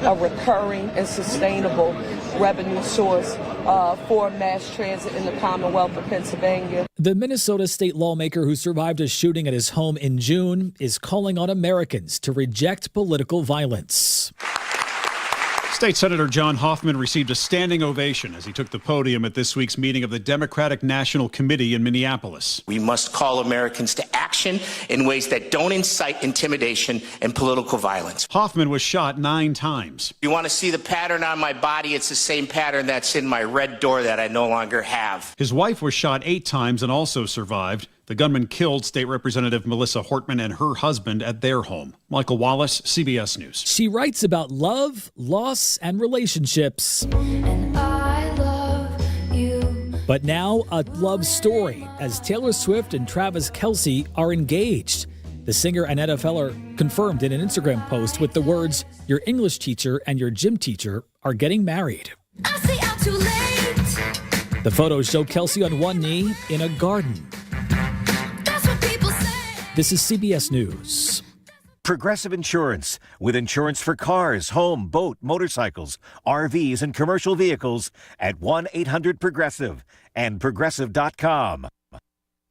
a recurring and sustainable revenue source for mass transit in the Commonwealth of Pennsylvania. The Minnesota state lawmaker who survived a shooting at his home in June is calling on Americans to reject political violence. State Senator John Hoffman received a standing ovation as he took the podium at this week's meeting of the Democratic National Committee in Minneapolis. We must call Americans to action in ways that don't incite intimidation and political violence. Hoffman was shot 9 times. You want to see the pattern on my body? It's the same pattern that's in my red door that I no longer have. His wife was shot 8 times and also survived. The gunman killed State Representative Melissa Hortman and her husband at their home. Michael Wallace, CBS News. She writes about love, loss, and relationships. And I love you. But now a love story as Taylor Swift and Travis Kelce are engaged. The singer and NFLer confirmed in an Instagram post with the words, "Your English teacher and your gym teacher are getting married." I say I'm too late. The photos show Kelce on one knee in a garden. That's what people say. This is CBS News. Progressive Insurance, with insurance for cars, home, boat, motorcycles, RVs, and commercial vehicles at 1-800-PROGRESSIVE and Progressive.com.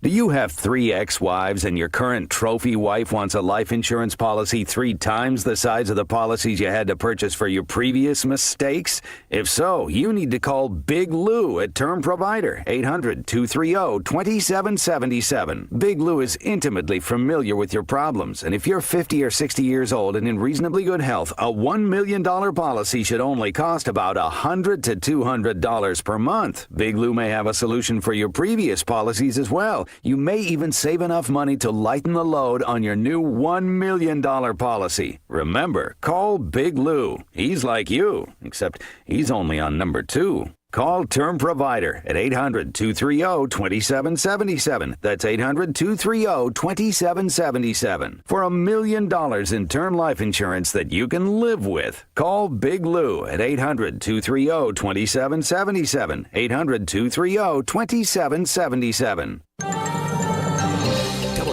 Do you have 3 ex-wives and your current trophy wife wants a life insurance policy 3 times the size of the policies you had to purchase for your previous mistakes? If so, you need to call Big Lou at Term Provider, 800-230-2777. Big Lou is intimately familiar with your problems, and if you're 50 or 60 years old and in reasonably good health, a $1 million policy should only cost about $100 to $200 per month. Big Lou may have a solution for your previous policies as well. You may even save enough money to lighten the load on your new $1 million policy. Remember, call Big Lou. He's like you, except he's only on number 2. Call Term Provider at 800-230-2777. That's 800-230-2777. For $1 million in term life insurance that you can live with. Call Big Lou at 800-230-2777. 800-230-2777.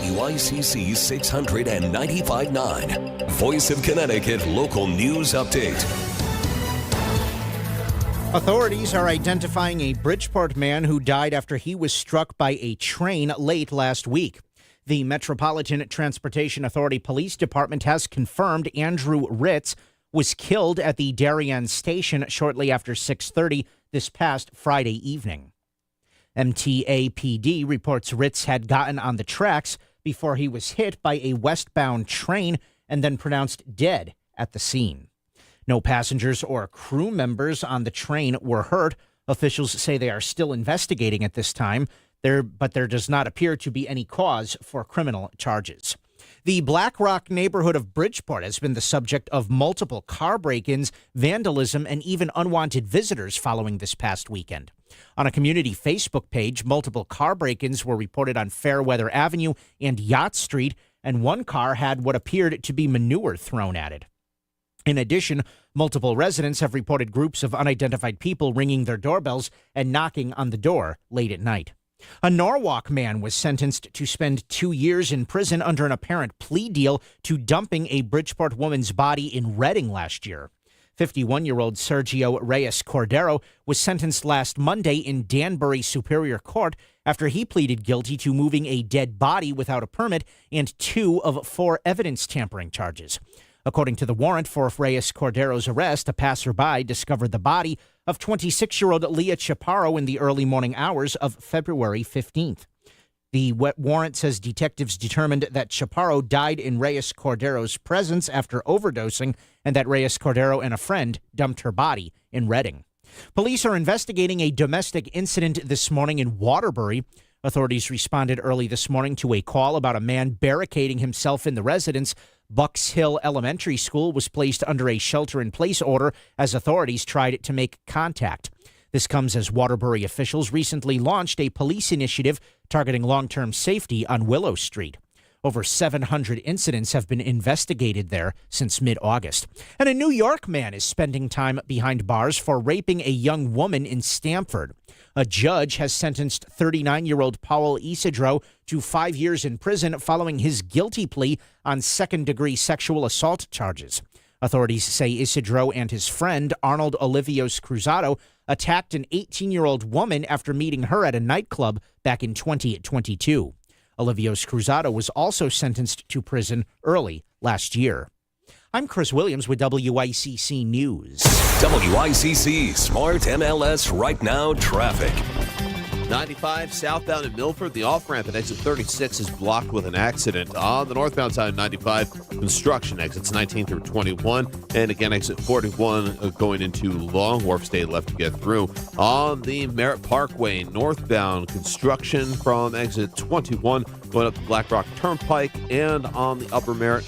WICC 695.9, Voice of Connecticut Local News Update. Authorities are identifying a Bridgeport man who died after he was struck by a train late last week. The Metropolitan Transportation Authority Police Department has confirmed Andrew Ritz was killed at the Darien station shortly after 6:30 this past Friday evening. MTAPD reports Ritz had gotten on the tracks before he was hit by a westbound train and then pronounced dead at the scene. No passengers or crew members on the train were hurt. Officials say they are still investigating at this time, but there does not appear to be any cause for criminal charges. The Black Rock neighborhood of Bridgeport has been the subject of multiple car break-ins, vandalism, and even unwanted visitors following this past weekend. On a community Facebook page, multiple car break-ins were reported on Fairweather Avenue and Yacht Street, and one car had what appeared to be manure thrown at it. In addition, multiple residents have reported groups of unidentified people ringing their doorbells and knocking on the door late at night. A Norwalk man was sentenced to spend 2 years in prison under an apparent plea deal to dumping a Bridgeport woman's body in Reading last year. 51-year-old Sergio Reyes Cordero was sentenced last Monday in Danbury Superior Court after he pleaded guilty to moving a dead body without a permit and 2 of 4 evidence tampering charges. According to the warrant for Reyes Cordero's arrest, a passerby discovered the body of 26-year-old Leah Chaparro in the early morning hours of February 15th. The warrant says detectives determined that Chaparro died in Reyes Cordero's presence after overdosing and that Reyes Cordero and a friend dumped her body in Reading. Police are investigating a domestic incident this morning in Waterbury. Authorities responded early this morning to a call about a man barricading himself in the residence. Bucks Hill Elementary School was placed under a shelter-in-place order as authorities tried to make contact. This comes as Waterbury officials recently launched a police initiative targeting long-term safety on Willow Street. Over 700 incidents have been investigated there since mid-August. And a New York man is spending time behind bars for raping a young woman in Stamford. A judge has sentenced 39-year-old Paul Isidro to 5 years in prison following his guilty plea on second-degree sexual assault charges. Authorities say Isidro and his friend, Arnold Olivios Cruzado, attacked an 18-year-old woman after meeting her at a nightclub back in 2022. Olivios Cruzado was also sentenced to prison early last year. I'm Chris Williams with WICC News. WICC Smart MLS Right Now traffic. 95 southbound in Milford, the off-ramp at exit 36 is blocked with an accident. On the northbound side of 95, construction exits 19 through 21, and again exit 41 going into Long Wharf. Stay left to get through. On the Merritt Parkway, northbound construction from exit 21 going up to Black Rock Turnpike, and on the upper Merritt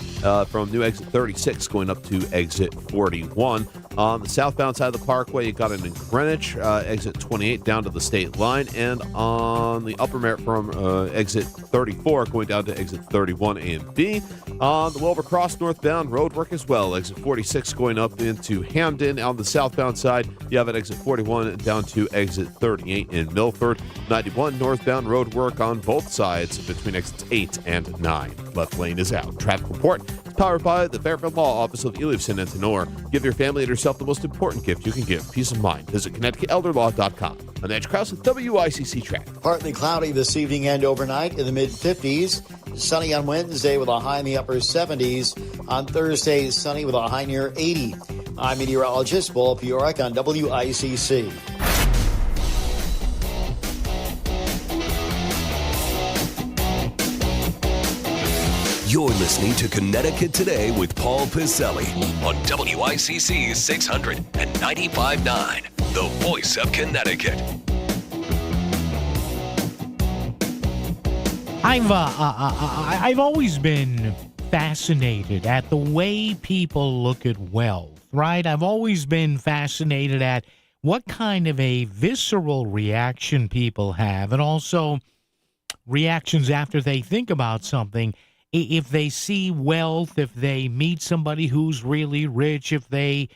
from new exit 36 going up to exit 41. On the southbound side of the parkway, you got it in Greenwich, exit 28 down to the state line, and on the upper Merritt from exit 34 going down to exit 31 A and B. On the Wilbur Cross northbound, road work as well, exit 46 going up into Hamden. On the southbound side, you have it exit 41 down to exit 38 in Milford. 91 northbound road work on both sides between exits 8 and 9. Left lane is out. Traffic report is powered by the Fairfield Law Office of Elifson and Tenor. Give your family and yourself the most important gift you can give, peace of mind. Visit ConnecticutElderLaw.com. I'm Edge Krause with WICC Traffic. Partly cloudy this evening and overnight in the mid-50s. Sunny on Wednesday with a high in the upper 70s. On Thursday, sunny with a high near 80. I'm meteorologist Paul Piorek on WICC. You're listening to Connecticut Today with Paul Piselli on WICC 600 and 95.9, the voice of Connecticut. I've always been fascinated at the way people look at wealth, right? I've always been fascinated at what kind of a visceral reaction people have, and also reactions after they think about something. If they see wealth, if they meet somebody who's really rich, if they,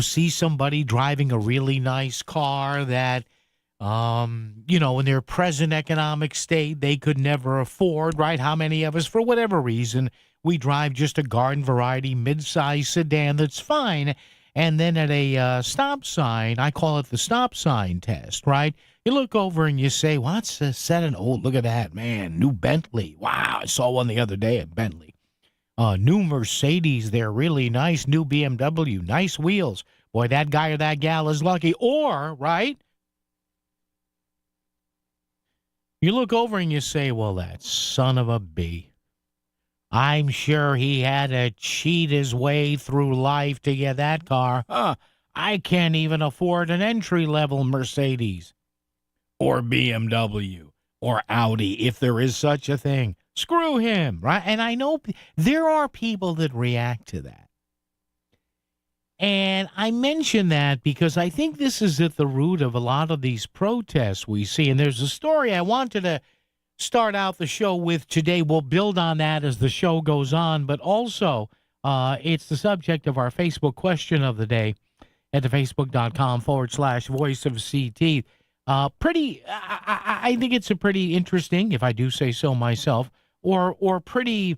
see somebody driving a really nice car that, in their present economic state, they could never afford, right? How many of us, for whatever reason, we drive just a garden variety mid-size sedan that's fine. And then at a stop sign, I call it the stop sign test, right? You look over and you say, what's the setting? Oh, look at that, man. New Bentley. Wow, I saw one the other day at Bentley. New Mercedes, they're really nice. New BMW, nice wheels. Boy, that guy or that gal is lucky. Or, right? You look over and you say, well, that son of a bee. I'm sure he had to cheat his way through life to get that car. I can't even afford an entry-level Mercedes or BMW or Audi, if there is such a thing. Screw him, right? And I know there are people that react to that. And I mention that because I think this is at the root of a lot of these protests we see. And there's a story I wanted to start out the show with today. We'll build on that as the show goes on, but also it's the subject of our Facebook question of the day at the facebook.com/voice of CT. I think it's a pretty interesting, if I do say so myself, or pretty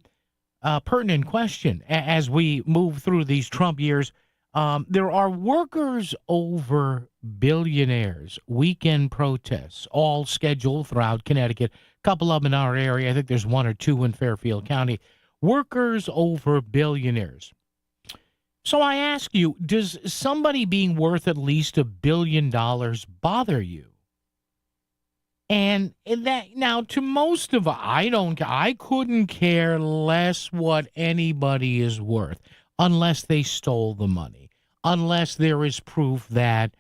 pertinent question as we move through these Trump years. There are workers over billionaires weekend protests, all scheduled throughout Connecticut. A couple of them in our area. I think there's one or two in Fairfield County. Workers over billionaires. So I ask you, does somebody being worth at least $1 billion bother you? And that now, to most of us, I couldn't care less what anybody is worth unless they stole the money, unless there is proof that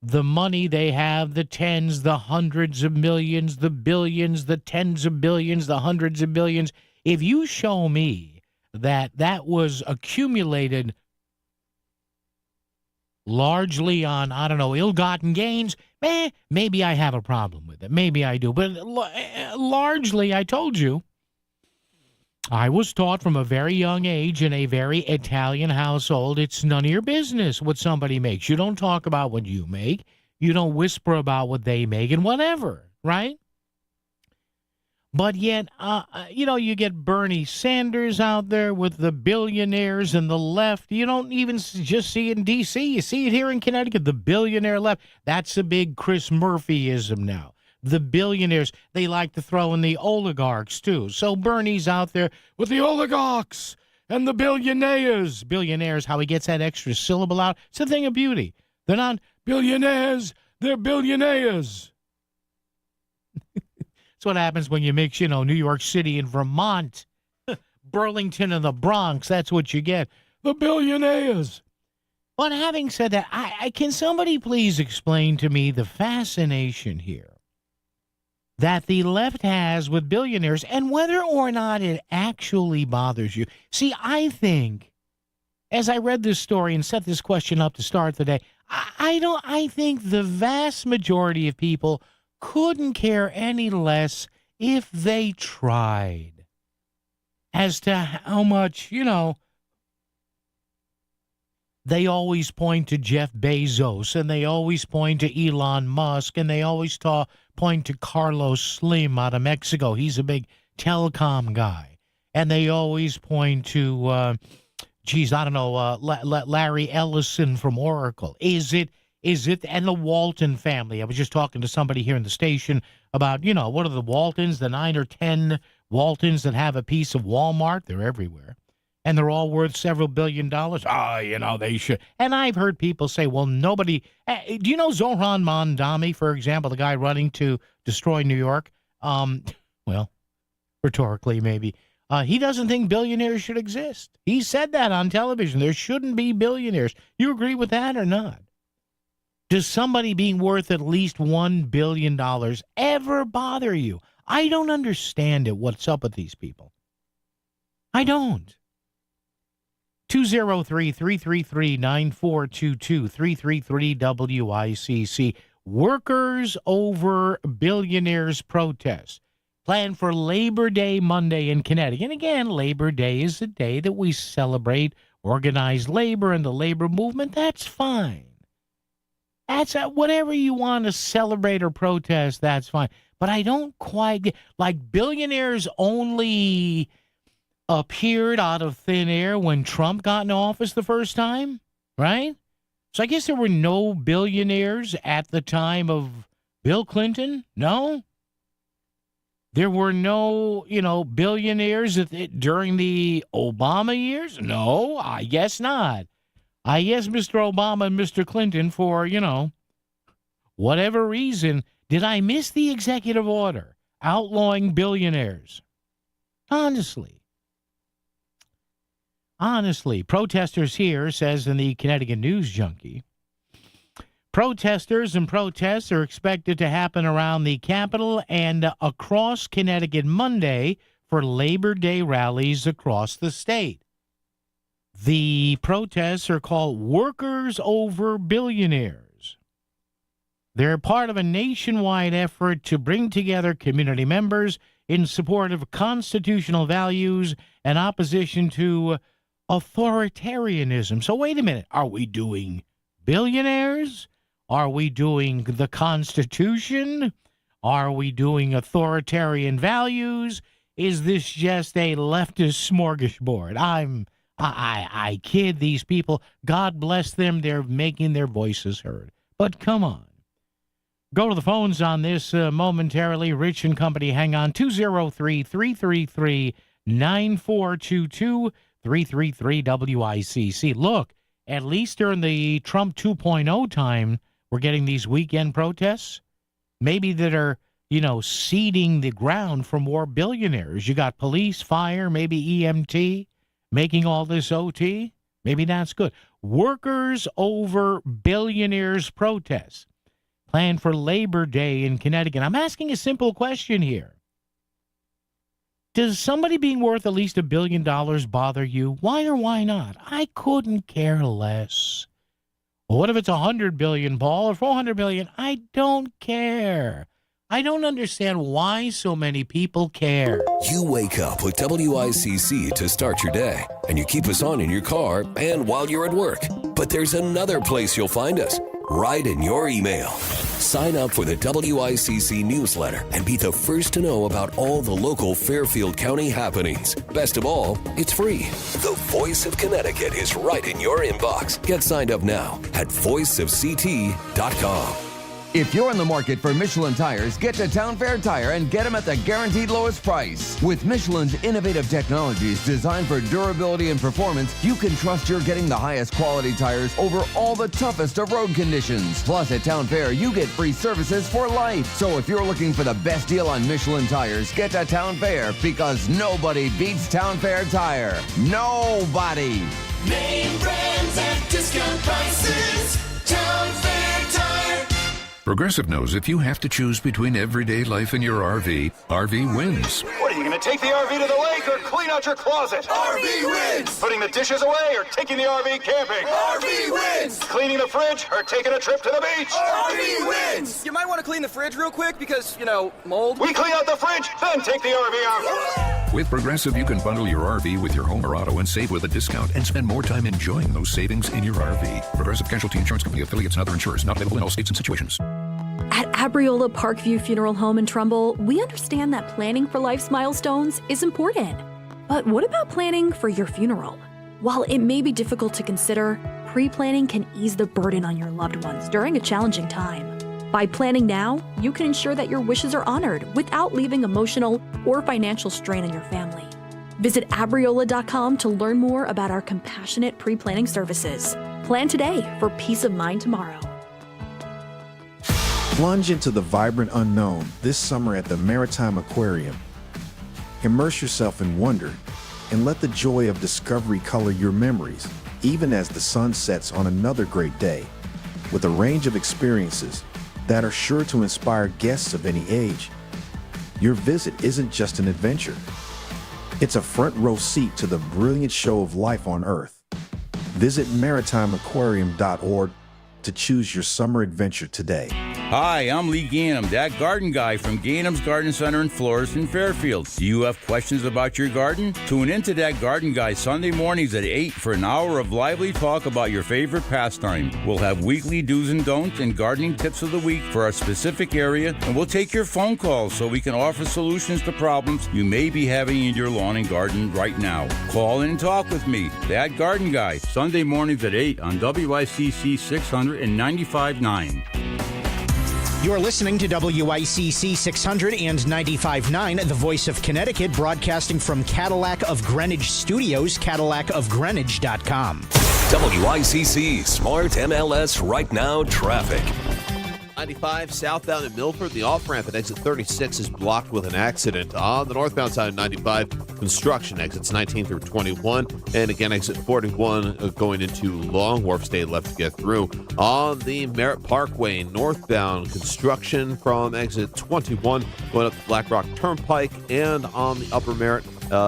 the money they have, the tens, the hundreds of millions, the billions, the tens of billions, the hundreds of billions, if you show me that that was accumulated largely on, ill-gotten gains, maybe I have a problem with it. Maybe I do. But largely, I told you, I was taught from a very young age in a very Italian household, it's none of your business what somebody makes. You don't talk about what you make. You don't whisper about what they make and whatever, right? But yet, you get Bernie Sanders out there with the billionaires and the left. You don't even just see it in D.C. You see it here in Connecticut, the billionaire left. That's a big Chris Murphyism now. The billionaires, they like to throw in the oligarchs, too. So Bernie's out there with the oligarchs and the billionaires. Billionaires, how he gets that extra syllable out. It's a thing of beauty. They're not billionaires, they're billionaires. That's what happens when you mix, New York City and Vermont, Burlington and the Bronx. That's what you get. The billionaires. But having said that, can somebody please explain to me the fascination here that the left has with billionaires and whether or not it actually bothers you? See, I think, as I read this story and set this question up to start the day, I think the vast majority of people couldn't care any less if they tried as to how much, they always point to Jeff Bezos and they always point to Elon Musk and they always point to Carlos Slim out of Mexico. He's a big telecom guy. And they always point to, Larry Ellison from Oracle. Is it, and the Walton family? I was just talking to somebody here in the station about, what are the Waltons, the 9 or 10 Waltons that have a piece of Walmart? They're everywhere. And they're all worth several $1 billion. They should. And I've heard people say, well, nobody. Do you know Zohran Mamdani, for example, the guy running to destroy New York? Well, rhetorically, maybe. He doesn't think billionaires should exist. He said that on television. There shouldn't be billionaires. You agree with that or not? Does somebody being worth at least $1 billion ever bother you? I don't understand it. What's up with these people? I don't. 203-333-9422, 333-WICC. Workers over billionaires protest. Planned for Labor Day Monday in Connecticut. And again, Labor Day is the day that we celebrate organized labor and the labor movement. That's fine. That's whatever you want to celebrate or protest, that's fine. But I don't quite get, like, billionaires only appeared out of thin air when Trump got in office the first time, right? So I guess there were no billionaires at the time of Bill Clinton? No? There were no, billionaires during the Obama years? No, I guess not. I guess Mr. Obama and Mr. Clinton, for, whatever reason, did I miss the executive order outlawing billionaires? Honestly, protesters here, says in the Connecticut News Junkie, protesters and protests are expected to happen around the Capitol and across Connecticut Monday for Labor Day rallies across the state. The protests are called Workers Over Billionaires. They're part of a nationwide effort to bring together community members in support of constitutional values and opposition to authoritarianism. So wait a minute. Are we doing billionaires? Are we doing the Constitution? Are we doing authoritarian values? Is this just a leftist smorgasbord? I kid these people. God bless them. They're making their voices heard. But come on. Go to the phones on this momentarily. Rich and Company, hang on. 203-333-9422, 333-WICC. Look, at least during the Trump 2.0 time, we're getting these weekend protests. Maybe that are, seeding the ground for more billionaires. You got police, fire, maybe EMT. Making all this OT? Maybe that's good. Workers over billionaires protests. Planned for Labor Day in Connecticut. I'm asking a simple question here. Does somebody being worth at least $1 billion bother you? Why or why not? I couldn't care less. Well, what if it's 100 billion, Paul, or 400 billion? I don't care. I don't understand why so many people care. You wake up with WICC to start your day, and you keep us on in your car and while you're at work. But there's another place you'll find us, right in your email. Sign up for the WICC newsletter and be the first to know about all the local Fairfield County happenings. Best of all, it's free. The Voice of Connecticut is right in your inbox. Get signed up now at voiceofct.com. If you're in the market for Michelin tires, get to Town Fair Tire and get them at the guaranteed lowest price. With Michelin's innovative technologies designed for durability and performance, you can trust you're getting the highest quality tires over all the toughest of road conditions. Plus, at Town Fair, you get free services for life. So if you're looking for the best deal on Michelin tires, get to Town Fair, because nobody beats Town Fair Tire. Nobody. Name brands at discount prices. Town Fair Tire. Progressive knows if you have to choose between everyday life and your RV, RV wins. What, are you going to take the RV to the lake or clean out your closet? RV wins! Putting the dishes away or taking the RV camping? RV wins! Cleaning the fridge or taking a trip to the beach? RV wins! You might want to clean the fridge real quick because, mold. We clean out the fridge, then take the RV out. With Progressive, you can bundle your RV with your home or auto and save with a discount and spend more time enjoying those savings in your RV. Progressive Casualty Insurance Company, affiliates, and other insurers. Not available in all states and situations. At Abriola Parkview Funeral Home in Trumbull, we understand that planning for life's milestones is important. But what about planning for your funeral? While it may be difficult to consider, pre-planning can ease the burden on your loved ones during a challenging time. By planning now, you can ensure that your wishes are honored without leaving emotional or financial strain on your family. Visit abriola.com to learn more about our compassionate pre-planning services. Plan today for peace of mind tomorrow. Plunge into the vibrant unknown this summer at the Maritime Aquarium. Immerse yourself in wonder and let the joy of discovery color your memories, even as the sun sets on another great day. With a range of experiences that are sure to inspire guests of any age, your visit isn't just an adventure. It's a front row seat to the brilliant show of life on Earth. Visit maritimeaquarium.org to choose your summer adventure today. Hi, I'm Lee Gainham, that garden guy from Gainham's Garden Center and Florist in Fairfield. Do you have questions about your garden? Tune in to That Garden Guy Sunday mornings at 8 for an hour of lively talk about your favorite pastime. We'll have weekly do's and don'ts and gardening tips of the week for our specific area, and we'll take your phone calls so we can offer solutions to problems you may be having in your lawn and garden right now. Call in and talk with me, That Garden Guy, Sunday mornings at 8 on WICC 600 and 95.9. You're listening to WICC 600 and 95.9, the Voice of Connecticut, broadcasting from Cadillac of Greenwich Studios, CadillacofGreenwich.com. WICC Smart MLS Right Now Traffic. 95 southbound in Milford, the off-ramp at exit 36 is blocked with an accident. On the northbound side of 95, construction exits 19 through 21. And again, exit 41 going into Long Wharf, stay left to get through. On the Merritt Parkway, northbound construction from exit 21 going up to Black Rock Turnpike. And on the upper Merritt,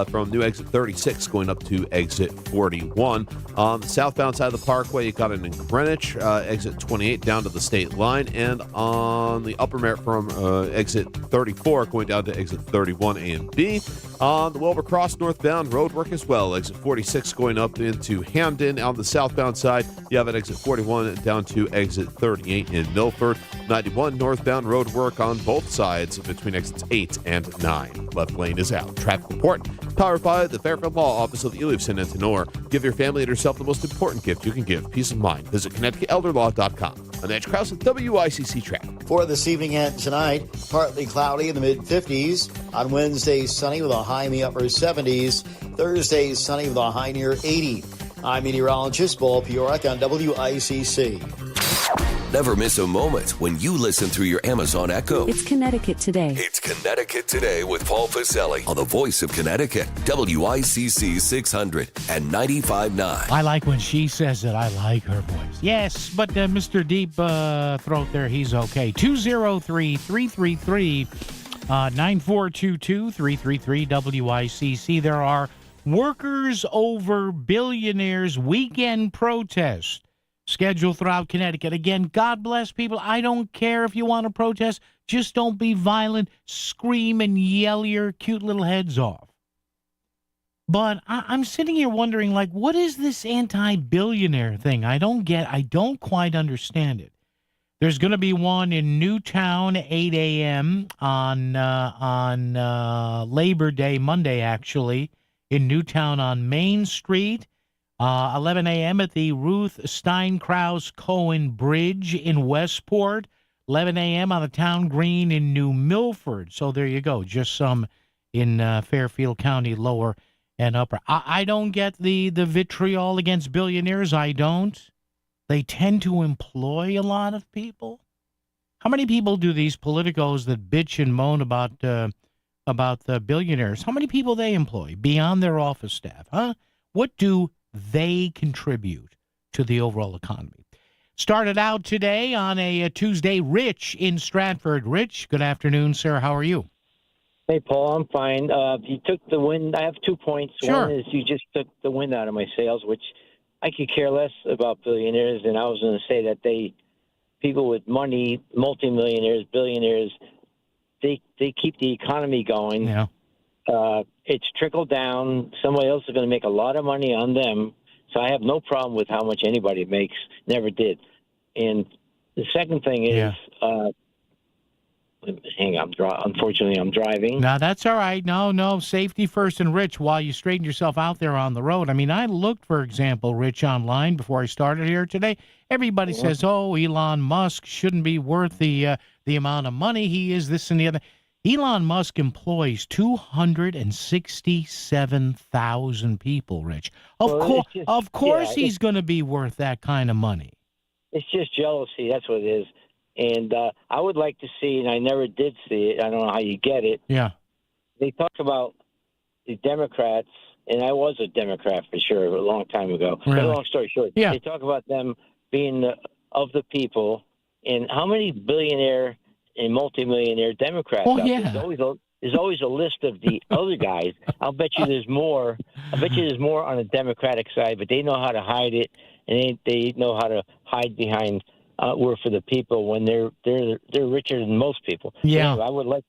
from new exit 36 going up to exit 41. On the southbound side of the parkway, you got it in Greenwich, exit 28 down to the state line, and on the upper Merritt from exit 34 going down to exit 31 A and B. On the Wilbur Cross northbound road work as well, exit 46 going up into Hamden. On the southbound side, you have at exit 41 down to exit 38 in Milford. 91 northbound road work on both sides between exits 8 and 9. Left lane is out. Traffic report powered by the Fairfield Law Office of Elifson and Tenor. Give your family and yourself the most important gift you can give, peace of mind. Visit ConnecticutElderLaw.com. I'm Edge Krause with WICC Traffic. For this evening and tonight, partly cloudy in the mid-50s. On Wednesday, sunny with a high in the upper 70s. Thursday, sunny with a high near 80. I'm meteorologist Paul Piorek on WICC. Never miss a moment when you listen through your Amazon Echo. It's Connecticut Today. It's Connecticut Today with Paul Pacelli on the Voice of Connecticut, WICC 600 and 95.9. I like when she says it. I like her voice. Yes, but Mr. Deep Throat there, he's okay. 203-333-9422, 333 WICC. There are workers over billionaires weekend protest scheduled throughout Connecticut. Again, God bless people. I don't care if you want to protest. Just don't be violent. Scream and yell your cute little heads off. But I'm sitting here wondering, what is this anti-billionaire thing? I don't quite understand it. There's going to be one in Newtown, 8 a.m. on Labor Day, Monday, actually, in Newtown on Main Street. 11 a.m. at the Ruth Steinkraus Cohen Bridge in Westport. 11 a.m. on the Town Green in New Milford. So there you go. Just some in Fairfield County, lower and upper. I don't get the vitriol against billionaires. I don't. They tend to employ a lot of people. How many people do these politicos that bitch and moan about the billionaires, how many people they employ beyond their office staff? Huh? What do they contribute to the overall economy? Started out today on a Tuesday. Rich in Stratford. Rich, good afternoon, sir. How are you? Hey, Paul, I'm fine. You took the wind. I have 2 points. Sure. One is you just took the wind out of my sails, which I could care less about billionaires. And I was going to say that people with money, multimillionaires, billionaires, they keep the economy going. Yeah. It's trickled down. Somebody else is going to make a lot of money on them. So I have no problem with how much anybody makes. Never did. And the second thing is, hang on, unfortunately, I'm driving. No, that's all right. No, safety first. And Rich, while you straighten yourself out there on the road, I mean, I looked, for example, Rich, online before I started here today. Everybody says, oh, Elon Musk shouldn't be worth the amount of money he is, this and the other. Elon Musk employs 267,000 people, Rich. Of course he's going to be worth that kind of money. It's just jealousy. That's what it is. And I would like to see, and I never did see it, I don't know how you get it. Yeah. They talk about the Democrats, and I was a Democrat for sure a long time ago. Really? But long story short, Yeah. they talk about them being of the people, and how many billionaire and multimillionaire Democrats out there? Yeah. There's always a list of the other guys. I'll bet you there's more. I bet you there's more on the Democratic side, but they know how to hide it, and they know how to hide behind we're for the people when they're richer than most people. Yeah. So I would like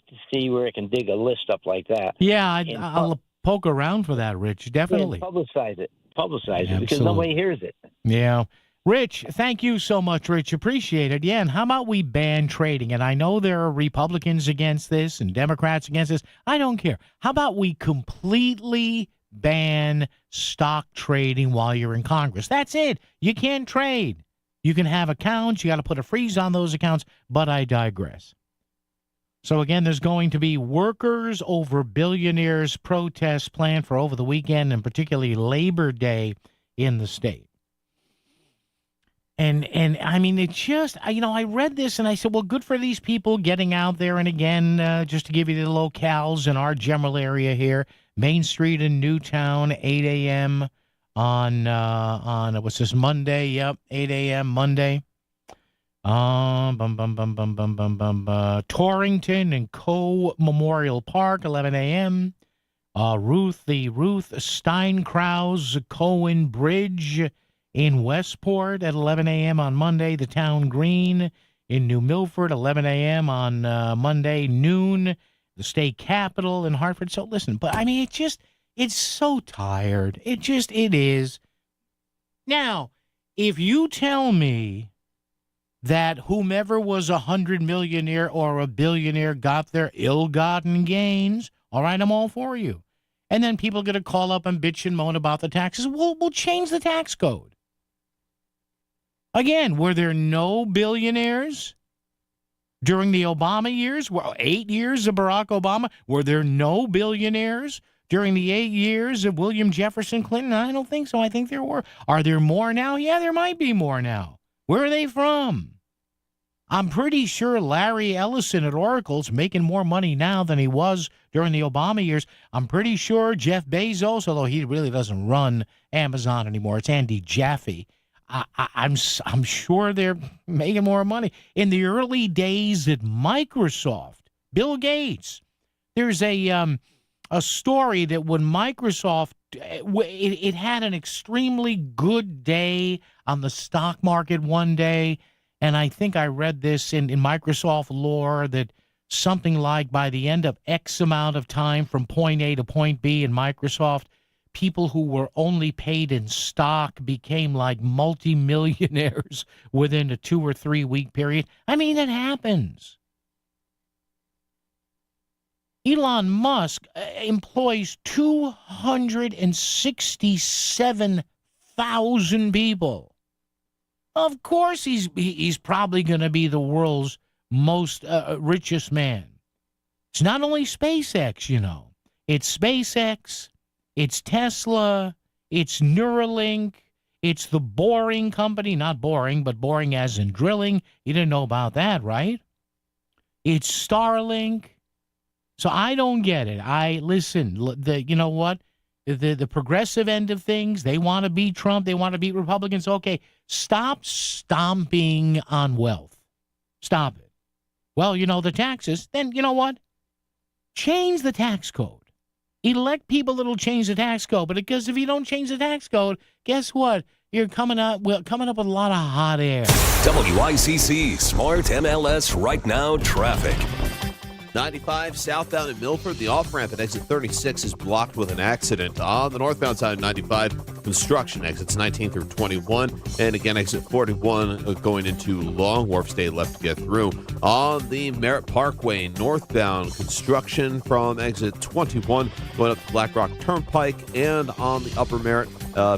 to see where it can dig a list up like that. Yeah, I'll poke around for that, Rich. Definitely. Yeah, publicize it because Absolutely. nobody hears it. Yeah. Rich, thank you so much, Rich. Appreciate it. Yeah, and how about we ban trading? And I know there are Republicans against this and Democrats against this. I don't care. How about we completely ban stock trading while you're in Congress? That's it. You can't trade. You can have accounts. You got to put a freeze on those accounts, but I digress. So, again, there's going to be workers over billionaires protests planned for over the weekend, and particularly Labor Day in the state. And I mean, it just, I read this and I said, well, good for these people getting out there. And again, just to give you the locales in our general area here, Main Street in Newtown, 8 a.m. on what's this, Monday? Yep, 8 a.m. Monday. Torrington and Co. Memorial Park, 11 a.m. The Ruth Steinkraus Cohen Bridge in Westport at 11 a.m. on Monday. The Town Green in New Milford, 11 a.m. on Monday, noon. The state capitol in Hartford. So listen, but I mean, it's so tired. It is. Now, if you tell me that whomever was $100 millionaire or a billionaire got their ill-gotten gains, all right, I'm all for you. And then people are going to call up and bitch and moan about the taxes. We'll change the tax code. Again, were there no billionaires during the Obama years? 8 years of Barack Obama? Were there no billionaires during the 8 years of William Jefferson Clinton? I don't think so. I think there were. Are there more now? Yeah, there might be more now. Where are they from? I'm pretty sure Larry Ellison at Oracle's making more money now than he was during the Obama years. I'm pretty sure Jeff Bezos, although he really doesn't run Amazon anymore, it's Andy Jaffe. I'm sure they're making more money. In the early days at Microsoft, Bill Gates, there's a story that when Microsoft, it had an extremely good day on the stock market one day, and I think I read this in Microsoft lore that something like by the end of X amount of time from point A to point B in Microsoft, people who were only paid in stock became like multimillionaires within a 2 or 3 week period. I mean, it happens. Elon Musk employs 267,000 people. Of course, he's probably going to be the world's most richest man. It's not only SpaceX, you know. It's SpaceX, it's Tesla, it's Neuralink, it's the Boring Company. Not boring, but boring as in drilling. You didn't know about that, right? It's Starlink. So I don't get it. You know what? The progressive end of things, they want to beat Trump. They want to beat Republicans. Okay, stop stomping on wealth. Stop it. Well, you know, the taxes, then you know what? Change the tax code. Elect people that'll change the tax code. But because if you don't change the tax code, guess what? You're coming up with a lot of hot air. WICC Smart MLS Right Now traffic. 95 southbound in Milford. The off-ramp at exit 36 is blocked with an accident. On the northbound side of 95, construction exits 19 through 21. And again, exit 41 going into Long Wharf. Stay left to get through. On the Merritt Parkway northbound, construction from exit 21 going up to Black Rock Turnpike. And on the upper Merritt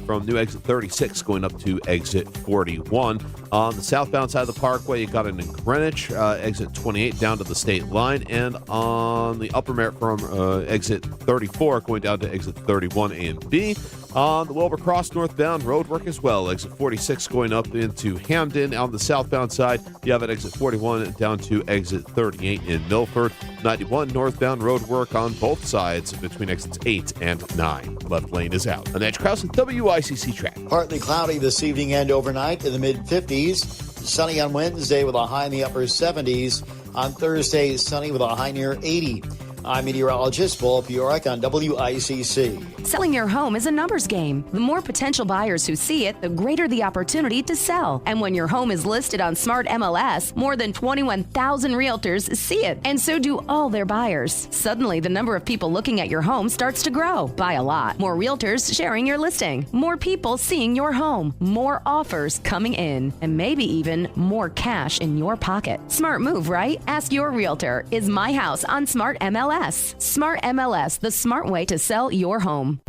from new exit 36 going up to exit 41. On the southbound side of the parkway, you got it in Greenwich, exit 28 down to the state line. And on the upper Merritt from exit 34 going down to exit 31 A and B. On the Wilbur Cross northbound, road work as well. Exit 46 going up into Hamden. On the southbound side, you have at exit 41 down to exit 38 in Milford. 91 northbound road work on both sides between exits 8 and 9. Left lane is out. I'm Edge Krause with WICC Traffic. Partly cloudy this evening and overnight in the mid-50s. Sunny on Wednesday with a high in the upper 70s. On Thursday, sunny with a high near 80. I'm meteorologist Paul Piorek on WICC. Selling your home is a numbers game. The more potential buyers who see it, the greater the opportunity to sell. And when your home is listed on Smart MLS, more than 21,000 realtors see it, and so do all their buyers. Suddenly, the number of people looking at your home starts to grow by a lot. More realtors sharing your listing, more people seeing your home, more offers coming in, and maybe even more cash in your pocket. Smart move, right? Ask your realtor. Is my house on Smart MLS? Smart MLS, the smart way to sell your home.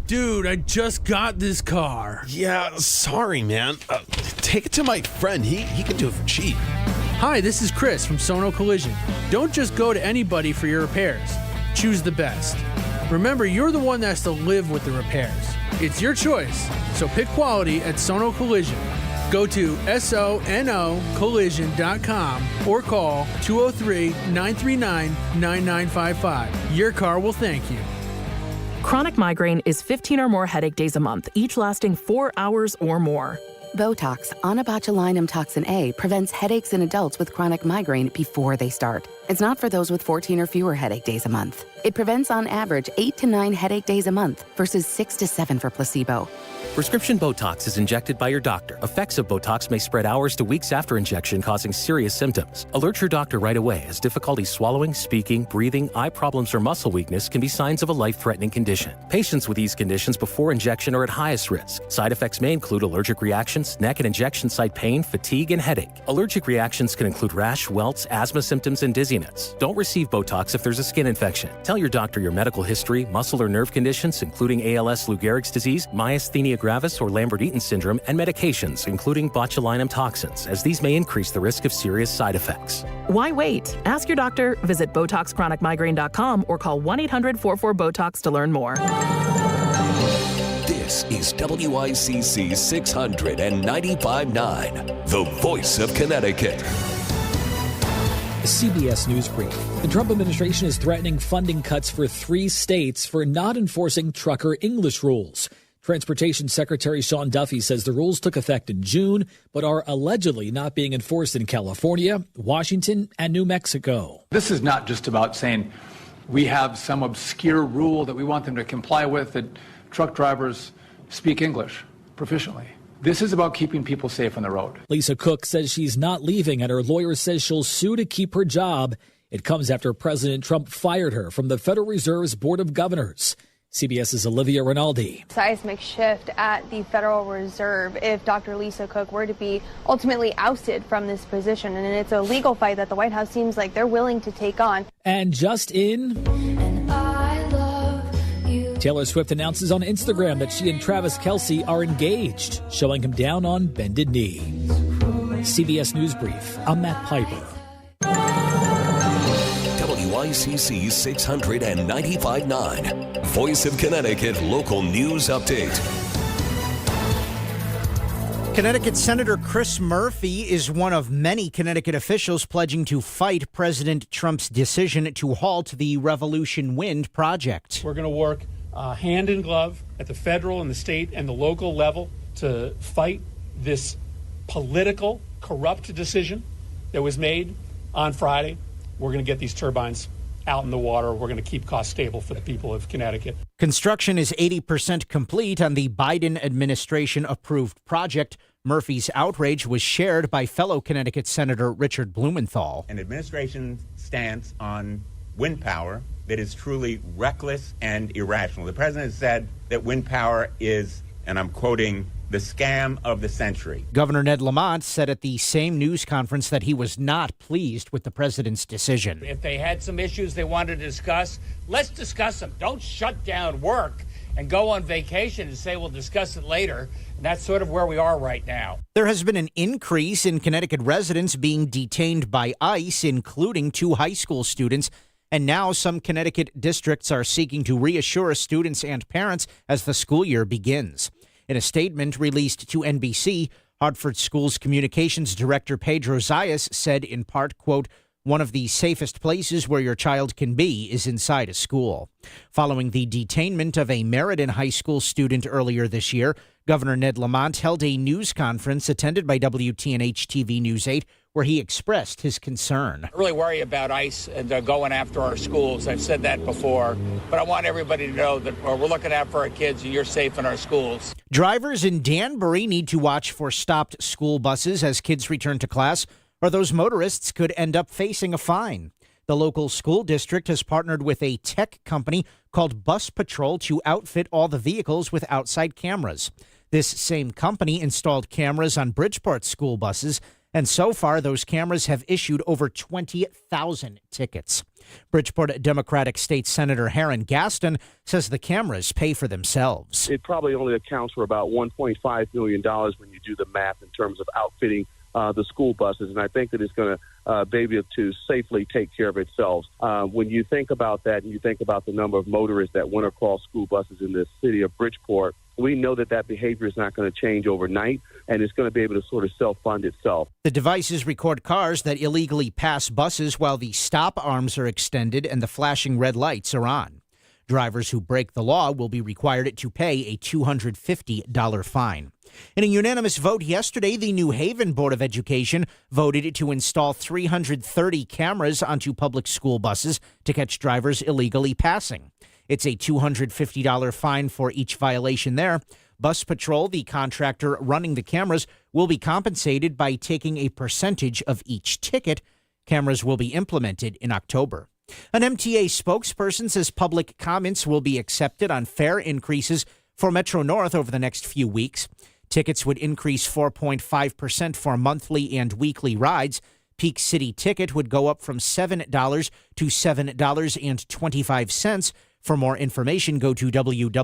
Dude, I just got this car. Yeah, sorry, man. Take it to my friend. He can do it for cheap. Hi, this is Chris from Sono Collision. Don't just go to anybody for your repairs. Choose the best. Remember, you're the one that has to live with the repairs. It's your choice, so pick quality at Sono Collision. Go to sonocollision.com or call 203-939-9955. Your car will thank you. Chronic migraine is 15 or more headache days a month, each lasting 4 hours or more. Botox, onabotulinum toxin A, prevents headaches in adults with chronic migraine before they start. It's not for those with 14 or fewer headache days a month. It prevents on average 8 to 9 headache days a month versus 6 to 7 for placebo. Prescription Botox is injected by your doctor. Effects of Botox may spread hours to weeks after injection, causing serious symptoms. Alert your doctor right away, as difficulty swallowing, speaking, breathing, eye problems, or muscle weakness can be signs of a life-threatening condition. Patients with these conditions before injection are at highest risk. Side effects may include allergic reactions, neck and injection site pain, fatigue, and headache. Allergic reactions can include rash, welts, asthma symptoms, and dizziness. Don't receive Botox if there's a skin infection. Tell your doctor your medical history, muscle or nerve conditions, including ALS, Lou Gehrig's disease, myasthenia gravis, or Lambert-Eaton syndrome, and medications, including botulinum toxins, as these may increase the risk of serious side effects. Why wait? Ask your doctor, visit BotoxChronicMigraine.com, or call 1-800-44-BOTOX to learn more. This is WICC 695.9, the voice of Connecticut. CBS News Brief. The Trump administration is threatening funding cuts for 3 states for not enforcing trucker English rules. Transportation Secretary Sean Duffy says the rules took effect in June, but are allegedly not being enforced in California, Washington, and New Mexico. This is not just about saying we have some obscure rule that we want them to comply with, that truck drivers speak English proficiently. This is about keeping people safe on the road. Lisa Cook says she's not leaving, and her lawyer says she'll sue to keep her job. It comes after President Trump fired her from the Federal Reserve's Board of Governors. CBS's Olivia Rinaldi. Seismic shift at the Federal Reserve if Dr. Lisa Cook were to be ultimately ousted from this position. And it's a legal fight that the White House seems like they're willing to take on. And just in, Taylor Swift announces on Instagram that she and Travis Kelce are engaged, showing him down on bended knee. CBS News Brief, I'm Matt Piper. WICC 695.9, Voice of Connecticut Local News Update. Connecticut Senator Chris Murphy is one of many Connecticut officials pledging to fight President Trump's decision to halt the Revolution Wind project. We're going to work hand in glove at the federal and the state and the local level to fight this political, corrupt decision that was made on Friday. We're going to get these turbines out in the water. We're going to keep costs stable for the people of Connecticut. Construction is 80% complete on the Biden administration approved project. Murphy's outrage was shared by fellow Connecticut Senator Richard Blumenthal. An administration stance on wind power that is truly reckless and irrational. The president said that wind power is, and I'm quoting, the scam of the century. Governor Ned Lamont said at the same news conference that he was not pleased with the president's decision. If they had some issues they wanted to discuss, let's discuss them. Don't shut down work and go on vacation and say we'll discuss it later. And that's sort of where we are right now. There has been an increase in Connecticut residents being detained by ICE, including 2 high school students. And now some Connecticut districts are seeking to reassure students and parents as the school year begins. In a statement released to NBC, Hartford Schools Communications Director Pedro Zayas said in part, quote, "One of the safest places where your child can be is inside a school." Following the detainment of a Meriden High School student earlier this year, Governor Ned Lamont held a news conference attended by WTNH TV News 8 where he expressed his concern. I really worry about ICE and going after our schools. I've said that before, but I want everybody to know that we're looking out for our kids and you're safe in our schools. Drivers in Danbury need to watch for stopped school buses as kids return to class, or those motorists could end up facing a fine. The local school district has partnered with a tech company called Bus Patrol to outfit all the vehicles with outside cameras. This same company installed cameras on Bridgeport school buses, and so far those cameras have issued over 20,000 tickets. Bridgeport Democratic State Senator Heron Gaston says the cameras pay for themselves. It probably only accounts for about $1.5 million when you do the math in terms of outfitting the school buses, and I think that it's going to be able to safely take care of itself. When you think about that and you think about the number of motorists that went across school buses in the city of Bridgeport, we know that that behavior is not going to change overnight, and it's going to be able to sort of self-fund itself. The devices record cars that illegally pass buses while the stop arms are extended and the flashing red lights are on. Drivers who break the law will be required to pay a $250 fine. In a unanimous vote yesterday, the New Haven Board of Education voted to install 330 cameras onto public school buses to catch drivers illegally passing. It's a $250 fine for each violation there. Bus Patrol, the contractor running the cameras, will be compensated by taking a percentage of each ticket. Cameras will be implemented in October. An MTA spokesperson says public comments will be accepted on fare increases for Metro North over the next few weeks. Tickets would increase 4.5% for monthly and weekly rides. Peak City ticket would go up from $7 to $7.25. For more information, go to www.mta.info.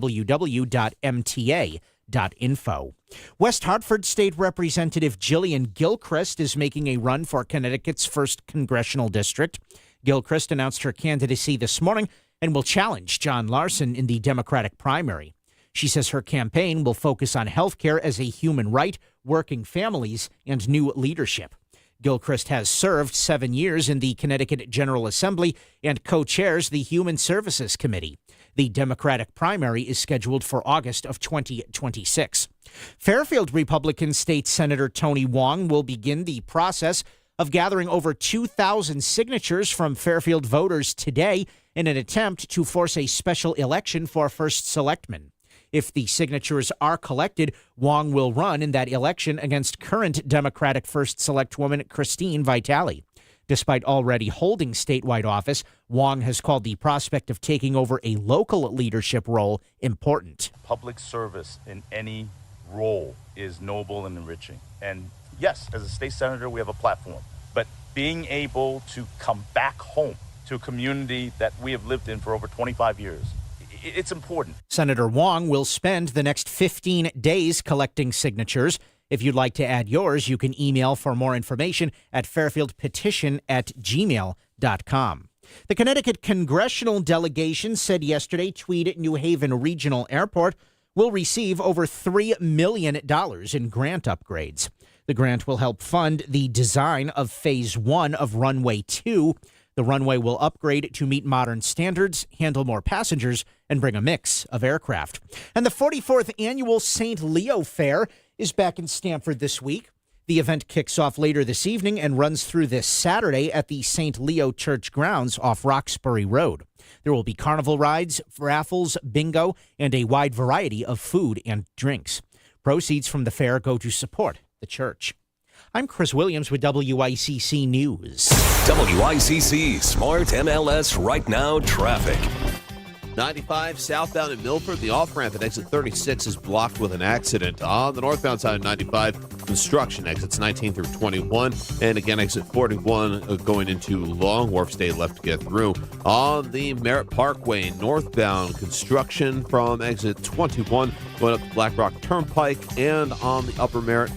West Hartford State Representative Jillian Gilchrist is making a run for Connecticut's 1st congressional district. Gilchrist announced her candidacy this morning and will challenge John Larson in the Democratic primary. She says her campaign will focus on health care as a human right, working families, and new leadership. Gilchrist has served 7 years in the Connecticut General Assembly and co-chairs the Human Services Committee. The Democratic primary is scheduled for August of 2026. Fairfield Republican State Senator Tony Wong will begin the process of gathering over 2,000 signatures from Fairfield voters today in an attempt to force a special election for first selectman. If the signatures are collected, Wong will run in that election against current Democratic First Select woman Christine Vitale. Despite already holding statewide office, Wong has called the prospect of taking over a local leadership role important. Public service in any role is noble and enriching. And yes, as a state senator, we have a platform. But being able to come back home to a community that we have lived in for over 25 years, it's important. Senator Wong will spend the next 15 days collecting signatures. If you'd like to add yours, you can email for more information at fairfieldpetition@gmail.com. The Connecticut congressional delegation said yesterday Tweed New Haven Regional Airport will receive over $3 million in grant upgrades. The grant will help fund the design of Phase 1 of Runway 2. The runway will upgrade to meet modern standards, handle more passengers, and bring a mix of aircraft. And the 44th Annual St. Leo Fair is back in Stamford this week. The event kicks off later this evening and runs through this Saturday at the St. Leo Church grounds off Roxbury Road. There will be carnival rides, raffles, bingo, and a wide variety of food and drinks. Proceeds from the fair go to support the church. I'm Chris Williams with WICC News. WICC Smart MLS Right Now Traffic. 95 southbound in Milford, the off-ramp at exit 36 is blocked with an accident. On the northbound side of 95, construction exits 19 through 21. And again, exit 41 going into Long Wharf, stay left to get through. On the Merritt Parkway, northbound construction from exit 21 going up to Black Rock Turnpike. And on the upper Merritt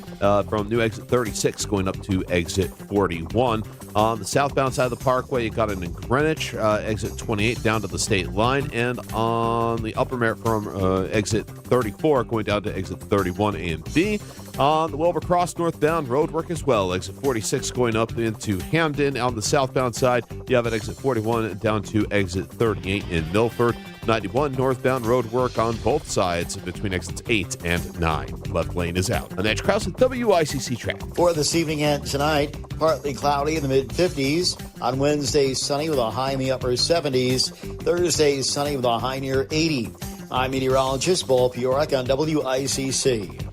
from new exit 36 going up to exit 41. On the southbound side of the parkway, you got it in Greenwich, exit 28 down to the state line. And on the upper Merritt from exit 34 going down to exit 31 A and B. On the Wilbur Cross northbound roadwork as well, exit 46 going up into Hamden. On the southbound side, you have at exit 41 down to exit 38 in Milford. 91 northbound road work on both sides between exits 8 and 9. Left lane is out. I'm Edge Krause with WICC Traffic. For this evening and tonight, partly cloudy in the mid-50s. On Wednesday, sunny with a high in the upper 70s. Thursday, sunny with a high near 80. I'm meteorologist Paul Piorek on WICC.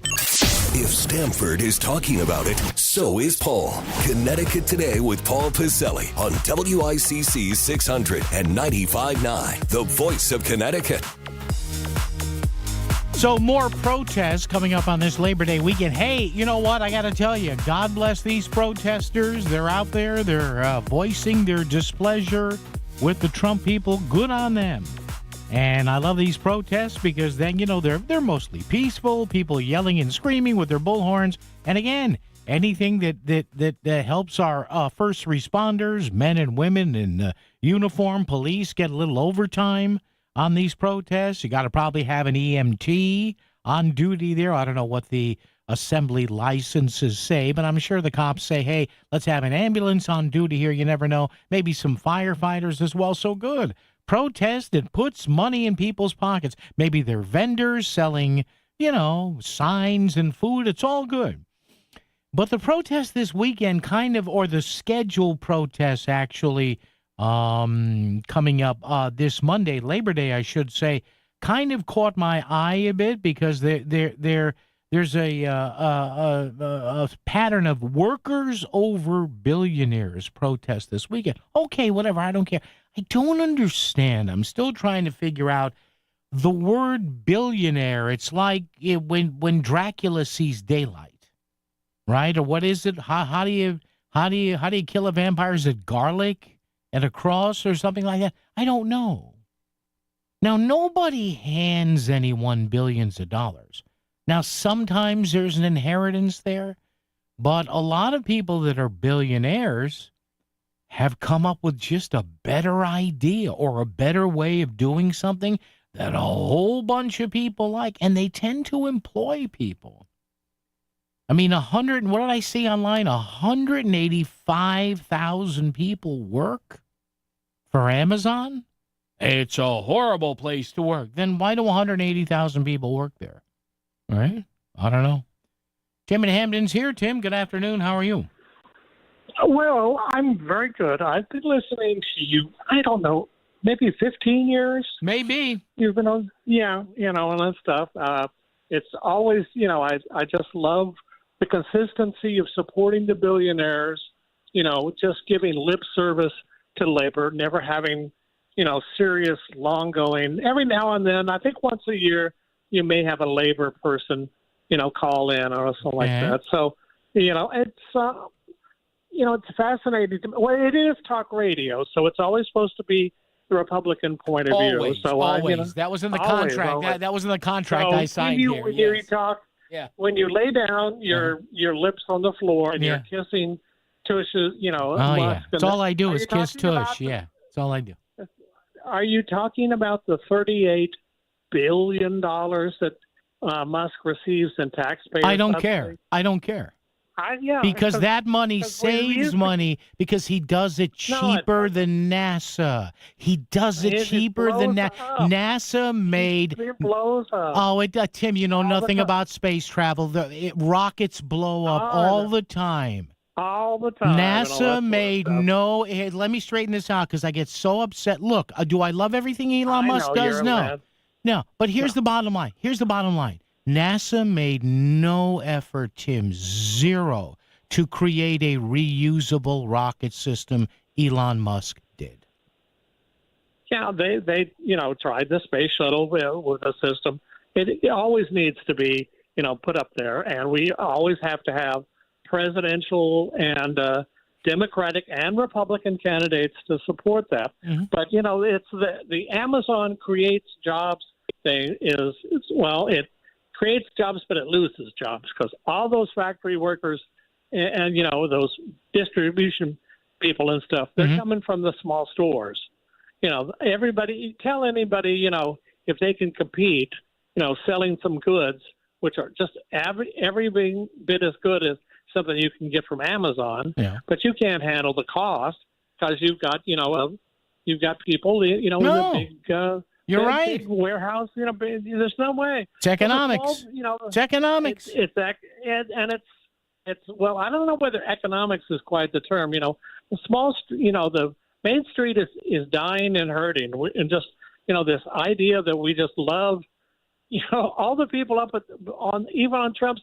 If Stamford is talking about it, so is Paul. Connecticut Today with Paul Piselli on WICC 600 and 95.9, the voice of Connecticut. So more protests coming up on this Labor Day weekend. Hey, you know what? I got to tell you, God bless these protesters. They're out there. They're voicing their displeasure with the Trump people. Good on them. And I love these protests because then, you know, they're mostly peaceful, people yelling and screaming with their bullhorns. And again, anything that helps our first responders, men and women in uniform, police, get a little overtime on these protests. You got to probably have an EMT on duty there. I don't know what the assembly licenses say, but I'm sure the cops say, hey, let's have an ambulance on duty here. You never know. Maybe some firefighters as well. So good. Protest that puts money in people's pockets. Maybe they're vendors selling, you know, signs and food. It's all good. But the protest this weekend or the scheduled protests actually coming up this Monday, Labor Day, I should say, kind of caught my eye a bit because there's a pattern of workers over billionaires protest this weekend. Okay, whatever, I don't care. I don't understand. I'm still trying to figure out the word billionaire. It's like when Dracula sees daylight, right? Or what is it? How do you kill a vampire? Is it garlic and a cross or something like that? I don't know. Now, nobody hands anyone billions of dollars. Now, sometimes there's an inheritance there, but a lot of people that are billionaires have come up with just a better idea or a better way of doing something that a whole bunch of people like, and they tend to employ people. I mean, what did I see online? 185,000 people work for Amazon? It's a horrible place to work. Then why do 180,000 people work there? Right? I don't know. Tim in Hamden's here. Tim, good afternoon. How are you? Well, I'm very good. I've been listening to you, I don't know, maybe 15 years? Maybe. You've been on, yeah, and that stuff. It's always, I just love the consistency of supporting the billionaires, just giving lip service to labor, never having, serious, long-going. Every now and then, I think once a year, you may have a labor person, call in or something like that. So, it's fascinating. Well, it is talk radio, so it's always supposed to be the Republican point of view. So always. That was in the contract. Always. That was in the contract So I signed here. When you talk, when you lay down your lips on the floor and you're kissing Tush's, Musk. That's all I do is kiss Tush. That's all I do. Are you talking about the $38 billion that Musk receives in taxpayers? I don't care. Because that money saves money because he does it cheaper than NASA. He does it cheaper than NASA made. It blows up. Oh, Tim, you know nothing about space travel. Rockets blow up all the time. All the time. NASA made no. Hey, let me straighten this out because I get so upset. Look, do I love everything Elon Musk does? No. But here's the bottom line. NASA made no effort, Tim, zero, to create a reusable rocket system. Elon Musk did. Yeah, they tried the space shuttle with a system. It always needs to be, put up there, and we always have to have presidential and Democratic and Republican candidates to support that. Mm-hmm. But, it's the Amazon creates jobs thing it creates jobs, but it loses jobs because all those factory workers and those distribution people and stuff, they're coming from the small stores. Everybody, tell anybody, if they can compete, selling some goods, which are just every bit as good as something you can get from Amazon, but you can't handle the cost because you've got, you've got people, in the big, you're right. Big warehouse, there's no way. It's economics. It's economics. It's well, I don't know whether economics is quite the term. The the Main Street is dying and hurting, and just this idea that we just love, all the people up even on Trump's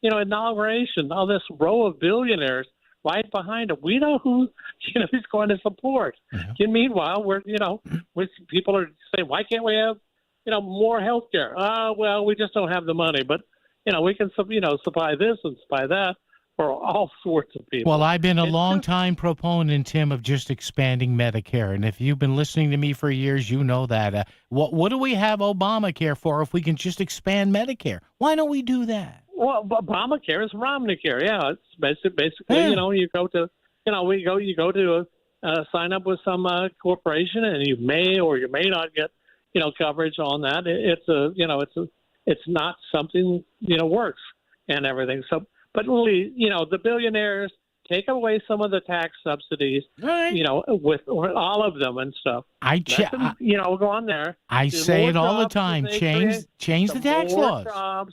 inauguration, all this row of billionaires right behind him. We know who he's going to support. And meanwhile, people are saying, why can't we have more health care? Well, we just don't have the money, but we can supply this and supply that for all sorts of people. Well, I've been a long-time proponent, Tim, of just expanding Medicare, and if you've been listening to me for years, you know that. What do we have Obamacare for if we can just expand Medicare? Why don't we do that? Well, Obamacare is Romneycare. Yeah, it's basically you go to you go to sign up with some corporation, and you may or you may not get coverage on that. It's not something works and everything. So, but really, the billionaires take away some of the tax subsidies, with all of them and stuff. Go on there. I say it all the time. Change the tax laws.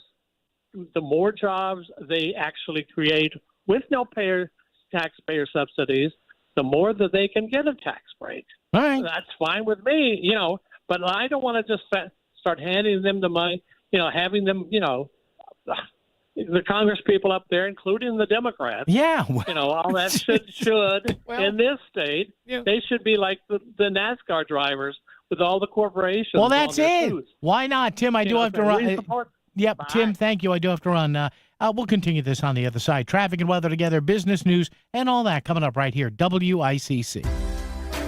The more jobs they actually create with no taxpayer subsidies, the more that they can get a tax break. All right. That's fine with me, but I don't want to just start handing them the money, having them, the Congress people up there, including the Democrats. Yeah. All that should in this state, they should be like the NASCAR drivers with all the corporations. Well, that's it. Suits. Why not, Tim? I do have to run. Yep, bye. Tim, thank you. I do have to run. We'll continue this on the other side. Traffic and weather together, business news, and all that coming up right here. WICC.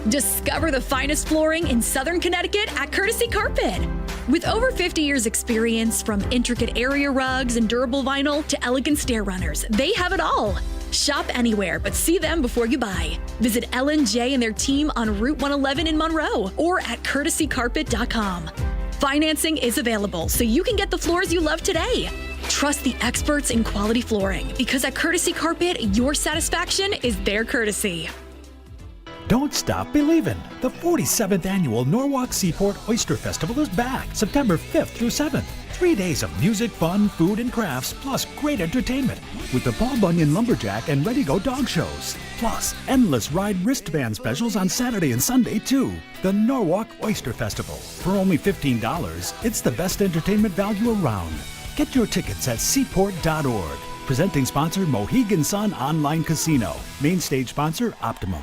Discover the finest flooring in Southern Connecticut at Courtesy Carpet. With over 50 years experience, from intricate area rugs and durable vinyl to elegant stair runners, they have it all. Shop anywhere, but see them before you buy. Visit L&J and their team on Route 111 in Monroe or at courtesycarpet.com. Financing is available, so you can get the floors you love today. Trust the experts in quality flooring, because at Courtesy Carpet, your satisfaction is their courtesy. Don't stop believing. The 47th annual Norwalk Seaport Oyster Festival is back, September 5th through 7th. 3 days of music, fun, food, and crafts, plus great entertainment with the Paul Bunyan Lumberjack and Ready Go Dog shows. Plus, endless ride wristband specials on Saturday and Sunday, too. The Norwalk Oyster Festival. For only $15, it's the best entertainment value around. Get your tickets at seaport.org. Presenting sponsor, Mohegan Sun Online Casino. Main stage sponsor, Optimum.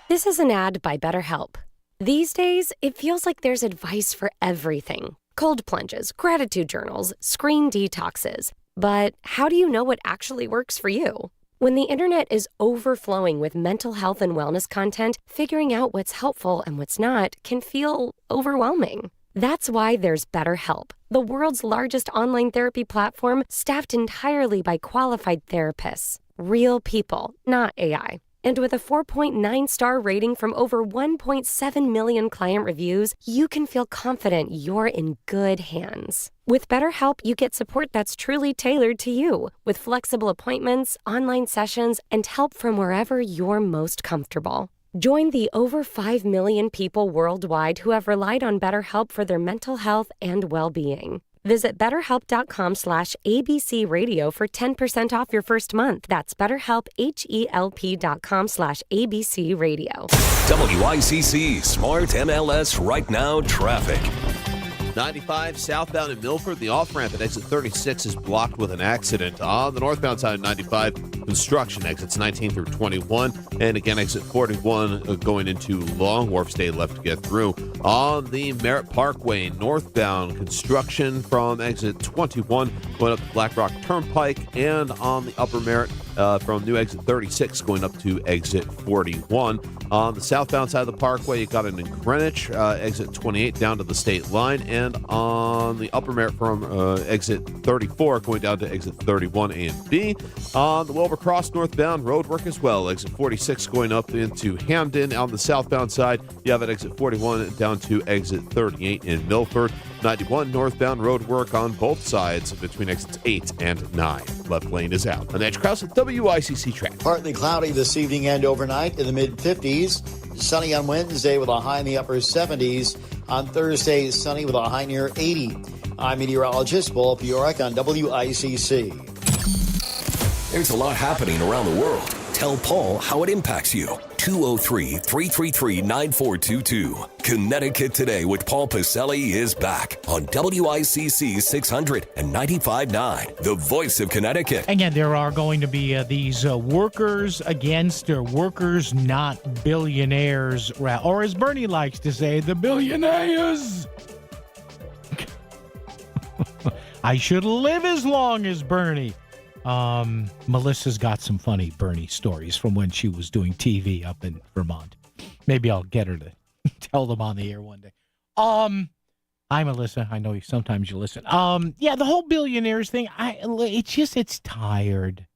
This is an ad by BetterHelp. These days, it feels like there's advice for everything. Cold plunges, gratitude journals, screen detoxes. But how do you know what actually works for you? When the internet is overflowing with mental health and wellness content, figuring out what's helpful and what's not can feel overwhelming. That's why there's BetterHelp, the world's largest online therapy platform staffed entirely by qualified therapists. Real people, not AI. And with a 4.9-star rating from over 1.7 million client reviews, you can feel confident you're in good hands. With BetterHelp, you get support that's truly tailored to you, with flexible appointments, online sessions, and help from wherever you're most comfortable. Join the over 5 million people worldwide who have relied on BetterHelp for their mental health and well-being. Visit BetterHelp.com/ABC Radio for 10% off your first month. That's BetterHelp, HELP.com/ABC Radio. WICC Smart MLS Right Now Traffic. 95 southbound in Milford. The off-ramp at exit 36 is blocked with an accident. On the northbound side of 95, construction exits 19 through 21. And again, exit 41 going into Long Wharf. Stay left to get through. On the Merritt Parkway, northbound construction from exit 21 going up to Black Rock Turnpike. And on the upper Merritt from new exit 36 going up to exit 41. On the southbound side of the parkway, you got it in Greenwich, exit 28 down to the state line. And on the upper Merritt from exit 34 going down to exit 31 A and B. On the Wilbur Cross northbound road work as well. Exit 46 going up into Hamden. On the southbound side, you have at exit 41 down to exit 38 in Milford. 91 northbound road work on both sides between exits 8 and 9. Left lane is out. I'm Edge Krause with WICC Traffic. Partly cloudy this evening and overnight in the mid-50s. Sunny on Wednesday with a high in the upper 70s. On Thursday, sunny with a high near 80. I'm meteorologist Paul Piorek on WICC. There's a lot happening around the world. Tell Paul how it impacts you. 203-333-9422. Connecticut Today with Paul Pacelli is back on WICC 600 and 95.9, the voice of Connecticut. Again, there are going to be these workers against or workers not billionaires, or as Bernie likes to say, the billionaires. I should live as long as Bernie. Melissa's got some funny Bernie stories from when she was doing TV up in Vermont. Maybe I'll get her to tell them on the air one day. Hi, Melissa. I know sometimes you listen. Yeah, the whole billionaires thing, it's tired.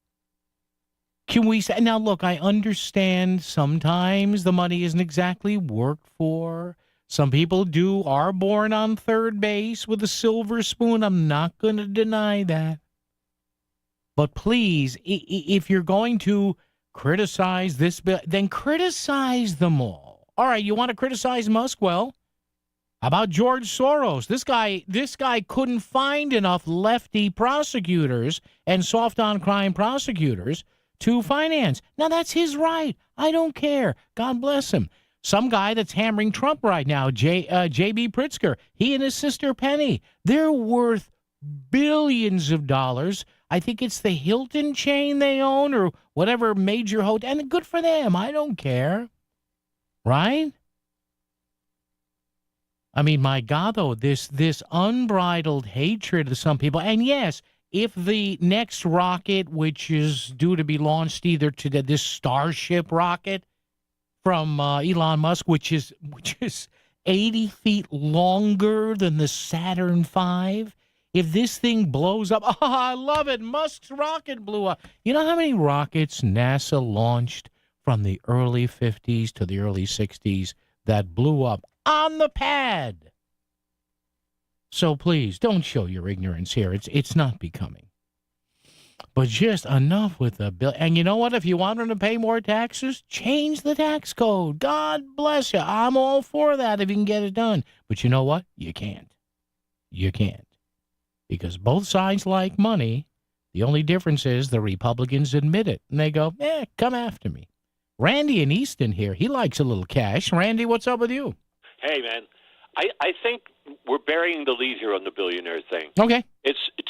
Can we say, now look, I understand sometimes the money isn't exactly worked for. Some people are born on third base with a silver spoon. I'm not going to deny that. But please, if you're going to criticize this bill, then criticize them all. All right, you want to criticize Musk? Well, how about George Soros? This guy couldn't find enough lefty prosecutors and soft-on-crime prosecutors to finance. Now, that's his right. I don't care. God bless him. Some guy that's hammering Trump right now, J.B. Pritzker, he and his sister Penny, they're worth billions of dollars. I think it's the Hilton chain they own or whatever major hotel. And good for them. I don't care. Right? I mean, my God, though, this unbridled hatred of some people. And yes, if the next rocket, which is due to be launched either to this Starship rocket from Elon Musk, which is 80 feet longer than the Saturn V, if this thing blows up, I love it. Musk's rocket blew up. You know how many rockets NASA launched from the early 50s to the early 60s that blew up on the pad? So please, don't show your ignorance here. It's not becoming. But just enough with the bill. And you know what? If you want them to pay more taxes, change the tax code. God bless you. I'm all for that if you can get it done. But you know what? You can't. You can't. Because both sides like money. The only difference is the Republicans admit it. And they go, come after me. Randy in Easton here. He likes a little cash. Randy, what's up with you? Hey, man. I think we're burying the lead here on the billionaire thing. Okay.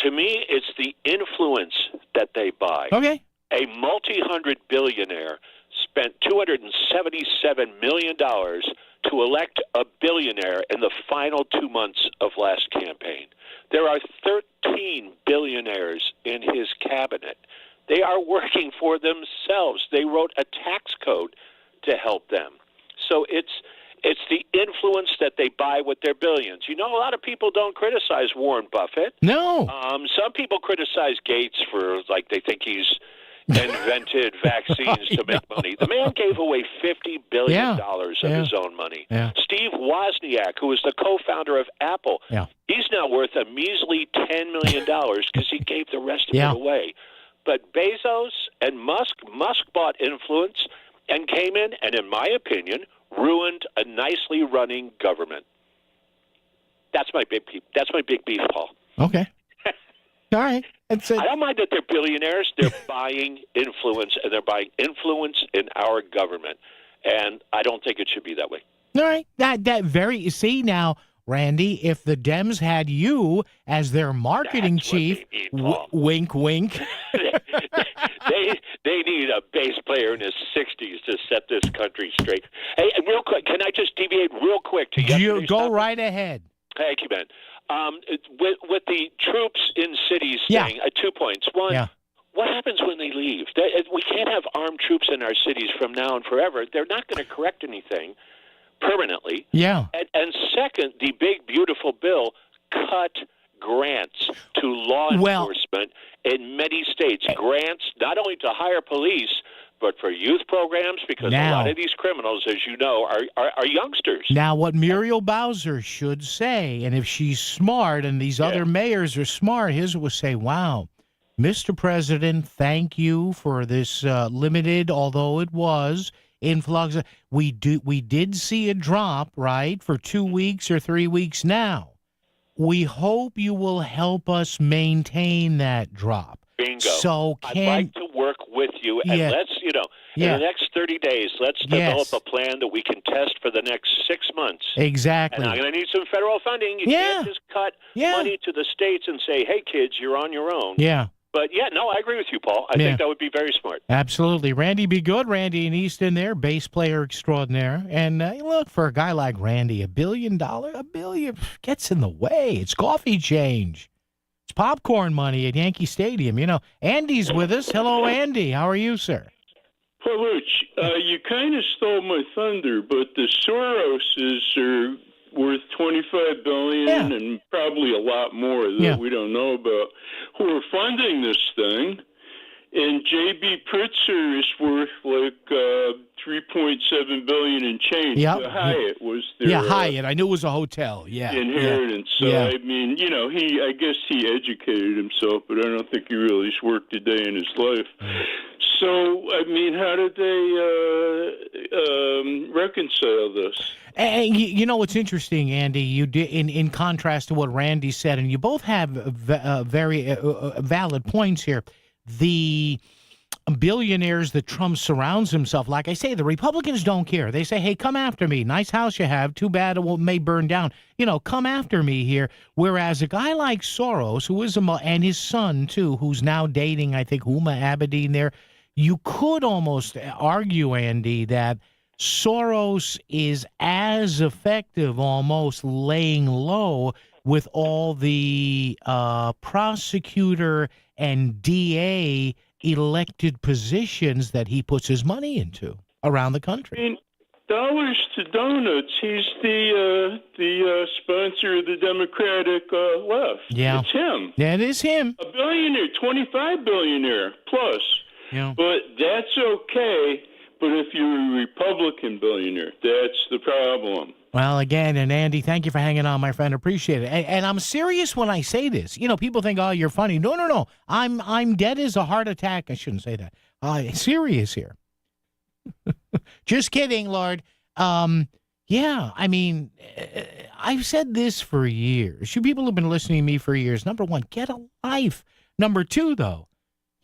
To me, it's the influence that they buy. Okay. A multi-hundred billionaire spent $277 million to elect a billionaire in the final 2 months of last campaign. There are 13 billionaires in his cabinet. They are working for themselves. They wrote a tax code to help them. So it's the influence that they buy with their billions. You know, a lot of people don't criticize Warren Buffett. No. Some people criticize Gates for, like, they think he's invented vaccines to make money. The man gave away $50 billion of his own money. Yeah. Steve Wozniak, who was the co-founder of Apple, he's now worth a measly $10 million because he gave the rest of it away. But Bezos and Musk bought influence and came in, and in my opinion, ruined a nicely running government. That's my big beef, Paul. Okay. All right. I don't mind that they're billionaires. They're buying influence, and they're buying influence in our government. And I don't think it should be that way. All right. You see now, Randy, if the Dems had you as their marketing chief, wink, wink. They need a bass player in his 60s to set this country straight. Hey, real quick, can I just deviate real quick to yesterday's Go topic? right ahead. Thank you, Ben. With the troops in cities thing, 2 points. One, what happens when they leave? We can't have armed troops in our cities from now and forever. They're not going to correct anything permanently. Yeah. And second, the big, beautiful bill cut grants to law enforcement in many states. Grants not only to hire police, but for youth programs, because a lot of these criminals, as you know, are youngsters. Now, what Muriel Bowser should say, and if she's smart and these other mayors are smart, his will say, wow, Mr. President, thank you for this limited, although it was, influx. We did see a drop, right, for 2 weeks or 3 weeks now. We hope you will help us maintain that drop. Bingo. So I'd like to work with you, and let's, in the next 30 days, let's develop a plan that we can test for the next 6 months. Exactly. And I'm going to need some federal funding. You can't just cut money to the states and say, hey, kids, you're on your own. Yeah. But, I agree with you, Paul. I think that would be very smart. Absolutely. Randy, be good. Randy in Easton there, bass player extraordinaire. And look, for a guy like Randy, $1 billion gets in the way. It's coffee change. It's popcorn money at Yankee Stadium. Andy's with us. Hello, Andy. How are you, sir? Paluch, you kind of stole my thunder, but the Soroses are worth $25 billion and probably a lot more that we don't know about, who are funding this thing. And J.B. Pritzker is worth like $3.7 billion in change. Yep. The Hyatt was their Hyatt. I knew it was a hotel. inheritance. So I mean, I guess he educated himself, but I don't think he really worked a day in his life. So I mean, how did they reconcile this? And you know what's interesting, Andy? You did in contrast to what Randy said, and you both have very valid points here. The billionaires that Trump surrounds himself, like I say, the Republicans don't care. They say, hey, come after me. Nice house you have. Too bad it may burn down. Come after me here. Whereas a guy like Soros, who is and his son, too, who's now dating, I think, Huma Abedin there, you could almost argue, Andy, that Soros is as effective almost laying low with all the prosecutor and DA elected positions that he puts his money into around the country. I mean, dollars to donuts. He's the sponsor of the Democratic left. Yeah. It's him. Yeah, it is him. A billionaire, 25 billionaire plus. Yeah. But that's okay. But if you're a Republican billionaire, that's the problem. Well, again, and Andy, thank you for hanging on, my friend. Appreciate it. And I'm serious when I say this. People think, oh, you're funny. No. I'm dead as a heart attack. I shouldn't say that. Serious here. Just kidding, Lord. Yeah, I mean, I've said this for years. You people have been listening to me for years. Number one, get a life. Number two, though,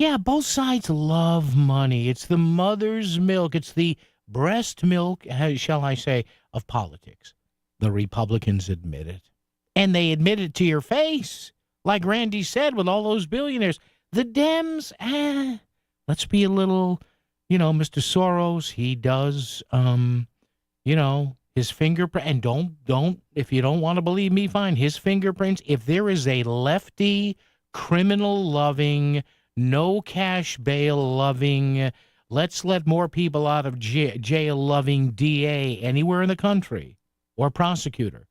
yeah, both sides love money. It's the mother's milk. It's the breast milk, shall I say, of politics. The Republicans admit it. And they admit it to your face. Like Randy said, with all those billionaires. The Dems, let's be a little, Mr. Soros, he does, his fingerprint. And don't, if you don't want to believe me, fine. His fingerprints, if there is a lefty, criminal-loving, no cash bail-loving, let's let more people out of jail-loving DA anywhere in the country or prosecutor,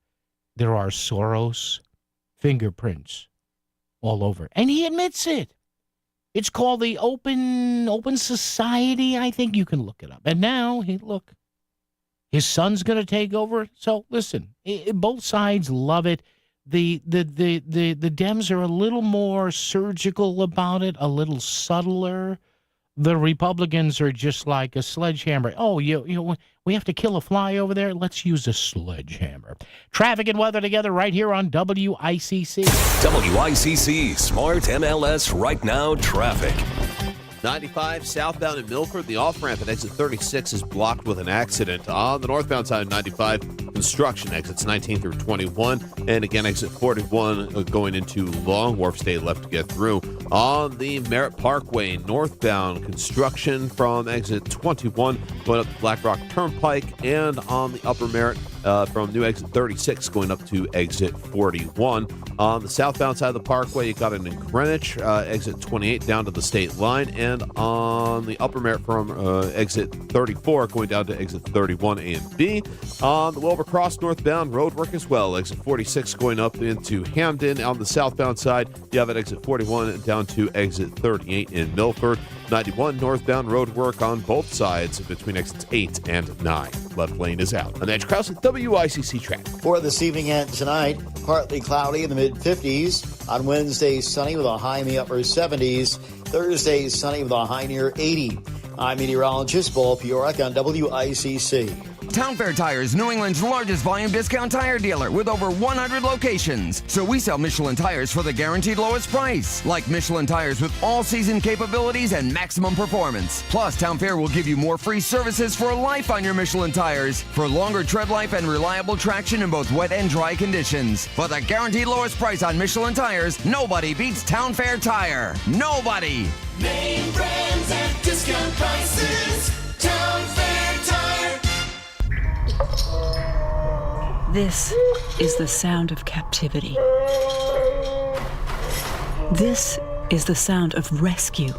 there are Soros fingerprints all over. And he admits it. It's called the Open Society. I think you can look it up. And now, look, his son's going to take over. So listen, both sides love it. The Dems are a little more surgical about it, a little subtler. The Republicans are just like a sledgehammer. Oh, we have to kill a fly over there. Let's use a sledgehammer. Traffic and weather together right here on WICC. WICC Smart MLS Right Now Traffic. 95 southbound in Milford. The off-ramp at exit 36 is blocked with an accident. On the northbound side of 95, construction exits 19 through 21. And again, exit 41 going into Long Wharf. Stay left to get through. On the Merritt Parkway, northbound construction from exit 21 going up to Black Rock Turnpike. And on the upper Merritt from new exit 36 going up to exit 41. On the southbound side of the parkway, you got it in Greenwich, exit 28 down to the state line. And on the upper Merritt from exit 34 going down to exit 31 A and B. On the Wilbur Cross northbound road work as well, exit 46 going up into Hamden. On the southbound side, you have at exit 41 down to exit 38 in Milford. 91 northbound road work on both sides between exits 8 and 9. Left lane is out. I'm Edge Krause at WICC Track. For this evening and tonight, partly cloudy in the mid-50s. On Wednesday, sunny with a high in the upper 70s. Thursday, sunny with a high near 80. I'm meteorologist Paul Piorek on WICC. Town Fair Tire is New England's largest volume discount tire dealer with over 100 locations. So we sell Michelin tires for the guaranteed lowest price. Like Michelin tires with all-season capabilities and maximum performance. Plus, Town Fair will give you more free services for life on your Michelin tires for longer tread life and reliable traction in both wet and dry conditions. For the guaranteed lowest price on Michelin tires, nobody beats Town Fair Tire. Nobody! Name brands at discount prices. Town Fair Tire. This is the sound of captivity. This is the sound of rescue.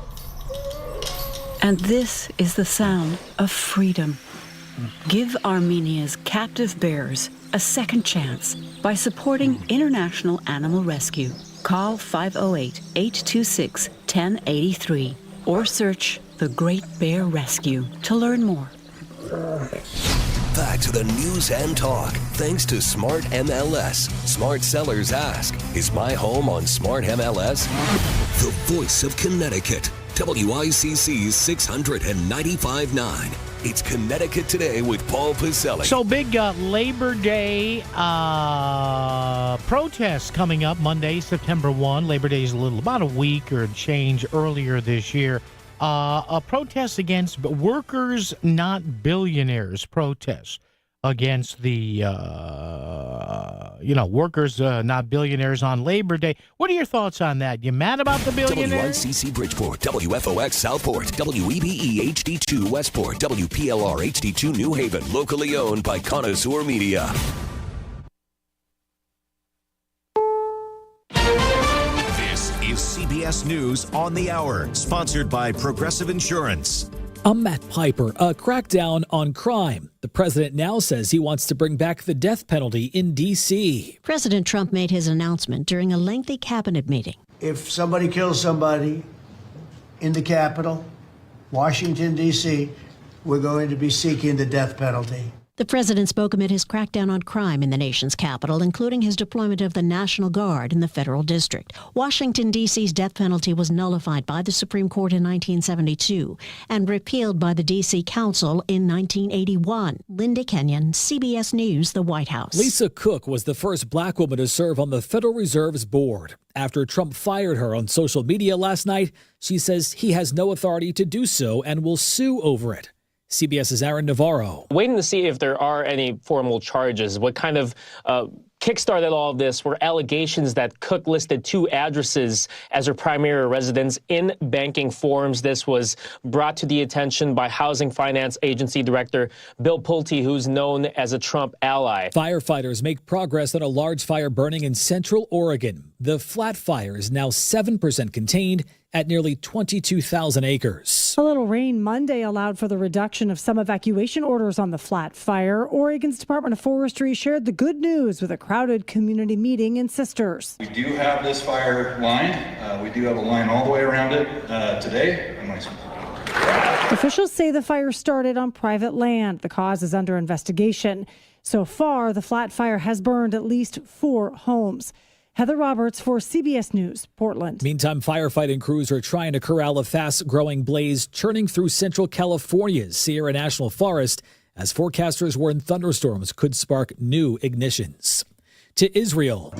And this is the sound of freedom. Give Armenia's captive bears a second chance by supporting International Animal Rescue. Call 508-826-1083 or search The Great Bear Rescue to learn more. Back to the news and talk, thanks to Smart MLS. Smart sellers ask, is my home on Smart MLS? The voice of Connecticut, WICC's 695.9. It's Connecticut Today with Paul Pacelli. So big Labor Day protest coming up Monday, September 1. Labor Day is about a week or change earlier this year. A protest against workers, not billionaires protest against the, workers, not billionaires on Labor Day. What are your thoughts on that? You mad about the billionaires? WICC Bridgeport, WFOX Southport, WEBE HD2 Westport, WPLR HD2 New Haven, locally owned by Connoisseur Media. Is CBS News on the Hour, sponsored by Progressive Insurance. I'm Matt Piper. A crackdown on crime. The president now says he wants to bring back the death penalty in D.C. President Trump made his announcement during a lengthy cabinet meeting. If somebody kills somebody in the Capitol, Washington, D.C., we're going to be seeking the death penalty. The president spoke amid his crackdown on crime in the nation's capital, including his deployment of the National Guard in the federal district. Washington, D.C.'s death penalty was nullified by the Supreme Court in 1972 and repealed by the D.C. Council in 1981. Linda Kenyon, CBS News, the White House. Lisa Cook was the first black woman to serve on the Federal Reserve's board. After Trump fired her on social media last night, she says he has no authority to do so and will sue over it. CBS's Aaron Navarro. Waiting to see if there are any formal charges. What kind of kickstarted all of this were allegations that Cook listed 2 addresses as her primary residence in banking forms. This was brought to the attention by Housing Finance Agency Director Bill Pulte, who's known as a Trump ally. Firefighters make progress on a large fire burning in central Oregon. The flat fire is now 7% contained at nearly 22,000 acres. A little rain Monday allowed for the reduction of some evacuation orders on the flat fire. Oregon's Department of Forestry shared the good news with a crowded community meeting in Sisters. We do have this fire lined. We do have a line all the way around it today. Officials say the fire started on private land. The cause is under investigation. So far, the flat fire has burned at least 4 homes. Heather Roberts for CBS News, Portland. Meantime, firefighting crews are trying to corral a fast-growing blaze churning through central California's Sierra National Forest as forecasters warn thunderstorms could spark new ignitions. To Israel,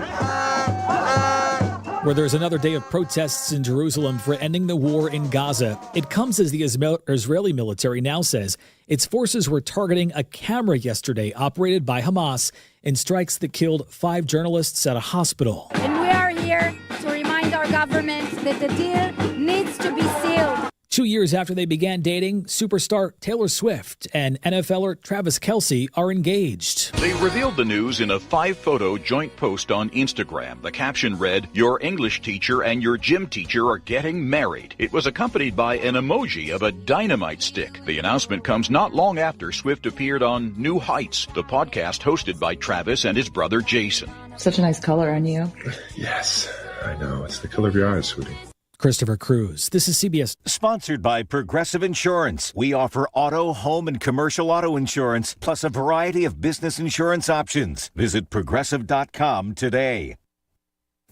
where there's another day of protests in Jerusalem for ending the war in Gaza. It comes as the Israeli military now says its forces were targeting a camera yesterday operated by Hamas in strikes that killed 5 journalists at a hospital. And we are here to remind our government that the deal needs to be sealed. 2 years after they began dating, superstar Taylor Swift and NFLer Travis Kelce are engaged. They revealed the news in a 5-photo joint post on Instagram. The caption read, "Your English teacher and your gym teacher are getting married." It was accompanied by an emoji of a dynamite stick. The announcement comes not long after Swift appeared on New Heights, the podcast hosted by Travis and his brother Jason. Such a nice color on you. Yes, I know. It's the color of your eyes, sweetie. Christopher Cruz. This is CBS. Sponsored by Progressive Insurance. We offer auto, home, and commercial auto insurance, plus a variety of business insurance options. Visit Progressive.com today.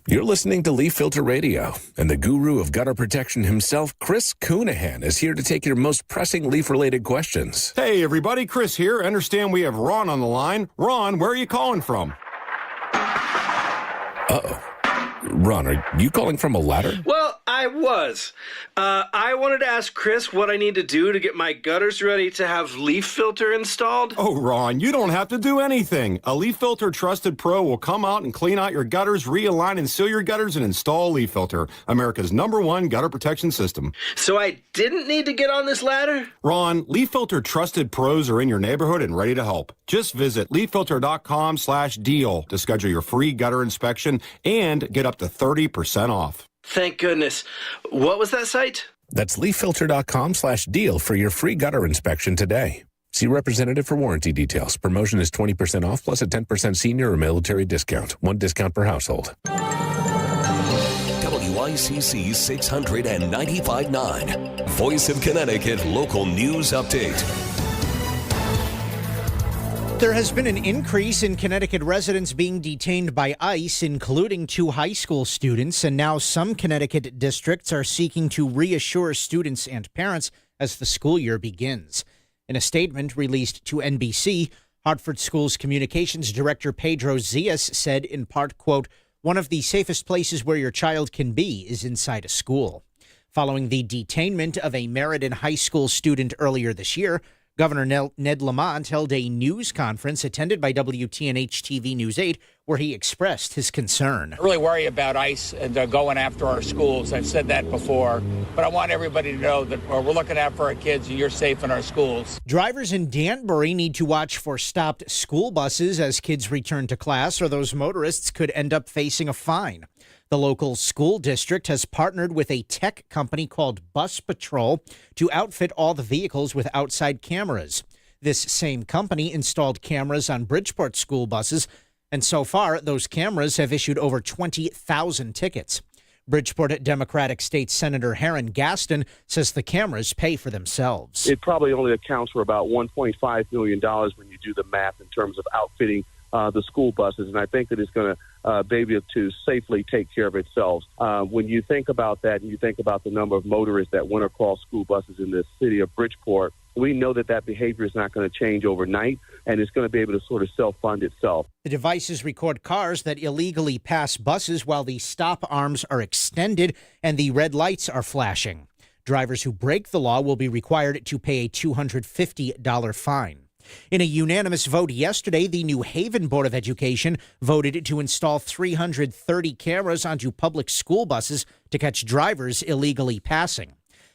You're listening to Leaf Filter Radio, and the guru of gutter protection himself, Chris Coonahan, is here to take your most pressing leaf-related questions. Hey, everybody. Chris here. Understand we have Ron on the line. Ron, where are you calling from? Uh-oh. Ron, are you calling from a ladder? Well, I was. I wanted to ask Chris what I need to do to get my gutters ready to have leaf filter installed. Oh, Ron, you don't have to do anything. A Leaf Filter Trusted Pro will come out and clean out your gutters, realign and seal your gutters, and install Leaf Filter, America's #1 gutter protection system. So I didn't need to get on this ladder? Ron, Leaf Filter Trusted Pros are in your neighborhood and ready to help. Just visit leaffilter.com/deal to schedule your free gutter inspection and get up to 30% off. Thank goodness. What was that site? That's leaffilter.com/deal for your free gutter inspection today. See representative for warranty details. Promotion is 20% off plus a 10% senior or military discount. 1 discount per household. WICC 695.9. Voice of Connecticut Local News Update. There has been an increase in Connecticut residents being detained by ICE, including 2 high school students, and now some Connecticut districts are seeking to reassure students and parents as the school year begins. In a statement released to NBC, Hartford Schools Communications Director Pedro Zias said in part, quote, "One of the safest places where your child can be is inside a school." Following the detainment of a Meriden High School student earlier this year, Governor Ned Lamont held a news conference attended by WTNH TV News 8 where he expressed his concern. I really worry about ICE and going after our schools. I've said that before, but I want everybody to know that we're looking out for our kids and you're safe in our schools. Drivers in Danbury need to watch for stopped school buses as kids return to class, or those motorists could end up facing a fine. The local school district has partnered with a tech company called Bus Patrol to outfit all the vehicles with outside cameras. This same company installed cameras on Bridgeport school buses, and so far, those cameras have issued over 20,000 tickets. Bridgeport Democratic State Senator Heron Gaston says the cameras pay for themselves. It probably only accounts for about $1.5 million when you do the math in terms of outfitting the school buses, and I think that it's going to be able to safely take care of itself. When you think about that and you think about the number of motorists that went across school buses in the city of Bridgeport, we know that that behavior is not going to change overnight, and it's going to be able to sort of self-fund itself. The devices record cars that illegally pass buses while the stop arms are extended and the red lights are flashing. Drivers who break the law will be required to pay a $250 fine. In a unanimous vote yesterday, the New Haven Board of Education voted to install 330 cameras onto public school buses to catch drivers illegally passing.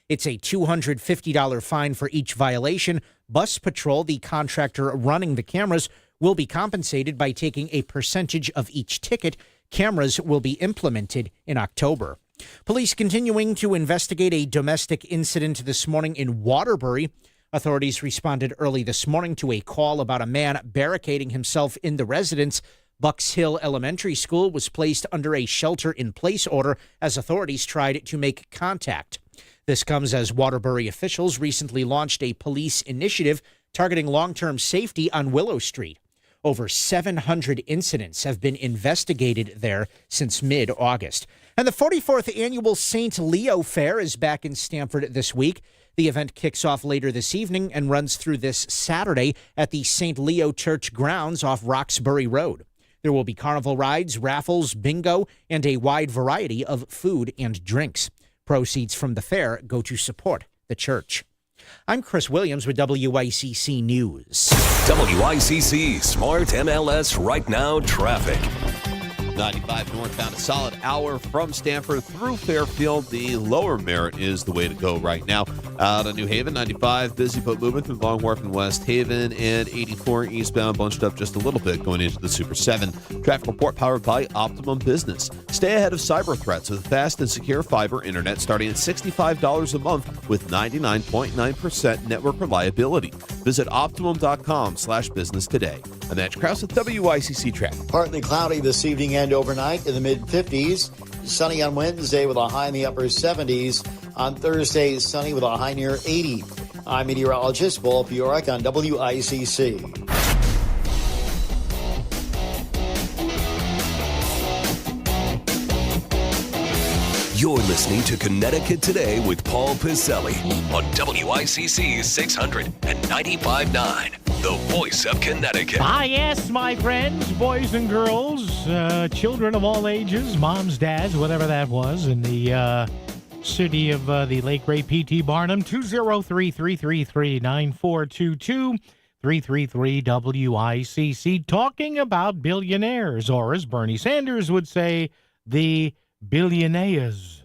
It's a $250 fine for each violation. Bus Patrol, the contractor running the cameras, will be compensated by taking a percentage of each ticket. Cameras will be implemented in October. Police continuing to investigate a domestic incident this morning in Waterbury. Authorities responded early this morning to a call about a man barricading himself in the residence. Bucks Hill Elementary School was placed under a shelter-in-place order as authorities tried to make contact. This comes as Waterbury officials recently launched a police initiative targeting long-term safety on Willow Street. Over 700 incidents have been investigated there since mid-August. And the 44th annual St. Leo Fair is back in Stamford this week. The event kicks off later this evening and runs through this Saturday at the St. Leo Church grounds off Roxbury Road. There will be carnival rides, raffles, bingo, and a wide variety of food and drinks. Proceeds from the fair go to support the church. I'm Chris Williams with WICC News. WICC Smart MLS Right Now Traffic. 95 northbound, a solid hour from Stamford through Fairfield. The lower Merritt is the way to go right now. Out of New Haven, 95, busy but moving through Long Wharf and West Haven, and 84 eastbound, bunched up just a little bit going into the Super 7. Traffic report powered by Optimum Business. Stay ahead of cyber threats with fast and secure fiber internet starting at $65 a month with 99.9% network reliability. Visit Optimum.com/business today. I'm Matt Krause with WICC Traffic. Partly cloudy this evening and overnight in the mid-50s. Sunny on Wednesday with a high in the upper 70s. On Thursday, sunny with a high near 80. I'm meteorologist Paul Fiorek on WICC. You're listening to Connecticut Today with Paul Piselli on WICC 600 and 95.9, the voice of Connecticut. Ah, yes, my friends, boys and girls, children of all ages, moms, dads, whatever that was, in the city of the late great P.T. Barnum, 203-333-9422, 333-WICC, talking about billionaires, or as Bernie Sanders would say, the billionaires.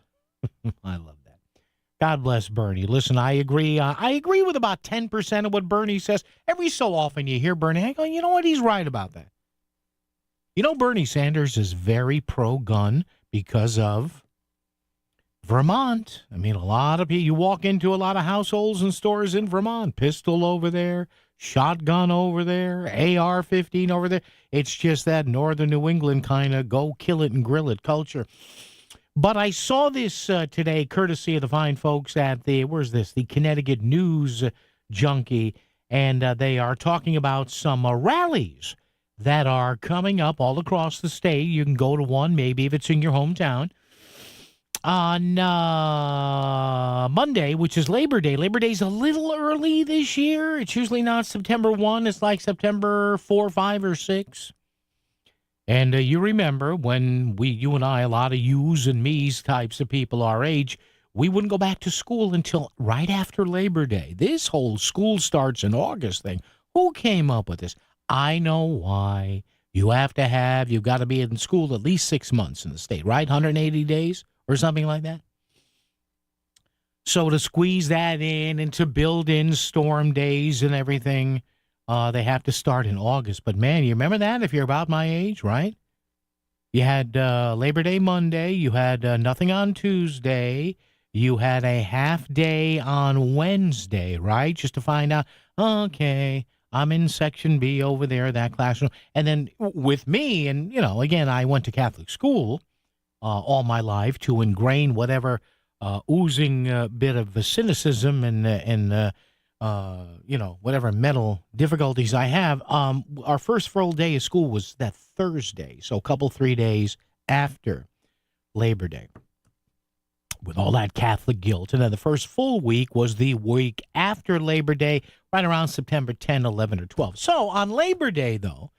I love that. God bless Bernie. Listen, I agree. I agree with about 10% of what Bernie says. Every so often you hear Bernie, I go, you know what? He's right about that. You know, Bernie Sanders is very pro-gun because of Vermont. I mean, a lot of people, you walk into a lot of households and stores in Vermont, pistol over there, shotgun over there, AR-15 over there. It's just that northern New England kind of go kill it and grill it culture. But I saw this today, courtesy of the fine folks at the Connecticut News Junkie, and they are talking about some rallies that are coming up all across the state. You can go to one, maybe if it's in your hometown, on Monday, which is Labor Day. Labor Day's a little early this year. It's usually not September 1. It's like September 4, 5, or 6. And you remember when you and I, a lot of yous and me's types of people our age, we wouldn't go back to school until right after Labor Day. This whole school starts in August thing. Who came up with this? I know why. You've got to be in school at least 6 months in the state, right? 180 days or something like that. So to squeeze that in and to build in storm days and everything, they have to start in August. But, man, you remember that if you're about my age, right? You had Labor Day Monday. You had nothing on Tuesday. You had a half day on Wednesday, right? Just to find out, okay, I'm in Section B over there, that classroom. And then with me, and, you know, again, I went to Catholic school all my life to ingrain whatever oozing bit of cynicism and whatever mental difficulties I have. Our first full day of school was that Thursday, so a couple, 3 days after Labor Day, with all that Catholic guilt. And then the first full week was the week after Labor Day, right around September 10, 11, or 12. So on Labor Day, though,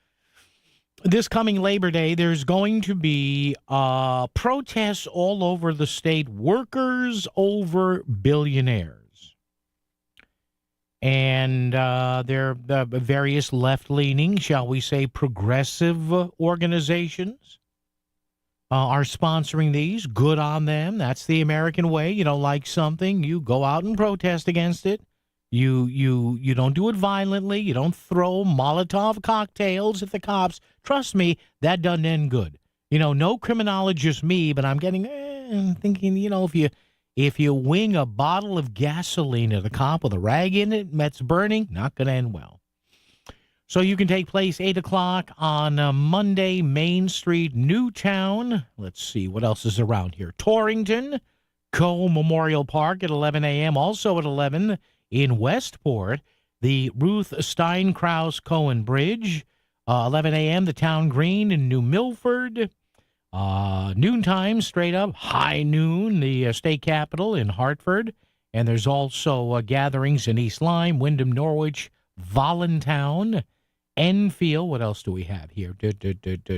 this coming Labor Day, there's going to be protests all over the state, workers over billionaires. And there are various left-leaning, shall we say, progressive organizations are sponsoring these. Good on them. That's the American way. You don't like something, you go out and protest against it. You don't do it violently. You don't throw Molotov cocktails at the cops. Trust me, that doesn't end good. No criminologist me, but I'm thinking, if you wing a bottle of gasoline at a cop with a rag in it that's burning, not going to end well. So you can take place 8 o'clock on Monday, Main Street, Newtown. Let's see what else is around here. Torrington, Memorial Park at 11 a.m. Also at 11 in Westport, the Ruth Stein-Krause Cohen Bridge. 11 a.m. the Town Green in New Milford. Noontime, straight up, high noon, the state capitol in Hartford. And there's also gatherings in East Lyme, Wyndham, Norwich, Voluntown, Enfield. What else do we have here?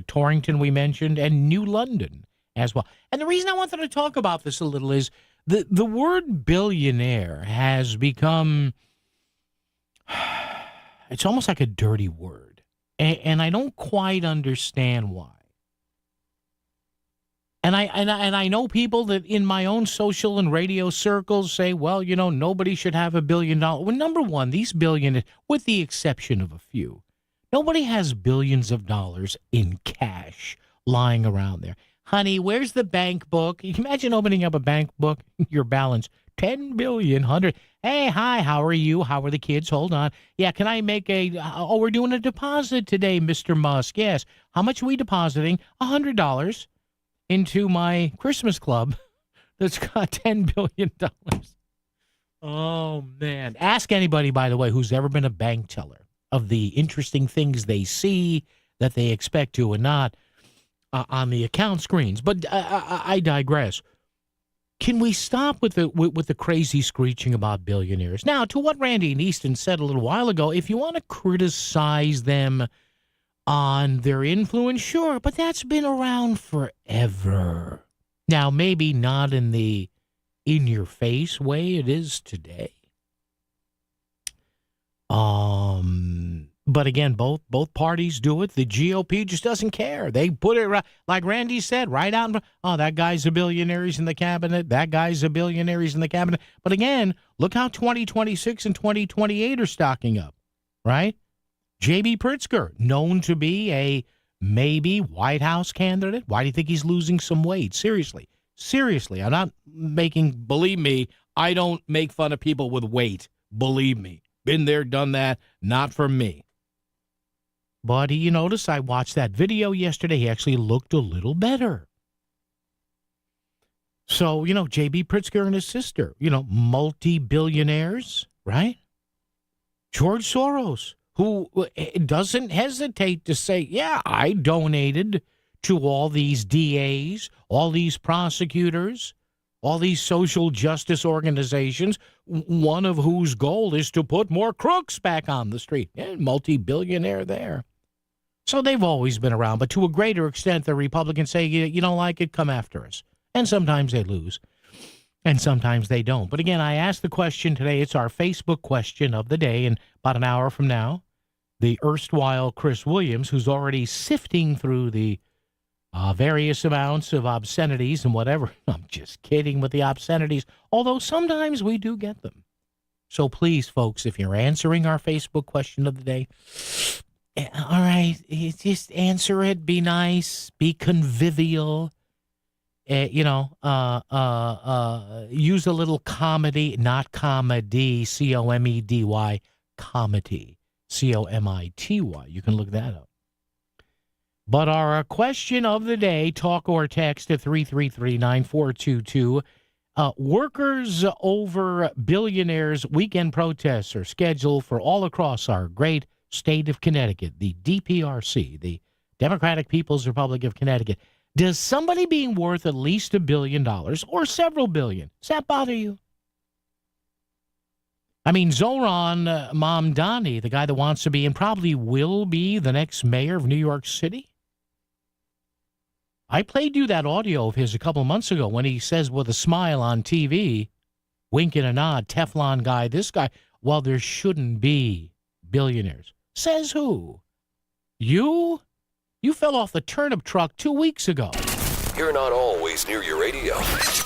Torrington, we mentioned, and New London as well. And the reason I wanted to talk about this a little is the word billionaire has become, it's almost like a dirty word. And I don't quite understand why. And I know people that in my own social and radio circles say, well, nobody should have $1 billion. Well, number one, these billionaires, with the exception of a few, nobody has billions of dollars in cash lying around there. Honey, where's the bank book? You can imagine opening up a bank book, your balance, 10 billion, 100. Hey, hi, how are you? How are the kids? Hold on. Yeah, can I make we're doing a deposit today, Mr. Musk. Yes. How much are we depositing? $100. Into my Christmas club that's got $10 billion. Oh, man. Ask anybody, by the way, who's ever been a bank teller of the interesting things they see that they expect to and not on the account screens. But I digress. Can we stop with the crazy screeching about billionaires? Now, to what Randy and Easton said a little while ago, if you want to criticize them on their influence, sure, but that's been around forever. Now, maybe not in the in-your-face way it is today. But again, both parties do it. The GOP just doesn't care. They put it, like Randy said, right out in front. Oh, that guy's a billionaire, he's in the cabinet. That guy's a billionaire, he's in the cabinet. But again, look how 2026 and 2028 are stocking up, right? J.B. Pritzker, known to be a maybe White House candidate. Why do you think he's losing some weight? Seriously. I'm not believe me, I don't make fun of people with weight. Believe me. Been there, done that. Not for me. But you notice I watched that video yesterday. He actually looked a little better. So, J.B. Pritzker and his sister, multi-billionaires, right? George Soros, who doesn't hesitate to say, yeah, I donated to all these DAs, all these prosecutors, all these social justice organizations, one of whose goal is to put more crooks back on the street. Yeah, multi-billionaire there. So they've always been around, but to a greater extent, the Republicans say, you don't like it, come after us. And sometimes they lose, and sometimes they don't. But again, I asked the question today. It's our Facebook question of the day, and about an hour from now, the erstwhile Chris Williams, who's already sifting through the various amounts of obscenities and whatever. I'm just kidding with the obscenities, although sometimes we do get them. So please, folks, if you're answering our Facebook question of the day, all right, just answer it. Be nice. Be convivial. Use a little comedy, not comedy, C-O-M-E-D-Y, comedy, C-O-M-I-T-Y. You can look that up. But our question of the day, talk or text at 333-9422. Workers over billionaires weekend protests are scheduled for all across our great state of Connecticut, the DPRC, the Democratic People's Republic of Connecticut. Does somebody being worth at least $1 billion or several billion, does that bother you? I mean, Zohran Mamdani, the guy that wants to be and probably will be the next mayor of New York City, I played you that audio of his a couple months ago when he says with a smile on TV, wink and a nod, Teflon guy, this guy, well, there shouldn't be billionaires. Says who? You? You fell off the turnip truck 2 weeks ago. You're not always near your radio,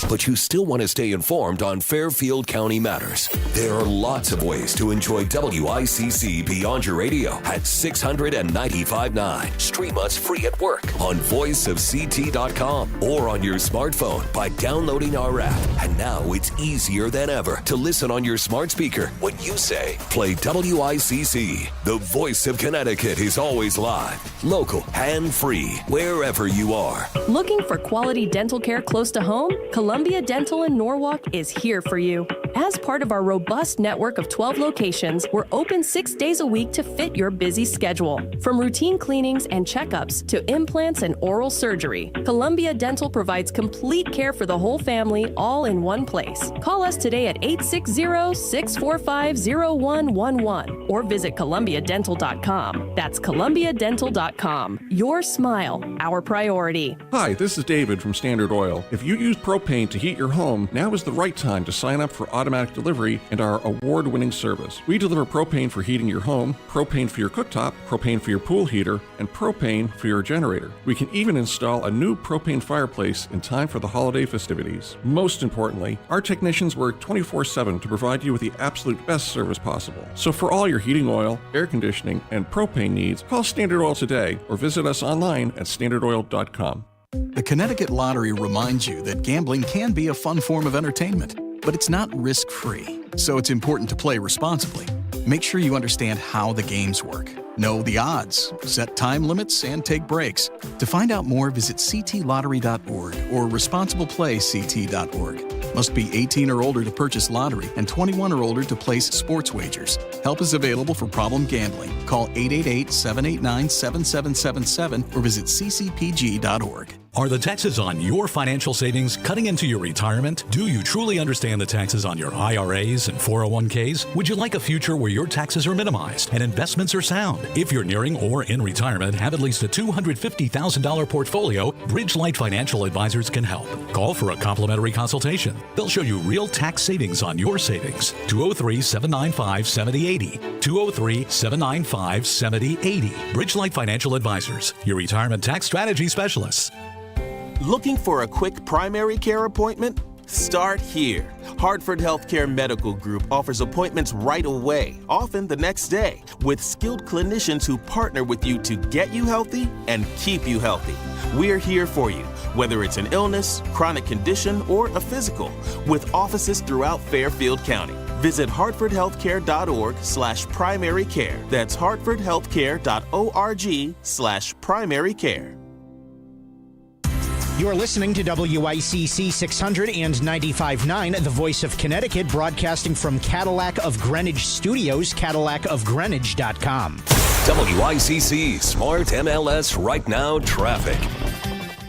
but you still want to stay informed on Fairfield County matters. There are lots of ways to enjoy WICC beyond your radio at 695.9. Stream us free at work on voiceofct.com or on your smartphone by downloading our app. And now it's easier than ever to listen on your smart speaker when you say, play WICC. The voice of Connecticut is always live, local, and free, wherever you are. Looking for quality dental care close to home? Columbia Dental in Norwalk is here for you. As part of our robust network of 12 locations, we're open 6 days a week to fit your busy schedule. From routine cleanings and checkups to implants and oral surgery, Columbia Dental provides complete care for the whole family, all in one place. Call us today at 860-645-0111 or visit columbiadental.com. That's columbiadental.com. Your smile, our priority. Hi, this is David from Standard Oil. If you use propane to heat your home, now is the right time to sign up for automatic delivery and our award-winning service. We deliver propane for heating your home, propane for your cooktop, propane for your pool heater, and propane for your generator. We can even install a new propane fireplace in time for the holiday festivities. Most importantly, our technicians work 24/7 to provide you with the absolute best service possible. So for all your heating oil, air conditioning, and propane needs, call Standard Oil today or visit us online at standardoil.com. The Connecticut Lottery reminds you that gambling can be a fun form of entertainment, but it's not risk-free, so it's important to play responsibly. Make sure you understand how the games work. Know the odds, set time limits, and take breaks. To find out more, visit ctlottery.org or responsibleplayct.org. Must be 18 or older to purchase lottery and 21 or older to place sports wagers. Help is available for problem gambling. Call 888-789-7777 or visit ccpg.org. Are the taxes on your financial savings cutting into your retirement? Do you truly understand the taxes on your IRAs and 401ks? Would you like a future where your taxes are minimized and investments are sound? If you're nearing or in retirement, have at least a $250,000 portfolio, Bridgelight Financial Advisors can help. Call for a complimentary consultation. They'll show you real tax savings on your savings. 203-795-7080. 203-795-7080. Bridgelight Financial Advisors, your retirement tax strategy specialists. Looking for a quick primary care appointment? Start here. Hartford Healthcare Medical Group offers appointments right away, often the next day, with skilled clinicians who partner with you to get you healthy and keep you healthy. We're here for you, whether it's an illness, chronic condition, or a physical, with offices throughout Fairfield County. Visit hartfordhealthcare.org/primary care. That's hartfordhealthcare.org/primary care. You're listening to WICC 600 and 95.9, the voice of Connecticut, broadcasting from Cadillac of Greenwich Studios, CadillacofGreenwich.com. WICC Smart MLS Right Now Traffic.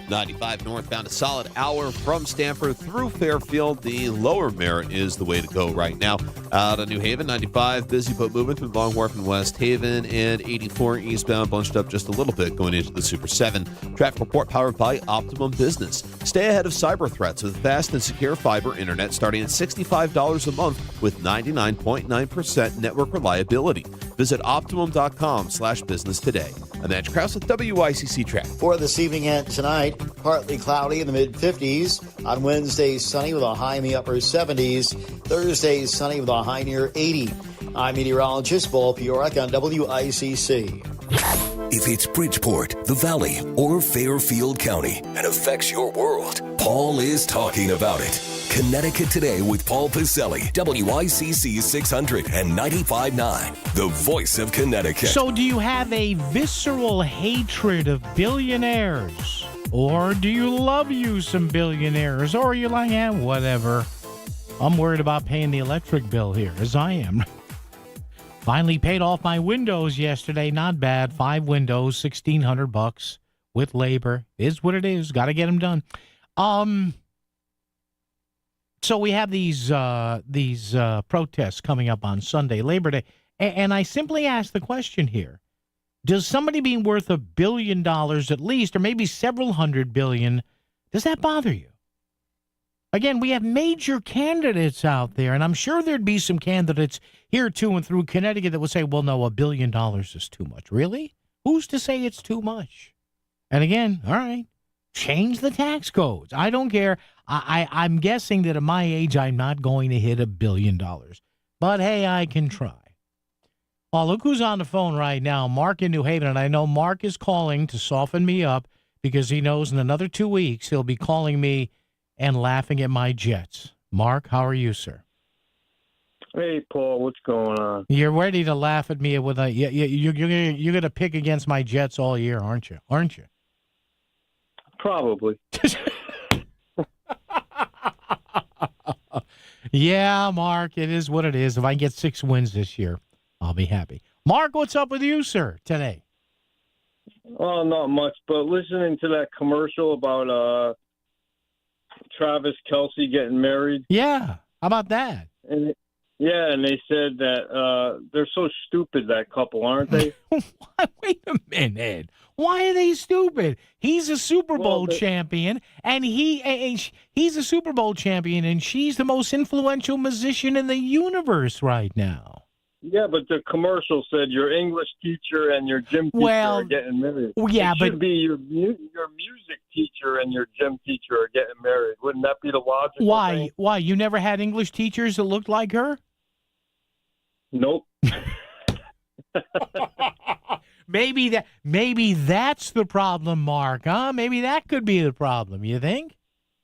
95 northbound, a solid hour from Stamford through Fairfield. The lower Merritt is the way to go right now. Out of New Haven, 95, busy but moving through Long Wharf and West Haven, and 84 eastbound, bunched up just a little bit going into the Super 7. Traffic report powered by Optimum Business. Stay ahead of cyber threats with fast and secure fiber internet starting at $65 a month with 99.9% network reliability. Visit Optimum.com/business today. I'm Matt Krause with WICC Traffic. For this evening and tonight, partly cloudy in the mid-50s. On Wednesday, sunny with a high in the upper 70s. Thursday, sunny with a high near 80. I'm meteorologist Paul Piorek on WICC. If it's Bridgeport, the Valley, or Fairfield County and affects your world, Paul is talking about it. Connecticut Today with Paul Piselli, WICC 600 and 95.9, the voice of Connecticut. So do you have a visceral hatred of billionaires? Or do you love you some billionaires? Or are you like, whatever. I'm worried about paying the electric bill here, as I am. Finally paid off my windows yesterday. Not bad. 5 windows, $1,600 with labor. Is what it is. Got to get them done. So we have these protests coming up on Sunday, Labor Day, and I simply ask the question here: Does somebody being worth $1 billion at least, or maybe several hundred billion, does that bother you? Again, we have major candidates out there, and I'm sure there'd be some candidates here to and through Connecticut that would say, well, no, $1 billion is too much. Really? Who's to say it's too much? And again, all right, change the tax codes. I don't care. I'm guessing that at my age, I'm not going to hit $1 billion. But, hey, I can try. Oh, look who's on the phone right now, Mark in New Haven. And I know Mark is calling to soften me up because he knows in another 2 weeks he'll be calling me and laughing at my Jets. Mark, how are you, sir? Hey, Paul, what's going on? You're ready to laugh at me with you're gonna pick against my Jets all year, aren't you? Aren't you? Probably. Yeah, Mark, it is what it is. If I get 6 wins this year, I'll be happy. Mark, what's up with you, sir, today? Oh, not much, but listening to that commercial about Travis Kelce getting married. Yeah, how about that? And they said that they're so stupid, that couple, aren't they? Wait a minute. Why are they stupid? He's a Super Bowl champion, and he's a Super Bowl champion, and she's the most influential musician in the universe right now. Yeah, but the commercial said your English teacher and your gym teacher are getting married. Yeah, it should be your music teacher and your gym teacher are getting married. Wouldn't that be the logical thing? Why? You never had English teachers that looked like her? Nope. Maybe that's the problem, Mark, huh? Maybe that could be the problem, you think?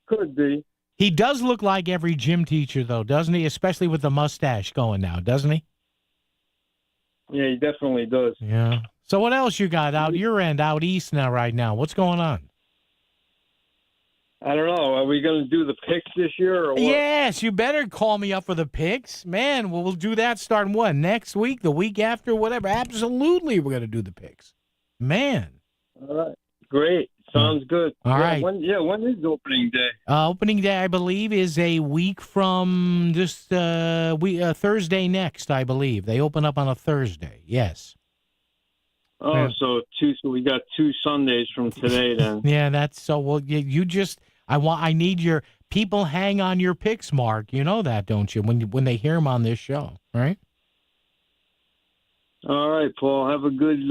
Could be. He does look like every gym teacher, though, doesn't he? Especially with the mustache going now, doesn't he? Yeah, he definitely does. Yeah. So what else you got out your end, out east now, right now? What's going on? I don't know. Are we going to do the picks this year or what? Yes, you better call me up for the picks. Man, we'll do that starting what? Next week, the week after, whatever. Absolutely, we're going to do the picks. Man. All right. Great. Sounds good. All right. When is opening day? Opening day, I believe, is a week from just Thursday next, I believe. They open up on a Thursday. Yes. Oh, yeah. So we got 2 Sundays from today then. Yeah, that's so. Well, you just. I need your people. Hang on your picks, Mark. You know that, don't you? When they hear them on this show, right? All right, Paul. Have a good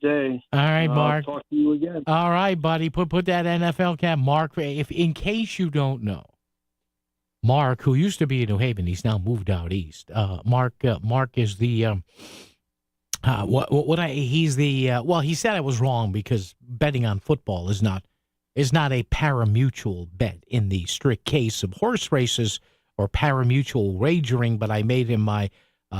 day. All right, Mark. I'll talk to you again. All right, buddy. Put that NFL cap, Mark. If in case you don't know, Mark, who used to be in New Haven, he's now moved out east. Mark is the he said I was wrong because betting on football is not a pari-mutuel bet in the strict case of horse races or pari-mutuel wagering, but I made him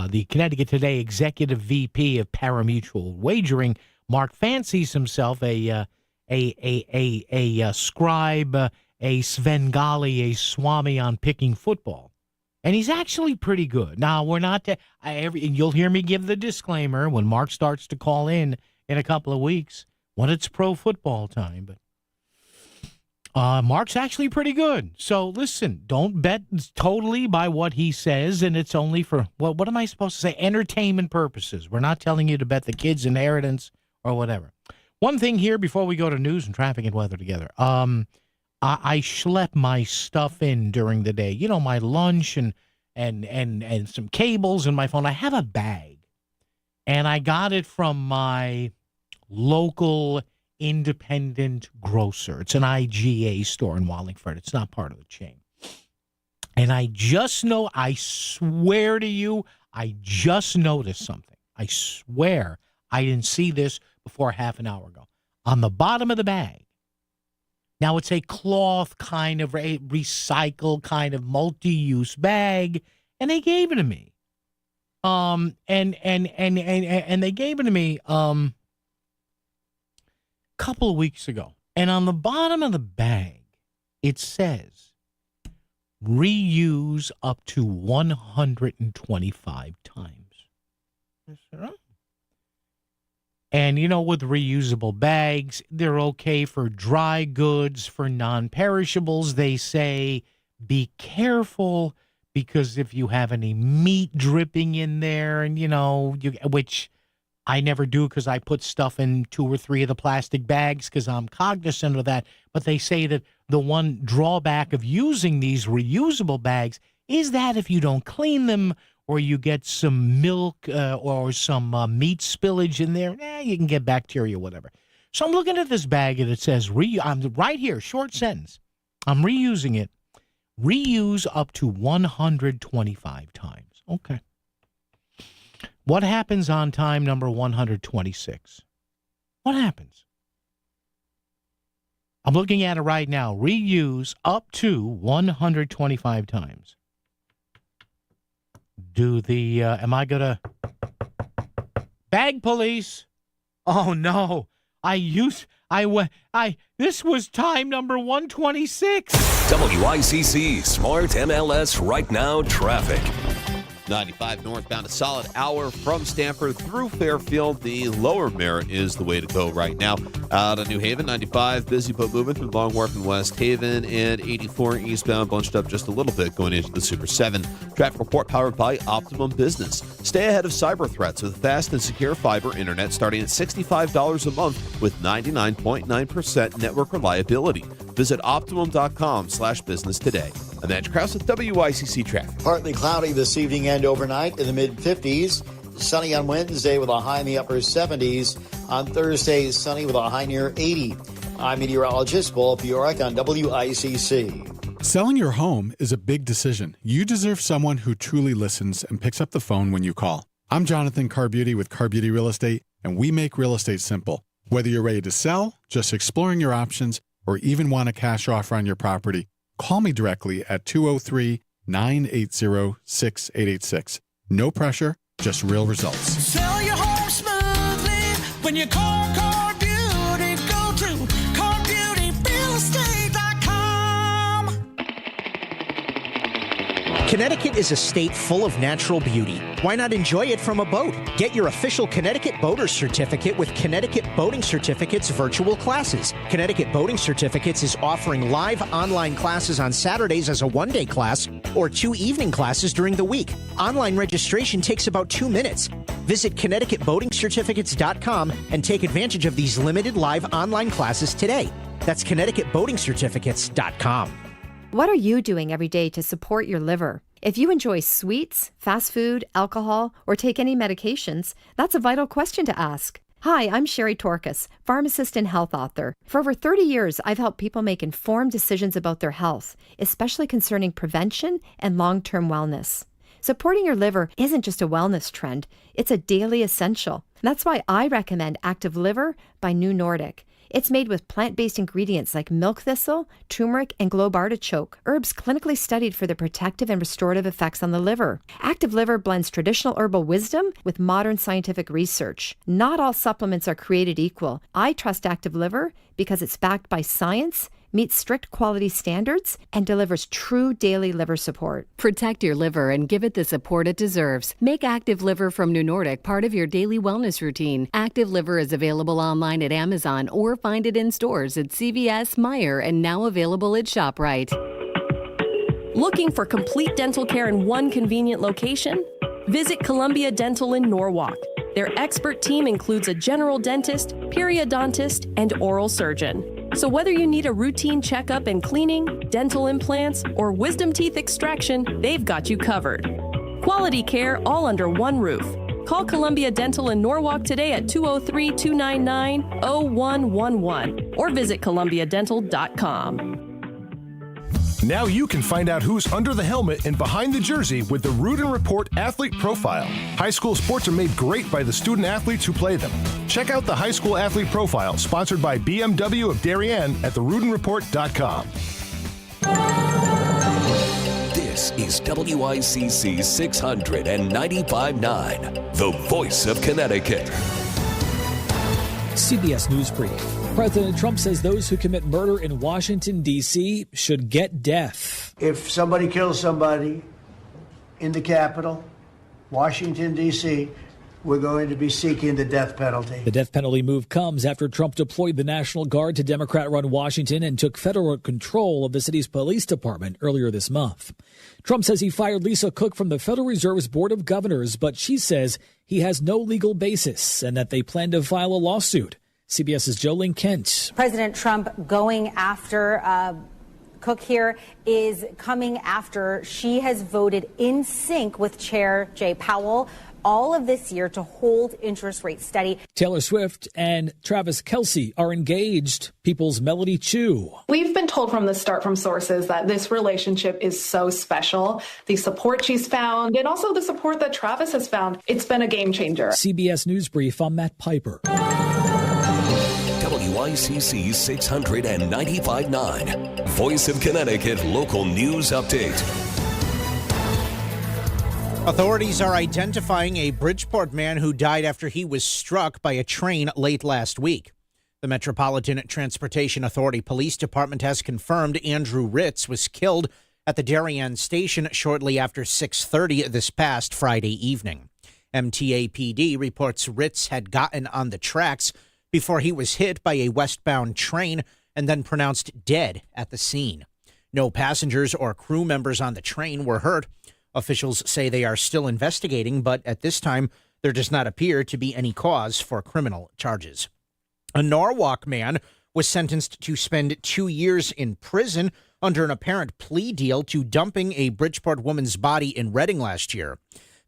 the Connecticut Today executive VP of pari-mutuel wagering. Mark fancies himself a scribe, a Svengali, a Swami on picking football. And he's actually pretty good. Now, we're not you'll hear me give the disclaimer when Mark starts to call in a couple of weeks when it's pro football time, but Mark's actually pretty good. So listen, don't bet totally by what he says, and it's only for, what am I supposed to say? Entertainment purposes. We're not telling you to bet the kid's inheritance or whatever. One thing here before we go to news and traffic and weather together. I schlep my stuff in during the day. You know, my lunch and some cables and my phone. I have a bag, and I got it from my local independent grocer. It's an IGA store in Wallingford. It's not part of the chain. And I swear to you, I just noticed something. I swear I didn't see this before half an hour ago. On the bottom of the bag. Now, it's a cloth kind of a recycled kind of multi-use bag, and they gave it to me. And they gave it to me couple of weeks ago, and on the bottom of the bag it says reuse up to 125 times. I said, oh. And you know, with reusable bags, they're okay for dry goods, for non-perishables. They say be careful because if you have any meat dripping in there, and which I never do because I put stuff in 2 or 3 of the plastic bags because I'm cognizant of that. But they say that the one drawback of using these reusable bags is that if you don't clean them or you get some milk or some meat spillage in there, you can get bacteria, whatever. So I'm looking at this bag and it says, I'm right here, short sentence. I'm reusing it. Reuse up to 125 times. Okay. What happens on time number 126? What happens? I'm looking at it right now. Reuse up to 125 times. Am I going to... Bag police. Oh, no. This was time number 126. WICC Smart MLS Right Now Traffic. 95 northbound, a solid hour from Stamford through Fairfield. The lower Merritt is the way to go right now. Out of New Haven, 95, busy but moving through Long Wharf and West Haven, and 84 eastbound, bunched up just a little bit going into the Super 7. Traffic report powered by Optimum Business. Stay ahead of cyber threats with fast and secure fiber internet starting at $65 a month with 99.9% network reliability. Visit Optimum.com/business today. I'm Andrew Krause with WICC Traffic. Partly cloudy this evening and overnight in the mid-50s. Sunny on Wednesday with a high in the upper 70s. On Thursday, sunny with a high near 80. I'm meteorologist Paul Fiorek on WICC. Selling your home is a big decision. You deserve someone who truly listens and picks up the phone when you call. I'm Jonathan Carbeauty with Carbeauty Real Estate, and we make real estate simple. Whether you're ready to sell, just exploring your options, or even want a cash offer on your property, call me directly at 203-980-6886. No pressure, just real results. Sell your home smoothly when you call Car Beauty. Go to CarBeautyRealEstate.com. Connecticut is a state full of natural beauty. Why not enjoy it from a boat? Get your official Connecticut Boater Certificate with Connecticut Boating Certificates virtual classes. Connecticut Boating Certificates is offering live online classes on Saturdays as a one-day class or 2 evening classes during the week. Online registration takes about 2 minutes. Visit ConnecticutBoatingCertificates.com and take advantage of these limited live online classes today. That's ConnecticutBoatingCertificates.com. What are you doing every day to support your liver? If you enjoy sweets, fast food, alcohol, or take any medications, that's a vital question to ask. Hi, I'm Sherry Torkas, pharmacist and health author. For over 30 years, I've helped people make informed decisions about their health, especially concerning prevention and long-term wellness. Supporting your liver isn't just a wellness trend, it's a daily essential. That's why I recommend Active Liver by New Nordic. It's made with plant-based ingredients like milk thistle, turmeric, and globe artichoke, herbs clinically studied for their protective and restorative effects on the liver. Active Liver blends traditional herbal wisdom with modern scientific research. Not all supplements are created equal. I trust Active Liver because it's backed by science, meets strict quality standards, and delivers true daily liver support. Protect your liver and give it the support it deserves. Make Active Liver from New Nordic part of your daily wellness routine. Active Liver is available online at Amazon or find it in stores at CVS, Meijer, and now available at ShopRite. Looking for complete dental care in one convenient location? Visit Columbia Dental in Norwalk. Their expert team includes a general dentist, periodontist, and oral surgeon. So whether you need a routine checkup and cleaning, dental implants, or wisdom teeth extraction, they've got you covered. Quality care all under one roof. Call Columbia Dental in Norwalk today at 203-299-0111 or visit columbiadental.com. Now you can find out who's under the helmet and behind the jersey with the Rudin Report Athlete Profile. High school sports are made great by the student athletes who play them. Check out the High School Athlete Profile, sponsored by BMW of Darien at therudinreport.com. This is WICC 695.9, the voice of Connecticut. CBS News Brief. President Trump says those who commit murder in Washington, D.C. should get death. If somebody kills somebody in the Capitol, Washington, D.C., we're going to be seeking the death penalty. The death penalty move comes after Trump deployed the National Guard to Democrat-run Washington and took federal control of the city's police department earlier this month. Trump says he fired Lisa Cook from the Federal Reserve's Board of Governors, but she says he has no legal basis and that they plan to file a lawsuit. CBS's Jolene Kent. President Trump going after Cook here is coming after she has voted in sync with Chair Jay Powell all of this year to hold interest rates steady. Taylor Swift and Travis Kelce are engaged. People's Melody Chu. We've been told from the start from sources that this relationship is so special. The support she's found and also the support that Travis has found. It's been a game changer. CBS News Brief, I'm Matt Piper. WICC 695.9, Voice of Connecticut Local News Update. Authorities are identifying a Bridgeport man who died after he was struck by a train late last week. The Metropolitan Transportation Authority Police Department has confirmed Andrew Ritz was killed at the Darien station shortly after 6:30 this past Friday evening. MTAPD reports Ritz had gotten on the tracks before he was hit by a westbound train and then pronounced dead at the scene. No passengers or crew members on the train were hurt. Officials say they are still investigating, but at this time, there does not appear to be any cause for criminal charges. A Norwalk man was sentenced to spend 2 years in prison under an apparent plea deal to dumping a Bridgeport woman's body in Reading last year.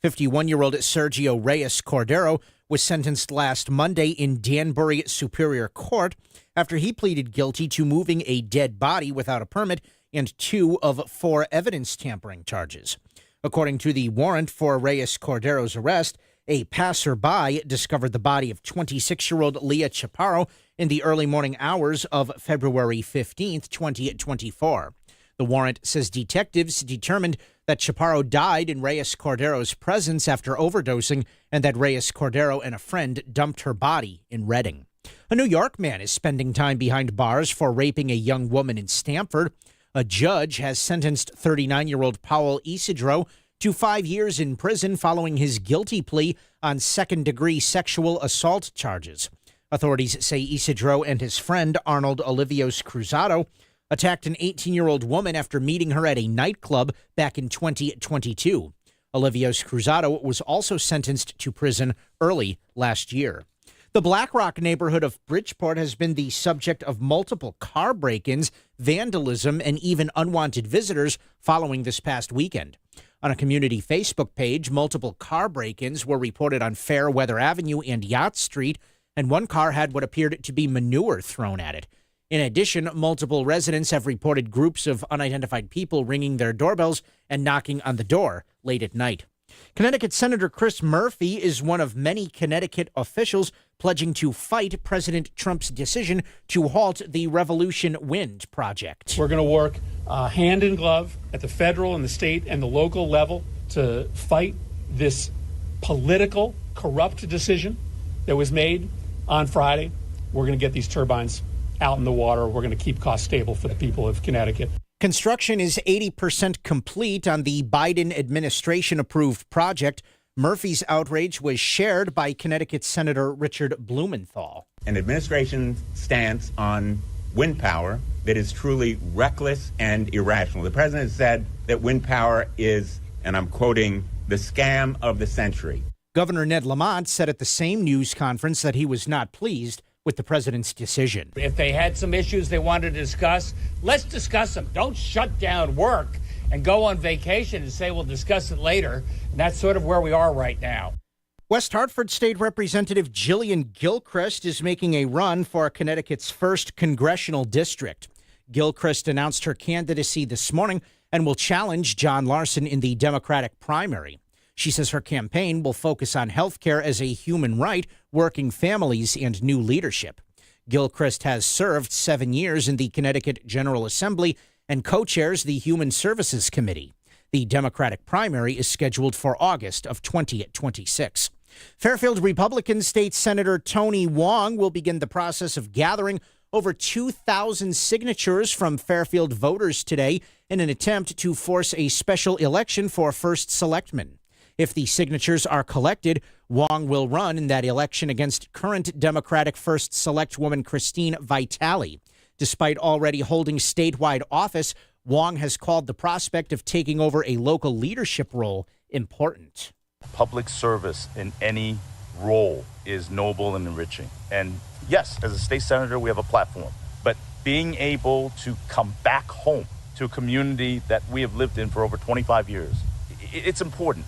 51-year-old Sergio Reyes Cordero was sentenced last Monday in Danbury Superior Court after he pleaded guilty to moving a dead body without a permit and 2 of 4 evidence tampering charges. According to the warrant for Reyes Cordero's arrest, a passerby discovered the body of 26-year-old Leah Chaparro in the early morning hours of February 15, 2024. The warrant says detectives determined that Chaparro died in Reyes Cordero's presence after overdosing and that Reyes Cordero and a friend dumped her body in Reading. A New York man is spending time behind bars for raping a young woman in Stamford. A judge has sentenced 39-year-old Powell Isidro to 5 years in prison following his guilty plea on second-degree sexual assault charges. Authorities say Isidro and his friend Arnold Olivios Cruzado attacked an 18-year-old woman after meeting her at a nightclub back in 2022. Olivios Cruzado was also sentenced to prison early last year. The Black Rock neighborhood of Bridgeport has been the subject of multiple car break-ins, vandalism, and even unwanted visitors following this past weekend. On a community Facebook page, multiple car break-ins were reported on Fairweather Avenue and Yacht Street, and one car had what appeared to be manure thrown at it. In addition, multiple residents have reported groups of unidentified people ringing their doorbells and knocking on the door late at night. Connecticut Senator Chris Murphy is one of many Connecticut officials pledging to fight President Trump's decision to halt the Revolution Wind project. We're going to work hand in glove at the federal and the state and the local level to fight this political, corrupt decision that was made on Friday. We're going to get these turbines out in the water. We're going to keep costs stable for the people of Connecticut. Construction is 80% complete on the Biden administration-approved project. Murphy's outrage was shared by Connecticut Senator Richard Blumenthal. An administration stance on wind power that is truly reckless and irrational. The president said that wind power is, and I'm quoting, the scam of the century. Governor Ned Lamont said at the same news conference that he was not pleased with the president's decision. If they had some issues they wanted to discuss, let's discuss them. Don't shut down work and go on vacation and say we'll discuss it later. And that's sort of where we are right now. West Hartford State Representative Jillian Gilchrist is making a run for Connecticut's first congressional district. Gilchrist announced her candidacy this morning and will challenge John Larson in the Democratic primary. She says her campaign will focus on health care as a human right, working families, and new leadership. Gilchrist has served 7 years in the Connecticut General Assembly and co-chairs the Human Services Committee. The Democratic primary is scheduled for August of 2026. Fairfield Republican State Senator Tony Wong will begin the process of gathering over 2,000 signatures from Fairfield voters today in an attempt to force a special election for first selectman. If the signatures are collected, Wong will run in that election against current Democratic First Select Woman Christine Vitale. Despite already holding statewide office, Wong has called the prospect of taking over a local leadership role important. Public service in any role is noble and enriching. And yes, as a state senator, we have a platform. But being able to come back home to a community that we have lived in for over 25 years, it's important.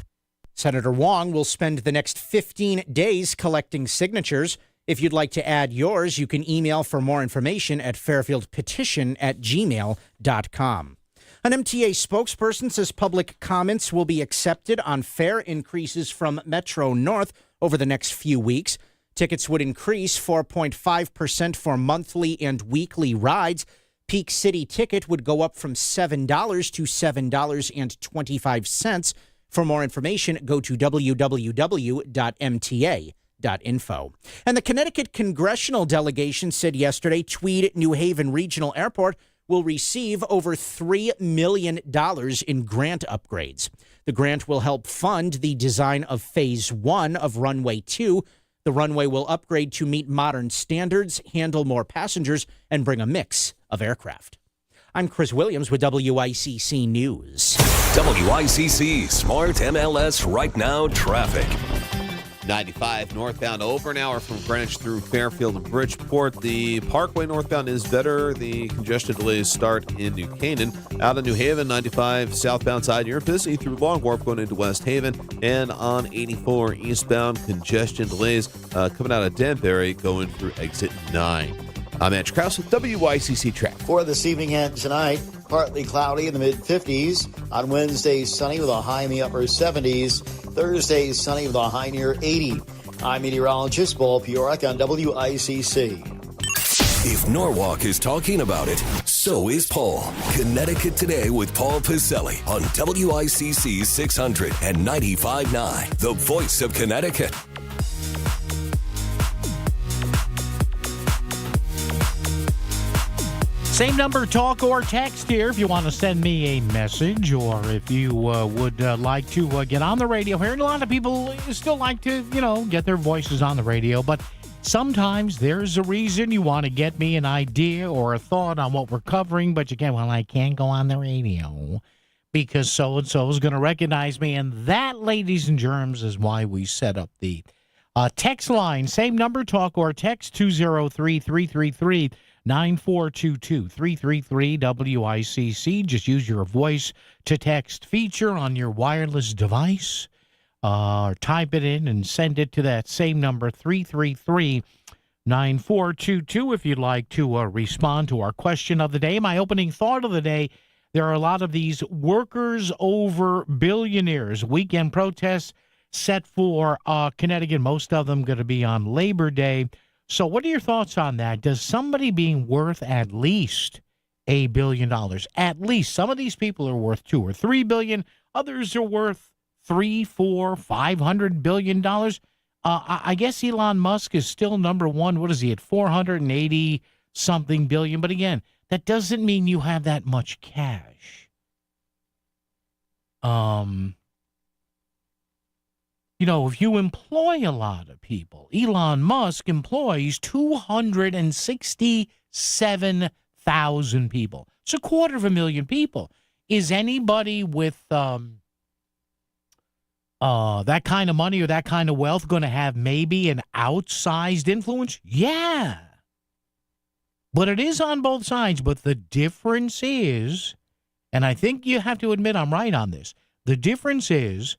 Senator Wong will spend the next 15 days collecting signatures. If you'd like to add yours, you can email for more information at fairfieldpetition@gmail.com. An MTA spokesperson says public comments will be accepted on fare increases from Metro North over the next few weeks. Tickets would increase 4.5% for monthly and weekly rides. Peak City ticket would go up from $7 to $7.25. For more information, go to www.mta.info. And the Connecticut congressional delegation said yesterday Tweed New Haven Regional Airport will receive over $3 million in grant upgrades. The grant will help fund the design of Phase 1 of Runway 2. The runway will upgrade to meet modern standards, handle more passengers, and bring a mix of aircraft. I'm Chris Williams with WICC News. WICC Smart MLS Right Now Traffic. 95 northbound over an hour from Greenwich through Fairfield and Bridgeport. The Parkway northbound is better. The congestion delays start in New Canaan. Out of New Haven, 95 southbound side, you're busy through Long Wharf going into West Haven. And on 84 eastbound, congestion delays coming out of Danbury going through exit 9. I'm Andrew Krause with WICC Traffic. For this evening and tonight, partly cloudy in the mid-50s. On Wednesday, sunny with a high in the upper 70s. Thursday, sunny with a high near 80. I'm meteorologist Paul Piorek on WICC. If Norwalk is talking about it, so is Paul. Connecticut Today with Paul Piselli on WICC 600 and 95.9, the voice of Connecticut. Same number, talk or text here if you want to send me a message, or if you would like to get on the radio here. And a lot of people still like to, get their voices on the radio, but sometimes there's a reason you want to get me an idea or a thought on what we're covering, but you can't. Well, I can't go on the radio because so-and-so is going to recognize me. And that, ladies and germs, is why we set up the text line. Same number, talk or text, 203-333-9422, 333-WICC. Just use your voice to text feature on your wireless device, or type it in and send it to that same number, 333-9422, if you'd like to respond to our question of the day. My opening thought of the day, there are a lot of these workers over billionaires. Weekend protests set for Connecticut, most of them going to be on Labor Day. So what are your thoughts on that? Does somebody being worth at least $1 billion, at least, some of these people are worth $2 or $3 billion, others are worth $3, $4, $500 billion. I guess Elon Musk is still number one. What is he at? 480 something billion. But again, that doesn't mean you have that much cash. If you employ a lot of people, Elon Musk employs 267,000 people. It's 250,000 people. Is anybody with that kind of money or that kind of wealth going to have maybe an outsized influence? Yeah. But it is on both sides. But the difference is, and I think you have to admit I'm right on this, the difference is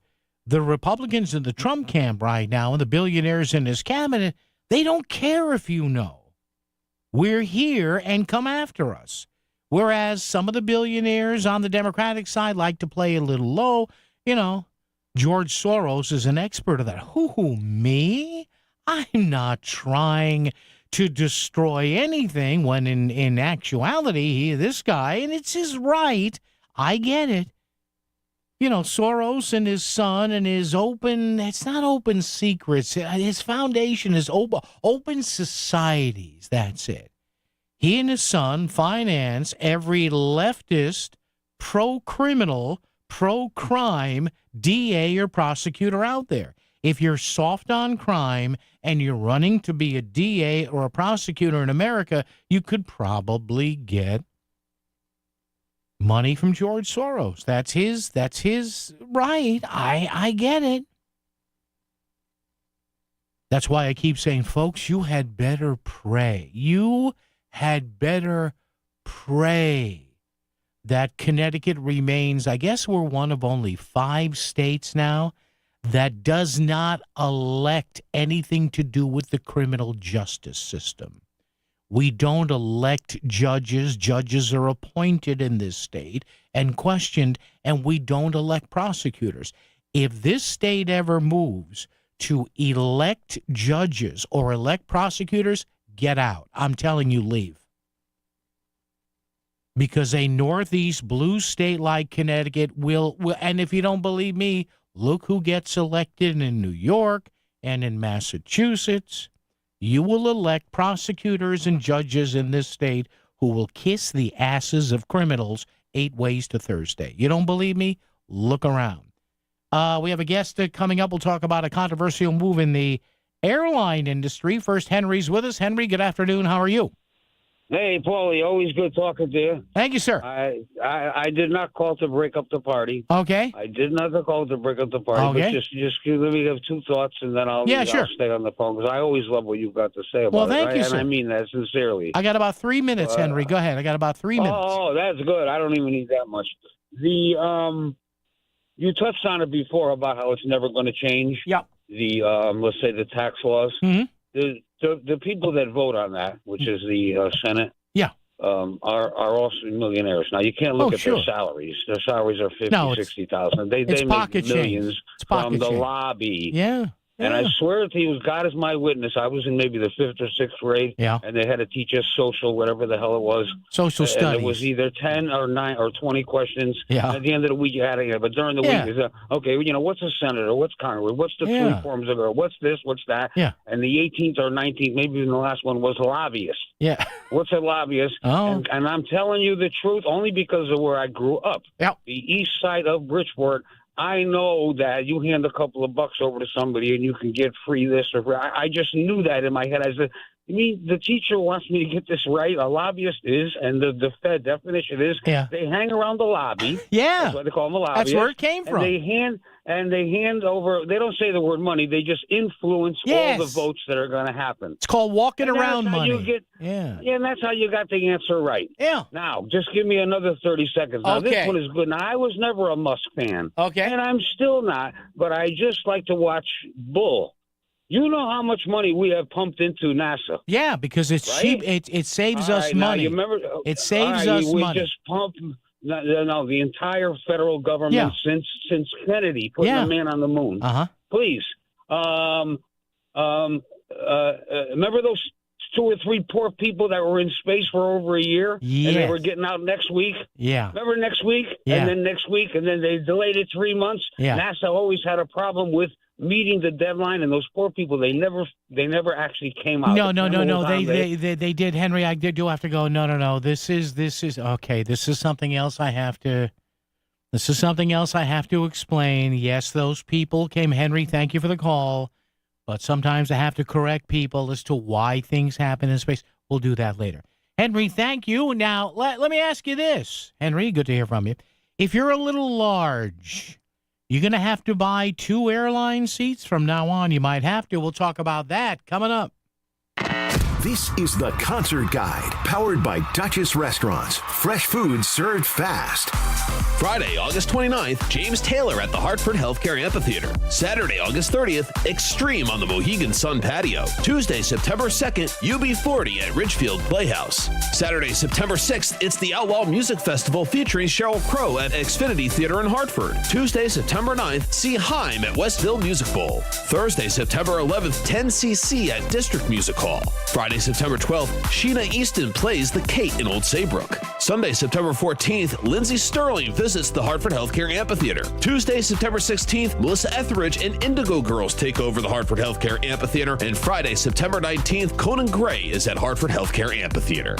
the Republicans in the Trump camp right now and the billionaires in his cabinet, they don't care if you know. We're here and come after us. Whereas some of the billionaires on the Democratic side like to play a little low. George Soros is an expert of that. Who, me? I'm not trying to destroy anything when in actuality, this guy, and it's his right, I get it. Soros and his son and his it's not open secrets. His foundation is open societies. That's it. He and his son finance every leftist, pro-criminal, pro-crime DA or prosecutor out there. If you're soft on crime and you're running to be a DA or a prosecutor in America, you could probably get money from George Soros. That's his right. I get it. That's why I keep saying, folks, you had better pray. You had better pray that Connecticut remains, I guess we're one of only 5 states now that does not elect anything to do with the criminal justice system. We don't elect judges. Judges are appointed in this state and questioned, and we don't elect prosecutors. If this state ever moves to elect judges or elect prosecutors, get out. I'm telling you, leave. Because a Northeast blue state like Connecticut will, and if you don't believe me, look who gets elected in New York and in Massachusetts. You will elect prosecutors and judges in this state who will kiss the asses of criminals 8 ways to Thursday. You don't believe me? Look around. We have a guest coming up. We'll talk about a controversial move in the airline industry. First, Henry's with us. Henry, good afternoon. How are you? Hey, Paulie, always good talking to you. Thank you, sir. I did not call to break up the party. Okay. I did not call to break up the party. Okay. But just let me have 2 thoughts, and then I'll stay on the phone, because I always love what you've got to say about well, thank it. you, And sir. I mean that sincerely. I got about 3 minutes, Henry. Go ahead. I got about 3 minutes. Oh, that's good. I don't even need that much. You touched on it before about how it's never going to change. Yeah. The let's say the tax laws. Mm-hmm. The people that vote on that, which is the Senate. Yeah. Are also millionaires. Now, you can't look at their salaries. Their salaries are $50,000, $60,000. They make millions from the lobby. Yeah. And I swear to you, God is my witness. I was in maybe the 5th or 6th grade, and they had to teach us social, whatever the hell it was. Social and studies. It was either 10 or 9 or 20 questions. Yeah. At the end of the week, you had to. But during the week, it's okay. What's a senator? What's Congress? What's the 3 forms of it? What's this? What's that? Yeah. And the 18th or 19th, maybe even the last one, was lobbyist. Yeah. What's a lobbyist? Oh. And I'm telling you the truth only because of where I grew up. Yep. The east side of Bridgeport. I know that you hand a couple of bucks over to somebody and you can get free this or free. I just knew that in my head. I said, you mean the teacher wants me to get this right? A lobbyist is, and the Fed definition is, they hang around the lobby. Yeah. That's what they call them, a lobbyist. That's where it came from. And they hand over, they don't say the word money, they just influence all the votes that are going to happen. It's called walking around money. Yeah, and that's how you got the answer right. Yeah. Now, just give me another 30 seconds. Now, Okay. this one is good. Now, I was never a Musk fan. Okay. And I'm still not, but I just like to watch bull. You know how much money we have pumped into NASA. Yeah, because it's cheap. It saves us money. Now, you remember, it saves us we money. Just pump. No, the entire federal government since Kennedy putting the man on the moon. Please, remember those 2 or 3 poor people that were in space for over a year, and they were getting out next week. Yeah. Remember next week, and then next week, and then they delayed it 3 months. Yeah. NASA always had a problem with meeting the deadline, and those poor people, they never actually came out. No. They did, Henry. I do have to go. No. This is okay. This is something else I have to. This is something else I have to explain. Yes, those people came. Henry, thank you for the call. But sometimes I have to correct people as to why things happen in space. We'll do that later. Henry, thank you. Now, let me ask you this. Henry, good to hear from you. If you're a little large, you're going to have to buy 2 airline seats from now on. You might have to. We'll talk about that coming up. This is the Concert Guide, powered by Duchess Restaurants. Fresh food served fast. Friday, August 29th, James Taylor at the Hartford Healthcare Amphitheater. Saturday, August 30th, Extreme on the Mohegan Sun Patio. Tuesday, September 2nd, UB40 at Ridgefield Playhouse. Saturday, September 6th, it's the Outlaw Music Festival featuring Sheryl Crow at Xfinity Theater in Hartford. Tuesday, September 9th, see Haim at Westville Music Bowl. Thursday, September 11th, 10cc at District Music Hall. Friday, September 12th, Sheena Easton plays the Kate in Old Saybrook. Sunday, September 14th, Lindsey Sterling visits the Hartford Healthcare Amphitheater. Tuesday, September 16th, Melissa Etheridge and Indigo Girls take over the Hartford Healthcare Amphitheater. And Friday, September 19th, Conan Gray is at Hartford Healthcare Amphitheater.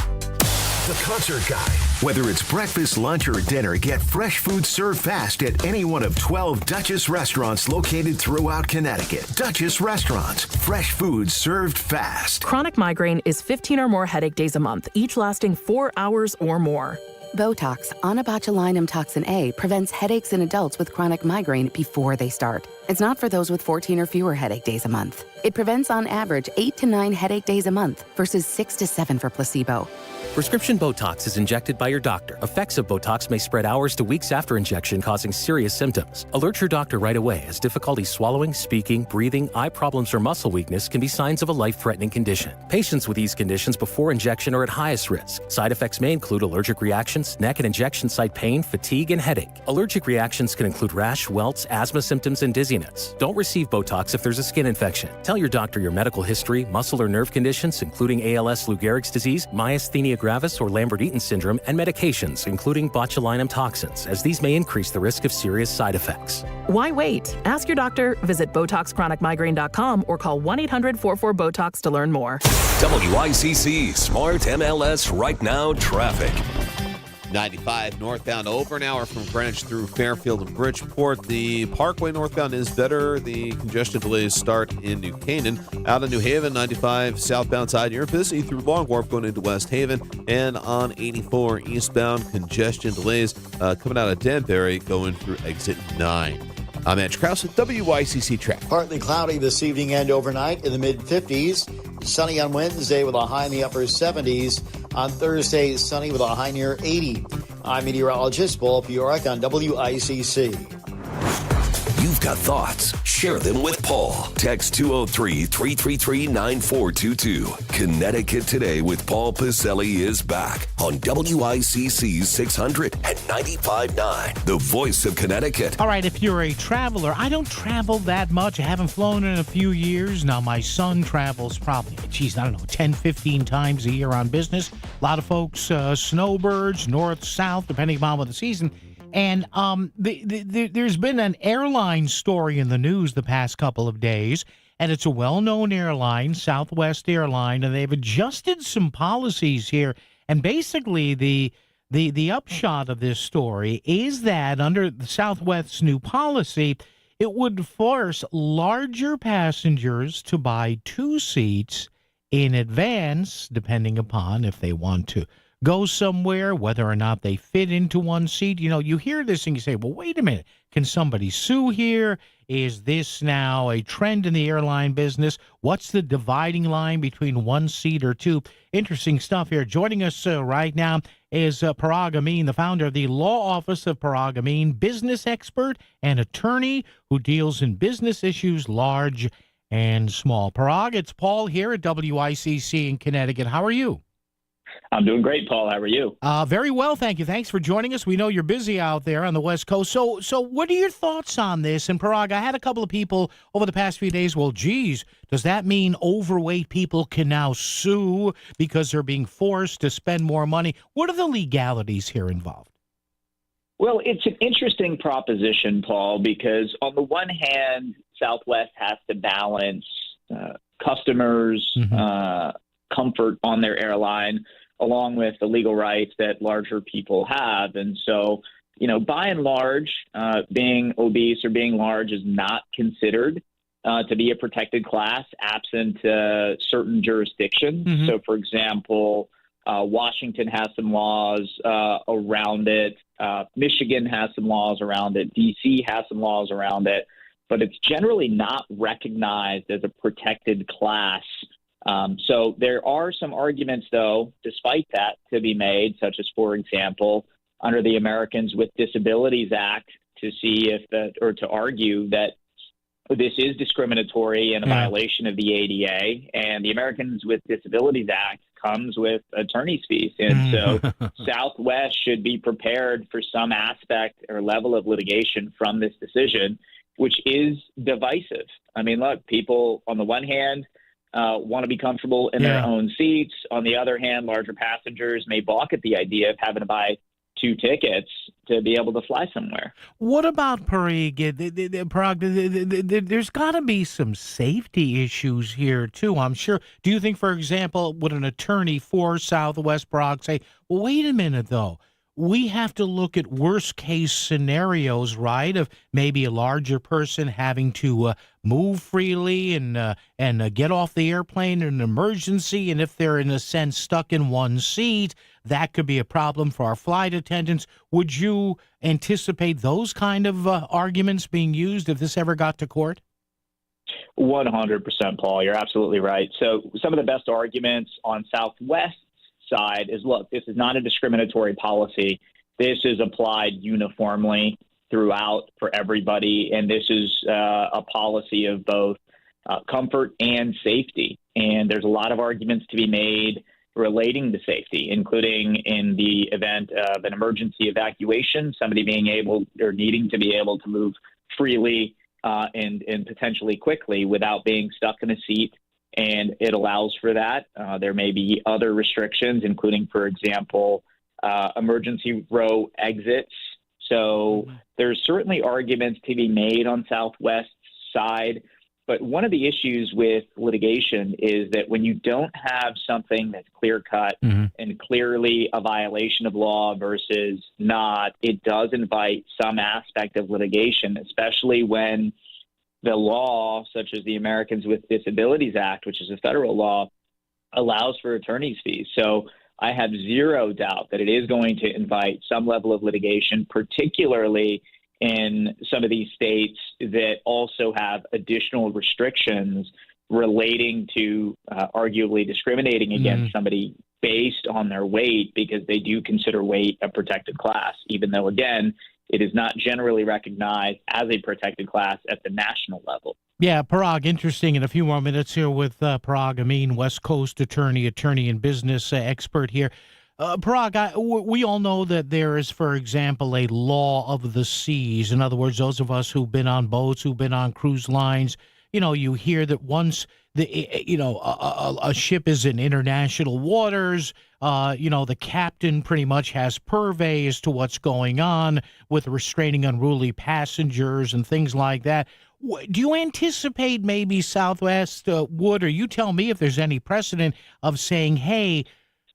The Concert Guide. Whether it's breakfast, lunch, or dinner, get fresh food served fast at any one of 12 Duchess restaurants located throughout Connecticut. Duchess Restaurants. Fresh food served fast. Chronic migraine is 15 or more headache days a month, each lasting 4 hours or more. Botox, onabotulinum toxin A, prevents headaches in adults with chronic migraine before they start. It's not for those with 14 or fewer headache days a month. It prevents on average 8 to 9 headache days a month versus 6 to 7 for placebo. Prescription Botox is injected by your doctor. Effects of Botox may spread hours to weeks after injection, causing serious symptoms. Alert your doctor right away, as difficulty swallowing, speaking, breathing, eye problems, or muscle weakness can be signs of a life-threatening condition. Patients with these conditions before injection are at highest risk. Side effects may include allergic reactions, neck and injection site pain, fatigue, and headache. Allergic reactions can include rash, welts, asthma symptoms, and dizziness. Don't receive Botox if there's a skin infection. Tell your doctor your medical history, muscle or nerve conditions, including ALS, Lou Gehrig's disease, myasthenia gravis, or Lambert-Eaton syndrome, and medications, including botulinum toxins, as these may increase the risk of serious side effects. Why wait? Ask your doctor, visit BotoxChronicMigraine.com, or call 1-800-44-BOTOX to learn more. WICC Smart MLS Right Now Traffic. 95 northbound over an hour from Greenwich through Fairfield and Bridgeport. The Parkway northbound is better. The congestion delays start in New Canaan. Out of New Haven, 95 southbound side, you're busy through Long Wharf going into West Haven. And on 84 eastbound, congestion delays coming out of Danbury going through exit 9. I'm Andrew Krause at WICC Traffic. Partly cloudy this evening and overnight in the mid-50s. Sunny on Wednesday with a high in the upper 70s. On Thursday, sunny with a high near 80. I'm meteorologist Paul Piorek on WICC. You've got thoughts. Share them with Paul. Text 203-333-9422. Connecticut Today with Paul Pacelli is back on WICC 600 and 95.9, the voice of Connecticut. All right, if you're a traveler, I don't travel that much. I haven't flown in a few years. Now, my son travels probably, I don't know, 10, 15 times a year on business. A lot of folks, snowbirds, north, south, depending upon what the season. And there's been an airline story in the news the past couple of days, and it's a well-known airline, Southwest Airline, and they've adjusted some policies here. And basically, the upshot of this story is that under the Southwest's new policy, it would force larger passengers to buy 2 seats in advance, depending upon if they want to go somewhere, whether or not they fit into 1 seat. You know, you hear this and you say, well, wait a minute. Can somebody sue here? Is this now a trend in the airline business? What's the dividing line between 1 seat or 2? Interesting stuff here. Joining us right now is Parag Amin, the founder of the Law Office of Parag Amin, business expert and attorney who deals in business issues large and small. Parag, it's Paul here at WICC in Connecticut. How are you? I'm doing great, Paul. How are you? Very well, thank you. Thanks for joining us. We know you're busy out there on the West Coast. So what are your thoughts on this? And Parag, I had a couple of people over the past few days, well, geez, does that mean overweight people can now sue because they're being forced to spend more money? What are the legalities here involved? Well, it's an interesting proposition, Paul, because on the one hand, Southwest has to balance customers' comfort on their airline along with the legal rights that larger people have. And so, you know, by and large, being obese or being large is not considered to be a protected class absent certain jurisdictions. So, for example, Washington has some laws around it. Michigan has some laws around it. D.C. has some laws around it. But it's generally not recognized as a protected class. So there are some arguments, though, despite that, to be made, such as, for example, under the Americans with Disabilities Act, to see if that, or to argue that this is discriminatory and a violation of the ADA. And the Americans with Disabilities Act comes with attorney's fees. And so Southwest should be prepared for some aspect or level of litigation from this decision, which is divisive. I mean, look, people on the one hand want to be comfortable in their own seats. On the other hand, larger passengers may balk at the idea of having to buy 2 tickets to be able to fly somewhere. What about Parag? There's got to be some safety issues here, too, I'm sure. Do you think, for example, would an attorney for Southwest Parag say, well, wait a minute, though, we have to look at worst-case scenarios, right, of maybe a larger person having to move freely and get off the airplane in an emergency, and if they're, in a sense, stuck in one seat, that could be a problem for our flight attendants. Would you anticipate those kind of arguments being used if this ever got to court? 100%, Paul. You're absolutely right. So some of the best arguments on Southwest's side is, look, this is not a discriminatory policy. This is applied uniformly throughout for everybody, and this is a policy of both comfort and safety. And there's a lot of arguments to be made relating to safety, including in the event of an emergency evacuation, somebody being able or needing to be able to move freely and potentially quickly without being stuck in a seat. And it allows for that. There may be other restrictions, including, for example, emergency row exits. So there's certainly arguments to be made on Southwest's side. But one of the issues with litigation is that when you don't have something that's clear-cut and clearly a violation of law versus not, it does invite some aspect of litigation, especially when the law, such as the Americans with Disabilities Act, which is a federal law, allows for attorney's fees. So I have zero doubt that it is going to invite some level of litigation, particularly in some of these states that also have additional restrictions relating to arguably discriminating against somebody based on their weight, because they do consider weight a protected class, even though, again, it is not generally recognized as a protected class at the national level. Yeah, Parag, interesting. In a few more minutes here with Parag Amin, West Coast attorney and business expert here. Parag, we all know that there is, for example, a law of the seas. In other words, those of us who've been on boats, who've been on cruise lines, you hear that once a ship is in international waters, the captain pretty much has purvey as to what's going on with restraining unruly passengers and things like that. Do you anticipate maybe Southwest would, or you tell me if there's any precedent of saying, hey,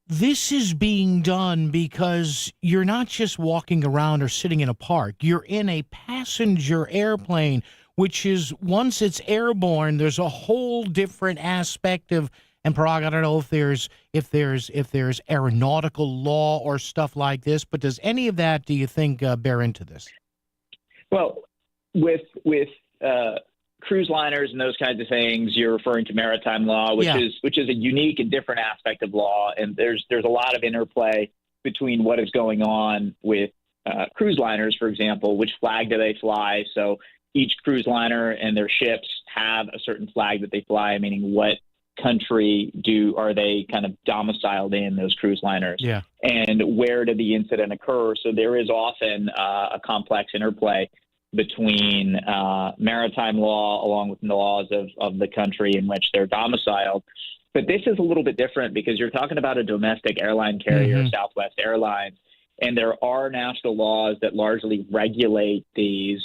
this is being done because you're not just walking around or sitting in a park. You're in a passenger airplane, which is, once it's airborne, there's a whole different aspect of, and Parag, I don't know if there's aeronautical law or stuff like this, but does any of that, do you think, bear into this? Well, with cruise liners and those kinds of things, you're referring to maritime law, which is a unique and different aspect of law. And there's a lot of interplay between what is going on with cruise liners, for example, which flag do they fly? So each cruise liner and their ships have a certain flag that they fly, meaning what country are they kind of domiciled in, those cruise liners? Yeah. And where did the incident occur? So there is often a complex interplay between maritime law along with the laws of the country in which they're domiciled. But this is a little bit different because you're talking about a domestic airline carrier, Southwest Airlines, and there are national laws that largely regulate these.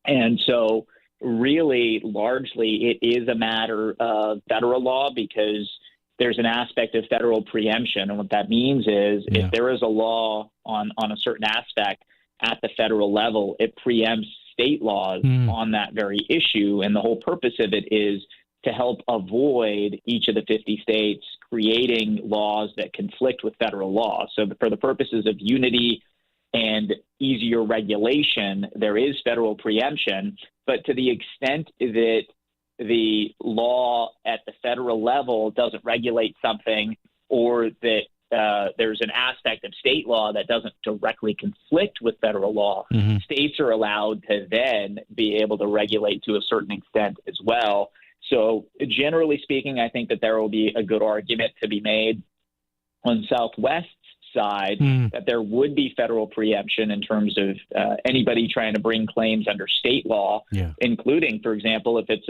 And so really, largely, it is a matter of federal law because there's an aspect of federal preemption. And what that means is if there is a law on a certain aspect at the federal level, it preempts state laws on that very issue. And the whole purpose of it is to help avoid each of the 50 states creating laws that conflict with federal law. So for the purposes of unity and easier regulation, there is federal preemption. But to the extent that the law at the federal level doesn't regulate something, or that there's an aspect of state law that doesn't directly conflict with federal law, states are allowed to then be able to regulate to a certain extent as well. So generally speaking, I think that there will be a good argument to be made on Southwest's side that there would be federal preemption in terms of anybody trying to bring claims under state law, including, for example, if it's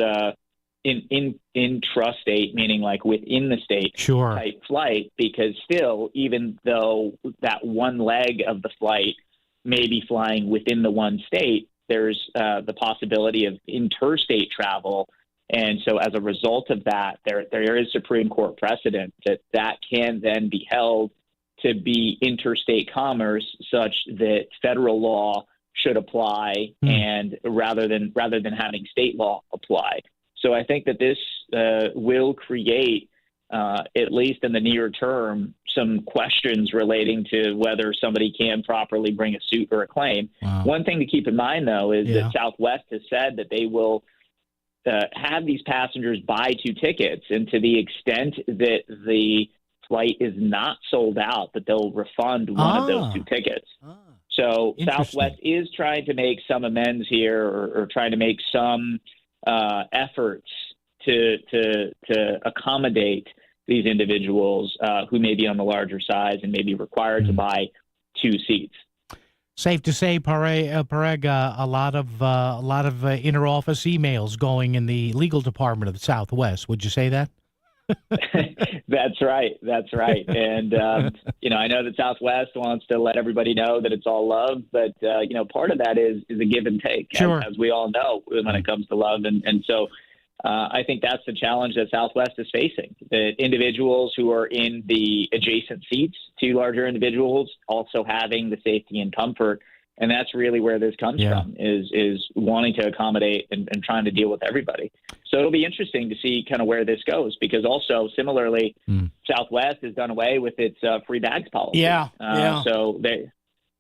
intrastate, meaning like within the state type flight, because still, even though that one leg of the flight may be flying within the one state, there's the possibility of interstate travel. And so as a result of that, there is Supreme Court precedent that can then be held to be interstate commerce, such that federal law should apply, and rather than having state law apply. So I think that this will create, at least in the near term, some questions relating to whether somebody can properly bring a suit or a claim. Wow. One thing to keep in mind, though, is that Southwest has said that they will have these passengers buy 2 tickets, and to the extent that the flight is not sold out, that they'll refund one of those 2 tickets. So Southwest is trying to make some amends here, or trying to make some efforts to accommodate these individuals who may be on the larger size and may be required to buy 2 seats. Safe to say, Parag, a lot of inter-office emails going in the legal department of the Southwest. Would you say that? That's right. And, I know that Southwest wants to let everybody know that it's all love, but, part of that is a give and take, as we all know, when it comes to love. And so I think that's the challenge that Southwest is facing, that individuals who are in the adjacent seats to larger individuals also having the safety and comfort. And that's really where this comes from, is wanting to accommodate and trying to deal with everybody. So it'll be interesting to see kind of where this goes, because also similarly, Southwest has done away with its free bags policy. So they,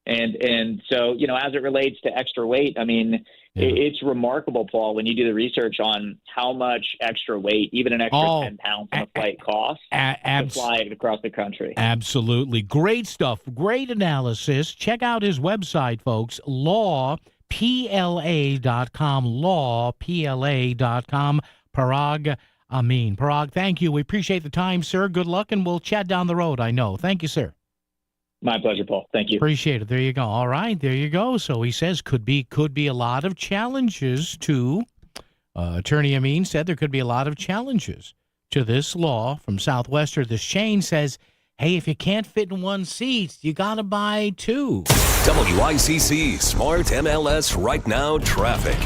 and so, as it relates to extra weight, I mean, it's remarkable, Paul, when you do the research on how much extra weight, even an extra 10 pounds on a flight costs to fly across the country. Absolutely. Great stuff. Great analysis. Check out his website, folks, lawpla.com, lawpla.com. Parag Amin. Parag, thank you. We appreciate the time, sir. Good luck, and we'll chat down the road, I know. Thank you, sir. My pleasure, Paul. Thank you. Appreciate it. There you go. All right, there you go. So he says could be a lot of challenges to, Attorney Amin said there could be a lot of challenges to this law from Southwest, or this chain says, hey, if you can't fit in 1 seat, you got to buy 2. WICC Smart MLS Right Now Traffic.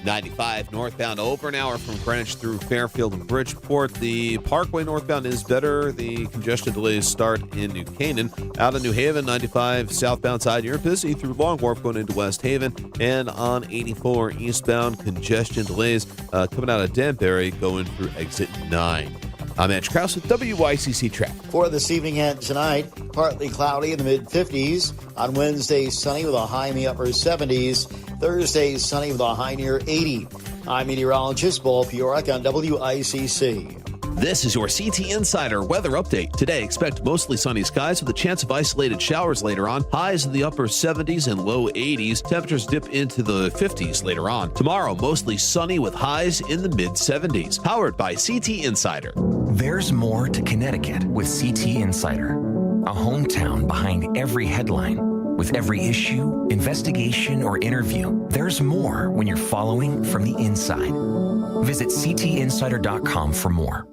95 northbound over an hour from Greenwich through Fairfield and Bridgeport. The Parkway northbound is better. The congestion delays start in New Canaan. Out of New Haven, 95 southbound side, you're busy through Long Wharf going into West Haven. And on 84 eastbound, congestion delays coming out of Danbury going through exit 9. I'm Andrew Krause with WICC Traffic. For this evening and tonight, partly cloudy in the mid-50s. On Wednesday, sunny with a high in the upper 70s. Thursday, sunny with a high near 80. I'm meteorologist Paul Piorek on WICC. This is your CT Insider weather update. Today, expect mostly sunny skies with a chance of isolated showers later on. Highs in the upper 70s and low 80s. Temperatures dip into the 50s later on. Tomorrow, mostly sunny with highs in the mid-70s. Powered by CT Insider. There's more to Connecticut with CT Insider. A hometown behind every headline. With every issue, investigation, or interview, there's more when you're following from the inside. Visit ctinsider.com for more.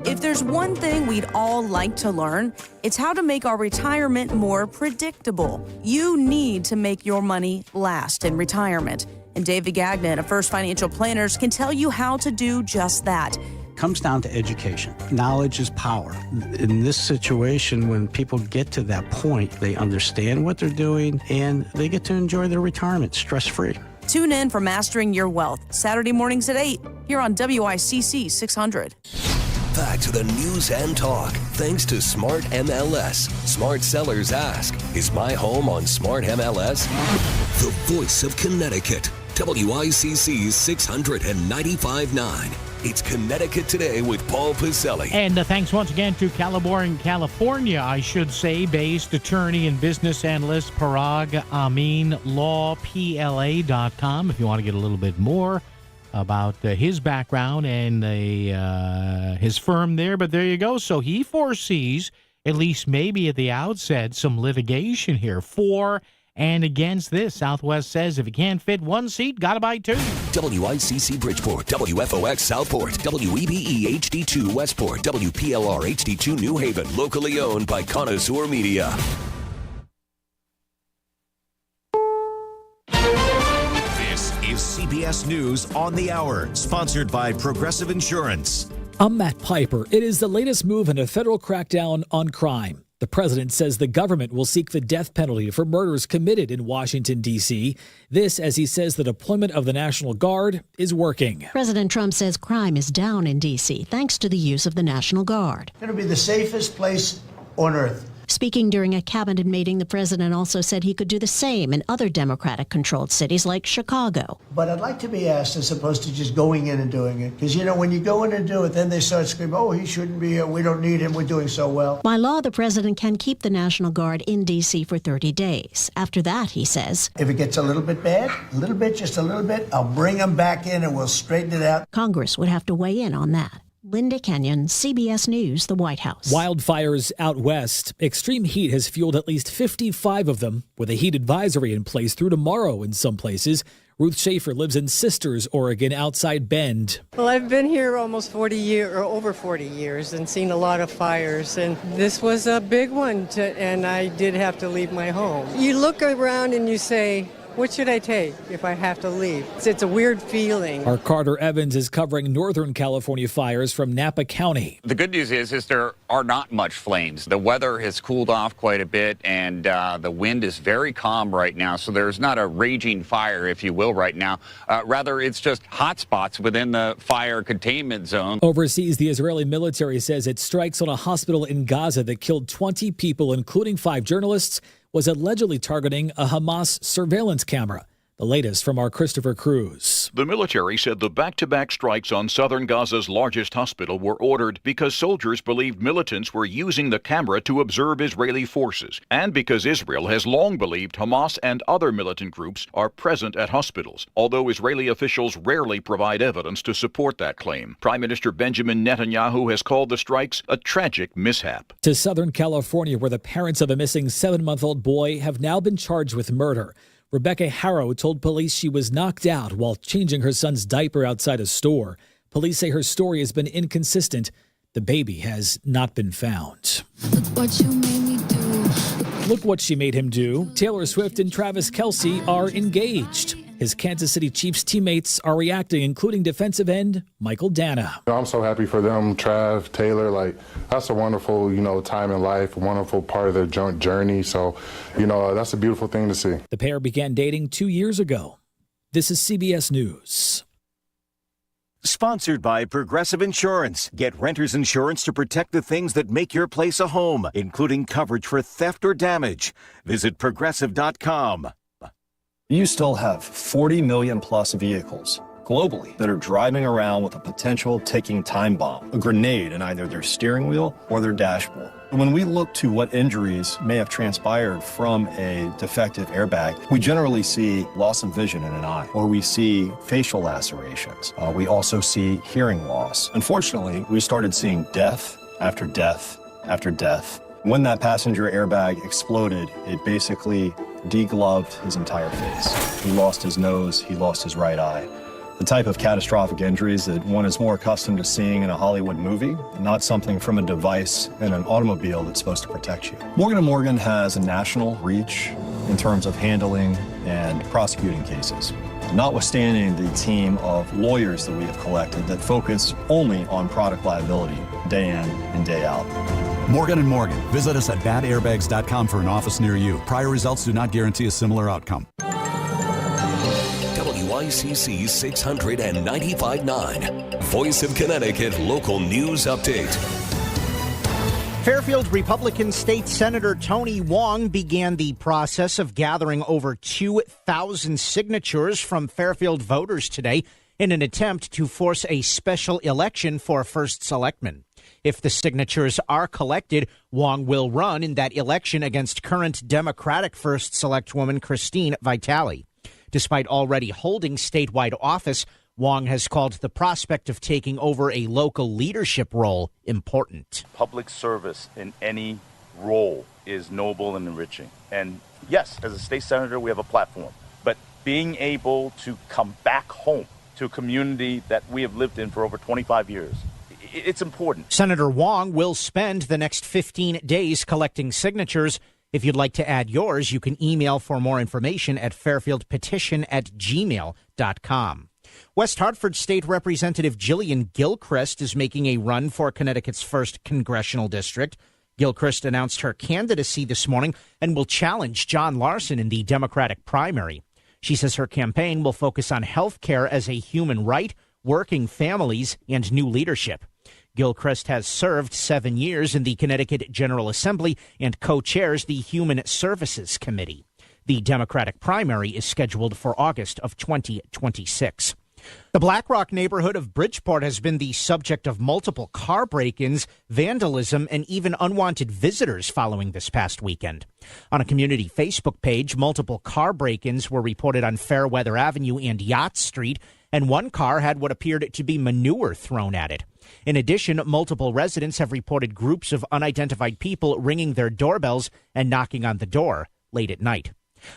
If there's one thing we'd all like to learn, it's how to make our retirement more predictable. You need to make your money last in retirement. And David Gagnon of First Financial Planners can tell you how to do just that. Comes down to education. Knowledge is power. In this situation, when people get to that point, they understand what they're doing and they get to enjoy their retirement stress-free. Tune in for Mastering Your Wealth, Saturday mornings at 8, here on WICC 600. Back to the news and talk, thanks to Smart MLS. Smart Sellers Ask, is my home on Smart MLS? The voice of Connecticut, WICC 695.9. It's Connecticut Today with Paul Pacelli. And thanks once again to Caliborn, California, I should say, based attorney and business analyst Parag Amin, lawpla.com, if you want to get a little bit more about his background and his firm there. But there you go. So he foresees, at least maybe at the outset, some litigation here for And against this, Southwest says if you can't fit one seat, gotta buy two. WICC Bridgeport, WFOX Southport, WEBE HD2 Westport, WPLR HD2 New Haven, locally owned by Connoisseur Media. This is CBS News on the Hour, sponsored by Progressive Insurance. I'm Matt Piper. It is the latest move in a federal crackdown on crime. The president says the government will seek the death penalty for murders committed in Washington, D.C. This, as he says the deployment of the National Guard is working. President Trump says crime is down in D.C. thanks to the use of the National Guard. It'll be the safest place on earth. Speaking during a cabinet meeting, the president also said he could do the same in other Democratic-controlled cities like Chicago. But I'd like to be asked as opposed to just going in and doing it. Because, when you go in and do it, then they start screaming, oh, he shouldn't be here. We don't need him. We're doing so well. By law, the president can keep the National Guard in D.C. for 30 days. After that, he says, if it gets a little bit bad, just a little bit, I'll bring them back in and we'll straighten it out. Congress would have to weigh in on that. Linda Kenyon, CBS News, the White House. Wildfires out west. Extreme heat has fueled at least 55 of them, with a heat advisory in place through tomorrow in some places. Ruth Schaefer lives in Sisters, Oregon, outside Bend. Well, I've been here almost 40 years, or over 40 years, and seen a lot of fires. And this was a big one, and I did have to leave my home. You look around and you say, what should I take if I have to leave? It's a weird feeling. Our Carter Evans is covering Northern California fires from Napa County. The good news is there are not much flames. The weather has cooled off quite a bit, and the wind is very calm right now. So there's not a raging fire, if you will, right now. Rather, it's just hot spots within the fire containment zone. Overseas, the Israeli military says its strikes on a hospital in Gaza that killed 20 people, including 5 journalists, was allegedly targeting a Hamas surveillance camera. The latest from our Christopher Cruz. The military said the back-to-back strikes on southern Gaza's largest hospital were ordered because soldiers believed militants were using the camera to observe Israeli forces, and because Israel has long believed Hamas and other militant groups are present at hospitals, although Israeli officials rarely provide evidence to support that claim. Prime Minister Benjamin Netanyahu has called the strikes a tragic mishap. To Southern California, where the parents of a missing 7-month-old boy have now been charged with murder. Rebecca Harrow told police she was knocked out while changing her son's diaper outside a store. Police say her story has been inconsistent. The baby has not been found. Look what you made me do. Look what she made him do. Taylor Swift and Travis Kelce are engaged. His Kansas City Chiefs teammates are reacting, including defensive end Michael Dana. I'm so happy for them, Trav, Taylor. That's a wonderful, time in life, a wonderful part of their journey. So, that's a beautiful thing to see. The pair began dating 2 years ago. This is CBS News. Sponsored by Progressive Insurance. Get renter's insurance to protect the things that make your place a home, including coverage for theft or damage. Visit Progressive.com. You still have 40 million plus vehicles globally that are driving around with a potential ticking time bomb, a grenade in either their steering wheel or their dashboard. When we look to what injuries may have transpired from a defective airbag, we generally see loss of vision in an eye, or we see facial lacerations. We also see hearing loss. Unfortunately, we started seeing death after death after death. When that passenger airbag exploded, it basically degloved his entire face. He lost his nose, he lost his right eye. The type of catastrophic injuries that one is more accustomed to seeing in a Hollywood movie, not something from a device in an automobile that's supposed to protect you. Morgan & Morgan has a national reach in terms of handling and prosecuting cases. Notwithstanding the team of lawyers that we have collected that focus only on product liability day in and day out. Morgan & Morgan. Visit us at badairbags.com for an office near you. Prior results do not guarantee a similar outcome. WICC 695.9. Voice of Connecticut Local News Update. Fairfield Republican State Senator Tony Wong began the process of gathering over 2,000 signatures from Fairfield voters today in an attempt to force a special election for first selectman. If the signatures are collected, Wong will run in that election against current Democratic first selectwoman Christine Vitale. Despite already holding statewide office, Wong has called the prospect of taking over a local leadership role important. Public service in any role is noble and enriching. And yes, as a state senator, we have a platform. But being able to come back home to a community that we have lived in for over 25 years, it's important. Senator Wong will spend the next 15 days collecting signatures. If you'd like to add yours, you can email for more information at fairfieldpetition@gmail.com. West Hartford State Representative Jillian Gilchrist is making a run for Connecticut's 1st congressional district. Gilchrist announced her candidacy this morning and will challenge John Larson in the Democratic primary. She says her campaign will focus on health care as a human right, working families, and new leadership. Gilchrist has served 7 years in the Connecticut General Assembly and co-chairs the Human Services Committee. The Democratic primary is scheduled for August of 2026. The Blackrock neighborhood of Bridgeport has been the subject of multiple car break-ins, vandalism, and even unwanted visitors following this past weekend. On a community Facebook page, multiple car break-ins were reported on Fairweather Avenue and Yacht Street, and one car had what appeared to be manure thrown at it. In addition, multiple residents have reported groups of unidentified people ringing their doorbells and knocking on the door late at night.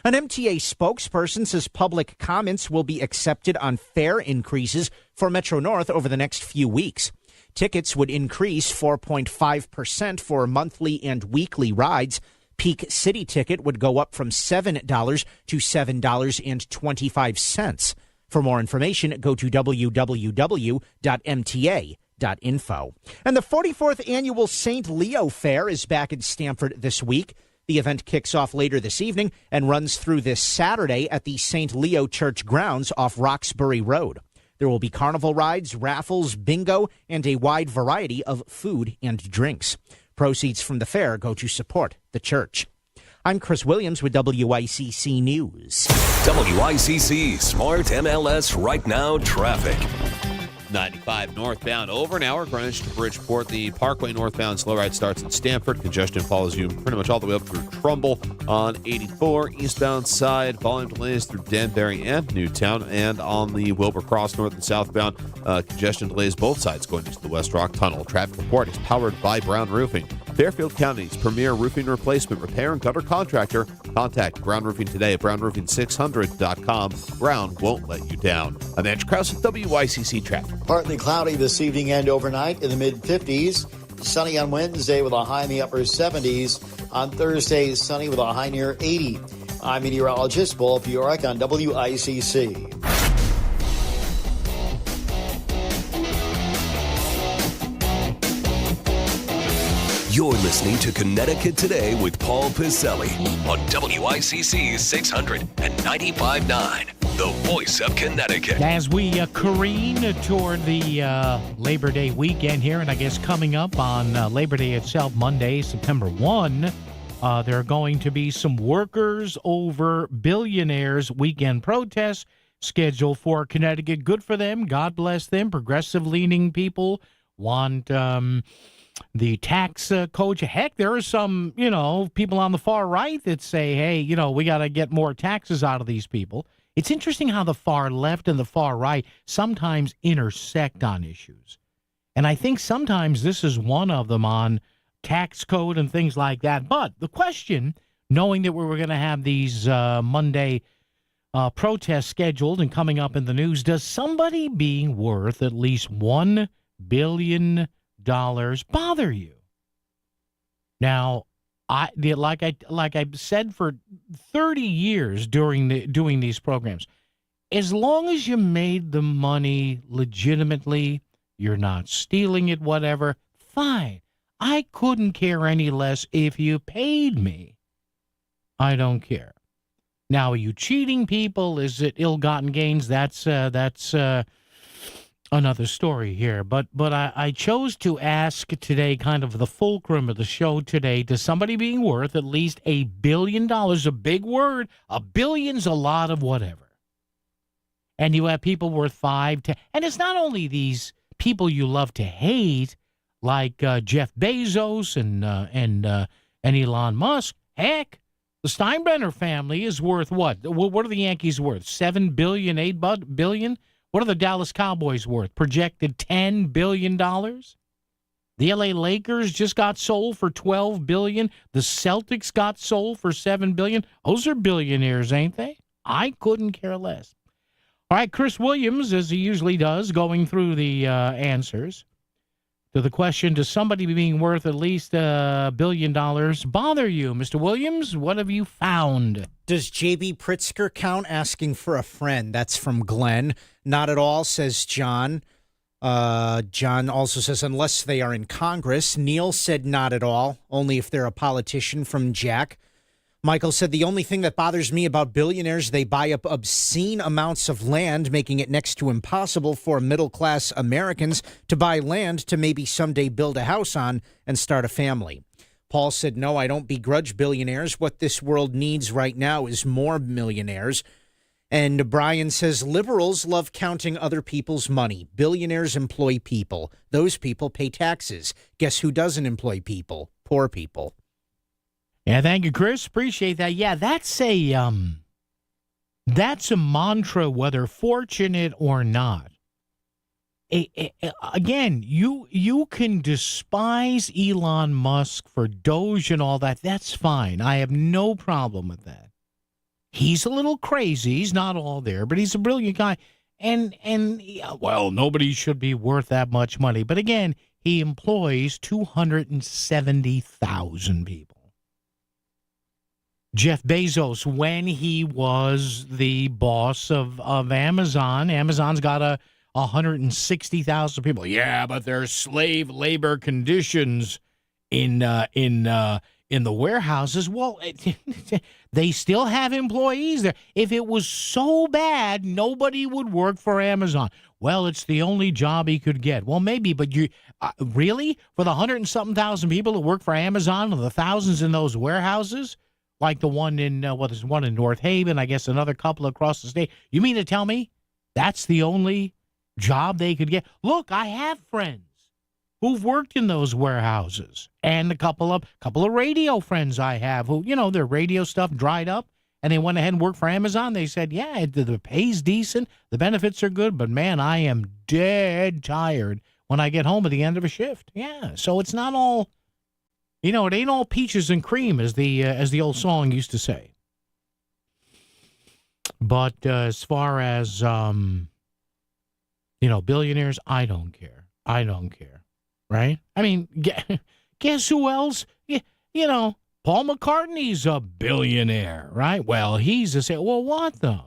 An MTA spokesperson says public comments will be accepted on fare increases for Metro North over the next few weeks. Tickets would increase 4.5% for monthly and weekly rides. Peak City ticket would go up from $7 to $7.25. For more information, go to www.mta.info. And the 44th annual St. Leo Fair is back in Stamford this week. The event kicks off later this evening and runs through this Saturday at the St. Leo Church grounds off Roxbury Road. There will be carnival rides, raffles, bingo, and a wide variety of food and drinks. Proceeds from the fair go to support the church. I'm Chris Williams with WICC News. WICC Smart MLS Right Now Traffic. 95 northbound over an hour, Greenwich to Bridgeport. The Parkway northbound slow ride starts in Stamford. Congestion follows you pretty much all the way up through Trumbull. On 84 eastbound side, volume delays through Danbury and Newtown. And on the Wilbur Cross north and southbound, congestion delays both sides going into the West Rock Tunnel. Traffic report is powered by Brown Roofing, Fairfield County's premier roofing replacement, repair, and gutter contractor. Contact Brown Roofing today at brownroofing600.com. Brown won't let you down. I'm Andrew Krause with WICC Traffic. Partly cloudy this evening and overnight in the mid-50s. Sunny on Wednesday with a high in the upper 70s. On Thursday, sunny with a high near 80. I'm meteorologist Paul Fiorek on WICC. You're listening to Connecticut Today with Paul Piselli on WICC 600 and 95.9, the voice of Connecticut. As we careen toward the Labor Day weekend here, and I guess coming up on Labor Day itself, Monday, September 1, there are going to be some workers over billionaires weekend protests scheduled for Connecticut. Good for them. God bless them. Progressive-leaning people want the tax code. Heck, there are some, people on the far right that say, hey, we got to get more taxes out of these people. It's interesting how the far left and the far right sometimes intersect on issues. And I think sometimes this is one of them on tax code and things like that. But the question, knowing that we were going to have these Monday protests scheduled and coming up in the news, does somebody being worth at least $1 billion bother you? Now, like I said for 30 years doing these programs, as long as you made the money legitimately, you're not stealing it, whatever, fine. I couldn't care any less if you paid me. I don't care. Now, are you cheating people? Is it ill-gotten gains? That's another story here. But I chose to ask today, kind of the fulcrum of the show today, does somebody being worth at least $1 billion, a big word, a billion's a lot of whatever. And you have people worth 5, 10, and it's not only these people you love to hate, like Jeff Bezos and Elon Musk. Heck, the Steinbrenner family is worth what? What are the Yankees worth? $7 billion, $8 billion? What are the Dallas Cowboys worth? Projected $10 billion? The LA Lakers just got sold for $12 billion. The Celtics got sold for $7 billion. Those are billionaires, ain't they? I couldn't care less. All right, Chris Williams, as he usually does, going through the answers to the question, does somebody being worth at least $1 billion bother you? Mr. Williams, what have you found? Does J.B. Pritzker count? Asking for a friend. That's from Glenn. Not at all, says John. John also says, unless they are in Congress. Neil said not at all, only if they're a politician, from Jack. Michael said, the only thing that bothers me about billionaires, they buy up obscene amounts of land, making it next to impossible for middle-class Americans to buy land to maybe someday build a house on and start a family. Paul said, no, I don't begrudge billionaires. What this world needs right now is more millionaires. And Brian says, liberals love counting other people's money. Billionaires employ people. Those people pay taxes. Guess who doesn't employ people? Poor people. Yeah, thank you, Chris. Appreciate that. Yeah, that's a mantra, whether fortunate or not. Again, you can despise Elon Musk for Doge and all that. That's fine. I have no problem with that. He's a little crazy. He's not all there, but he's a brilliant guy. And well, nobody should be worth that much money. But again, he employs 270,000 people. Jeff Bezos, when he was the boss of Amazon, Amazon's got 160,000 people. Yeah, but there's slave labor conditions in the warehouses. Well, they still have employees there. If it was so bad, nobody would work for Amazon. Well, it's the only job he could get. Well, maybe, but you really? For the 100-something thousand people that work for Amazon and the thousands in those warehouses, like the one in, there's one in North Haven, I guess another couple across the state. You mean to tell me that's the only job they could get? Look, I have friends who've worked in those warehouses, and a couple of radio friends I have who, their radio stuff dried up, and they went ahead and worked for Amazon. They said, yeah, the pay's decent, the benefits are good, but man, I am dead tired when I get home at the end of a shift. Yeah, so it's not all, it ain't all peaches and cream, as the old song used to say. But as far as billionaires, I don't care. Right? I mean, guess who else? Paul McCartney's a billionaire, right? Well, well, what though?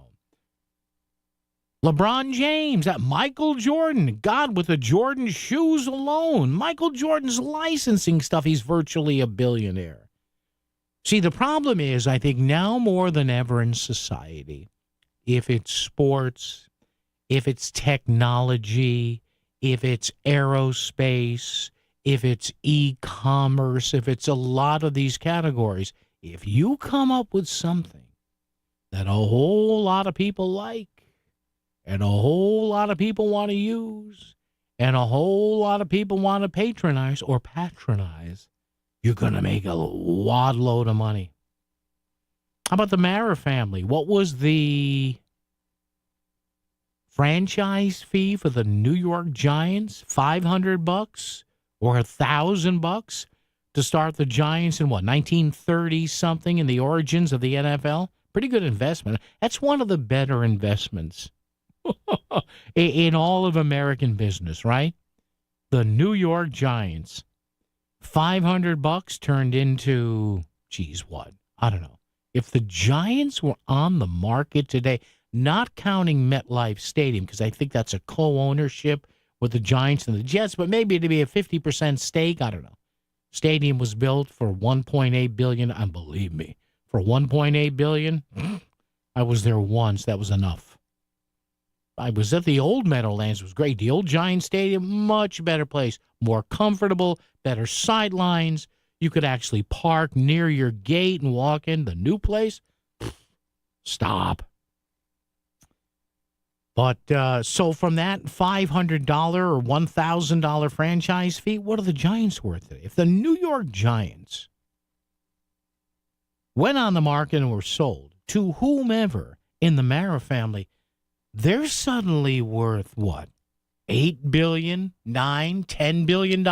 LeBron James, Michael Jordan, God, with the Jordan shoes alone, Michael Jordan's licensing stuff, he's virtually a billionaire. See, the problem is, I think now more than ever in society, if it's sports, if it's technology, if it's aerospace, if it's e-commerce, if it's a lot of these categories, if you come up with something that a whole lot of people like, and a whole lot of people want to use, and a whole lot of people want to patronize, you're going to make a wad-load of money. How about the Mara family? What was the franchise fee for the New York Giants? $500 or $1,000 to start the Giants in 1930 something, in the origins of the NFL? Pretty good investment. That's one of the better investments in all of American business, right? The New York Giants. $500 turned into, what? I don't know. If the Giants were on the market today, not counting MetLife Stadium, because I think that's a co-ownership with the Giants and the Jets, but maybe it'd be a 50% stake. I don't know. Stadium was built for $1.8 billion. And believe me, for $1.8 billion, I was there once. That was enough. I was at the old Meadowlands. It was great. The old Giant Stadium, much better place, more comfortable, better sidelines. You could actually park near your gate and walk in. The new place, stop. But so from that $500 or $1,000 franchise fee, what are the Giants worth today? If the New York Giants went on the market and were sold to whomever in the Mara family, they're suddenly worth what? $8 billion, $9, $10 billion?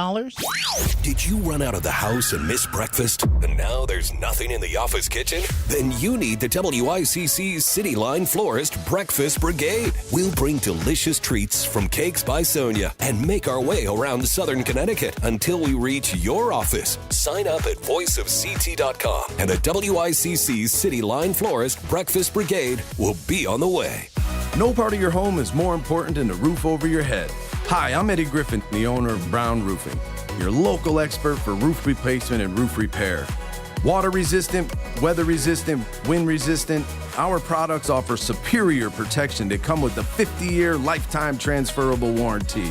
Did you run out of the house and miss breakfast? And now there's nothing in the office kitchen? Then you need the WICC's City Line Florist Breakfast Brigade. We'll bring delicious treats from Cakes by Sonia and make our way around southern Connecticut until we reach your office. Sign up at voiceofct.com and the WICC's City Line Florist Breakfast Brigade will be on the way. No part of your home is more important than the roof over your head. Hi, I'm Eddie Griffin, the owner of Brown Roofing, your local expert for roof replacement and roof repair. Water resistant, weather resistant, wind resistant, our products offer superior protection that come with a 50-year lifetime transferable warranty.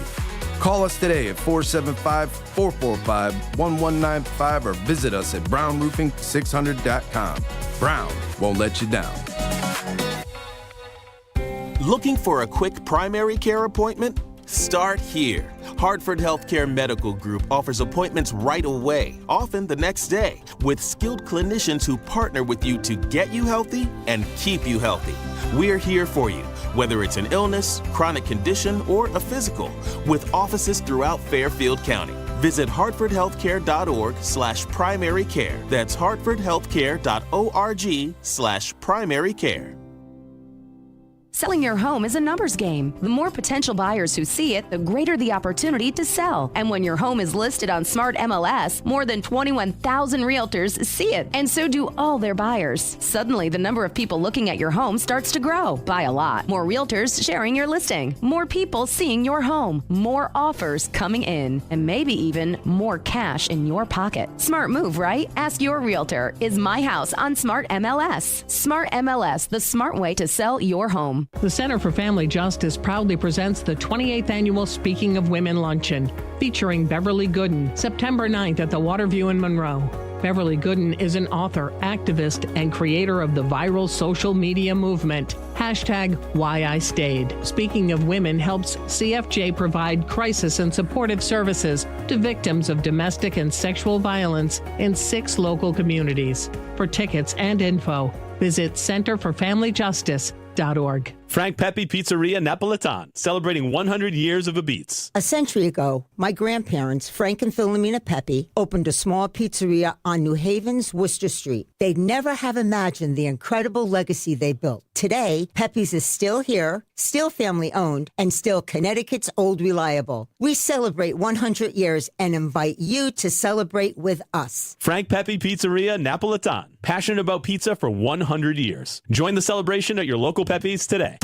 Call us today at 475-445-1195 or visit us at brownroofing600.com. Brown won't let you down. Looking for a quick primary care appointment? Start here. Hartford Healthcare Medical Group offers appointments right away, often the next day, with skilled clinicians who partner with you to get you healthy and keep you healthy. We're here for you, whether it's an illness, chronic condition, or a physical, with offices throughout Fairfield County. Visit hartfordhealthcare.org/primary care. That's hartfordhealthcare.org/primary care. Selling your home is a numbers game. The more potential buyers who see it, the greater the opportunity to sell. And when your home is listed on Smart MLS, more than 21,000 realtors see it, and so do all their buyers. Suddenly, the number of people looking at your home starts to grow by a lot. More realtors sharing your listing, more people seeing your home, more offers coming in, and maybe even more cash in your pocket. Smart move, right? Ask your realtor, is my house on Smart MLS? Smart MLS, the smart way to sell your home. The Center for Family Justice proudly presents the 28th Annual Speaking of Women Luncheon, featuring Beverly Gooden, September 9th at the Waterview in Monroe. Beverly Gooden is an author, activist, and creator of the viral social media movement, #WhyIStayed. Speaking of Women helps CFJ provide crisis and supportive services to victims of domestic and sexual violence in 6 local communities. For tickets and info, visit centerforfamilyjustice.org. Frank Pepe Pizzeria Napolitan, celebrating 100 years of Abits. A century ago, my grandparents, Frank and Philomena Pepe, opened a small pizzeria on New Haven's Worcester Street. They'd never have imagined the incredible legacy they built. Today, Pepe's is still here, still family-owned, and still Connecticut's old reliable. We celebrate 100 years and invite you to celebrate with us. Frank Pepe Pizzeria Napolitan, passionate about pizza for 100 years. Join the celebration at your local Pepe's today.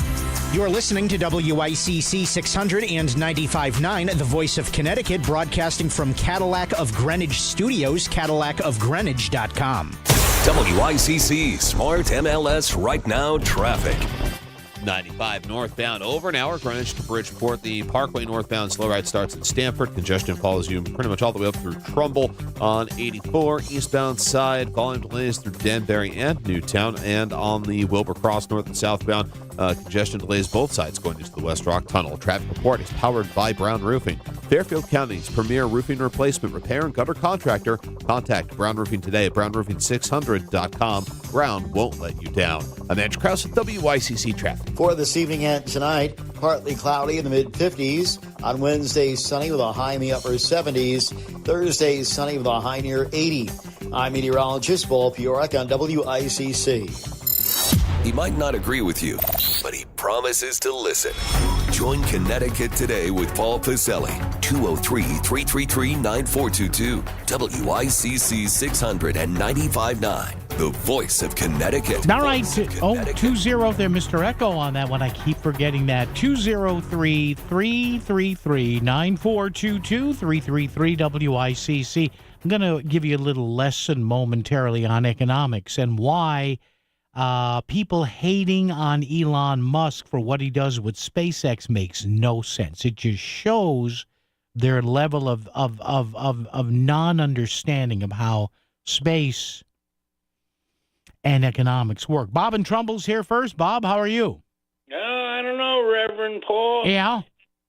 You're listening to WICC 600 and 95.9, the voice of Connecticut, broadcasting from Cadillac of Greenwich Studios, CadillacofGreenwich.com. WICC Smart MLS Right Now Traffic. 95 northbound over an hour, Greenwich to Bridgeport. The Parkway northbound slow ride starts in Stamford. Congestion follows you pretty much all the way up through Trumbull on 84. Eastbound side, volume delays through Danbury and Newtown. And on the Wilbur Cross north and southbound, congestion delays both sides going into the West Rock Tunnel. Traffic report is powered by Brown Roofing, Fairfield County's premier roofing replacement, repair, and gutter contractor. Contact Brown Roofing today at brownroofing600.com. Brown won't let you down. I'm Andrew Krause with WICC Traffic. For this evening and tonight, partly cloudy in the mid-50s. On Wednesday, sunny with a high in the upper 70s. Thursday, sunny with a high near 80. I'm meteorologist Paul Piorek on WICC. He might not agree with you, but he promises to listen. Join Connecticut Today with Paul Pacelli, 203-333-9422, WICC 695.9, the voice of Connecticut. All right. 2-0 there, Mr. Echo on that one. I keep forgetting that. 203-333-9422, 333-WICC. I'm going to give you a little lesson momentarily on economics and why people hating on Elon Musk for what he does with SpaceX makes no sense. It just shows their level of non-understanding of how space and economics work. Bob and Trumbull's here first. Bob, how are you? I don't know, Reverend Paul. Yeah.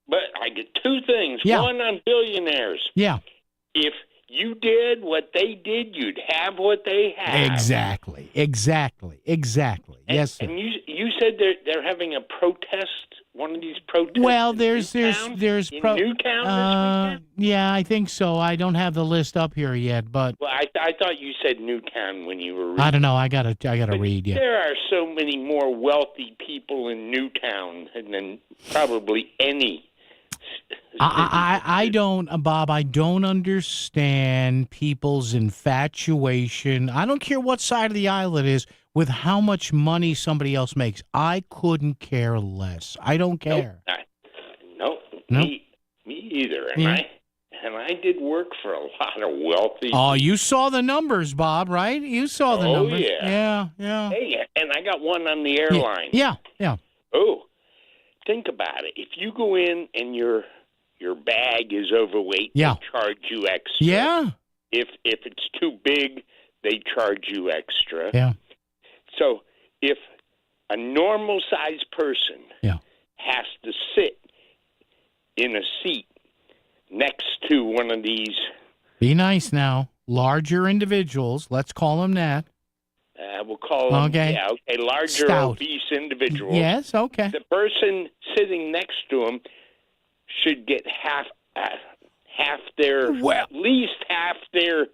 But I get 2 things. Yeah. One on billionaires. Yeah. If you did what they did, you'd have what they have. Exactly. Yes, sir. And you said they're having a protest one of these protests? Well, in there's Newtown this weekend? Yeah, I think so. I don't have the list up here yet, but Well, I thought you said Newtown when you were reading. I don't know. I gotta read. Yeah. There are so many more wealthy people in Newtown than probably any. I don't, Bob. I don't understand people's infatuation. I don't care what side of the aisle it is with how much money somebody else makes. I couldn't care less. I don't care. Nope. Me either. Yeah. And I did work for a lot of wealthy. Oh, you saw the numbers, Bob, right? You saw the numbers. Yeah. Yeah. Hey, and I got one on the airline. Yeah. Oh, think about it. If you go in and your bag is overweight, Yeah. they charge you extra. Yeah. If it's too big, they charge you extra. Yeah. So if a normal-sized person has to sit in a seat next to one of these, Be nice now. Larger individuals. Let's call them that. we'll call them, Okay. larger Stout. obese individuals. Yes. Okay. The person sitting next to him should get half at least half their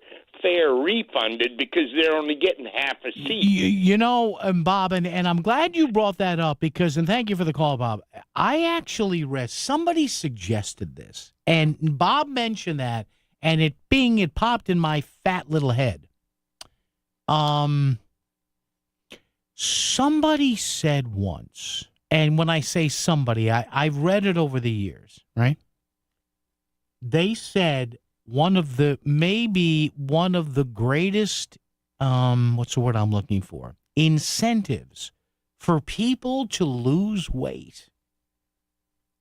fare refunded because they're only getting half a seat. You know, Bob, and I'm glad you brought that up and thank you for the call, Bob. I actually read, somebody suggested this, and Bob mentioned that, and it popped in my fat little head. Somebody said once, and when I say somebody, I've read it over the years, right? They said maybe one of the greatest, what's the word I'm looking for? Incentives for people to lose weight.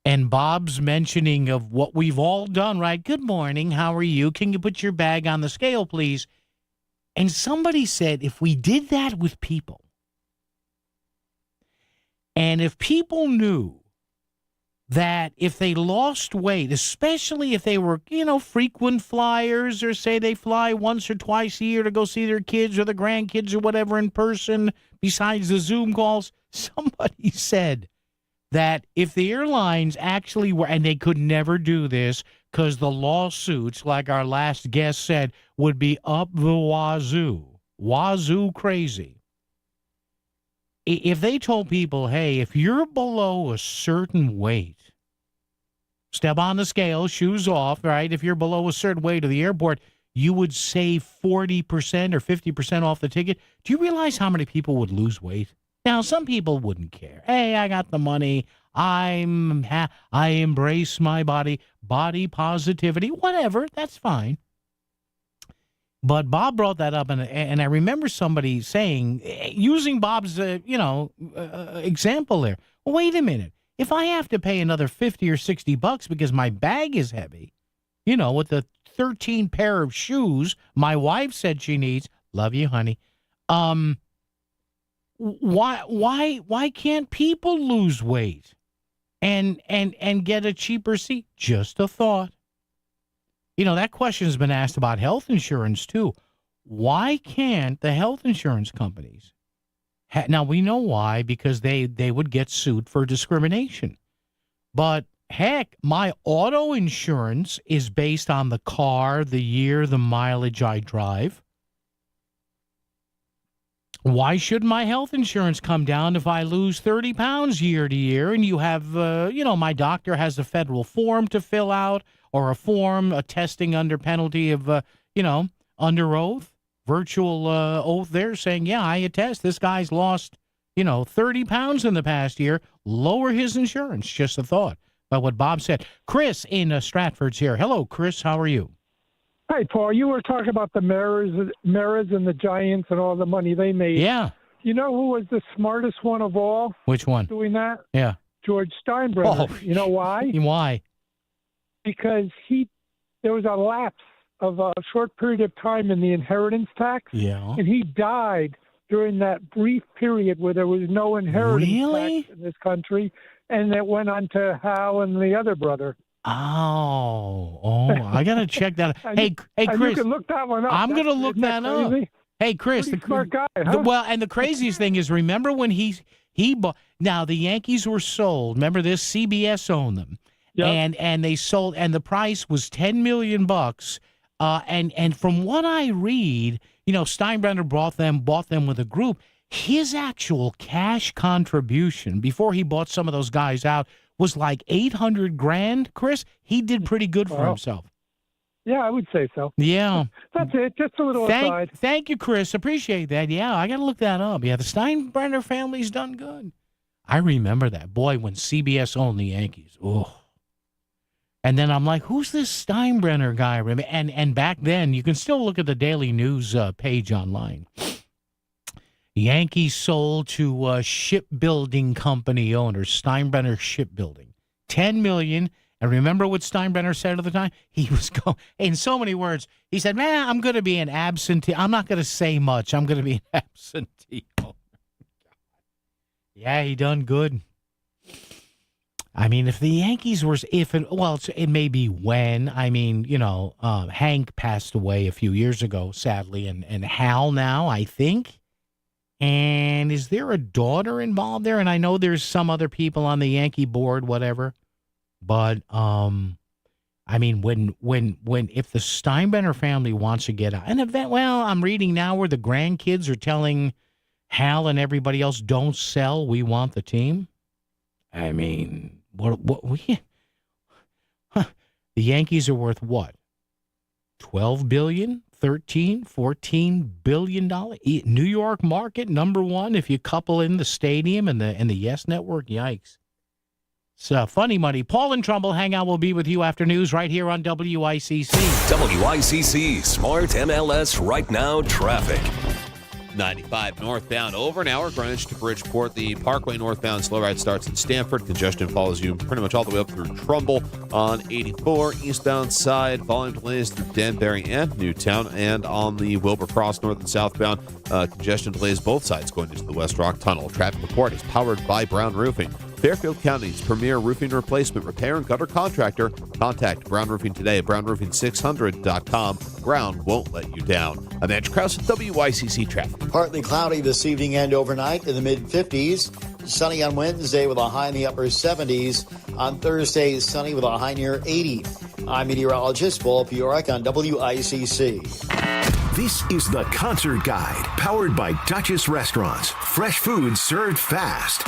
And Bob's mentioning of what we've all done, right? Good morning. How are you? Can you put your bag on the scale, please? And somebody said if we did that with people, and if people knew that if they lost weight, especially if they were, frequent flyers, or say they fly once or twice a year to go see their kids or the grandkids or whatever in person, besides the Zoom calls, somebody said that if the airlines actually were, and they could never do this because the lawsuits, like our last guest said, would be up the wazoo crazy. If they told people, hey, if you're below a certain weight, step on the scale, shoes off, right? If you're below a certain weight at the airport, you would save 40% or 50% off the ticket. Do you realize how many people would lose weight? Now, some people wouldn't care. Hey, I got the money. I embrace my body positivity, whatever. That's fine. But Bob brought that up, and I remember somebody saying, using Bob's, example there. Well, wait a minute. If I have to pay another $50 or $60 because my bag is heavy, with the 13 pair of shoes my wife said she needs, love you, honey. Why can't people lose weight and get a cheaper seat? Just a thought. That question has been asked about health insurance, too. Why can't the health insurance companies? Now, we know why, because they would get sued for discrimination. But, heck, my auto insurance is based on the car, the year, the mileage I drive. Why should my health insurance come down if I lose 30 pounds year to year? And you have, my doctor has a federal form to fill out, or a form attesting under penalty of, under oath, virtual oath there saying, yeah, I attest this guy's lost, 30 pounds in the past year. Lower his insurance. Just a thought about what Bob said. Chris in Stratford's here. Hello, Chris. How are you? Hi, Paul. You were talking about the mayors and the Giants and all the money they made. Yeah. You know who was the smartest one of all? Which one? Doing that? Yeah. George Steinbrenner. Oh, you know why? Why? Because there was a lapse of a short period of time in the inheritance tax. Yeah. And he died during that brief period where there was no inheritance tax in this country, and it went on to Hal and the other brother. Oh, I got to check that out. Hey, Chris. You can look that one up. I'm going to look that up. Hey, Chris. Smart guy, huh? And the craziest thing is, remember when he He bought. Now the Yankees were sold. Remember this? CBS owned them, and they sold, and the price was $10 million. And from what I read, Steinbrenner bought them with a group. His actual cash contribution before he bought some of those guys out was like $800,000. Chris, he did pretty good for himself. Yeah, I would say so. Yeah. That's it. Just a little aside. Thank you, Chris. Appreciate that. Yeah, I got to look that up. Yeah, the Steinbrenner family's done good. I remember that. Boy, when CBS owned the Yankees. Oh. And then I'm like, who's this Steinbrenner guy? And back then, you can still look at the Daily News page online. Yankees sold to shipbuilding company owners, Steinbrenner Shipbuilding. $10 million. And remember what Steinbrenner said at the time? He was going, in so many words, he said, man, I'm going to be an absentee. I'm not going to say much. I'm going to be an absentee. Oh, yeah, he done good. I mean, if the Yankees were, it may be when, Hank passed away a few years ago, sadly, and Hal now, I think. And is there a daughter involved there? And I know there's some other people on the Yankee board, whatever. But, when if the Steinbrenner family wants to get an event, I'm reading now where the grandkids are telling Hal and everybody else, don't sell, we want the team. The Yankees are worth what? $12 billion, $13, $14 billion. New York market, number one, if you couple in the stadium and the Yes Network, yikes. So, funny money. Paul and Trumbull Hangout will be with you after news right here on WICC. WICC Smart MLS Right Now Traffic. 95 northbound over an hour, Greenwich to Bridgeport. The Parkway northbound slow ride starts in Stamford. Congestion follows you pretty much all the way up through Trumbull. On 84 eastbound side, volume delays through Danbury and Newtown. And on the Wilbur Cross north and southbound, congestion delays both sides going into the West Rock Tunnel. Traffic report is powered by Brown Roofing, Fairfield County's premier roofing replacement, repair, and gutter contractor. Contact Brown Roofing today at brownroofing600.com. Brown won't let you down. I'm Andrew Krause with WICC Traffic. Partly cloudy this evening and overnight in the mid-50s. Sunny on Wednesday with a high in the upper 70s. On Thursday, sunny with a high near 80. I'm meteorologist Paul Piorek on WICC. This is the Concert Guide, powered by Duchess Restaurants. Fresh food served fast.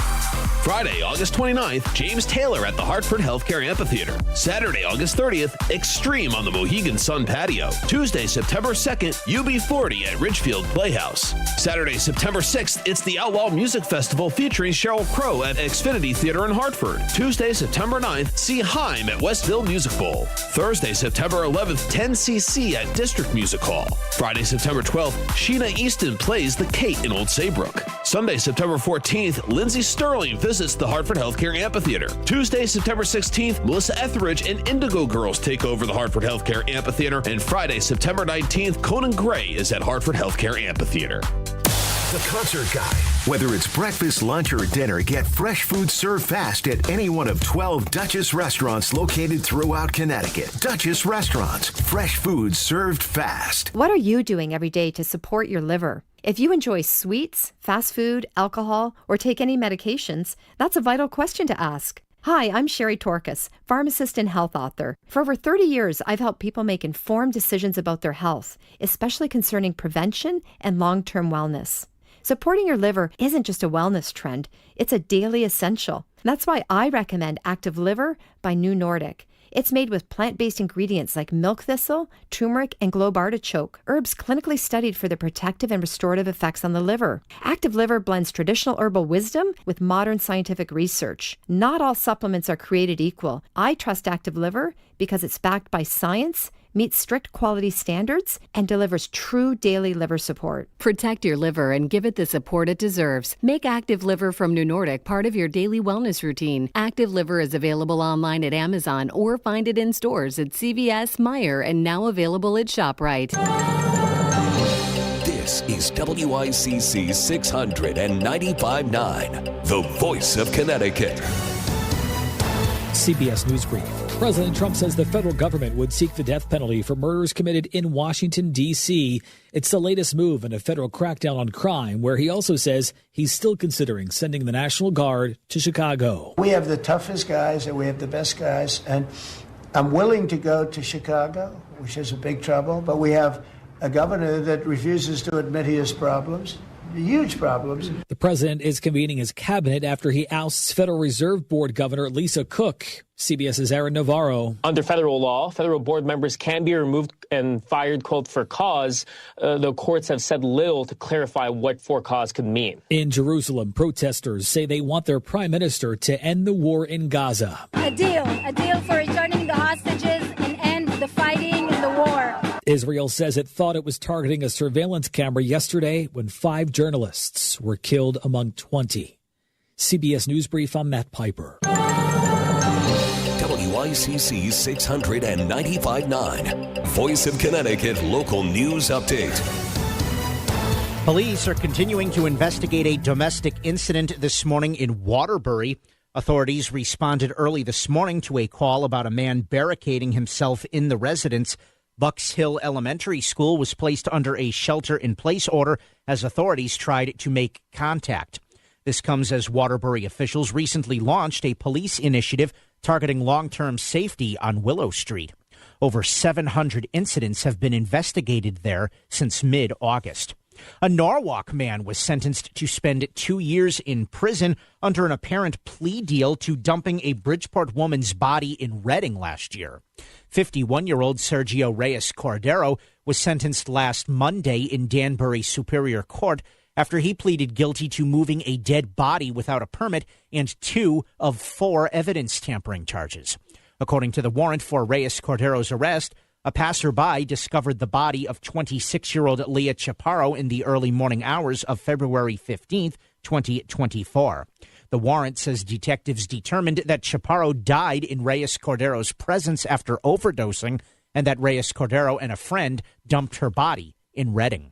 Friday, August 29th, James Taylor at the Hartford Healthcare Amphitheater. Saturday, August 30th, Extreme on the Mohegan Sun Patio. Tuesday, September 2nd, UB40 at Ridgefield Playhouse. Saturday, September 6th, it's the Outlaw Music Festival featuring Sheryl Crow at Xfinity Theater in Hartford. Tuesday, September 9th, see Haim at Westville Music Bowl. Thursday, September 11th, 10cc at District Music Hall. Friday, September 12th, Sheena Easton plays the Kate in Old Saybrook. Sunday, September 14th, Lindsey Sterling visits the Hartford Healthcare Amphitheater. Tuesday, September 16th, Melissa Etheridge and Indigo Girls take over the Hartford Healthcare Amphitheater. And Friday, September 19th, Conan Gray is at Hartford Healthcare Amphitheater. The Concert Guide. Whether it's breakfast, lunch, or dinner, get fresh food served fast at any one of 12 Duchess restaurants located throughout Connecticut. Duchess Restaurants. Fresh food served fast. What are you doing every day to support your liver? If you enjoy sweets, fast food, alcohol, or take any medications, that's a vital question to ask. Hi, I'm Sherry Torkas, pharmacist and health author. For over 30 years, I've helped people make informed decisions about their health, especially concerning prevention and long-term wellness. Supporting your liver isn't just a wellness trend, it's a daily essential. That's why I recommend Active Liver by New Nordic. It's made with plant-based ingredients like milk thistle, turmeric, and globe artichoke, herbs clinically studied for their protective and restorative effects on the liver. Active Liver blends traditional herbal wisdom with modern scientific research. Not all supplements are created equal. I trust Active Liver because it's backed by science, meets strict quality standards, and delivers true daily liver support. Protect your liver and give it the support it deserves. Make Active Liver from New Nordic part of your daily wellness routine. Active Liver is available online at Amazon or find it in stores at CVS, Meijer, and now available at ShopRite. This is WICC 695.9, the voice of Connecticut. CBS News Brief. President Trump says the federal government would seek the death penalty for murders committed in Washington, D.C. It's the latest move in a federal crackdown on crime, where he also says he's still considering sending the National Guard to Chicago. We have the toughest guys and we have the best guys, and I'm willing to go to Chicago, which is a big trouble, but we have a governor that refuses to admit he has problems. Huge problems. The president is convening his cabinet after he ousts Federal Reserve Board Governor Lisa Cook. CBS's Aaron Navarro. Under federal law, federal board members can be removed and fired, quote, for cause, though courts have said little to clarify what for cause could mean. In Jerusalem, protesters say they want their prime minister to end the war in Gaza. A deal for returning the hostages and end the fighting and the war. Israel says it thought it was targeting a surveillance camera yesterday when 5 journalists were killed among 20. CBS News Brief, I'm Matt Piper. WICC 695.9, Voice of Connecticut Local News Update. Police are continuing to investigate a domestic incident this morning in Waterbury. Authorities responded early this morning to a call about a man barricading himself in the residence. Bucks Hill Elementary School was placed under a shelter-in-place order as authorities tried to make contact. This comes as Waterbury officials recently launched a police initiative targeting long-term safety on Willow Street. Over 700 incidents have been investigated there since mid-August. A Norwalk man was sentenced to spend 2 years in prison under an apparent plea deal to dumping a Bridgeport woman's body in Reading last year. 51-year-old Sergio Reyes Cordero was sentenced last Monday in Danbury Superior Court after he pleaded guilty to moving a dead body without a permit and 2 of 4 evidence tampering charges. According to the warrant for Reyes Cordero's arrest, a passerby discovered the body of 26-year-old Leah Chaparro in the early morning hours of February 15th, 2024. The warrant says detectives determined that Chaparro died in Reyes Cordero's presence after overdosing and that Reyes Cordero and a friend dumped her body in Reading.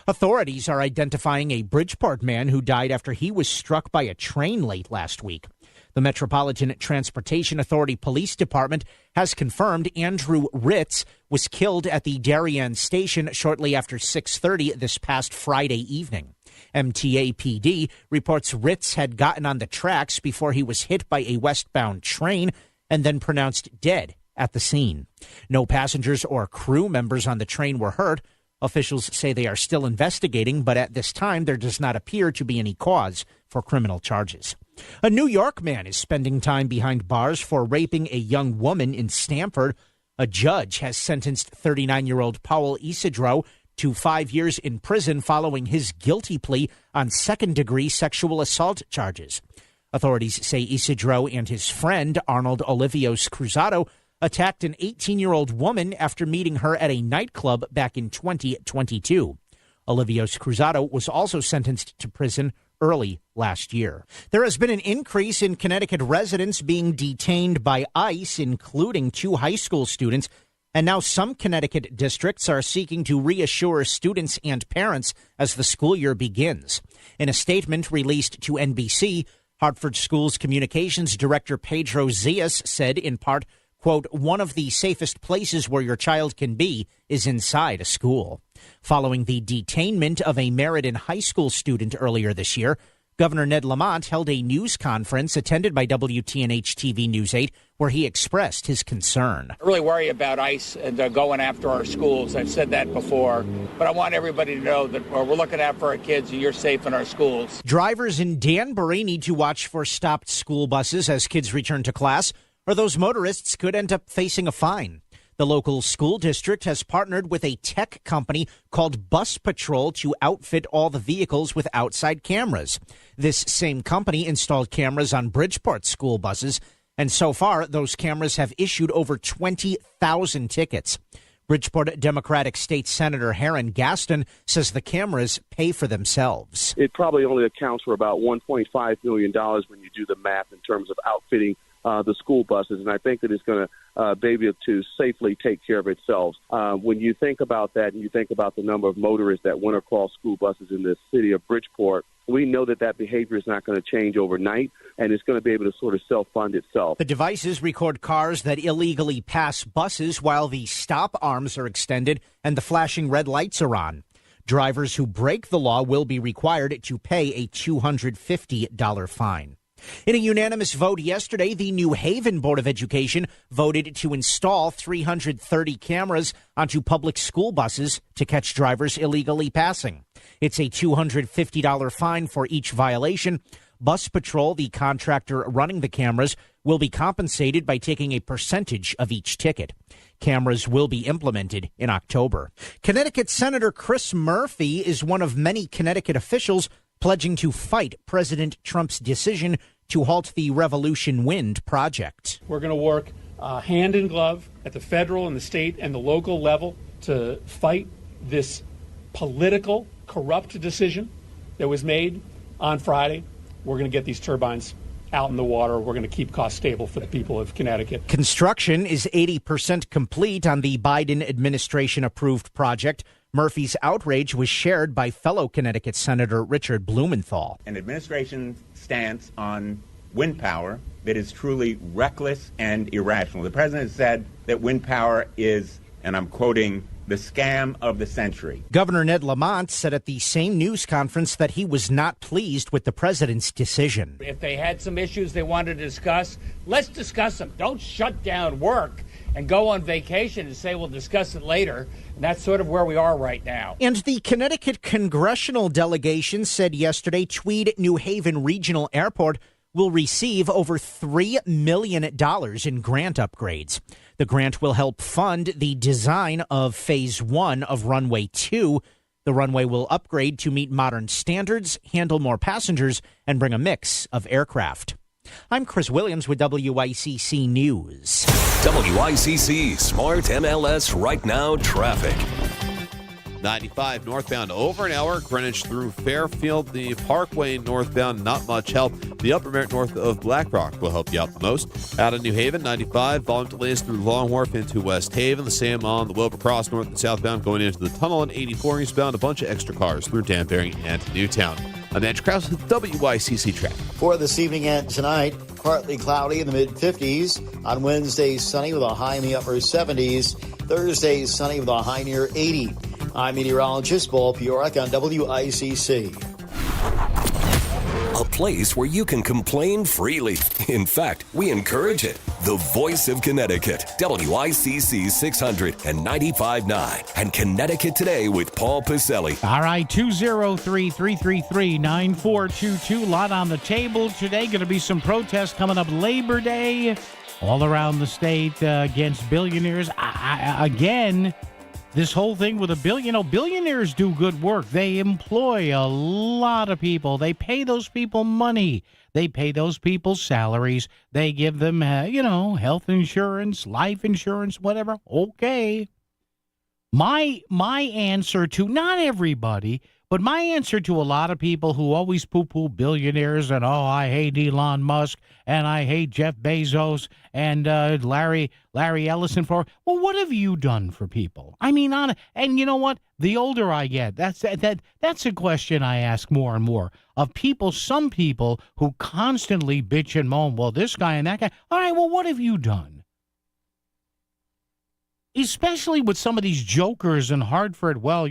Authorities are identifying a Bridgeport man who died after he was struck by a train late last week. The Metropolitan Transportation Authority Police Department has confirmed Andrew Ritz was killed at the Darien station shortly after 6:30 this past Friday evening. MTA PD reports Ritz had gotten on the tracks before he was hit by a westbound train and then pronounced dead at the scene. No passengers or crew members on the train were hurt. Officials say they are still investigating, but at this time there does not appear to be any cause for criminal charges. A New York man is spending time behind bars for raping a young woman in Stamford. A judge has sentenced 39-year-old Powell Isidro to 5 years in prison following his guilty plea on second-degree sexual assault charges. Authorities say Isidro and his friend, Arnold Olivios Cruzado, attacked an 18-year-old woman after meeting her at a nightclub back in 2022. Olivios Cruzado was also sentenced to prison early last year. There has been an increase in Connecticut residents being detained by ICE, including 2 high school students, and now some Connecticut districts are seeking to reassure students and parents as the school year begins. In a statement released to NBC, Hartford Schools Communications Director Pedro Zias said, in part, quote, "One of the safest places where your child can be is inside a school." Following the detainment of a Meriden High School student earlier this year, Governor Ned Lamont held a news conference attended by WTNH-TV News 8 where he expressed his concern. I really worry about ICE and going after our schools. I've said that before, but I want everybody to know that we're looking out for our kids and you're safe in our schools. Drivers in Danbury need to watch for stopped school buses as kids return to class, or those motorists could end up facing a fine. The local school district has partnered with a tech company called Bus Patrol to outfit all the vehicles with outside cameras. This same company installed cameras on Bridgeport school buses, and so far those cameras have issued over 20,000 tickets. Bridgeport Democratic State Senator Heron Gaston says the cameras pay for themselves. It probably only accounts for about $1.5 million when you do the math in terms of outfitting the school buses, and I think that it's going to be able to safely take care of itself. When you think about that and you think about the number of motorists that went across school buses in the city of Bridgeport, we know that behavior is not going to change overnight, and it's going to be able to sort of self-fund itself. The devices record cars that illegally pass buses while the stop arms are extended and the flashing red lights are on. Drivers who break the law will be required to pay a $250 fine. In a unanimous vote yesterday, the New Haven Board of Education voted to install 330 cameras onto public school buses to catch drivers illegally passing. It's a $250 fine for each violation. Bus Patrol, the contractor running the cameras, will be compensated by taking a percentage of each ticket. Cameras will be implemented in October. Connecticut Senator Chris Murphy is one of many Connecticut officials pledging to fight President Trump's decision to halt the Revolution Wind project. We're going to work hand in glove at the federal and the state and the local level to fight this political, corrupt decision that was made on Friday. We're going to get these turbines out in the water. We're going to keep costs stable for the people of Connecticut. Construction is 80% complete on the Biden administration-approved project. Murphy's outrage was shared by fellow Connecticut Senator Richard Blumenthal. An administration stance on wind power that is truly reckless and irrational. The president said that wind power is, and I'm quoting, the scam of the century. Governor Ned Lamont said at the same news conference that he was not pleased with the president's decision. If they had some issues they wanted to discuss, let's discuss them. Don't shut down work and go on vacation and say we'll discuss it later. And that's sort of where we are right now. And the Connecticut congressional delegation said yesterday Tweed New Haven Regional Airport will receive over $3 million in grant upgrades. The grant will help fund the design of Phase 1 of Runway 2. The runway will upgrade to meet modern standards, handle more passengers, and bring a mix of aircraft. I'm Chris Williams with WICC News. WICC Smart MLS Right Now Traffic. 95 northbound over an hour, Greenwich through Fairfield. The Parkway northbound, not much help. The Upper Merritt north of Black Rock will help you out the most. Out of New Haven, 95, volume delays through Long Wharf into West Haven. The same on the Wilbur Cross north and southbound going into the tunnel. And 84 eastbound, a bunch of extra cars through Danbury and Newtown. I'm Andrew Krause with WICC Traffic. For this evening and tonight, partly cloudy in the mid-50s. On Wednesday, sunny with a high in the upper 70s. Thursday, sunny with a high near 80. I'm meteorologist Paul Piorek on WICC. A place where you can complain freely. In fact, we encourage it. The voice of Connecticut, WICC 695.9 and Connecticut Today with Paul Pacelli. All right, 203-333-9422. Lot on the table today. Going to be some protests coming up Labor Day all around the state against billionaires. Again, this whole thing with billionaires do good work. They employ a lot of people. They pay those people money. They pay those people salaries. They give them, health insurance, life insurance, whatever. Okay. My answer to, not everybody, but my answer to a lot of people who always poo-poo billionaires and, I hate Elon Musk and I hate Jeff Bezos and Larry Ellison well, what have you done for people? I mean, and you know what? The older I get, that's a question I ask more and more of people, some people who constantly bitch and moan, well, this guy and that guy. All right, well, what have you done? Especially with some of these jokers in Hartford. Well,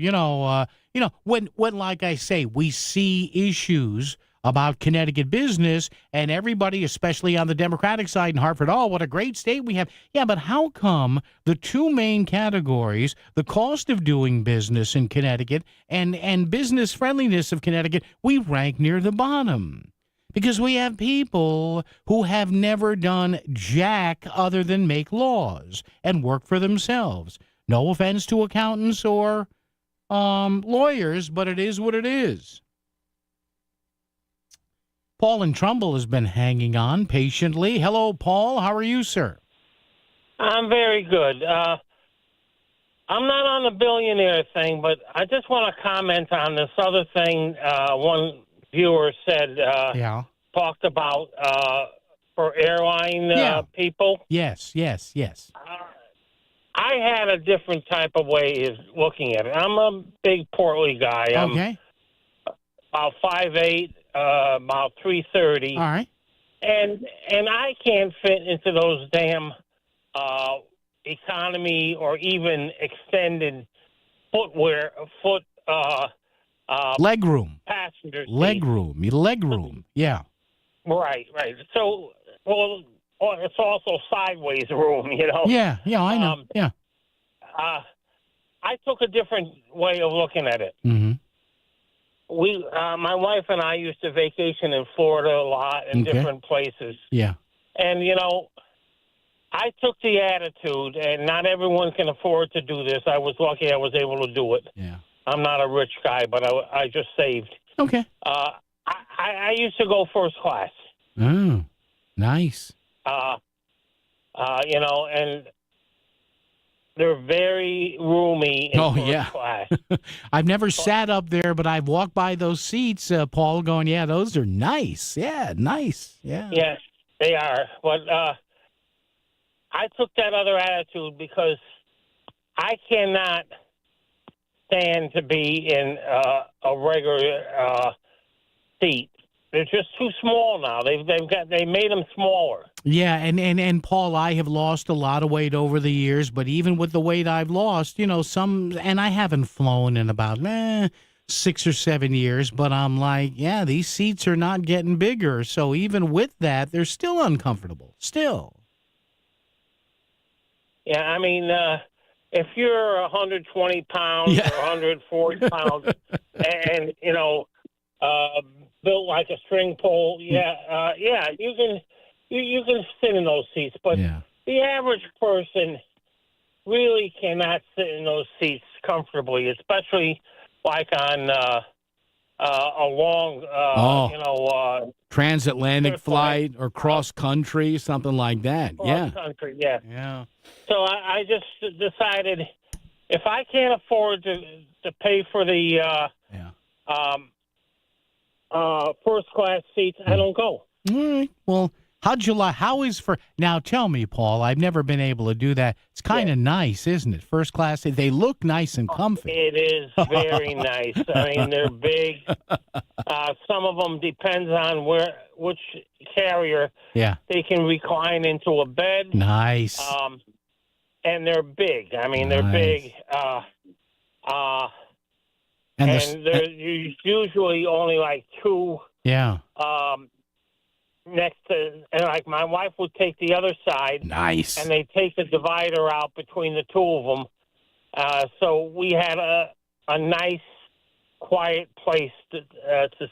when like I say, we see issues about Connecticut business and everybody, especially on the Democratic side in Hartford, what a great state we have. Yeah, but how come the two main categories, the cost of doing business in Connecticut and business friendliness of Connecticut, we rank near the bottom? Because we have people who have never done jack other than make laws and work for themselves. No offense to accountants or lawyers, but it is what it is. Paul in Trumbull has been hanging on patiently. Hello, Paul. How are you, sir? I'm very good. I'm not on the billionaire thing, but I just want to comment on this other thing one viewer said, talked about for airline people. Yes. I had a different type of way of looking at it. I'm a big portly guy. Okay. I'm about 5'8", about 330. All right. And I can't fit into those damn economy or even extended leg room. Passenger seat. Leg room. Yeah. Right. So, it's also sideways room, you know. Yeah, I know. Yeah. I took a different way of looking at it. Mm-hmm. My wife and I used to vacation in Florida a lot in different places. Yeah. And, I took the attitude, and not everyone can afford to do this. I was lucky I was able to do it. Yeah. I'm not a rich guy, but I just saved. Okay. I used to go first class. Oh, nice. And they're very roomy in first class. I've never sat up there, but I've walked by those seats, Paul, going, yeah, those are nice. Yeah, nice. Yeah. Yes, they are. But I took that other attitude because I cannot stand to be in a regular seat. They're just too small now. They made them smaller. Yeah, and Paul, I have lost a lot of weight over the years, but even with the weight I've lost, and I haven't flown in about 6 or 7 years, but I'm like, yeah, these seats are not getting bigger. So even with that, they're still uncomfortable. Still. Yeah, I mean, if you're 120 pounds or 140 pounds and, built like a string pole, you can sit in those seats. But the average person really cannot sit in those seats comfortably, especially like on a long, transatlantic flight or cross country, something like that. Cross country, yeah. So I just decided if I can't afford to pay for the first class seats, I don't go. All right. Well, now tell me, Paul, I've never been able to do that. It's kind of nice, isn't it? First class, they look nice and comfy. It is very nice. I mean, they're big. Some of them depends on which carrier. Yeah. They can recline into a bed. Nice. And they're big. I mean, they're big. And there's usually only like two. Yeah. Next to, and like my wife would take the other side. Nice. And they take the divider out between the two of them. So we had a nice, quiet place to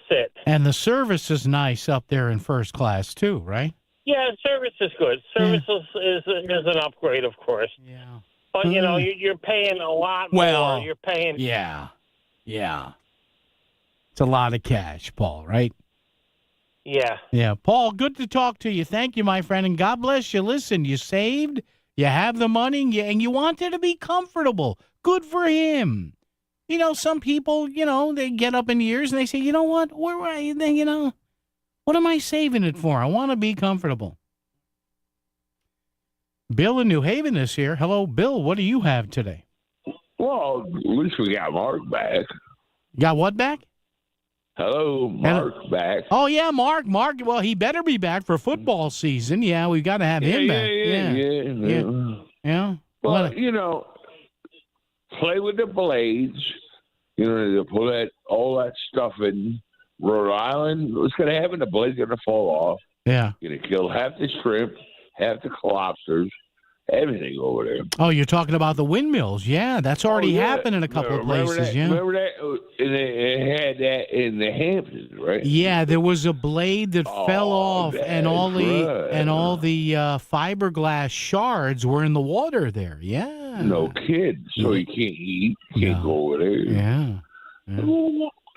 sit. And the service is nice up there in first class too, right? Yeah, service is good. Service is an upgrade, of course. Yeah. But you're paying a lot more. You're paying. Yeah. It's a lot of cash, Paul, right? Yeah. Yeah. Paul, good to talk to you. Thank you, my friend, and God bless you. Listen, you saved, you have the money, and you wanted to be comfortable. Good for him. Some people, they get up in years and they say, you know what? What am I saving it for? I want to be comfortable. Bill in New Haven is here. Hello, Bill. What do you have today? Well, at least we got Mark back. Got what back? Hello, Mark back. Oh, yeah, Mark. Well, he better be back for football season. Yeah, we've got to have him back. Yeah. Well, play with the blades. To pull all that stuff in Rhode Island. What's going to happen? The blade's going to fall off. Yeah. Going to kill half the shrimp, half the lobsters, everything over there. Oh, you're talking about the windmills. Yeah, that's already happened in a couple of places. Remember that? It had that in the Hamptons, right? Yeah, there was a blade that fell off, and all the fiberglass shards were in the water there. Yeah. No kids, so you can't eat. Can't go over there. Yeah.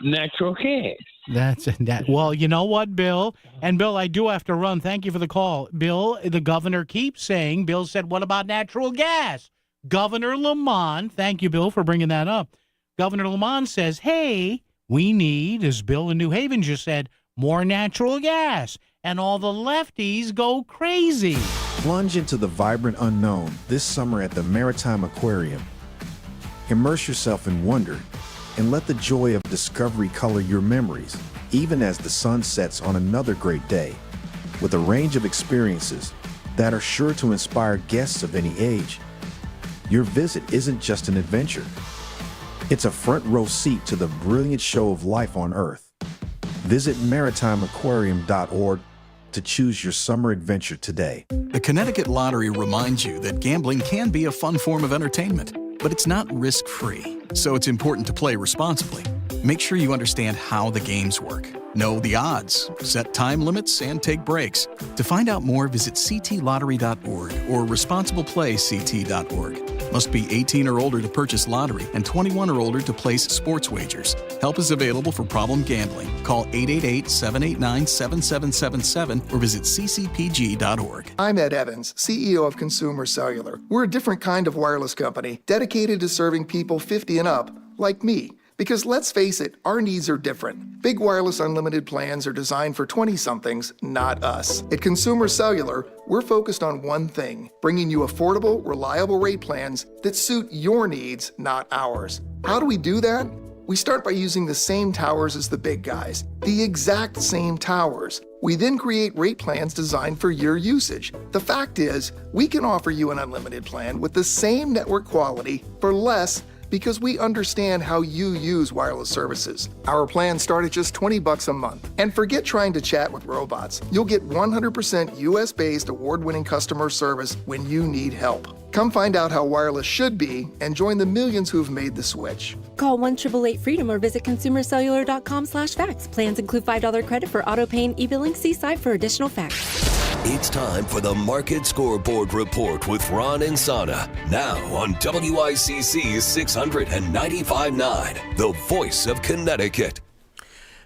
Natural gas. That's that. Well, you know what, Bill? And Bill, I do have to run. Thank you for the call. Bill, the governor keeps saying, Bill said, what about natural gas? Governor Lamont, thank you, Bill, for bringing that up. Governor Lamont says, hey, we need, as Bill in New Haven just said, more natural gas. and all the lefties go crazy. Plunge into the vibrant unknown this summer at the Maritime Aquarium. Immerse yourself in wonder and let the joy of discovery color your memories, even as the sun sets on another great day. With a range of experiences that are sure to inspire guests of any age, your visit isn't just an adventure. It's a front row seat to the brilliant show of life on Earth. Visit maritimeaquarium.org to choose your summer adventure today. The Connecticut Lottery reminds you that gambling can be a fun form of entertainment, but it's not risk-free, so it's important to play responsibly. Make sure you understand how the games work. Know the odds, set time limits, and take breaks. To find out more, visit ctlottery.org or responsibleplayct.org. Must be 18 or older to purchase lottery and 21 or older to place sports wagers. Help is available for problem gambling. Call 888-789-7777 or visit ccpg.org. I'm Ed Evans, CEO of Consumer Cellular. We're a different kind of wireless company dedicated to serving people 50 and up, like me. Because let's face it, our needs are different. Big wireless unlimited plans are designed for 20-somethings, not us. At Consumer Cellular, we're focused on one thing, bringing you affordable, reliable rate plans that suit your needs, not ours. How do we do that? We start by using the same towers as the big guys, the exact same towers. We then create rate plans designed for your usage. The fact is, we can offer you an unlimited plan with the same network quality for less because we understand how you use wireless services. Our plans start at just $20 a month. And forget trying to chat with robots. You'll get 100% US-based award-winning customer service when you need help. Come find out how wireless should be and join the millions who've made the switch. Call 1-888-FREEDOM or visit consumercellular.com/facts. Plans include $5 credit for auto pay and e-billing. See site for additional facts. It's time for the Market Scoreboard Report with Ron and Sana. Now on WICC 695.9, the voice of Connecticut.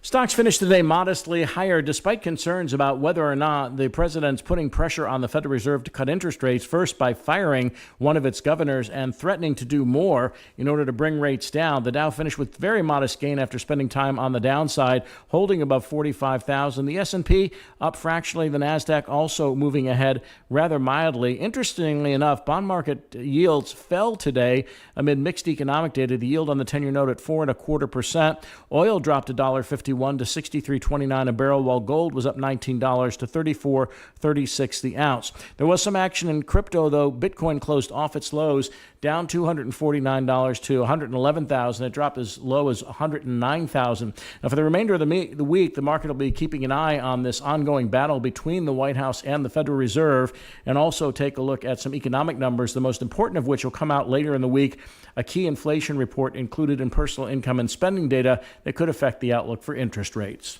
Stocks finished today modestly higher despite concerns about whether or not the president's putting pressure on the Federal Reserve to cut interest rates, first by firing one of its governors and threatening to do more in order to bring rates down. The Dow finished with very modest gain after spending time on the downside, holding above 45,000. The S&P up fractionally. The NASDAQ also moving ahead rather mildly. Interestingly enough, bond market yields fell today amid mixed economic data. The yield on the 10-year note at 4.25%. Oil dropped $1.51 to $63.29 a barrel, while gold was up $19 to $34.36 the ounce. There was some action in crypto, though. Bitcoin closed off its lows, down $249 to $111,000. It dropped as low as $109,000. Now, for the remainder of the week, the market will be keeping an eye on this ongoing battle between the White House and the Federal Reserve, and also take a look at some economic numbers, the most important of which will come out later in the week. A key inflation report included in personal income and spending data that could affect the outlook for interest rates.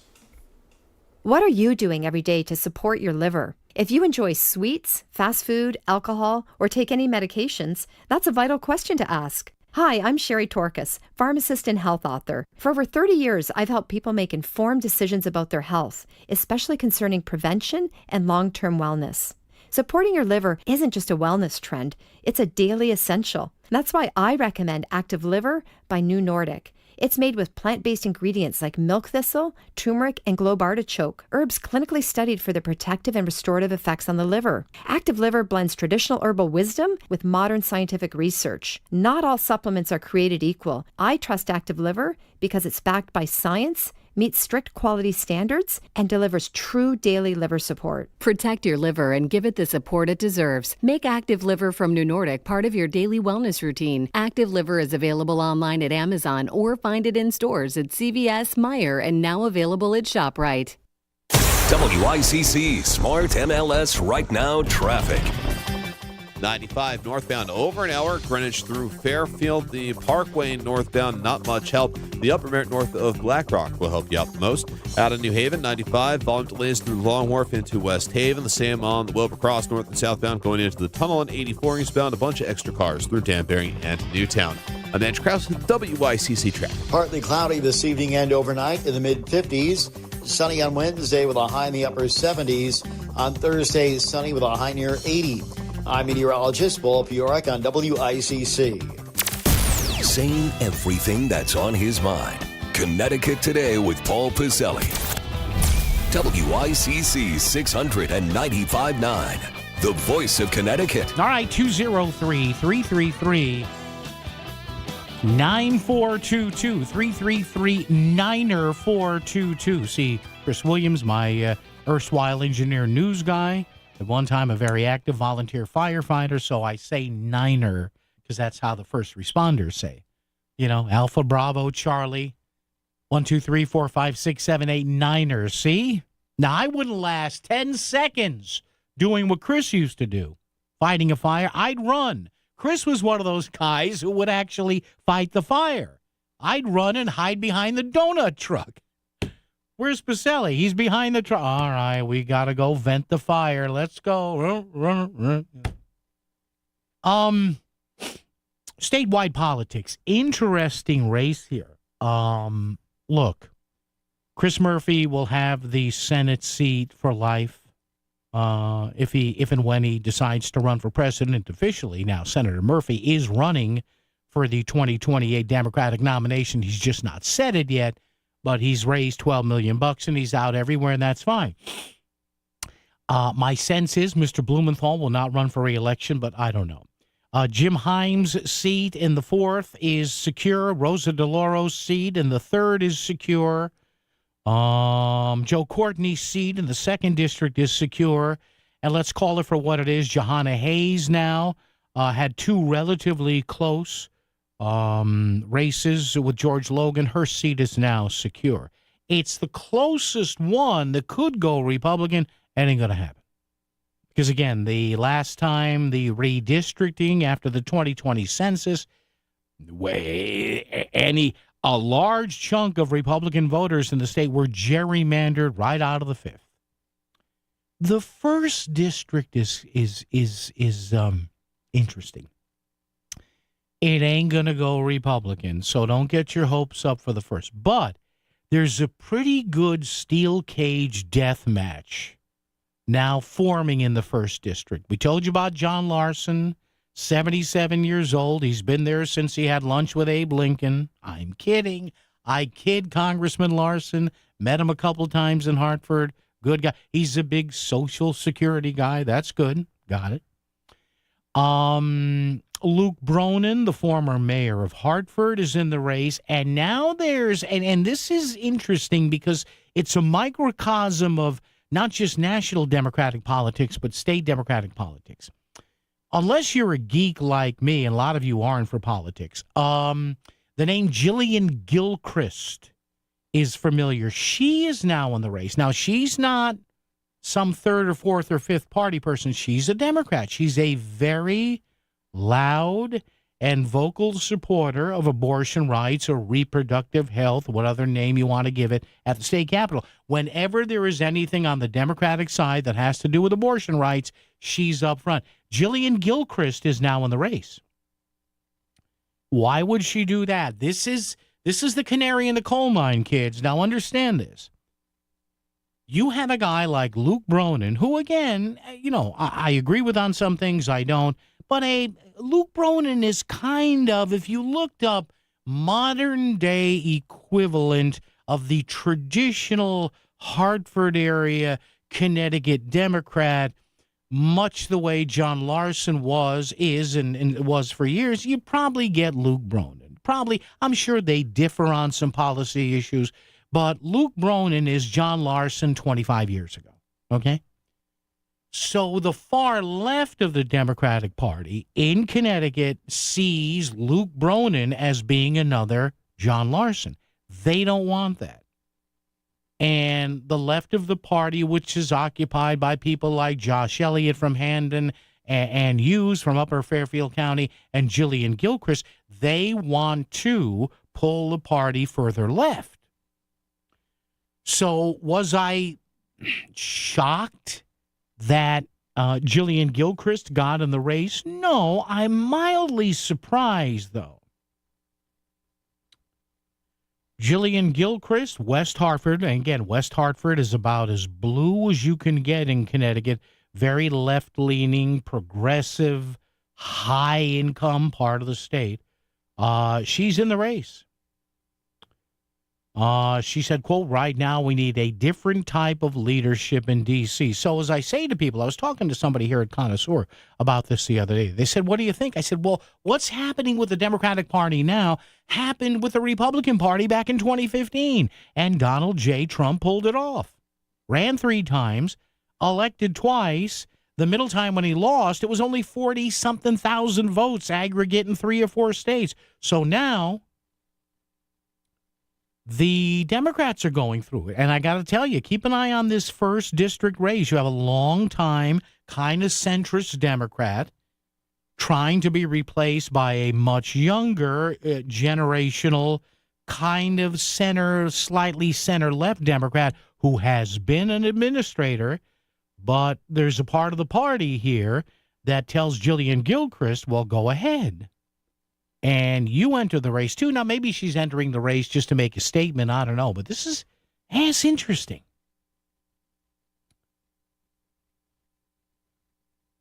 What are you doing every day to support your liver? If you enjoy sweets, fast food, alcohol, or take any medications, that's a vital question to ask. Hi, I'm Sherry Torkis, pharmacist and health author. For over 30 years, I've helped people make informed decisions about their health, especially concerning prevention and long-term wellness. Supporting your liver isn't just a wellness trend, it's a daily essential. That's why I recommend Active Liver by New Nordic. It's made with plant-based ingredients like milk thistle, turmeric, and globe artichoke, herbs clinically studied for their protective and restorative effects on the liver. Active Liver blends traditional herbal wisdom with modern scientific research. Not all supplements are created equal. I trust Active Liver because it's backed by science, meets strict quality standards, and delivers true daily liver support. Protect your liver and give it the support it deserves. Make Active Liver from New Nordic part of your daily wellness routine. Active Liver is available online at Amazon or find it in stores at CVS, Meijer, and now available at ShopRite. WICC Smart MLS Right Now Traffic. 95 northbound over an hour, Greenwich through Fairfield. The Parkway northbound, not much help. The Upper Merritt north of Black Rock will help you out the most. Out of New Haven, 95, volume delays through Long Wharf into West Haven. The same on the Wilbur Cross north and southbound going into the tunnel. And 84 eastbound, a bunch of extra cars through Danbury and Newtown. I'm Andrew Krause with WICC Traffic. Partly cloudy this evening and overnight in the mid-50s. Sunny on Wednesday with a high in the upper 70s. On Thursday, sunny with a high near 80. I'm meteorologist Paul Piorek on WICC. Saying everything that's on his mind. Connecticut Today with Paul Pizzelli. WICC 695.9, the voice of Connecticut. All right, 203-333-9422, 333-9422. See, Chris Williams, my erstwhile engineer news guy, at one time a very active volunteer firefighter, so I say Niner because that's how the first responders say. Alpha, Bravo, Charlie, 1, 2, 3, 4, 5, 6, 7, 8, Niners. See? Now, I wouldn't last 10 seconds doing what Chris used to do, fighting a fire. I'd run. Chris was one of those guys who would actually fight the fire. I'd run and hide behind the donut truck. Where's Pacelli? He's behind the truck. All right, we got to go vent the fire. Let's go. Statewide politics. Interesting race here. Look, Chris Murphy will have the Senate seat for life if and when he decides to run for president officially. Now, Senator Murphy is running for the 2028 Democratic nomination. He's just not said it yet. But he's raised $12 million and he's out everywhere, and that's fine. My sense is Mr. Blumenthal will not run for re-election, but I don't know. Jim Himes' seat in the 4th is secure. Rosa DeLauro's seat in the 3rd is secure. Joe Courtney's seat in the 2nd district is secure. And let's call it for what it is. Johanna Hayes now had 2 relatively close races with George Logan. Her seat is now secure. It's the closest one that could go Republican. Ain't going to happen. Because, again, the last time the redistricting after the 2020 census, a large chunk of Republican voters in the state were gerrymandered right out of the 5th. The 1st district is interesting. It ain't going to go Republican, so don't get your hopes up for the 1st. But there's a pretty good steel cage death match now forming in the 1st district. We told you about John Larson, 77 years old. He's been there since he had lunch with Abe Lincoln. I'm kidding. I kid Congressman Larson. Met him a couple times in Hartford. Good guy. He's a big Social Security guy. That's good. Got it. Luke Bronin, the former mayor of Hartford, is in the race. And now there's, and this is interesting because it's a microcosm of not just national Democratic politics, but state Democratic politics. Unless you're a geek like me, and a lot of you aren't for politics, the name Jillian Gilchrist is familiar. She is now in the race. Now, she's not some 3rd or 4th or 5th party person. She's a Democrat. She's a very loud and vocal supporter of abortion rights or reproductive health, what other name you want to give it, at the state capitol. Whenever there is anything on the Democratic side that has to do with abortion rights, she's up front. Jillian Gilchrist is now in the race. Why would she do that? This is the canary in the coal mine, kids. Now understand this. You have a guy like Luke Bronin, who, again, I agree with on some things, I don't. But Luke Bronin is kind of, if you looked up modern-day equivalent of the traditional Hartford area Connecticut Democrat, much the way John Larson is, and was for years, you probably get Luke Bronin. Probably, I'm sure they differ on some policy issues, but Luke Bronin is John Larson 25 years ago, okay? So the far left of the Democratic Party in Connecticut sees Luke Bronin as being another John Larson. They don't want that. And the left of the party, which is occupied by people like Josh Elliott from Handon and Hughes from Upper Fairfield County and Jillian Gilchrist, they want to pull the party further left. So was I shocked that Jillian Gilchrist got in the race? No, I'm mildly surprised, though. Jillian Gilchrist, West Hartford, and again, West Hartford is about as blue as you can get in Connecticut, very left-leaning, progressive, high-income part of the state. She's in the race. She said, quote, right now we need a different type of leadership in D.C. So as I say to people, I was talking to somebody here at Connoisseur about this the other day. They said, what do you think? I said, well, what's happening with the Democratic Party now happened with the Republican Party back in 2015. And Donald J. Trump pulled it off. Ran 3 times, elected twice. The middle time when he lost, it was only 40-something thousand votes aggregate in 3 or 4 states. So now the Democrats are going through it. And I got to tell you, keep an eye on this 1st district race. You have a long-time, kind of centrist Democrat trying to be replaced by a much younger, generational, kind of center, slightly center-left Democrat who has been an administrator. But there's a part of the party here that tells Jillian Gilchrist, well, go ahead. And you enter the race, too. Now, maybe she's entering the race just to make a statement. I don't know. But this is, it's interesting.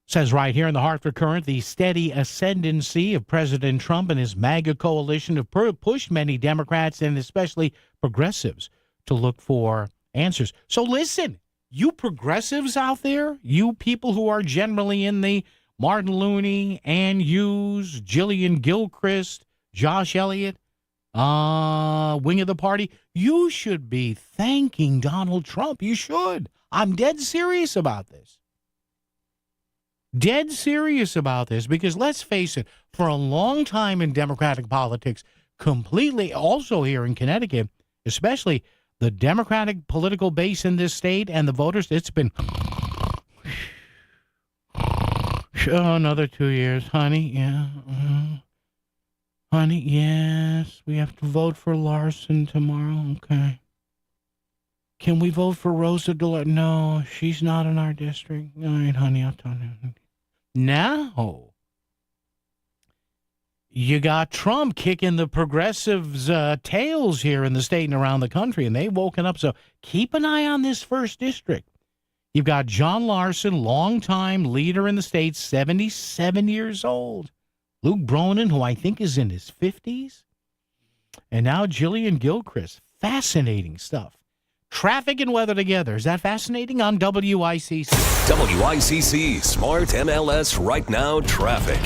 Says right here in the Hartford Courant, the steady ascendancy of President Trump and his MAGA coalition have pushed many Democrats and especially progressives to look for answers. So listen, you progressives out there, you people who are generally in the Martin Looney, Ann Hughes, Jillian Gilchrist, Josh Elliott, wing of the party, you should be thanking Donald Trump. You should. I'm dead serious about this. Dead serious about this because let's face it, for a long time in Democratic politics, completely also here in Connecticut, especially the Democratic political base in this state and the voters, it's been another 2 years, honey. Yeah. Honey, yes. We have to vote for Larson tomorrow. Okay. Can we vote for Rosa DeLar? No, she's not in our district. All right, honey, I'll tell you. Now, you got Trump kicking the progressives' tails here in the state and around the country, and they've woken up. So keep an eye on this 1st district. You've got John Larson, longtime leader in the state, 77 years old. Luke Bronin, who I think is in his 50s. And now Jillian Gilchrist. Fascinating stuff. Traffic and weather together. Is that fascinating on WICC? WICC Smart MLS Right Now Traffic.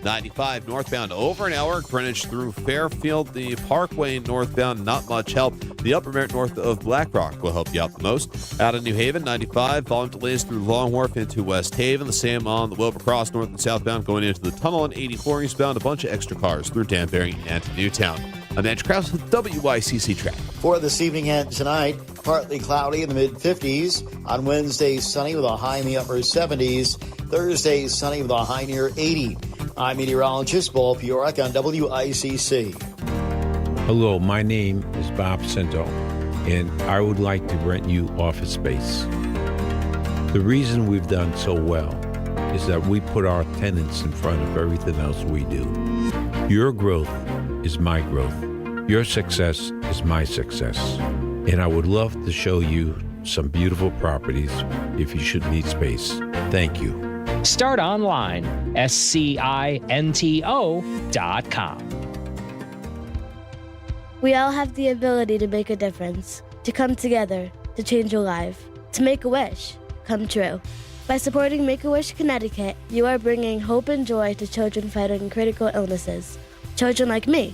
95 northbound over an hour, Greenwich through Fairfield. The Parkway northbound, not much help. The Upper Merritt north of Black Rock will help you out the most. Out of New Haven, 95, volume delays through Long Wharf into West Haven. The same on the Wilbur Cross north and southbound going into the tunnel. And 84 eastbound, a bunch of extra cars through Danbury and to Newtown. I'm Andrew Krause with WICC Traffic. For this evening and tonight, partly cloudy in the mid-50s. On Wednesday, sunny with a high in the upper 70s. Thursday, sunny with a high near 80. I'm meteorologist Paul Piorek on WICC. Hello, my name is Bob Cinto, and I would like to rent you office space. The reason we've done so well is that we put our tenants in front of everything else we do. Your growth is my growth. Your success is my success. And I would love to show you some beautiful properties if you should need space. Thank you. Start online, SCINTO.com. We all have the ability to make a difference, to come together, to change a life, to make a wish come true. By supporting Make-A-Wish Connecticut, you are bringing hope and joy to children fighting critical illnesses. Children like me.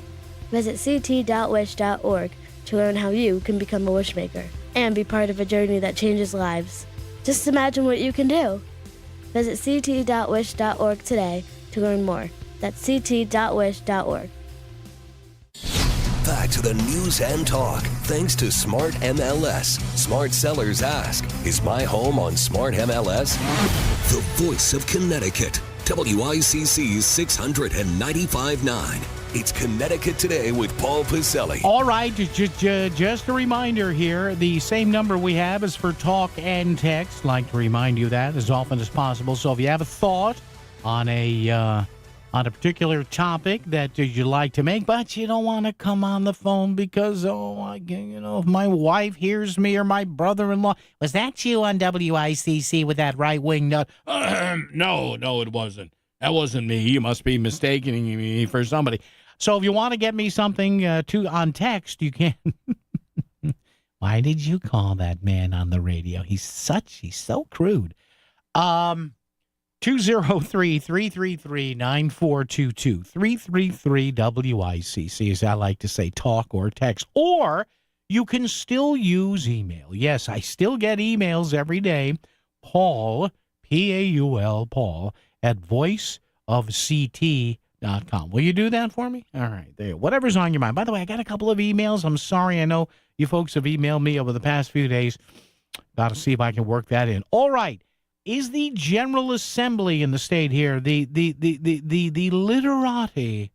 Visit ct.wish.org to learn how you can become a wishmaker and be part of a journey that changes lives. Just imagine what you can do. Visit ct.wish.org today to learn more. That's ct.wish.org. Back to the news and talk, thanks to Smart MLS. Smart Sellers Ask, is my home on Smart MLS? The voice of Connecticut, WICC's 695.9. It's Connecticut Today with Paul Pacelli. All right, just a reminder here, the same number we have is for talk and text. I'd like to remind you that as often as possible. So if you have a thought on a particular topic that you'd like to make, but you don't want to come on the phone because, if my wife hears me or my brother-in-law, was that you on WICC with that right-wing nut? No, it wasn't. That wasn't me. You must be mistaking me for somebody. So if you want to get me something on text, you can. Why did you call that man on the radio? He's so crude. 203-333-9422. 333-WICC, as I like to say, talk or text. Or you can still use email. Yes, I still get emails every day. Paul, P-A-U-L, Paul, at voiceofct.com. Will you do that for me? All right, there. Whatever's on your mind. By the way, I got a couple of emails. I'm sorry. I know you folks have emailed me over the past few days. Got to see if I can work that in. All right. Is the General Assembly in the state here, the literati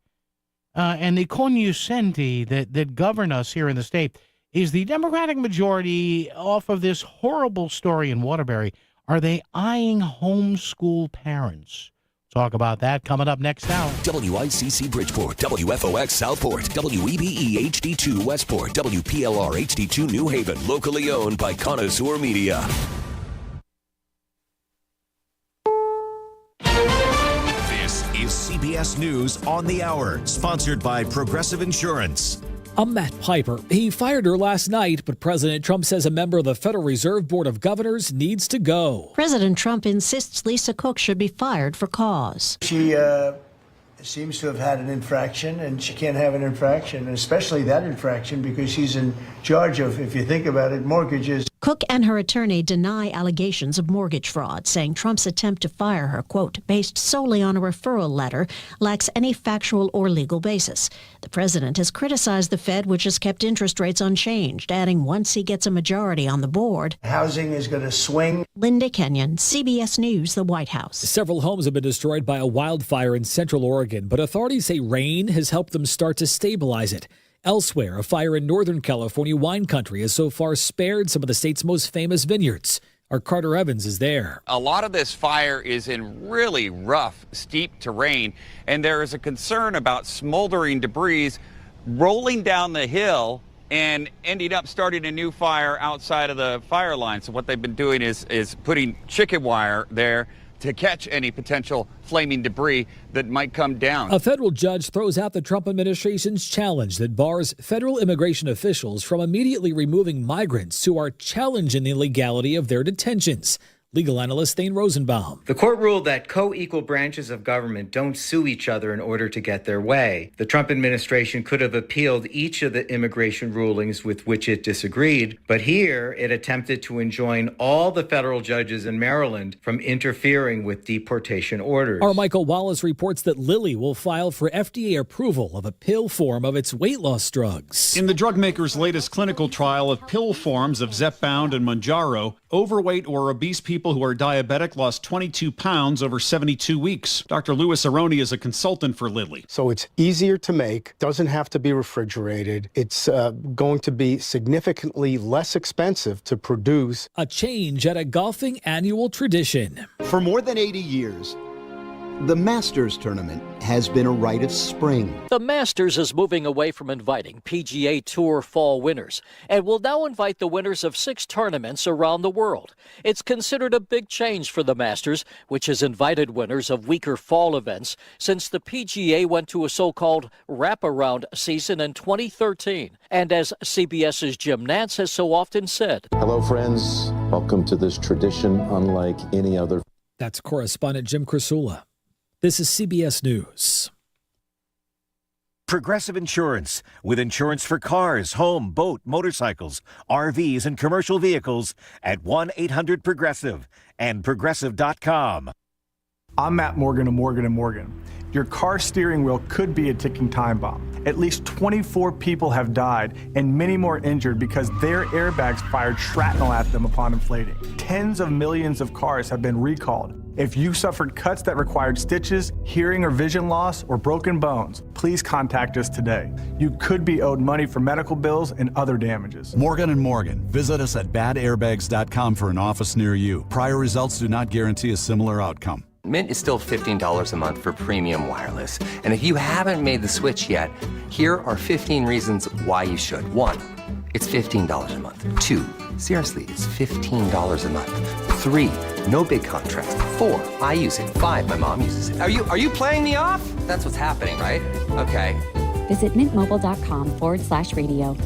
and the cognoscenti that govern us here in the state, is the Democratic majority off of this horrible story in Waterbury? Are they eyeing homeschool parents? Talk about that coming up next hour. WICC Bridgeport, WFOX Southport, WEBE HD2 Westport, WPLR HD2 New Haven, locally owned by Connoisseur Media. This is CBS News on the Hour, sponsored by Progressive Insurance. I'm Matt Piper. He fired her last night, but President Trump says a member of the Federal Reserve Board of Governors needs to go. President Trump insists Lisa Cook should be fired for cause. She seems to have had an infraction, and she can't have an infraction, especially that infraction, because she's in charge of, if you think about it, mortgages. Cook and her attorney deny allegations of mortgage fraud, saying Trump's attempt to fire her, quote, based solely on a referral letter, lacks any factual or legal basis. The president has criticized the Fed, which has kept interest rates unchanged, adding once he gets a majority on the board. Housing is going to swing. Linda Kenyon, CBS News, the White House. Several homes have been destroyed by a wildfire in Central Oregon, but authorities say rain has helped them start to stabilize it. Elsewhere, a fire in Northern California wine country has so far spared some of the state's most famous vineyards. Our Carter Evans is there. A lot of this fire is in really rough, steep terrain, and there is a concern about smoldering debris rolling down the hill and ending up starting a new fire outside of the fire line. So what they've been doing is putting chicken wire there to catch any potential flaming debris that might come down. A federal judge throws out the Trump administration's challenge that bars federal immigration officials from immediately removing migrants who are challenging the legality of their detentions. Legal analyst Thane Rosenbaum. The court ruled that co-equal branches of government don't sue each other in order to get their way. The Trump administration could have appealed each of the immigration rulings with which it disagreed, but here it attempted to enjoin all the federal judges in Maryland from interfering with deportation orders. Our Michael Wallace reports that Lilly will file for FDA approval of a pill form of its weight loss drugs. In the drug maker's latest clinical trial of pill forms of Zepbound and Mounjaro, overweight or obese people who are diabetic lost 22 pounds over 72 weeks. Dr. Louis Aroni is a consultant for Lilly. So it's easier to make, doesn't have to be refrigerated. It's going to be significantly less expensive to produce. A change at a golfing annual tradition. For more than 80 years, the Masters Tournament has been a rite of spring. The Masters is moving away from inviting PGA Tour fall winners and will now invite the winners of 6 tournaments around the world. It's considered a big change for the Masters, which has invited winners of weaker fall events since the PGA went to a so-called wraparound season in 2013. And as CBS's Jim Nantz has so often said, hello, friends. Welcome to this tradition unlike any other. That's correspondent Jim Crisula. This is CBS News. Progressive Insurance, with insurance for cars, home, boat, motorcycles, RVs, and commercial vehicles at 1-800-PROGRESSIVE and Progressive.com. I'm Matt Morgan of Morgan & Morgan. Your car steering wheel could be a ticking time bomb. At least 24 people have died and many more injured because their airbags fired shrapnel at them upon inflating. Tens of millions of cars have been recalled. If you suffered cuts that required stitches, hearing or vision loss, or broken bones, please contact us today. You could be owed money for medical bills and other damages. Morgan & Morgan. Visit us at badairbags.com for an office near you. Prior results do not guarantee a similar outcome. Mint is still $15 a month for premium wireless. And if you haven't made the switch yet, here are 15 reasons why you should. 1, it's $15 a month. 2, seriously, it's $15 a month. 3, no big contrast. 4, I use it. 5, my mom uses it. Are you playing me off? That's what's happening, right? Okay. Visit mintmobile.com/radio.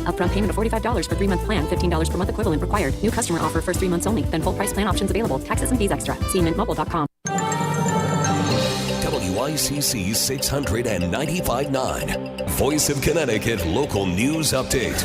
Upfront payment of $45 for 3-month plan. $15 per month equivalent required. New customer offer first 3 months only. Then full price plan options available. Taxes and fees extra. See mintmobile.com. WICC 695.9. Voice of Connecticut local news update.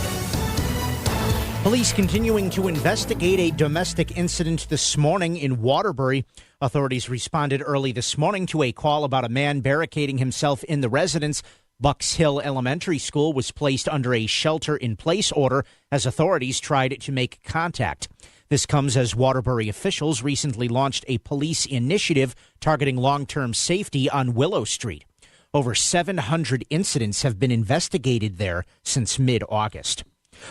Police continuing to investigate a domestic incident this morning in Waterbury. Authorities responded early this morning to a call about a man barricading himself in the residence. Bucks Hill Elementary School was placed under a shelter-in-place order as authorities tried to make contact. This comes as Waterbury officials recently launched a police initiative targeting long-term safety on Willow Street. Over 700 incidents have been investigated there since mid-August.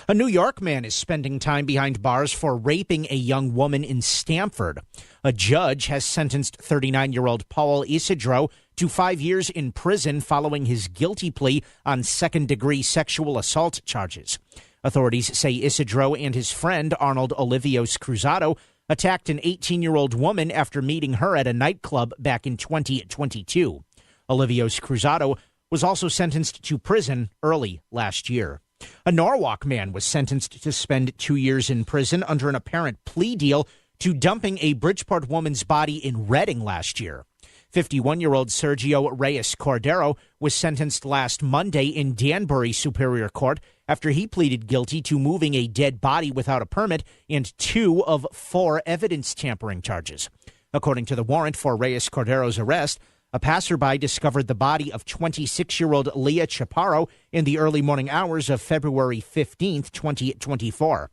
A New York man is spending time behind bars for raping a young woman in Stamford. A judge has sentenced 39-year-old Paul Isidro to 5 years in prison following his guilty plea on second-degree sexual assault charges. Authorities say Isidro and his friend, Arnold Olivios Cruzado, attacked an 18-year-old woman after meeting her at a nightclub back in 2022. Olivios Cruzado was also sentenced to prison early last year. A Norwalk man was sentenced to spend 2 years in prison under an apparent plea deal to dumping a Bridgeport woman's body in Reading last year. 51-year-old Sergio Reyes Cordero was sentenced last Monday in Danbury Superior Court after he pleaded guilty to moving a dead body without a permit and 2 of 4 evidence tampering charges. According to the warrant for Reyes Cordero's arrest, a passerby discovered the body of 26-year-old Leah Chaparro in the early morning hours of February 15, 2024.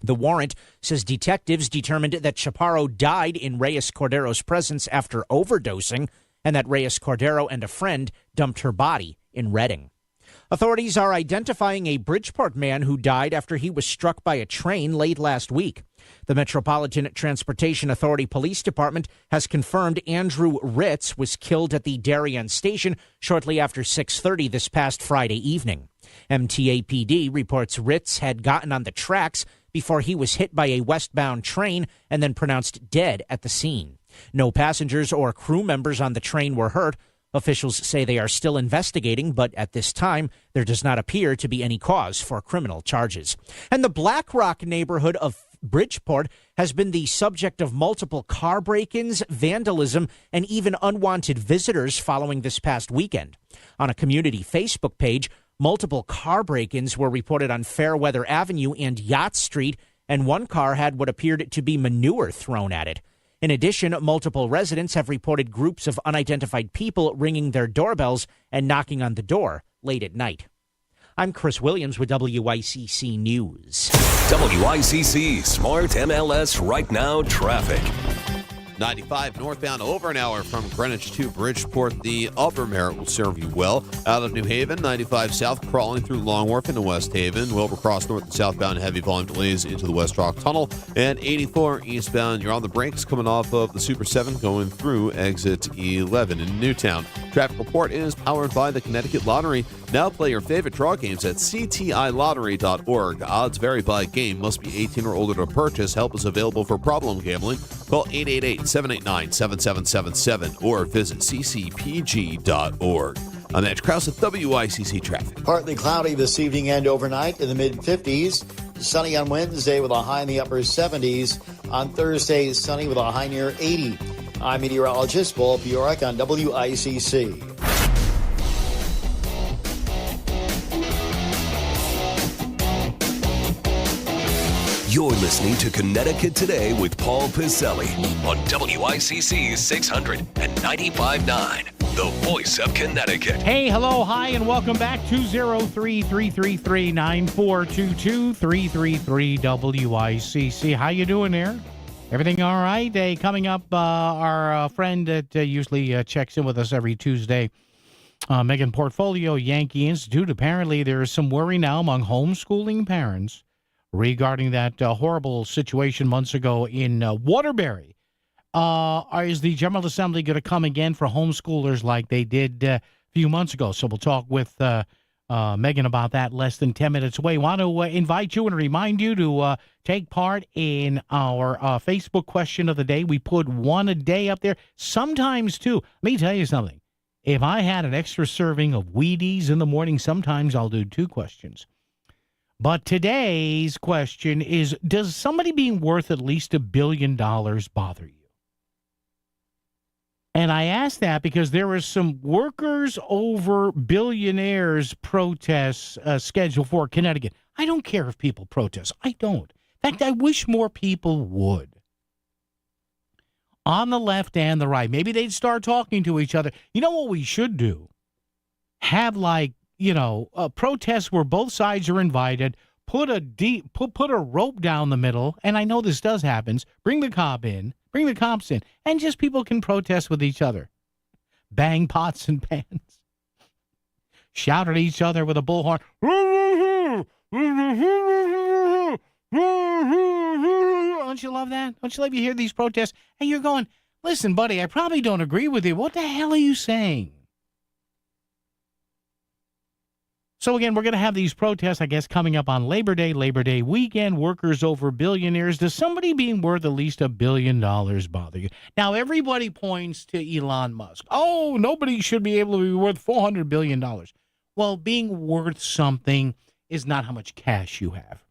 The warrant says detectives determined that Chaparro died in Reyes Cordero's presence after overdosing and that Reyes Cordero and a friend dumped her body in Reading. Authorities are identifying a Bridgeport man who died after he was struck by a train late last week. The Metropolitan Transportation Authority Police Department has confirmed Andrew Ritz was killed at the Darien station shortly after 6:30 this past Friday evening. MTAPD reports Ritz had gotten on the tracks before he was hit by a westbound train and then pronounced dead at the scene. No passengers or crew members on the train were hurt. Officials say they are still investigating, but at this time, there does not appear to be any cause for criminal charges. And the Black Rock neighborhood of Bridgeport has been the subject of multiple car break-ins, vandalism, and even unwanted visitors following this past weekend. On a community Facebook page, multiple car break-ins were reported on Fairweather Avenue and Yacht Street, and one car had what appeared to be manure thrown at it. In addition, multiple residents have reported groups of unidentified people ringing their doorbells and knocking on the door late at night. I'm Chris Williams with WICC News. WICC Smart MLS Right Now traffic. 95 northbound over an hour from Greenwich to Bridgeport. The upper Merritt will serve you well. Out of New Haven, 95 south crawling through Long Wharf into West Haven. Wilbur Cross north and southbound heavy volume delays into the West Rock Tunnel. And 84 eastbound, you're on the brakes coming off of the Super 7 going through exit 11 in Newtown. Traffic report is powered by the Connecticut Lottery. Now play your favorite draw games at ctilottery.org. Odds vary by game. Must be 18 or older to purchase. Help is available for problem gambling. Call 888-789-7777 or visit ccpg.org. I'm Edge Krause with WICC Traffic. Partly cloudy this evening and overnight in the mid-50s. Sunny on Wednesday with a high in the upper 70s. On Thursday, sunny with a high near 80. I'm meteorologist Paul Piorek on WICC. You're listening to Connecticut Today with Paul Piselli on WICC 695.9, the voice of Connecticut. Hey, hello, hi, and welcome back. 203-333-9422, 333-WICC. How you doing there? Everything all right? Hey, coming up, our friend that usually checks in with us every Tuesday, Megan Portfolio, Yankee Institute. Apparently, there is some worry now among homeschooling parents regarding that horrible situation months ago in Waterbury. Is the General Assembly going to come again for homeschoolers like they did a few months ago? So we'll talk with Megan about that less than 10 minutes away. Want to invite you and remind you to take part in our Facebook question of the day. We put one a day up there, sometimes two. Let me tell you something. If I had an extra serving of Wheaties in the morning, sometimes I'll do 2 questions. But today's question is, does somebody being worth at least $1 billion bother you? And I ask that because there are some workers over billionaires protests scheduled for Connecticut. I don't care if people protest. I don't. In fact, I wish more people would. On the left and the right. Maybe they'd start talking to each other. You know what we should do? Have protests where both sides are invited. Put a rope down the middle. And I know this does happen. Bring the cops in, and just people can protest with each other. Bang pots and pans. Shout at each other with a bullhorn. Don't you love that? Don't you love you hear these protests? And you're going, listen, buddy, I probably don't agree with you. What the hell are you saying? So again, we're going to have these protests, I guess, coming up on Labor Day weekend, workers over billionaires. Does somebody being worth at least $1 billion bother you? Now, everybody points to Elon Musk. Oh, nobody should be able to be worth $400 billion. Well, being worth something is not how much cash you have.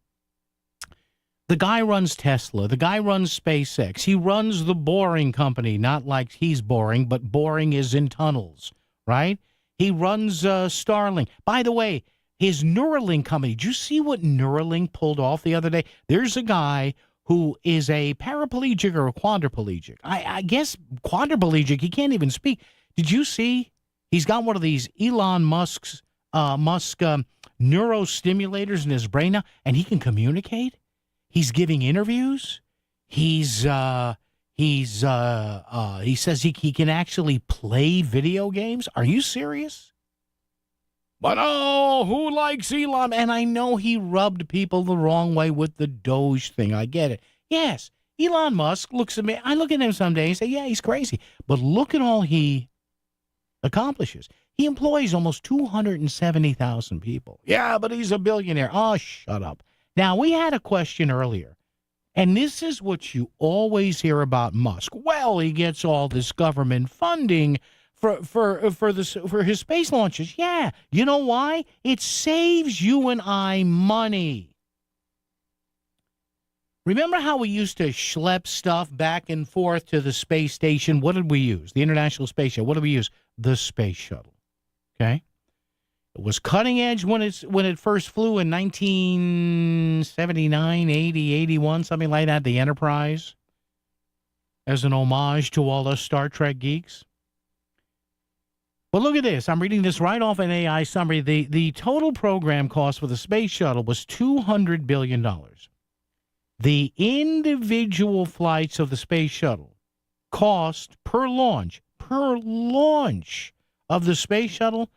The guy runs Tesla. The guy runs SpaceX. He runs the Boring Company, not like he's boring, but boring is in tunnels, right? He runs Starlink. By the way, his Neuralink company, did you see what Neuralink pulled off the other day? There's a guy who is a paraplegic or a quadriplegic. I guess quadriplegic. He can't even speak. Did you see? He's got one of these Elon Musk neurostimulators in his brain now, and he can communicate. He's giving interviews. He says he can actually play video games. Are you serious? But who likes Elon? And I know he rubbed people the wrong way with the Doge thing. I get it. Yes, Elon Musk looks at me. I look at him someday and say, yeah, he's crazy. But look at all he accomplishes. He employs almost 270,000 people. Yeah, but he's a billionaire. Oh, shut up. Now, we had a question earlier. And this is what you always hear about Musk. Well, he gets all this government funding for his space launches. Yeah, you know why? It saves you and I money. Remember how we used to schlep stuff back and forth to the space station? What did we use? The International Space Shuttle. What did we use? The Space Shuttle. Okay? It was cutting edge when it first flew in 1979, 80, 81, something like that, the Enterprise, as an homage to all us Star Trek geeks. But look at this. I'm reading this right off an AI summary. The total program cost for the Space Shuttle was $200 billion. The individual flights of the Space Shuttle cost per launch of the Space Shuttle,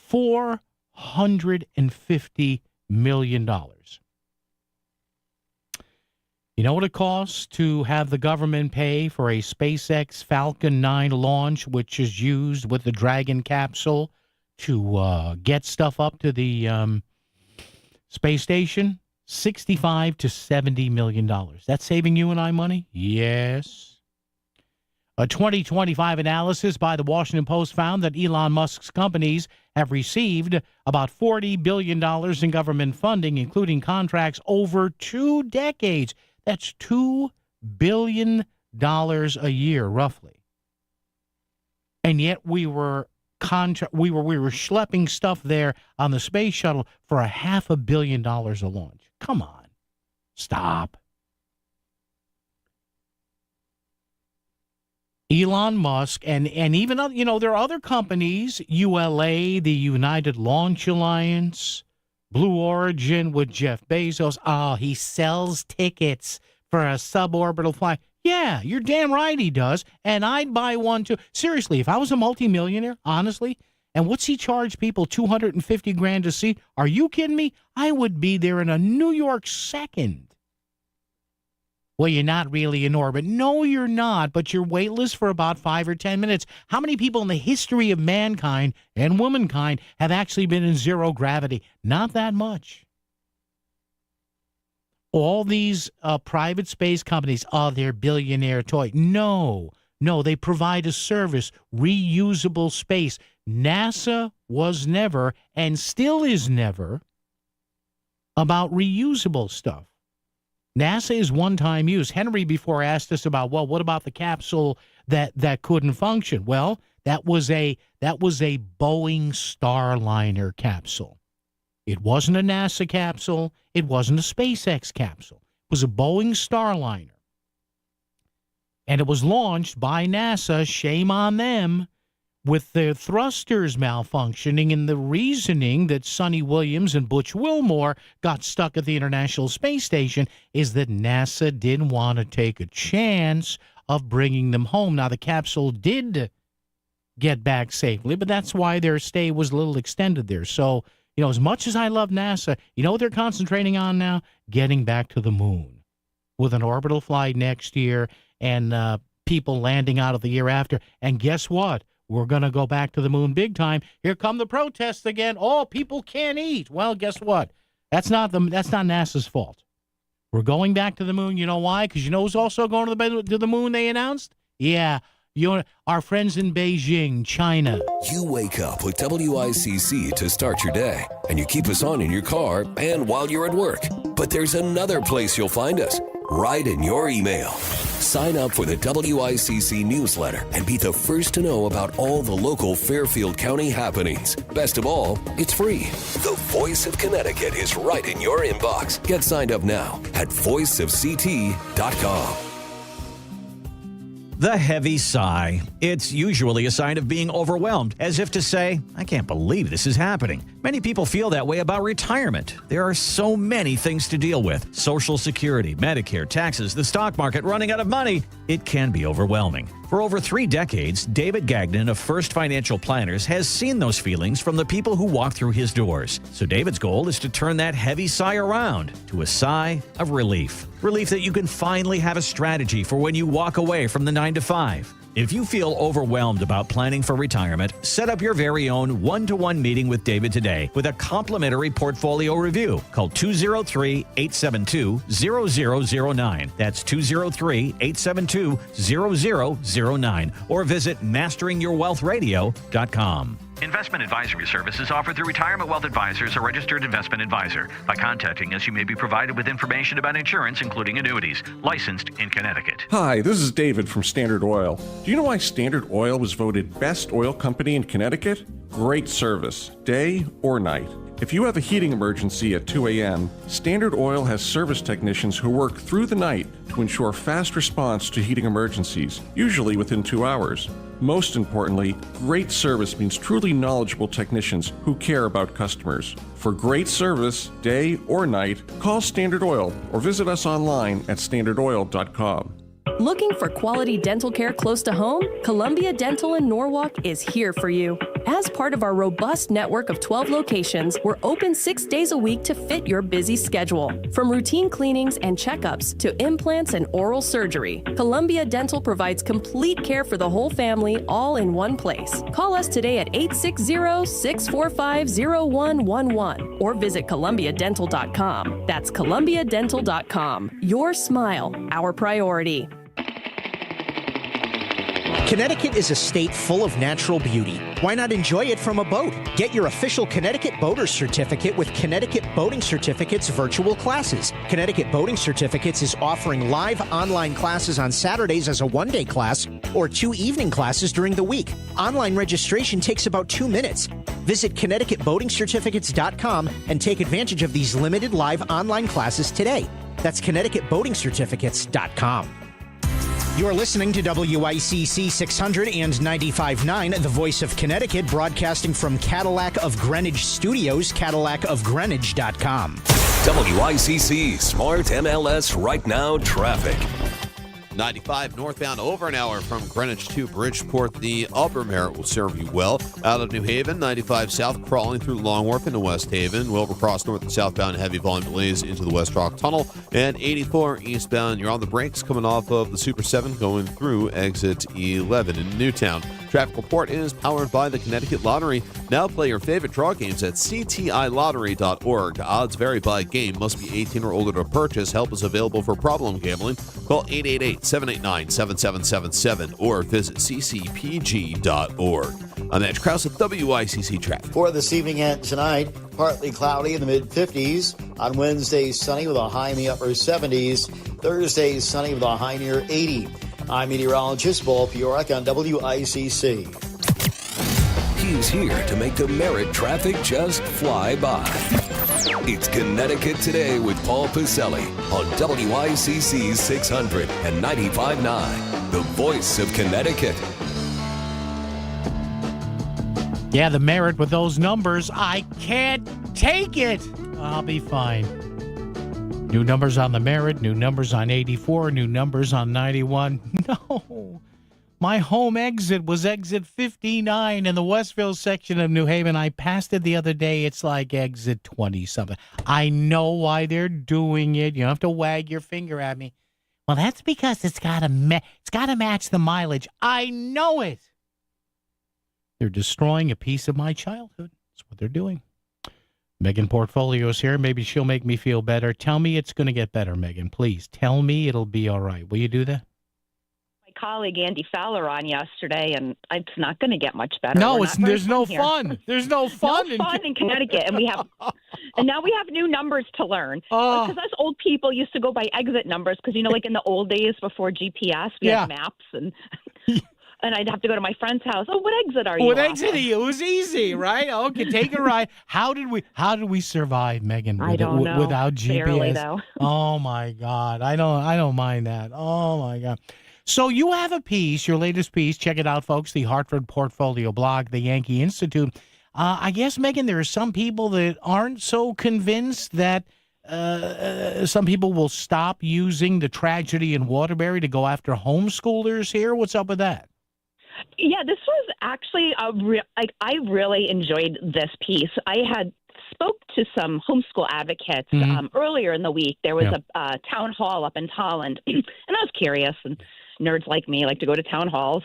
$450 million. You know what it costs to have the government pay for a SpaceX Falcon 9 launch, which is used with the Dragon capsule to get stuff up to the space station? $65 to $70 million. That's saving you and I money? Yes. A 2025 analysis by the Washington Post found that Elon Musk's companies have received about $40 billion in government funding, including contracts over 2 decades. That's $2 billion a year, roughly. And yet we were schlepping stuff there on the space shuttle for $500 million a launch. Come on. Stop. Elon Musk and even other, there are other companies, ULA, the United Launch Alliance, Blue Origin with Jeff Bezos. Oh, he sells tickets for a suborbital flight. Yeah, you're damn right he does. And I'd buy one too. Seriously, if I was a multimillionaire, honestly, and what's he charge people, $250,000 a seat? Are you kidding me? I would be there in a New York second. Well, you're not really in orbit. No, you're not, but you're weightless for about 5 or 10 minutes. How many people in the history of mankind and womankind have actually been in zero gravity? Not that much. All these private space companies, they're billionaire toy. No, No, they provide a service, reusable space. NASA was never, and still is never, about reusable stuff. NASA is one-time use. Henry before asked us about, well, what about the capsule that couldn't function? Well, that was a Boeing Starliner capsule. It wasn't a NASA capsule. It wasn't a SpaceX capsule. It was a Boeing Starliner. And it was launched by NASA, shame on them, with their thrusters malfunctioning, and the reasoning that Sonny Williams and Butch Wilmore got stuck at the International Space Station is that NASA didn't want to take a chance of bringing them home. Now, the capsule did get back safely, but that's why their stay was a little extended there. So, as much as I love NASA, what they're concentrating on now? Getting back to the moon with an orbital flight next year and people landing out of the year after. And guess what? We're going to go back to the moon big time. Here come the protests again. Oh, people can't eat. Well, guess what? That's not NASA's fault. We're going back to the moon. You know why? Because who's also going to the moon, they announced? Yeah, our friends in Beijing, China. You wake up with WICC to start your day, and you keep us on in your car and while you're at work. But there's another place you'll find us, right in your email. Sign up for the WICC newsletter and be the first to know about all the local Fairfield County happenings. Best of all, it's free. The Voice of Connecticut is right in your inbox. Get signed up now at voiceofct.com. The heavy sigh. It's usually a sign of being overwhelmed, as if to say, I can't believe this is happening. Many people feel that way about retirement. There are so many things to deal with. Social Security, Medicare, taxes, the stock market, running out of money. It can be overwhelming. For over 3 decades, David Gagnon of First Financial Planners has seen those feelings from the people who walk through his doors. So David's goal is to turn that heavy sigh around to a sigh of relief. Relief that you can finally have a strategy for when you walk away from the 9-to-5. If you feel overwhelmed about planning for retirement, set up your very own one-to-one meeting with David today with a complimentary portfolio review. Call 203-872-0009. That's 203-872-0009. Or visit masteringyourwealthradio.com. Investment advisory services offered through Retirement Wealth Advisors, a registered investment advisor. By contacting us, you may be provided with information about insurance, including annuities. Licensed in Connecticut. Hi, this is David from Standard Oil. Do you know why Standard Oil was voted best oil company in Connecticut? Great service, day or night. If you have a heating emergency at 2 a.m., Standard Oil has service technicians who work through the night to ensure fast response to heating emergencies, usually within 2 hours. Most importantly, great service means truly knowledgeable technicians who care about customers. For great service, day or night, call Standard Oil or visit us online at standardoil.com. Looking for quality dental care close to home? Columbia Dental in Norwalk is here for you. As part of our robust network of 12 locations, we're open 6 days a week to fit your busy schedule. From routine cleanings and checkups to implants and oral surgery, Columbia Dental provides complete care for the whole family, all in one place. Call us today at 860-645-0111 or visit columbiadental.com. That's columbiadental.com. Your smile, our priority. Connecticut is a state full of natural beauty. Why not enjoy it from a boat? Get your official Connecticut Boater's Certificate with Connecticut Boating Certificates virtual classes. Connecticut Boating Certificates is offering live online classes on Saturdays as a one-day class or 2 evening classes during the week. Online registration takes about 2 minutes. Visit ConnecticutBoatingCertificates.com and take advantage of these limited live online classes today. That's ConnecticutBoatingCertificates.com. You're listening to WICC 600 and 95.9, the voice of Connecticut, broadcasting from Cadillac of Greenwich Studios, CadillacofGreenwich.com. WICC Smart MLS Right Now Traffic. 95 northbound over an hour from Greenwich to Bridgeport. The upper Merritt will serve you well. Out of New Haven, 95 south crawling through Long Wharf into West Haven. Wilbur Cross north and southbound heavy volume delays into the West Rock Tunnel. And 84 eastbound, you're on the brakes coming off of the Super 7 going through exit 11 in Newtown. Traffic report is powered by the Connecticut Lottery. Now play your favorite draw games at ctilottery.org. Odds vary by game. Must be 18 or older to purchase. Help is available for problem gambling. Call 888-789-7777 or visit ccpg.org. I'm Edge Krause at WICC Traffic. For this evening and tonight, partly cloudy in the mid-50s. On Wednesday, sunny with a high in the upper 70s. Thursday, sunny with a high near 80. I'm meteorologist Paul Piorek on WICC. He's here to make the Merritt traffic just fly by. It's Connecticut Today with Paul Pacelli on WICC 600 and 95.9, the voice of Connecticut. Yeah, the Merritt with those numbers. I can't take it. I'll be fine. New numbers on the Merritt, new numbers on 84, new numbers on 91. No. My home exit was exit 59 in the Westville section of New Haven. I passed it the other day. It's like exit 20-something. I know why they're doing it. You don't have to wag your finger at me. Well, that's because it's got to match the mileage. I know it. They're destroying a piece of my childhood. That's what they're doing. Megan Portfolio's here. Maybe she'll make me feel better. Tell me it's going to get better, Megan. Please tell me it'll be all right. Will you do that? My colleague Andy Fowler on yesterday, and it's not going to get much better. No, there's no fun. There's no fun. No fun in Connecticut, and now we have new numbers to learn. Because us old people used to go by exit numbers. Because like in the old days before GPS, we had maps and. And I'd have to go to my friend's house. Oh, what exit are you? What exit are you? It was easy, right? Okay, take a ride. How did we survive, Megan? I don't know. Without GPS. Barely, though. Oh my God, I don't mind that. Oh my God. So you have a piece, your latest piece. Check it out, folks. The Hartford Portfolio blog, the Yankee Institute. I guess, Megan, there are some people that aren't so convinced that. Some people will stop using the tragedy in Waterbury to go after homeschoolers here. What's up with that? Yeah, this was actually I really enjoyed this piece. I had spoke to some homeschool advocates earlier in the week. There was a town hall up in Tolland, and I was curious. And nerds like me like to go to town halls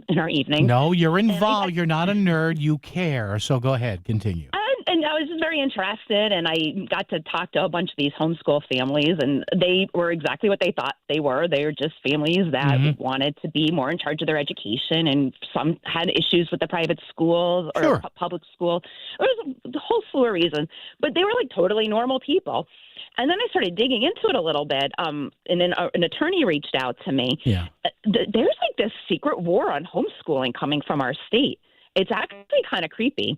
in our evening. No, you're involved. You're not a nerd. You care. So go ahead. Continue. And I was just very interested, and I got to talk to a bunch of these homeschool families, and they were exactly what they thought they were. They were just families that wanted to be more in charge of their education, and some had issues with the private schools or public school. There was a whole slew of reasons, but they were like totally normal people. And then I started digging into it a little bit, and then an attorney reached out to me. Yeah. There's like this secret war on homeschooling coming from our state. It's actually kind of creepy.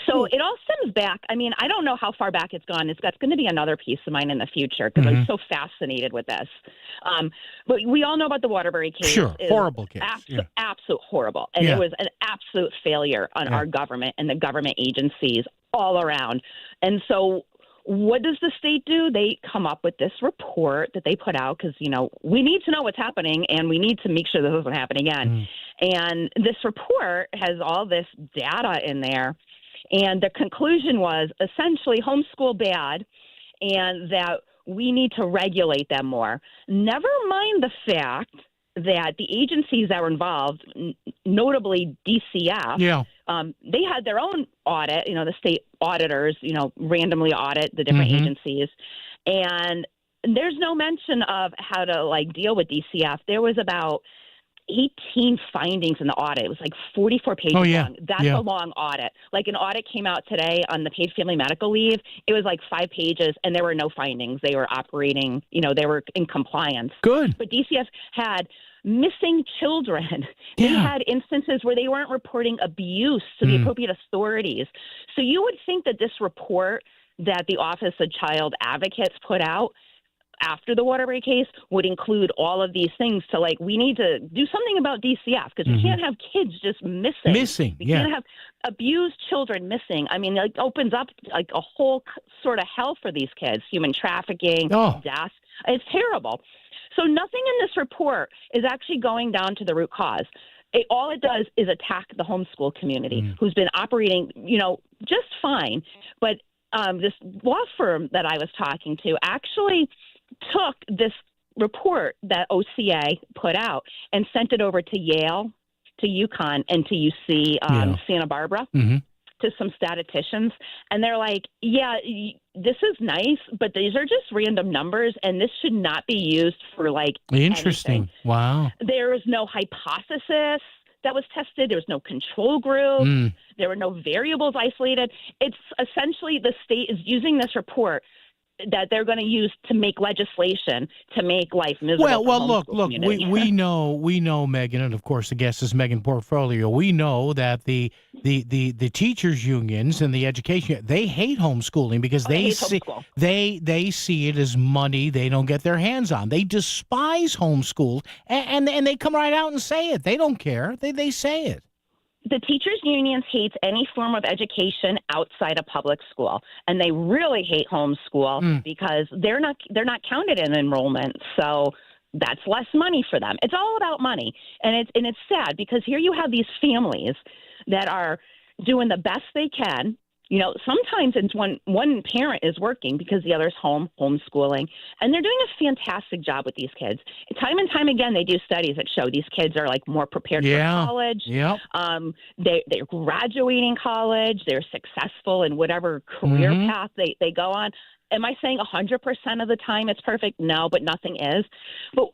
So it all stems back. I mean, I don't know how far back it's gone. That's going to be another piece of mine in the future because I'm so fascinated with this. But we all know about the Waterbury case. Sure, horrible case. Absolute horrible. And it was an absolute failure on our government and the government agencies all around. And so what does the state do? They come up with this report that they put out because, we need to know what's happening and we need to make sure this doesn't happen again. And this report has all this data in there. And the conclusion was essentially homeschool bad and that we need to regulate them more. Never mind the fact that the agencies that were involved, notably DCF, they had their own audit, the state auditors, randomly audit the different agencies. And there's no mention of how to deal with DCF. There was about 18 findings in the audit. It was like 44 pages long. That's a long audit. Like an audit came out today on the paid family medical leave. It was like 5 pages and there were no findings. They were operating, they were in compliance. Good. But DCF had missing children. They had instances where they weren't reporting abuse to the appropriate authorities. So you would think that this report that the Office of Child Advocates put out after the Waterbury case would include all of these things to we need to do something about DCF because we can't have kids just missing. We can't have abused children missing. I mean, it opens up a whole sort of hell for these kids, human trafficking, death. It's terrible. So nothing in this report is actually going down to the root cause. All it does is attack the homeschool community who's been operating, just fine. But this law firm that I was talking to actually took this report that OCA put out and sent it over to Yale to UConn and to UC Santa Barbara. To some statisticians, and they're like, yeah, this is nice, but these are just random numbers, and this should not be used for like Interesting. anything. Wow. There was no hypothesis that was tested. There was no control group. There were no variables isolated. It's essentially the state is using this report that they're going to use to make legislation to make life miserable. Well, look, we know, Megan, and of course the guest is Megan Portfolio. We know that the teachers unions and the education, they hate homeschooling because they see it as money they don't get their hands on. They despise homeschool, and they come right out and say it. They don't care. They say it. The teachers' unions hates any form of education outside of public school, and they really hate homeschool because they're not counted in enrollment. So that's less money for them. It's all about money, and it's sad because here you have these families that are doing the best they can. You know, sometimes it's one parent is working because the other's homeschooling, and they're doing a fantastic job with these kids. Time and time again, they do studies that show these kids are like more prepared for college. Yep. They're graduating college. They're successful in whatever career path they go on. Am I saying 100% of the time it's perfect? No, but nothing is. But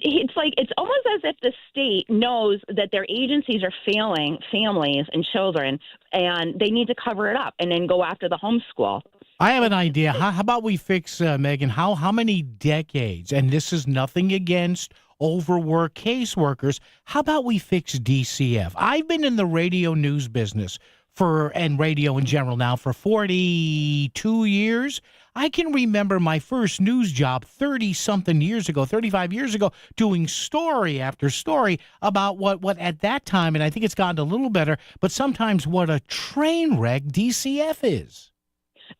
it's like it's almost as if the state knows that their agencies are failing families and children, and they need to cover it up and then go after the homeschool. I have an idea. How about we fix, Megan, how many decades, and this is nothing against overworked caseworkers, how about we fix DCF? I've been in the radio news business and radio in general now for 42 years. I can remember my first news job 35 years ago, doing story after story about what at that time, and I think it's gotten a little better, but sometimes what a train wreck DCF is.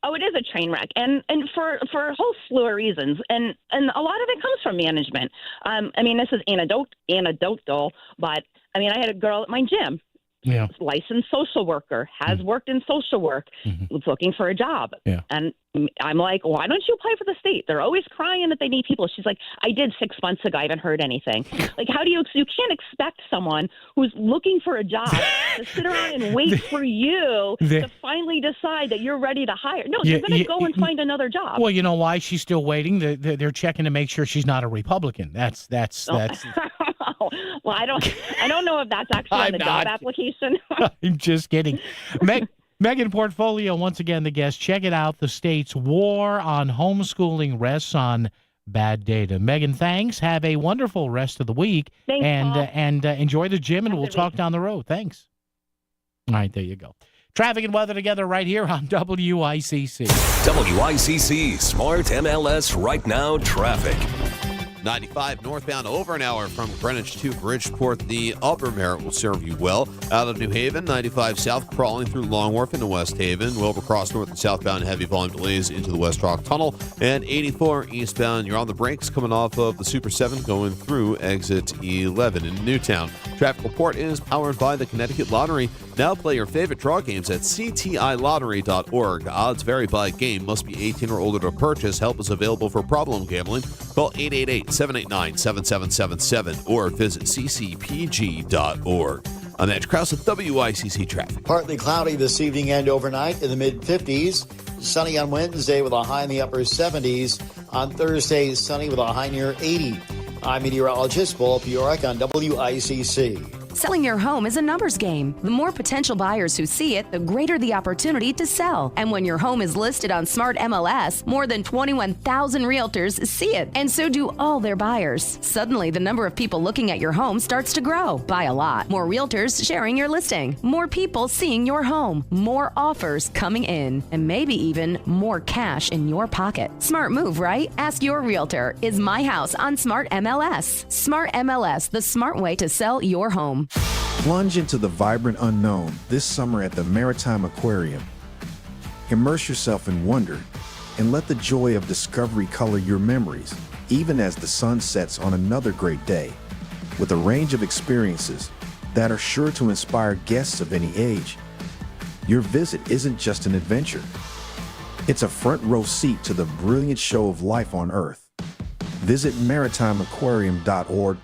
Oh, it is a train wreck, and for a whole slew of reasons, and a lot of it comes from management. I mean, this is anecdotal, but I mean, I had a girl at my gym. Yeah. Licensed social worker, has worked in social work, was looking for a job. Yeah. And I'm like, why don't you apply for the state? They're always crying that they need people. She's like, I did 6 months ago. I haven't heard anything. Like, you can't expect someone who's looking for a job to sit around and wait for you to finally decide that you're ready to hire. No, you're going to go and find another job. Well, you know why she's still waiting? They're checking to make sure she's not a Republican. That's. Well, I don't know if that's actually on the job application. I'm just kidding. Megan Portfolio, once again, the guest. Check it out. The state's war on homeschooling rests on bad data. Megan, thanks. Have a wonderful rest of the week. Thanks, and enjoy the gym, and we'll talk down the road. Thanks. All right, there you go. Traffic and weather together right here on WICC. WICC Smart MLS Right Now Traffic. 95 northbound over an hour from Greenwich to Bridgeport. The upper Merritt will serve you well. Out of New Haven, 95 south crawling through Long Wharf into West Haven. Wilbur Cross north and southbound heavy volume delays into the West Rock Tunnel. And 84 eastbound, you're on the brakes coming off of the Super 7 going through exit 11 in Newtown. Traffic report is powered by the Connecticut Lottery. Now play your favorite draw games at ctilottery.org. Odds vary by game. Must be 18 or older to purchase. Help is available for problem gambling. Call 888-789-7777 or visit ccpg.org. I'm Edge Krause with WICC Traffic. Partly cloudy this evening and overnight in the mid-50s. Sunny on Wednesday with a high in the upper 70s. On Thursday, sunny with a high near 80. I'm meteorologist Paul Piorek on WICC. Selling your home is a numbers game. The more potential buyers who see it, the greater the opportunity to sell. And when your home is listed on Smart MLS, more than 21,000 realtors see it, and so do all their buyers. Suddenly, the number of people looking at your home starts to grow by a lot. More realtors sharing your listing, more people seeing your home, more offers coming in, and maybe even more cash in your pocket. Smart move, right? Ask your realtor, is my house on Smart MLS? Smart MLS, the smart way to sell your home. Plunge into the vibrant unknown this summer at the Maritime Aquarium. Immerse yourself in wonder and let the joy of discovery color your memories, even as the sun sets on another great day. With a range of experiences that are sure to inspire guests of any age, your visit isn't just an adventure. It's a front row seat to the brilliant show of life on Earth. Visit maritimeaquarium.org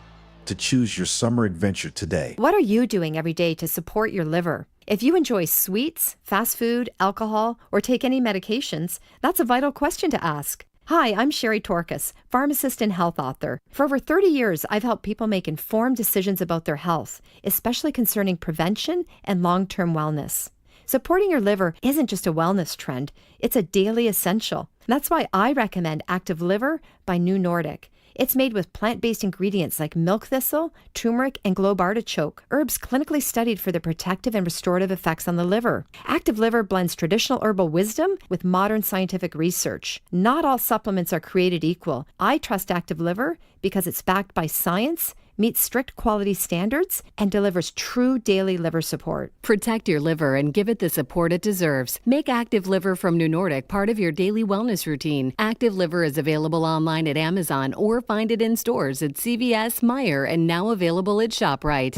to choose your summer adventure today. What are you doing every day to support your liver? If you enjoy sweets, fast food, alcohol, or take any medications, that's a vital question to ask. Hi, I'm Sherry Torkas, pharmacist and health author. For over 30 years, I've helped people make informed decisions about their health, especially concerning prevention and long-term wellness. Supporting your liver isn't just a wellness trend, it's a daily essential. That's why I recommend Active Liver by New Nordic. It's made with plant-based ingredients like milk thistle, turmeric, and globe artichoke, herbs clinically studied for their protective and restorative effects on the liver. Active Liver blends traditional herbal wisdom with modern scientific research. Not all supplements are created equal. I trust Active Liver because it's backed by science, meets strict quality standards, and delivers true daily liver support. Protect your liver and give it the support it deserves. Make Active Liver from New Nordic part of your daily wellness routine. Active Liver is available online at Amazon or find it in stores at CVS, Meijer, and now available at ShopRite.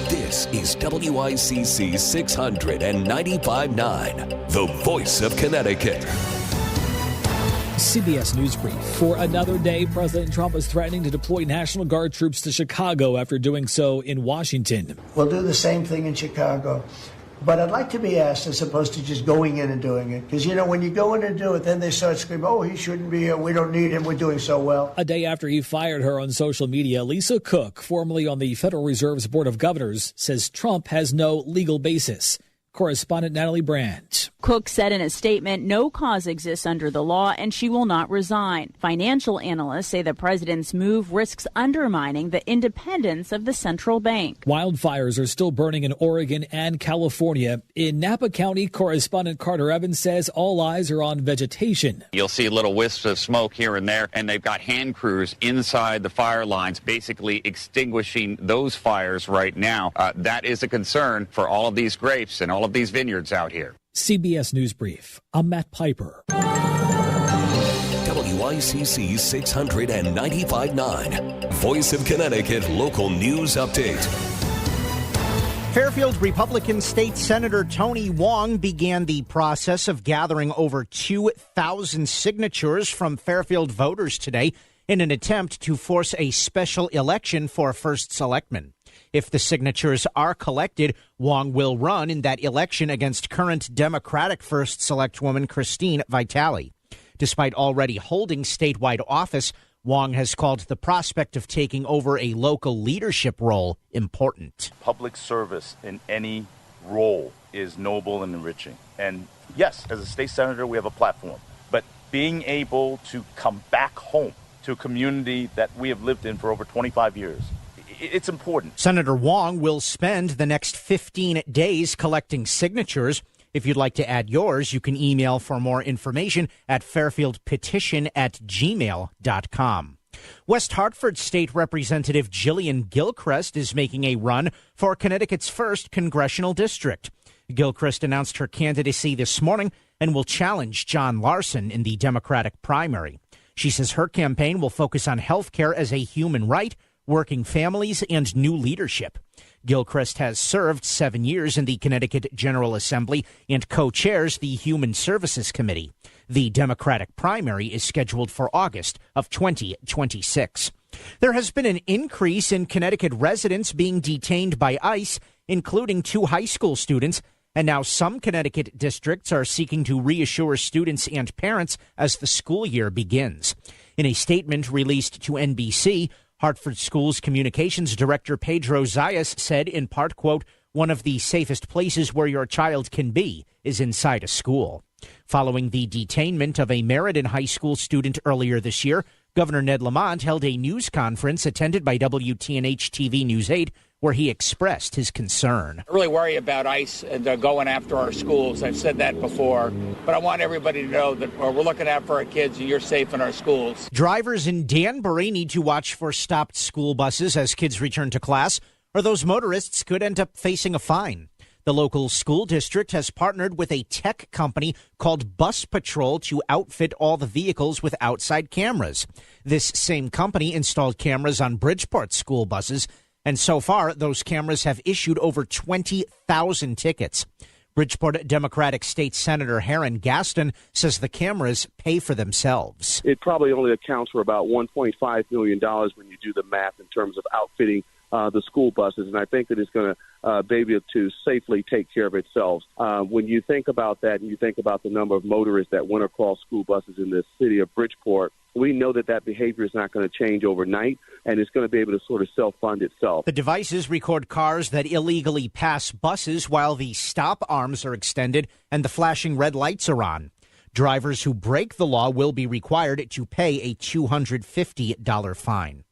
This is WICC 695.9, the voice of Connecticut. CBS News Brief. For another day, President Trump is threatening to deploy National Guard troops to Chicago after doing so in Washington. We'll do the same thing in Chicago. But I'd like to be asked as opposed to just going in and doing it. Because, you know, when you go in and do it, then they start screaming, oh, he shouldn't be here. We don't need him. We're doing so well. A day after he fired her on social media, Lisa Cook, formerly on the Federal Reserve's Board of Governors, says Trump has no legal basis. Correspondent Natalie Brandt. Cook said in a statement no cause exists under the law and she will not resign. Financial analysts say the president's move risks undermining the independence of the central bank. Wildfires are still burning in Oregon and California. In Napa County, correspondent Carter Evans says all eyes are on vegetation. You'll see little wisps of smoke here and there, and they've got hand crews inside the fire lines basically extinguishing those fires right now. That is a concern for all of these grapes and all of these vineyards out here. CBS News Brief. I'm Matt Piper. WICC 695.9, Voice of Connecticut Local News Update. Fairfield Republican State Senator Tony Wong began the process of gathering over 2,000 signatures from Fairfield voters today in an attempt to force a special election for first selectman. If the signatures are collected, Wong will run in that election against current Democratic first selectwoman Christine Vitale. Despite already holding statewide office, Wong has called the prospect of taking over a local leadership role important. Public service in any role is noble and enriching. And yes, as a state senator, we have a platform. But being able to come back home to a community that we have lived in for over 25 years, it's important. Senator Wong will spend the next 15 days collecting signatures. If you'd like to add yours, you can email for more information at fairfieldpetition@gmail.com. West Hartford State Representative Jillian Gilchrist is making a run for Connecticut's first congressional district. Gilchrist announced her candidacy this morning and will challenge John Larson in the Democratic primary. She says her campaign will focus on health care as a human right, working families, and new leadership. Gilchrist has served 7 years in the Connecticut General Assembly and co-chairs the Human Services Committee. The Democratic primary is scheduled for August of 2026. There has been an increase in Connecticut residents being detained by ICE, including 2 high school students, and now some Connecticut districts are seeking to reassure students and parents as the school year begins. In a statement released to NBC, Hartford Schools Communications Director Pedro Zayas said, in part, quote, "One of the safest places where your child can be is inside a school." Following the detainment of a Meriden High School student earlier this year, Governor Ned Lamont held a news conference attended by WTNH TV News 8, where he expressed his concern. I really worry about ICE and going after our schools. I've said that before, but I want everybody to know that we're looking out for our kids and you're safe in our schools. Drivers in Danbury need to watch for stopped school buses as kids return to class, or those motorists could end up facing a fine. The local school district has partnered with a tech company called Bus Patrol to outfit all the vehicles with outside cameras. This same company installed cameras on Bridgeport school buses, and so far, those cameras have issued over 20,000 tickets. Bridgeport Democratic State Senator Heron Gaston says the cameras pay for themselves. It probably only accounts for about $1.5 million when you do the math in terms of outfitting the school buses, and I think that it's going to be able to safely take care of itself. When you think about that and you think about the number of motorists that went across school buses in the city of Bridgeport, we know that behavior is not going to change overnight, and it's going to be able to sort of self-fund itself. The devices record cars that illegally pass buses while the stop arms are extended and the flashing red lights are on. Drivers who break the law will be required to pay a $250 fine.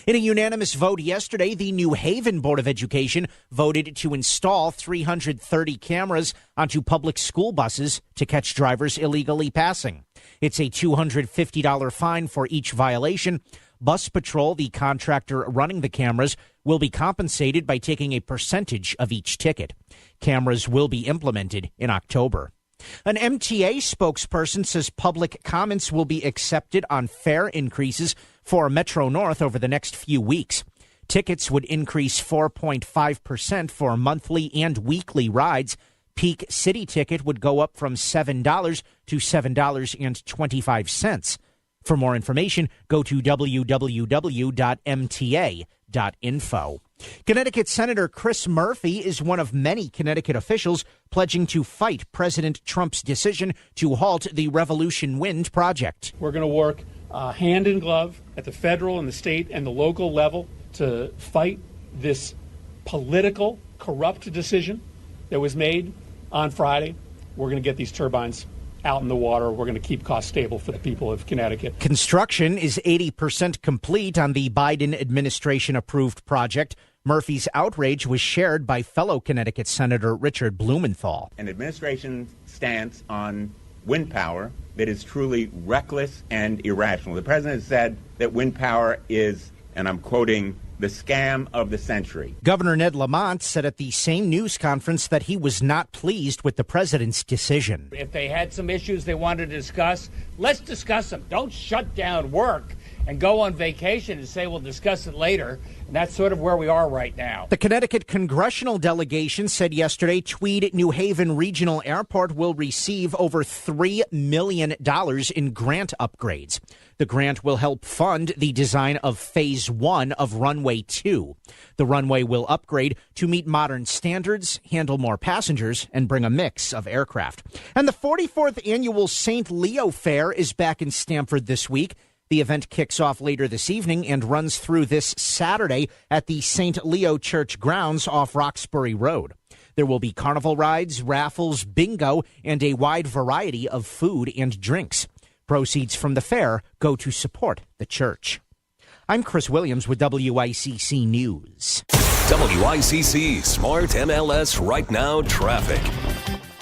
In a unanimous vote yesterday, the New Haven Board of Education voted to install 330 cameras onto public school buses to catch drivers illegally passing. It's a $250 fine for each violation. Bus Patrol, the contractor running the cameras, will be compensated by taking a percentage of each ticket. Cameras will be implemented in October. An MTA spokesperson says public comments will be accepted on fare increases for Metro North over the next few weeks. Tickets would increase 4.5% for monthly and weekly rides. Peak City ticket would go up from $7 to $7.25. For more information, go to www.mta.info. Connecticut Senator Chris Murphy is one of many Connecticut officials pledging to fight President Trump's decision to halt the Revolution Wind project. We're going to work hand in glove at the federal and the state and the local level to fight this political, corrupt decision that was made on Friday. We're going to get these turbines out in the water. We're going to keep costs stable for the people of Connecticut. Construction is 80% complete on the Biden administration-approved project. Murphy's outrage was shared by fellow Connecticut Senator Richard Blumenthal. An administration stance on wind power that is truly reckless and irrational. The president said that wind power is, and I'm quoting, the scam of the century. Governor Ned Lamont said at the same news conference that he was not pleased with the president's decision. If they had some issues they wanted to discuss, let's discuss them. Don't shut down work and go on vacation and say we'll discuss it later. And that's sort of where we are right now. The Connecticut congressional delegation said yesterday Tweed New Haven Regional Airport will receive over $3 million in grant upgrades. The grant will help fund the design of Phase 1 of Runway 2. The runway will upgrade to meet modern standards, handle more passengers, and bring a mix of aircraft. And the 44th annual St. Leo Fair is back in Stamford this week. The event kicks off later this evening and runs through this Saturday at the St. Leo Church grounds off Roxbury Road. There will be carnival rides, raffles, bingo, and a wide variety of food and drinks. Proceeds from the fair go to support the church. I'm Chris Williams with WICC News. WICC Smart MLS Right Now Traffic.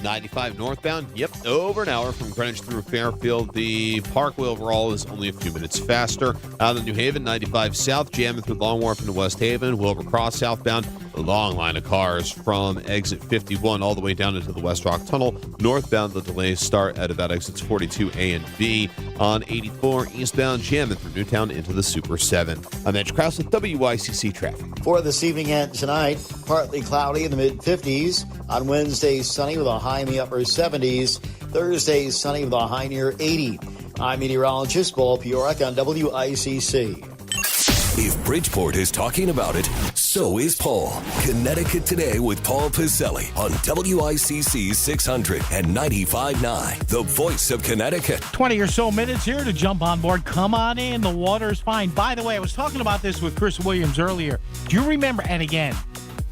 95 northbound, over an hour from Greenwich through Fairfield. The Parkway overall is only a few minutes faster. Out of New Haven, 95 south, jamming through Long Wharf into West Haven. Wilbur Cross southbound, a long line of cars from exit 51 all the way down into the West Rock Tunnel. Northbound, the delays start at about exits 42A and B. On 84 eastbound, jamming through Newtown into the Super 7. I'm Edge Krause with WICC Traffic. For this evening and tonight, partly cloudy in the mid-50s. On Wednesday, sunny with a high in the upper 70s. Thursday, sunny with a high near 80. I'm meteorologist Paul Piorek on WICC. If Bridgeport is talking about it, so is Paul. Connecticut Today with Paul Piselli on WICC 600 and 95.9, the voice of Connecticut. 20 or so minutes here to jump on board. Come on in. The water's fine. By the way, I was talking about this with Chris Williams earlier. Do you remember, and again,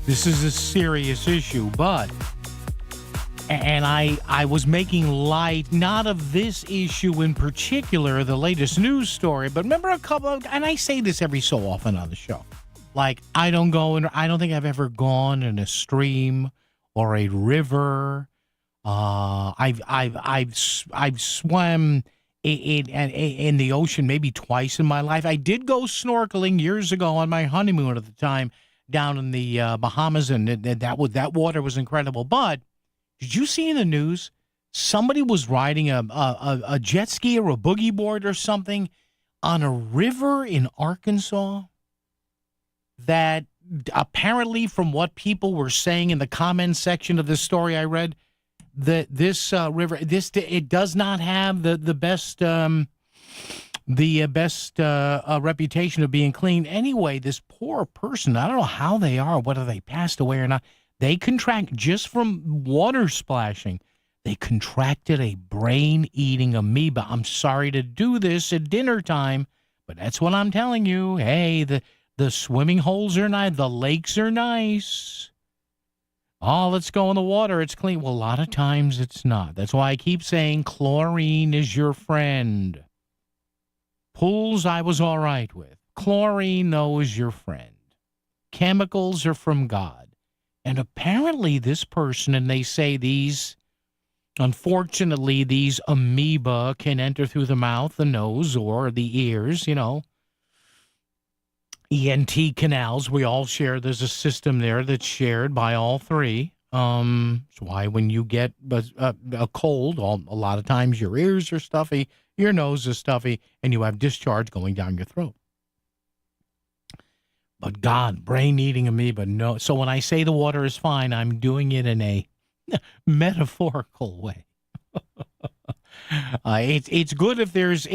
this is a serious issue, but... And I was making light, not of this issue in particular, the latest news story, but remember a couple of, and I say this every so often on the show, like I don't think I've ever gone in a stream or a river. I've swam in the ocean maybe twice in my life. I did go snorkeling years ago on my honeymoon at the time down in the Bahamas, and that water was incredible, but did you see in the news somebody was riding a jet ski or a boogie board or something on a river in Arkansas that apparently, from what people were saying in the comments section of this story I read, this river, it does not have the best reputation of being clean. Anyway, this poor person, I don't know how they are, whether they passed away or not. They contract just from water splashing. They contracted a brain-eating amoeba. I'm sorry to do this at dinner time, but that's what I'm telling you. Hey, the swimming holes are nice. The lakes are nice. Oh, let's go in the water. It's clean. Well, a lot of times it's not. That's why I keep saying chlorine is your friend. Pools I was all right with. Chlorine, though, is your friend. Chemicals are from God. And apparently this person, and they say unfortunately, these amoeba can enter through the mouth, the nose, or the ears, ENT canals. We all share. There's a system there that's shared by all three. It's why when you get a cold, a lot of times your ears are stuffy, your nose is stuffy, and you have discharge going down your throat. But God, brain-eating amoeba, no. So when I say the water is fine, I'm doing it in a metaphorical way. It's good if there's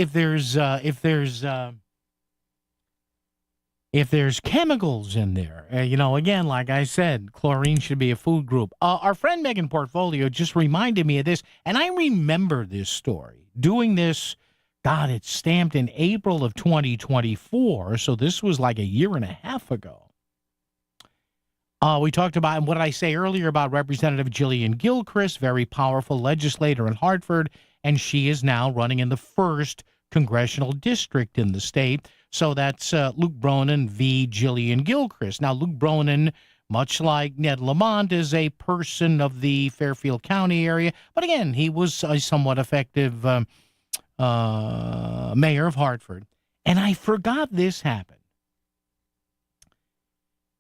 chemicals in there. Again, like I said, chlorine should be a food group. Our friend Megan Portfolio just reminded me of this, and I remember this story. Doing this, God, it's stamped in April of 2024, so this was like a year and a half ago. We talked about, what did I say earlier about Representative Jillian Gilchrist, very powerful legislator in Hartford, and she is now running in the 1st congressional district in the state. So that's Luke Bronin v. Jillian Gilchrist. Now, Luke Bronin, much like Ned Lamont, is a person of the Fairfield County area, but again, he was a somewhat effective mayor of Hartford. And I forgot this happened.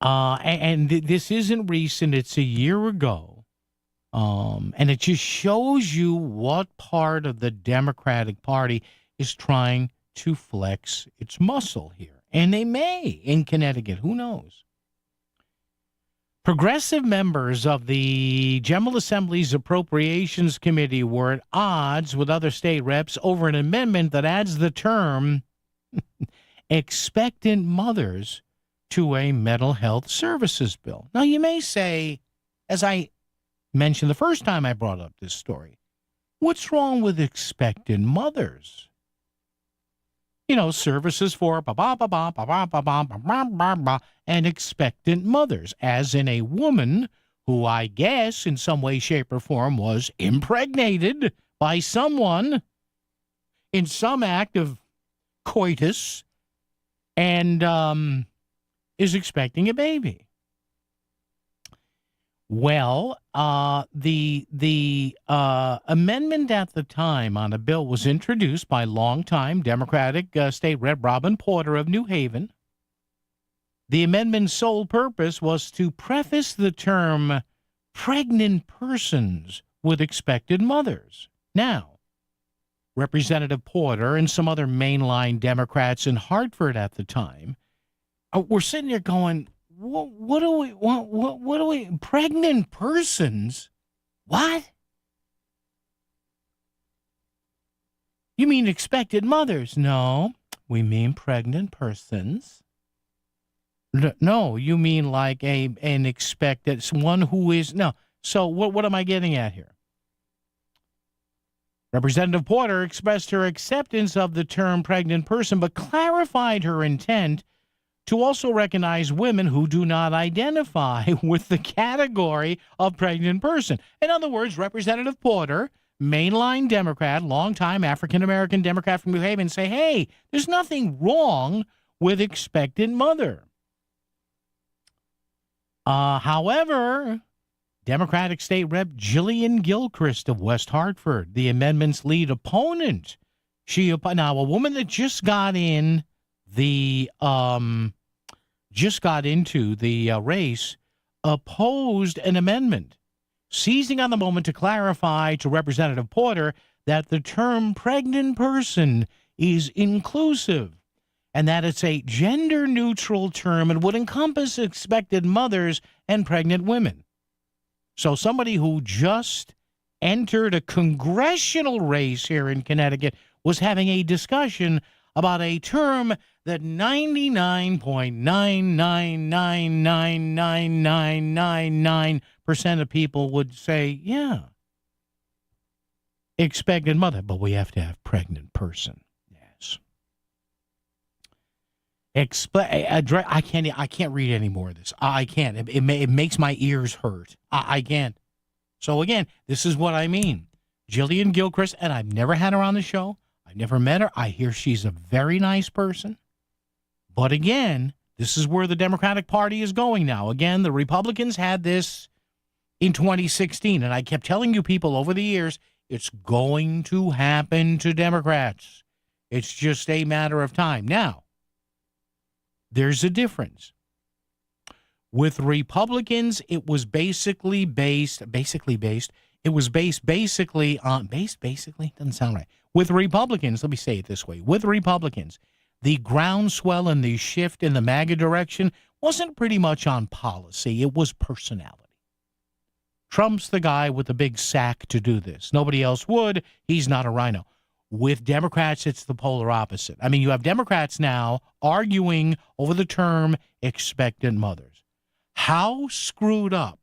And this isn't recent. It's a year ago. And it just shows you what part of the Democratic Party is trying to flex its muscle here. And they may in Connecticut. Who knows? Progressive members of the General Assembly's Appropriations Committee were at odds with other state reps over an amendment that adds the term expectant mothers to a mental health services bill. Now, you may say, as I mentioned the first time I brought up this story, what's wrong with expectant mothers? Services for and expectant mothers, as in a woman who I guess in some way, shape, or form was impregnated by someone in some act of coitus and is expecting a baby. Well, the amendment at the time on a bill was introduced by longtime Democratic State Rep Robin Porter of New Haven. The amendment's sole purpose was to preface the term pregnant persons with expected mothers. Now, Representative Porter and some other mainline Democrats in Hartford at the time were sitting there going, What do we, pregnant persons? What? You mean expected mothers? No, we mean pregnant persons. No, you mean like an expected, one who is, no. So what am I getting at here? Representative Porter expressed her acceptance of the term pregnant person, but clarified her intent to also recognize women who do not identify with the category of pregnant person. In other words, Representative Porter, mainline Democrat, longtime African-American Democrat from New Haven, say, hey, there's nothing wrong with expectant mother. However, Democratic State Rep Jillian Gilchrist of West Hartford, the amendment's lead opponent, now a woman that just got into the race, opposed an amendment, seizing on the moment to clarify to Representative Porter that the term pregnant person is inclusive and that it's a gender-neutral term and would encompass expected mothers and pregnant women. So somebody who just entered a congressional race here in Connecticut was having a discussion about a term that 99.9999999% of people would say, yeah, expectant mother, but we have to have pregnant person. Yes. I can't read any more of this. I can't. It makes my ears hurt. I can't. So again, this is what I mean. Jillian Gilchrist, and I've never had her on the show. I've never met her. I hear she's a very nice person. But again, this is where the Democratic Party is going now. Again, the Republicans had this in 2016, and I kept telling you people over the years, it's going to happen to Democrats. It's just a matter of time. Now, there's a difference. With Republicans, it was basically based on, doesn't sound right. With Republicans, let me say it this way. With Republicans, the groundswell and the shift in the MAGA direction wasn't pretty much on policy. It was personality. Trump's the guy with the big sack to do this. Nobody else would. He's not a rhino. With Democrats, it's the polar opposite. I mean, you have Democrats now arguing over the term expectant mothers. How screwed up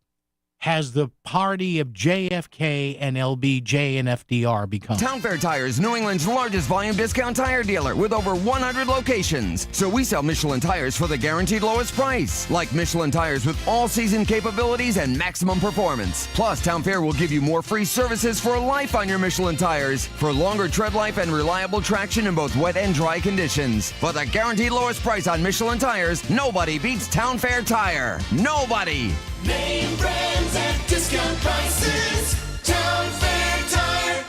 has the party of JFK and LBJ and FDR become? Town Fair Tire is New England's largest volume discount tire dealer with over 100 locations. So we sell Michelin tires for the guaranteed lowest price. Like Michelin tires with all-season capabilities and maximum performance. Plus, Town Fair will give you more free services for life on your Michelin tires for longer tread life and reliable traction in both wet and dry conditions. For the guaranteed lowest price on Michelin tires, nobody beats Town Fair Tire. Nobody! Name brands at discount prices. Town Fair Tire.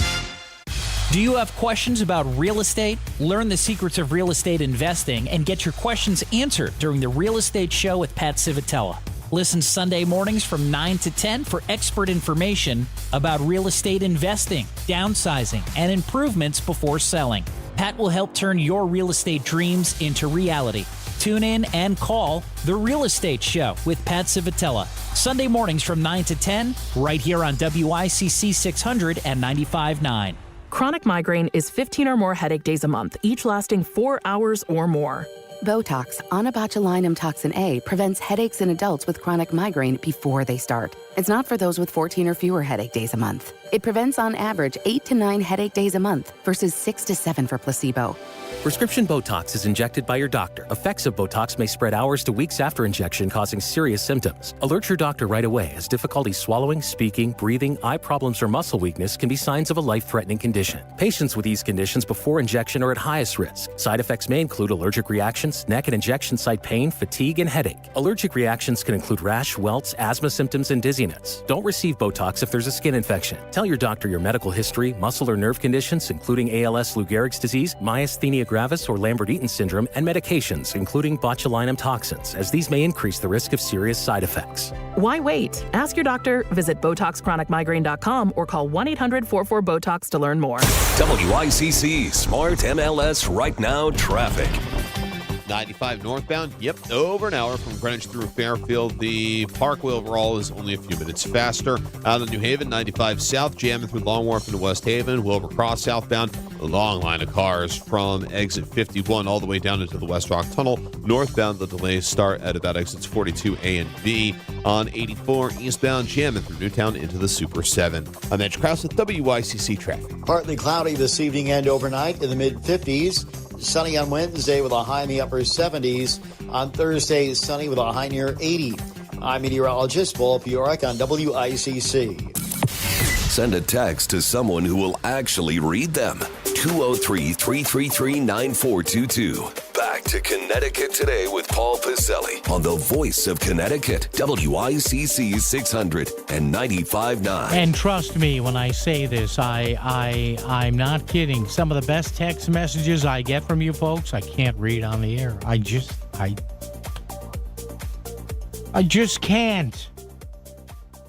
Do you have questions about real estate? Learn the secrets of real estate investing and get your questions answered during the Real Estate Show with Pat Civitella. Listen Sunday mornings from 9 to 10 for expert information about real estate investing, downsizing, and improvements before selling. Pat will help turn your real estate dreams into reality. Tune in and call The Real Estate Show with Pat Civitella. Sunday mornings from 9 to 10, right here on WICC 600 and 95.9. Chronic migraine is 15 or more headache days a month, each lasting 4 hours or more. Botox, onabotulinum toxin A, prevents headaches in adults with chronic migraine before they start. It's not for those with 14 or fewer headache days a month. It prevents on average 8 to 9 headache days a month versus 6 to 7 for placebo. Prescription Botox is injected by your doctor. Effects of Botox may spread hours to weeks after injection, causing serious symptoms. Alert your doctor right away, as difficulty swallowing, speaking, breathing, eye problems, or muscle weakness can be signs of a life-threatening condition. Patients with these conditions before injection are at highest risk. Side effects may include allergic reactions, neck and injection site pain, fatigue, and headache. Allergic reactions can include rash, welts, asthma symptoms, and dizziness. Don't receive Botox if there's a skin infection. Tell your doctor your medical history, muscle or nerve conditions, including ALS, Lou Gehrig's disease, myasthenia gravis, or Lambert-Eaton syndrome, and medications, including botulinum toxins, as these may increase the risk of serious side effects. Why wait? Ask your doctor, visit BotoxChronicMigraine.com, or call 1-800-44-BOTOX to learn more. WICC Smart MLS Right Now Traffic. 95 northbound, over an hour from Greenwich through Fairfield. The Parkway overall is only a few minutes faster. Out of New Haven, 95 south, jamming through Long Wharf into West Haven. Wilbur Cross southbound, a long line of cars from exit 51 all the way down into the West Rock Tunnel. Northbound, the delays start at about exits 42A and B. On 84 eastbound, jamming through Newtown into the Super 7. I'm Edge Krause with WICC Traffic. Partly cloudy this evening and overnight in the mid-50s. Sunny on Wednesday with a high in the upper 70s. On Thursday, sunny with a high near 80. I'm meteorologist Paul Piorek on WICC. Send a text to someone who will actually read them. 203-333-9422. Back to Connecticut Today with Paul Piselli on the voice of Connecticut, WICC 600 and 95.9. And trust me when I say this, I'm not kidding. Some of the best text messages I get from you folks, I can't read on the air. I just can't.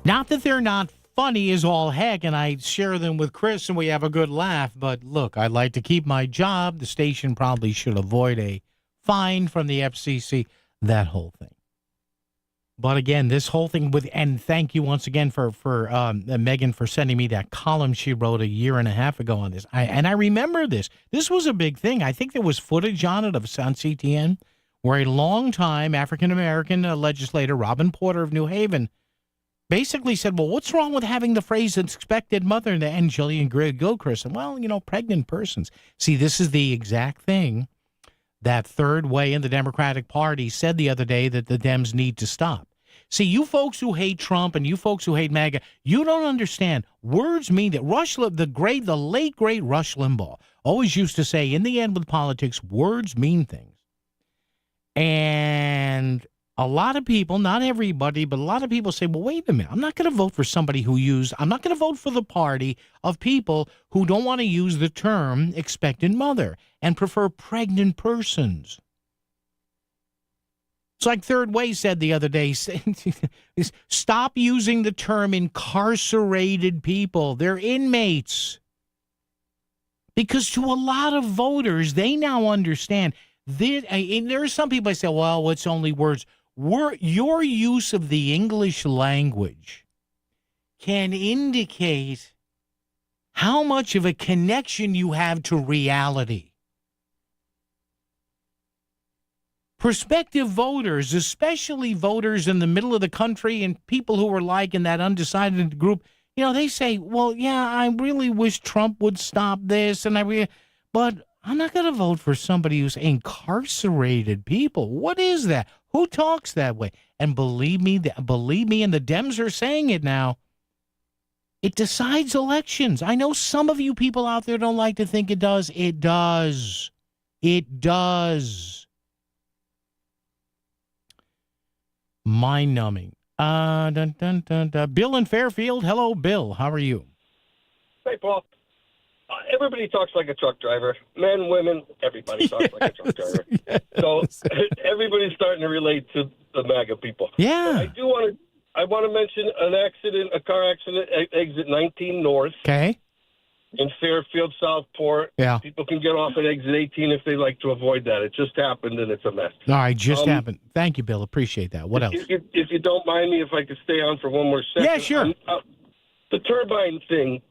Not that they're not funny as all heck, and I share them with Chris and we have a good laugh, but look, I'd like to keep my job. The station probably should avoid a fine from the FCC, that whole thing. But again, this whole thing and thank you once again for Megan for sending me that column she wrote a year and a half ago on this. I remember this. This was a big thing. I think there was footage on it on CTN where a longtime African-American legislator, Robin Porter of New Haven, basically said, well, what's wrong with having the phrase expected mother and Jillian Gilchrist? And, well, pregnant persons. See, this is the exact thing that third way in the Democratic Party said the other day that the Dems need to stop. See, you folks who hate Trump and you folks who hate MAGA, you don't understand. Words mean that the late, great Rush Limbaugh always used to say, in the end with politics, words mean things. And a lot of people, not everybody, but a lot of people say, well, wait a minute, I'm not going to vote for somebody I'm not going to vote for the party of people who don't want to use the term expectant mother and prefer pregnant persons. It's like Third Way said the other day, stop using the term incarcerated people. They're inmates. Because to a lot of voters, they now understand that, and there are some people that say, well, it's only words. Your use of the English language can indicate how much of a connection you have to reality. Prospective voters, especially voters in the middle of the country and people who are like in that undecided group, they say, well, yeah, I really wish Trump would stop this, but I'm not going to vote for somebody who's incarcerated people. What is that? Who talks that way? And believe me, and the Dems are saying it now. It decides elections. I know some of you people out there don't like to think it does. It does. It does. Mind-numbing. Bill in Fairfield. Hello, Bill. How are you? Hey, Paul. Everybody talks like a truck driver. Men, women, everybody talks like a truck driver. So everybody's starting to relate to the MAGA people. Yeah. But I want to mention a car accident at exit 19 North. Okay. In Fairfield, Southport. Yeah. People can get off at exit 18 if they like to avoid that. It just happened, and it's a mess. All right, happened. Thank you, Bill. Appreciate that. What else? If you don't mind me, if I could stay on for one more second. Yeah, sure. The turbine thing.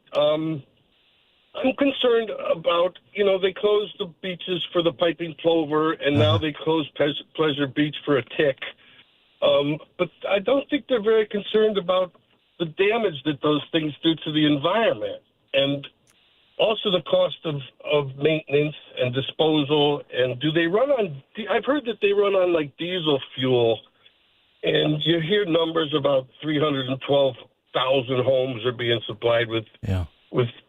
I'm concerned about, they closed the beaches for the piping plover, and now they closed Pleasure Beach for a tick. But I don't think they're very concerned about the damage that those things do to the environment. And also the cost of maintenance and disposal. And do they run on, I've heard that they run on like diesel fuel, and you hear numbers about 312,000 homes are being supplied with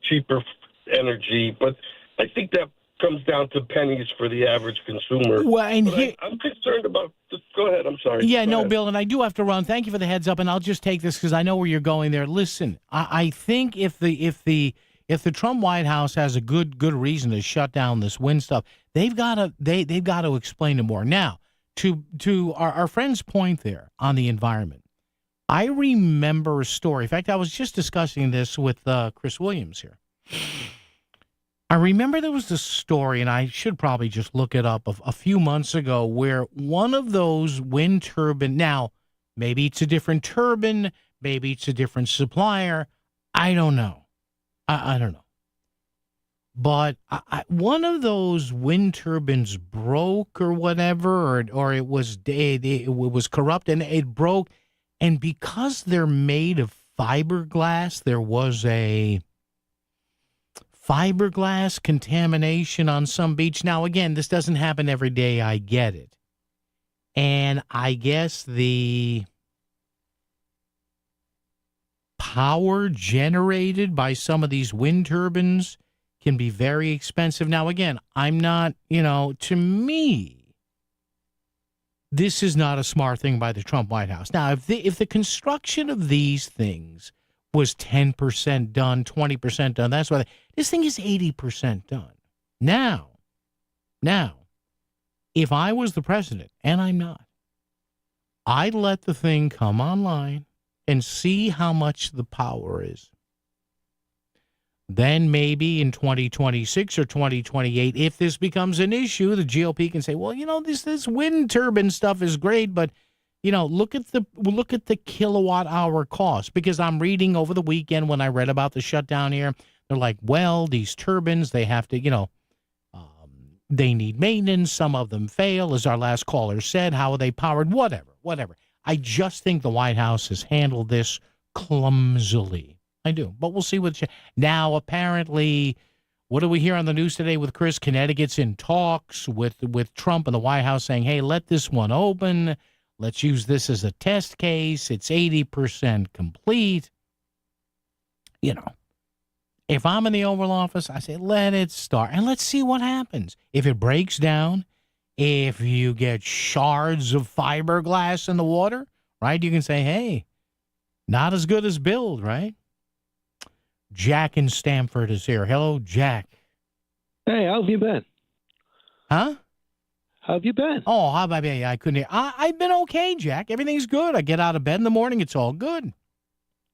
cheaper energy, but I think that comes down to pennies for the average consumer. Well, and I'm concerned about this. Go ahead. I'm sorry. Yeah, Go ahead. Bill, and I do have to run. Thank you for the heads up, and I'll just take this because I know where you're going there. Listen, I think if the Trump White House has a good reason to shut down this wind stuff, they've got to explain it more. Now, to our friend's point there on the environment, I remember a story. In fact, I was just discussing this with Chris Williams here. I remember there was this story, and I should probably just look it up, of a few months ago where one of those wind turbine, now, maybe it's a different turbine, maybe it's a different supplier, I don't know. I don't know. But one of those wind turbines broke or whatever, or it was corrupt, and it broke, and because they're made of fiberglass, there was a fiberglass contamination on some beach. Now, again, this doesn't happen every day. I get it. And I guess the power generated by some of these wind turbines can be very expensive. Now, again, I'm not, to me, this is not a smart thing by the Trump White House. Now, if the construction of these things was 10% done, 20% done, that's why this thing is 80% done. Now, if I was the president, and I'm not, I'd let the thing come online and see how much the power is. Then maybe in 2026 or 2028, if this becomes an issue, the GOP can say, well, this wind turbine stuff is great, but, look at the kilowatt hour cost, because I'm reading over the weekend when I read about the shutdown here, they're like, well, these turbines, they have to, they need maintenance. Some of them fail, as our last caller said. How are they powered? Whatever. I just think the White House has handled this clumsily. I do. But we'll see what now. Apparently, what do we hear on the news today with Chris? Connecticut's in talks with Trump and the White House saying, hey, let this one open. Let's use this as a test case. It's 80% complete. If I'm in the Oval Office, I say, let it start, and let's see what happens. If it breaks down, if you get shards of fiberglass in the water, right, you can say, hey, not as good as build, right? Jack in Stamford is here. Hello, Jack. Hey, how have you been? Huh? How have you been? Oh, how about me? I couldn't hear. I've been okay, Jack. Everything's good. I get out of bed in the morning. It's all good.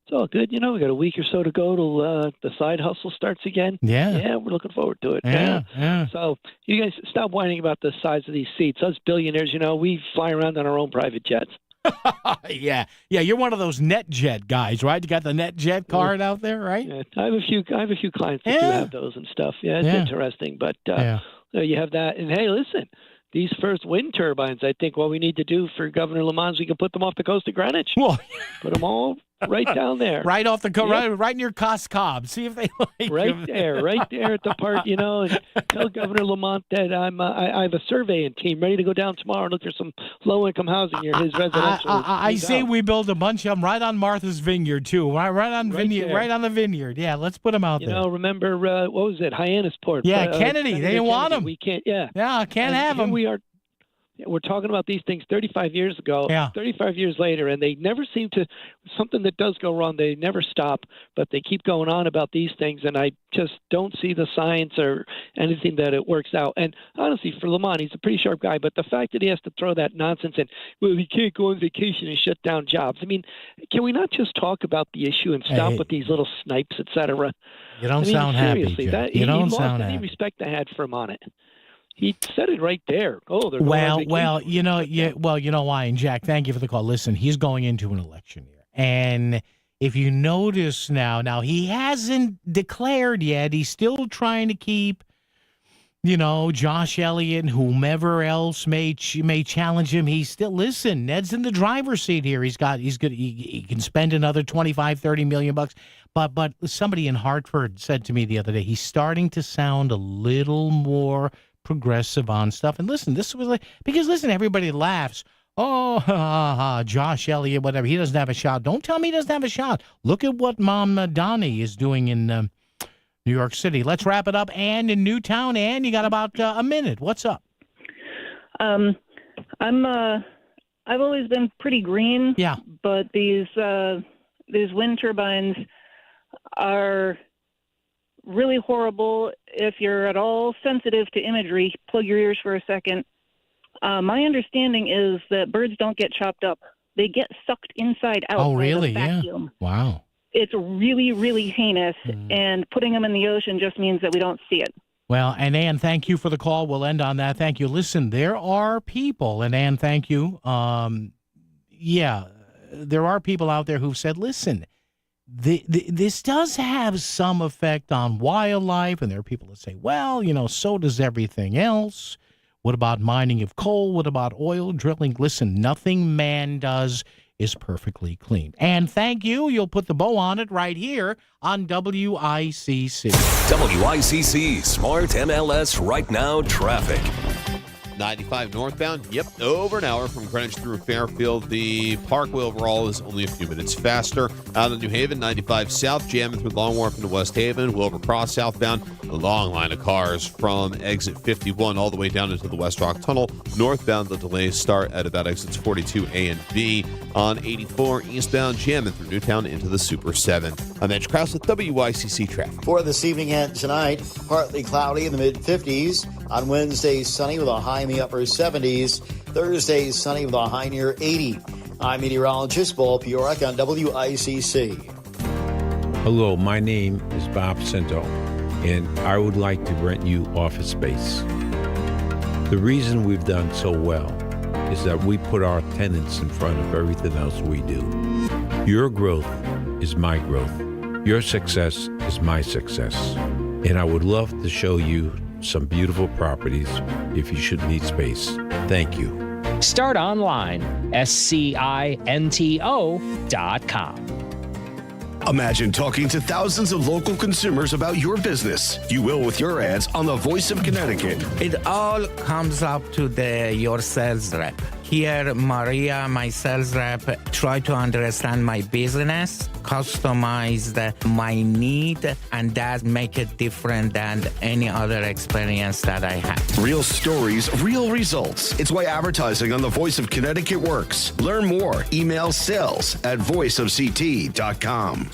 It's all good. We got a week or so to go till the side hustle starts again. Yeah. We're looking forward to it. Yeah. So you guys stop whining about the size of these seats. Us billionaires, we fly around on our own private jets. Yeah. You're one of those NetJet guys, right? You got the NetJet card out there, right? Yeah. I have a few clients that do have those and stuff. Yeah, it's interesting. But you have that. And hey, listen. These first wind turbines, I think what we need to do for Governor Lamont is we can put them off the coast of Greenwich. Well, put them all right down there. Right off the coast, right near Cos Cob. See if they like right there at the park, and tell Governor Lamont that I have a surveying team ready to go down tomorrow and look for some low-income housing near his residential. I say we build a bunch of them right on Martha's Vineyard, too. Right on the vineyard. Yeah, let's put them out there. Remember, what was it, Hyannisport? Yeah, Kennedy. They didn't want them. We can't, can't have them. We're talking about these things 35 years ago, 35 years later, and they never seem to, something that does go wrong, they never stop, but they keep going on about these things, and I just don't see the science or anything that it works out. And honestly, for Lamont, he's a pretty sharp guy, but the fact that he has to throw that nonsense in, well, he can't go on vacation and shut down jobs. I mean, can we not just talk about the issue and stop with these little snipes, et cetera? You don't sound happy, Jack. You don't sound happy. Any respect I had for him on it. He said it right there. Oh, they're going well, you know why. And Jack, thank you for the call. Listen, he's going into an election year, and if you notice now he hasn't declared yet. He's still trying to keep, Josh Elliott and whomever else may challenge him. He's still Ned's in the driver's seat here. He's good. He can spend another $25-30 million bucks. But somebody in Hartford said to me the other day, he's starting to sound a little more progressive on stuff. And listen, everybody laughs. Oh, Josh Elliott, whatever. He doesn't have a shot. Don't tell me he doesn't have a shot. Look at what Mom Donnie is doing in New York City. Let's wrap it up. Ann in Newtown. Ann, you got about a minute. What's up? I've always been pretty green. Yeah. But these wind turbines are really horrible. If you're at all sensitive to imagery, plug your ears for a second. My understanding is that birds don't get chopped up. They get sucked inside out. Oh, really? By the vacuum. Yeah. Wow. It's really, really heinous, and putting them in the ocean just means that we don't see it. Well, and Ann, thank you for the call. We'll end on that. Thank you. Listen, there are people, and Ann, thank you. There are people out there who've said, listen, this does have some effect on wildlife, and there are people that say, well, so does everything else. What about mining of coal? What about oil drilling? Listen, nothing man does is perfectly clean. And thank you. You'll put the bow on it right here on WICC. WICC Smart MLS Right Now Traffic. 95 northbound, over an hour from Greenwich through Fairfield. The Parkway overall is only a few minutes faster. Out of New Haven, 95 south, jamming through Long Wharf into West Haven. Wilbur Cross southbound, a long line of cars from exit 51 all the way down into the West Rock Tunnel. Northbound, the delays start at about exits 42A and B. On 84 eastbound, jamming through Newtown into the Super 7. I'm Edge Krause with WICC Traffic. For this evening and tonight, partly cloudy in the mid-50s. On Wednesday, sunny with a high in the upper 70s. Thursday, sunny with a high near 80. I'm meteorologist Paul Piorek on WICC. Hello, my name is Bob Cinto, and I would like to rent you office space. The reason we've done so well is that we put our tenants in front of everything else we do. Your growth is my growth. Your success is my success. And I would love to show you some beautiful properties if you should need space. Thank you. Start online, SCINTO.com. Imagine talking to thousands of local consumers about your business. You will with your ads on the Voice of Connecticut. It all comes up to your sales rep. Here, Maria, my sales rep, try to understand my business, customize my need, and that make it different than any other experience that I had. Real stories, real results. It's why advertising on the Voice of Connecticut works. Learn more. Email sales@voiceofct.com.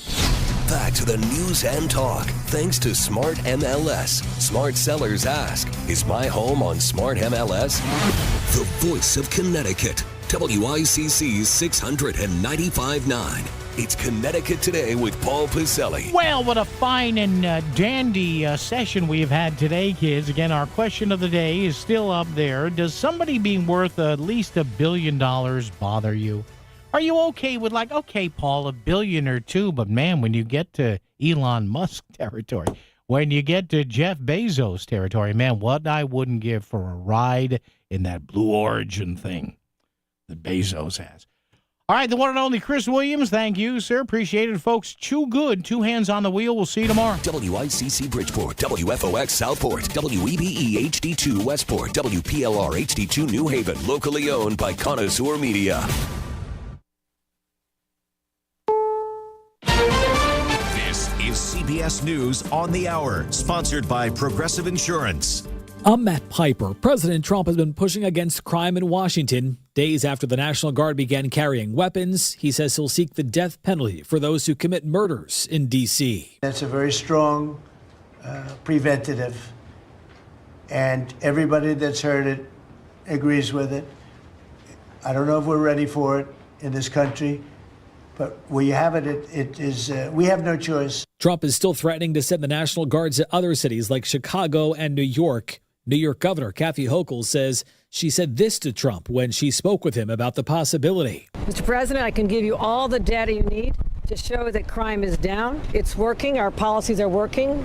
Back to the news and talk. Thanks to Smart MLS. Smart sellers ask, is my home on Smart MLS? The Voice of Connecticut. WICC's 695.9. It's Connecticut Today with Paul Piselli. Well, what a fine and dandy session we've had today, kids. Again, our question of the day is still up there. Does somebody being worth at least $1 billion bother you? Are you okay with okay, Paul, $1 billion or $2 billion, but man, when you get to Elon Musk territory, when you get to Jeff Bezos territory, man, what I wouldn't give for a ride in that Blue Origin thing that Bezos has. All right, the one and only Chris Williams, thank you, sir. Appreciate it, folks. Chew good. 2 hands on the wheel. We'll see you tomorrow. WICC Bridgeport, WFOX Southport, WEBE HD2 Westport, WPLR HD2 New Haven, locally owned by Connoisseur Media. This is CBS News on the Hour, sponsored by Progressive Insurance. I'm Matt Piper. President Trump has been pushing against crime in Washington. Days after the National Guard began carrying weapons, he says he'll seek the death penalty for those who commit murders in D.C. That's a very strong preventative, and everybody that's heard it agrees with it. I don't know if we're ready for it in this country, but where you have it, it is. We have no choice. Trump is still threatening to send the National Guards to other cities like Chicago and New York. New York Governor Kathy Hochul says she said this to Trump when she spoke with him about the possibility. Mr. President, I can give you all the data you need to show that crime is down. It's working. Our policies are working.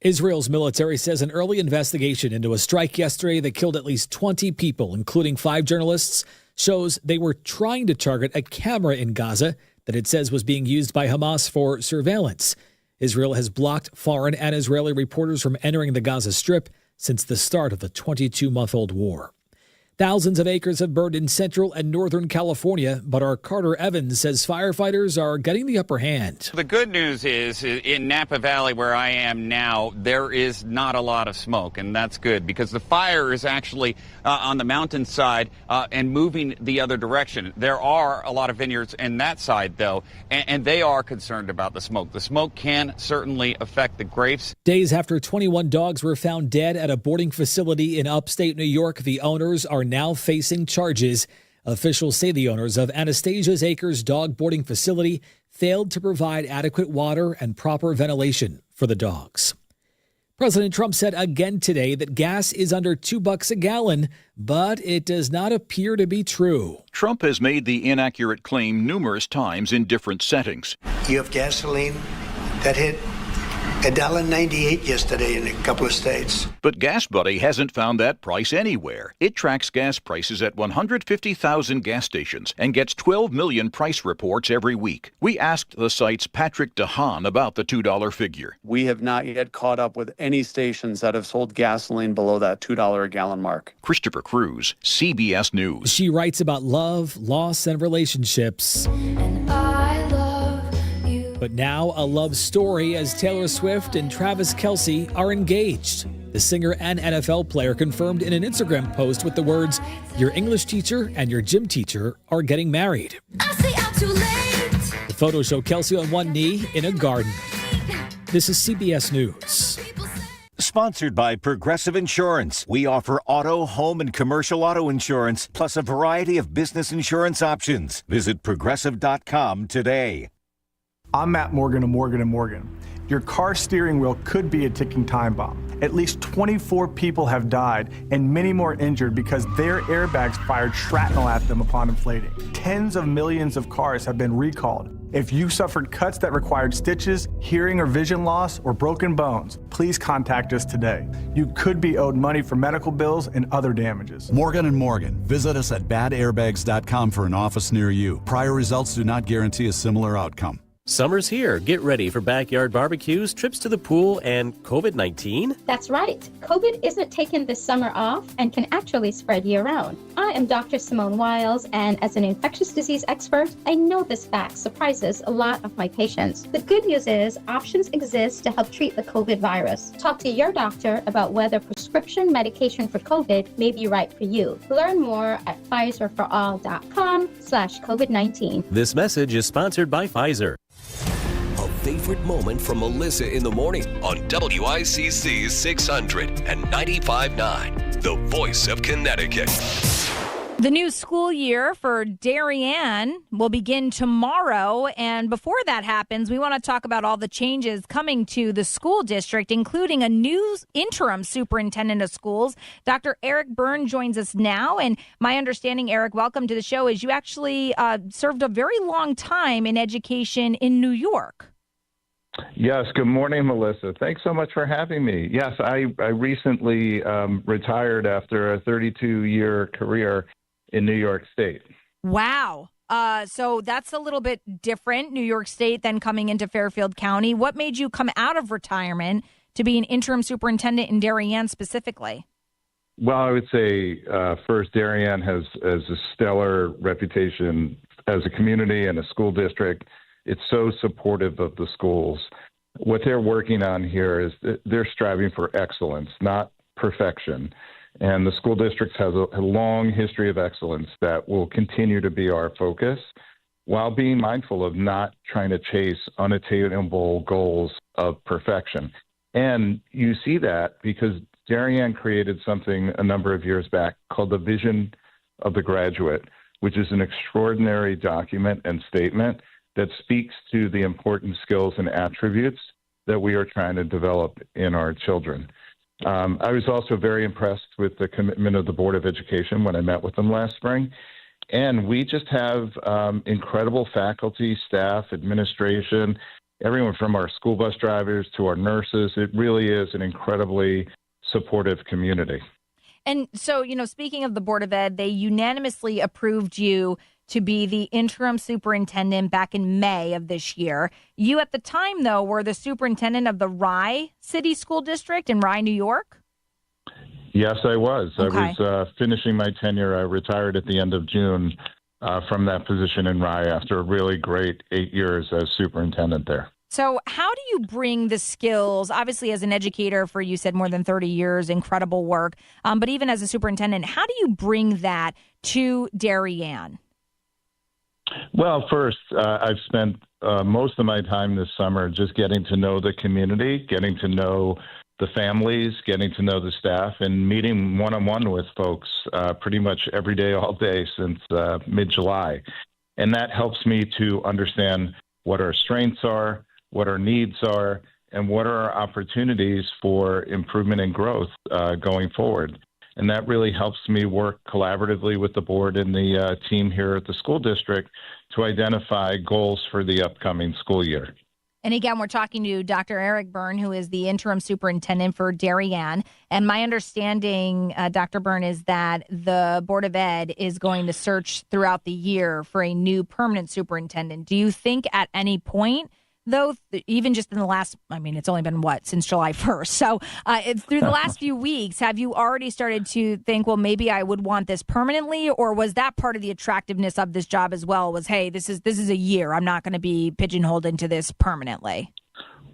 Israel's military says an early investigation into a strike yesterday that killed at least 20 people, including 5 journalists, shows they were trying to target a camera in Gaza that it says was being used by Hamas for surveillance. Israel has blocked foreign and Israeli reporters from entering the Gaza Strip since the start of the 22-month-old war. Thousands of acres have burned in central and northern California, but our Carter Evans says firefighters are getting the upper hand. The good news is in Napa Valley, where I am now, there is not a lot of smoke, and that's good because the fire is actually on the mountainside and moving the other direction. There are a lot of vineyards in that side, though, and they are concerned about the smoke. The smoke can certainly affect the grapes. Days after 21 dogs were found dead at a boarding facility in upstate New York, the owners are now facing charges. Officials say the owners of Anastasia's Acres dog boarding facility failed to provide adequate water and proper ventilation for the dogs. President Trump said again today that gas is under $2 a gallon, but it does not appear to be true. Trump has made the inaccurate claim numerous times in different settings. You have gasoline that hit $1.98 yesterday in a couple of states. But GasBuddy hasn't found that price anywhere. It tracks gas prices at 150,000 gas stations and gets 12 million price reports every week. We asked the site's Patrick DeHaan about the $2 figure. We have not yet caught up with any stations that have sold gasoline below that $2 a gallon mark. Christopher Cruz, CBS News. She writes about love, loss, and relationships. But now a love story as Taylor Swift and Travis Kelce are engaged. The singer and NFL player confirmed in an Instagram post with the words, "Your English teacher and your gym teacher are getting married." The photos show Kelce on one knee in a garden. This is CBS News. Sponsored by Progressive Insurance. We offer auto, home, and commercial auto insurance, plus a variety of business insurance options. Visit Progressive.com today. I'm Matt Morgan of Morgan & Morgan. your car steering wheel could be a ticking time bomb. At least 24 people have died and many more injured because their airbags fired shrapnel at them upon inflating. Tens of millions of cars have been recalled. If you suffered cuts that required stitches, hearing or vision loss, or broken bones, please contact us today. You could be owed money for medical bills and other damages. Morgan & Morgan. Visit us at badairbags.com for an office near you. Prior results do not guarantee a similar outcome. Summer's here. Get ready for backyard barbecues, trips to the pool, and COVID-19. That's right. COVID isn't taking this summer off and can actually spread year-round. I am Dr. Simone Wiles, and as an infectious disease expert, I know this fact surprises a lot of my patients. The good news is options exist to help treat the COVID virus. Talk to your doctor about whether prescription medication for COVID may be right for you. Learn more at PfizerForAll.com/COVID-19. This message is sponsored by Pfizer. A favorite moment from Melissa in the morning on WICC 600 and 95.9, the voice of Connecticut. The new school year for Darien will begin tomorrow. And before that happens, we want to talk about all the changes coming to the school district, including a new interim superintendent of schools. Dr. Eric Byrne joins us now. And my understanding, Eric, welcome to the show, is you actually served a very long time in education in New York. Yes. Good morning, Melissa. Thanks so much for having me. Yes, I recently retired after a 32-year career in New York State. Wow. So that's a little bit different, New York State, than coming into Fairfield County. What made you come out of retirement to be an interim superintendent in Darien specifically? Well, I would say first, Darien has a stellar reputation as a community and a school district. It's so supportive of the schools. What they're working on here is they're striving for excellence, not perfection. And the school district has a long history of excellence that will continue to be our focus while being mindful of not trying to chase unattainable goals of perfection. And you see that because Darien created something a number of years back called the Vision of the Graduate, which is an extraordinary document and statement that speaks to the important skills and attributes that we are trying to develop in our children. I was also very impressed with the commitment of the Board of Education when I met with them last spring. And we just have incredible faculty, staff, administration, everyone from our school bus drivers to our nurses. It really is an incredibly supportive community. And so, speaking of the Board of Ed, they unanimously approved you to be the interim superintendent back in May of this year. You at the time, though, were the superintendent of the Rye City School District in Rye, New York? Yes, I was. Okay. I was finishing my tenure. I retired at the end of June from that position in Rye after a really great 8 years as superintendent there. So how do you bring the skills, obviously as an educator for, you said, more than 30 years, incredible work, but even as a superintendent, how do you bring that to Darien? Well, first, I've spent most of my time this summer just getting to know the community, getting to know the families, getting to know the staff, and meeting one-on-one with folks pretty much every day, all day since mid-July. And that helps me to understand what our strengths are, what our needs are, and what are our opportunities for improvement and growth going forward. And that really helps me work collaboratively with the board and the team here at the school district to identify goals for the upcoming school year. And again, we're talking to Dr. Eric Byrne, who is the interim superintendent for Darien. And my understanding, Dr. Byrne, is that the Board of Ed is going to search throughout the year for a new permanent superintendent. Do you think at any point, though, even just in the last, it's only been since July 1st. So it's through the last few weeks, have you already started to think, well, maybe I would want this permanently? Or was that part of the attractiveness of this job as well, was, hey, this is a year. I'm not going to be pigeonholed into this permanently?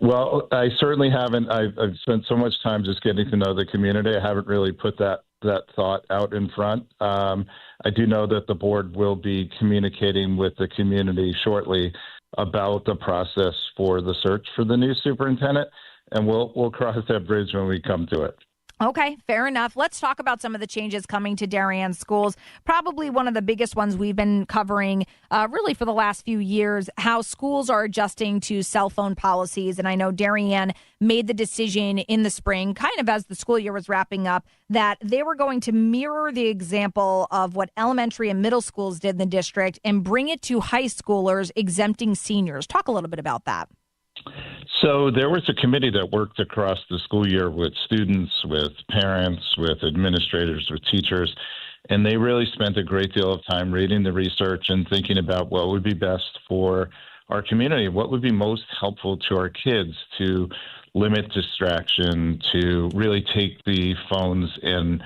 Well, I certainly haven't. I've spent so much time just getting to know the community. I haven't really put that thought out in front. I do know that the board will be communicating with the community shortly about the process for the search for the new superintendent, and we'll cross that bridge when we come to it. Okay, fair enough. Let's talk about some of the changes coming to Darien schools. Probably one of the biggest ones we've been covering really for the last few years, how schools are adjusting to cell phone policies. And I know Darien made the decision in the spring, kind of as the school year was wrapping up, that they were going to mirror the example of what elementary and middle schools did in the district and bring it to high schoolers, exempting seniors. Talk a little bit about that. So there was a committee that worked across the school year with students, with parents, with administrators, with teachers, and they really spent a great deal of time reading the research and thinking about what would be best for our community, what would be most helpful to our kids to limit distraction, to really take the phones and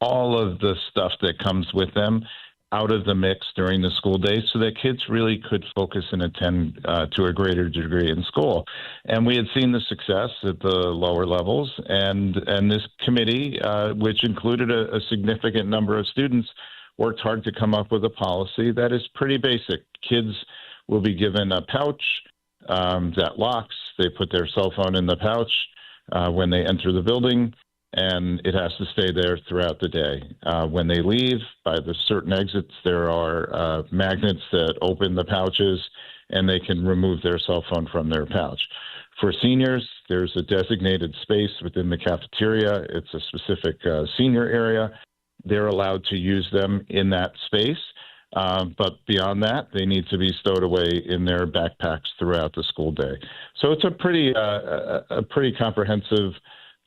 all of the stuff that comes with them out of the mix during the school day so that kids really could focus and attend to a greater degree in school. And we had seen the success at the lower levels, and this committee, which included a significant number of students, worked hard to come up with a policy that is pretty basic. Kids will be given a pouch that locks. They put their cell phone in the pouch when they enter the building, and it has to stay there throughout the day. When they leave, by the certain exits, there are magnets that open the pouches, and they can remove their cell phone from their pouch. For seniors, there's a designated space within the cafeteria. It's a specific senior area. They're allowed to use them in that space. But beyond that, they need to be stowed away in their backpacks throughout the school day. So it's a pretty comprehensive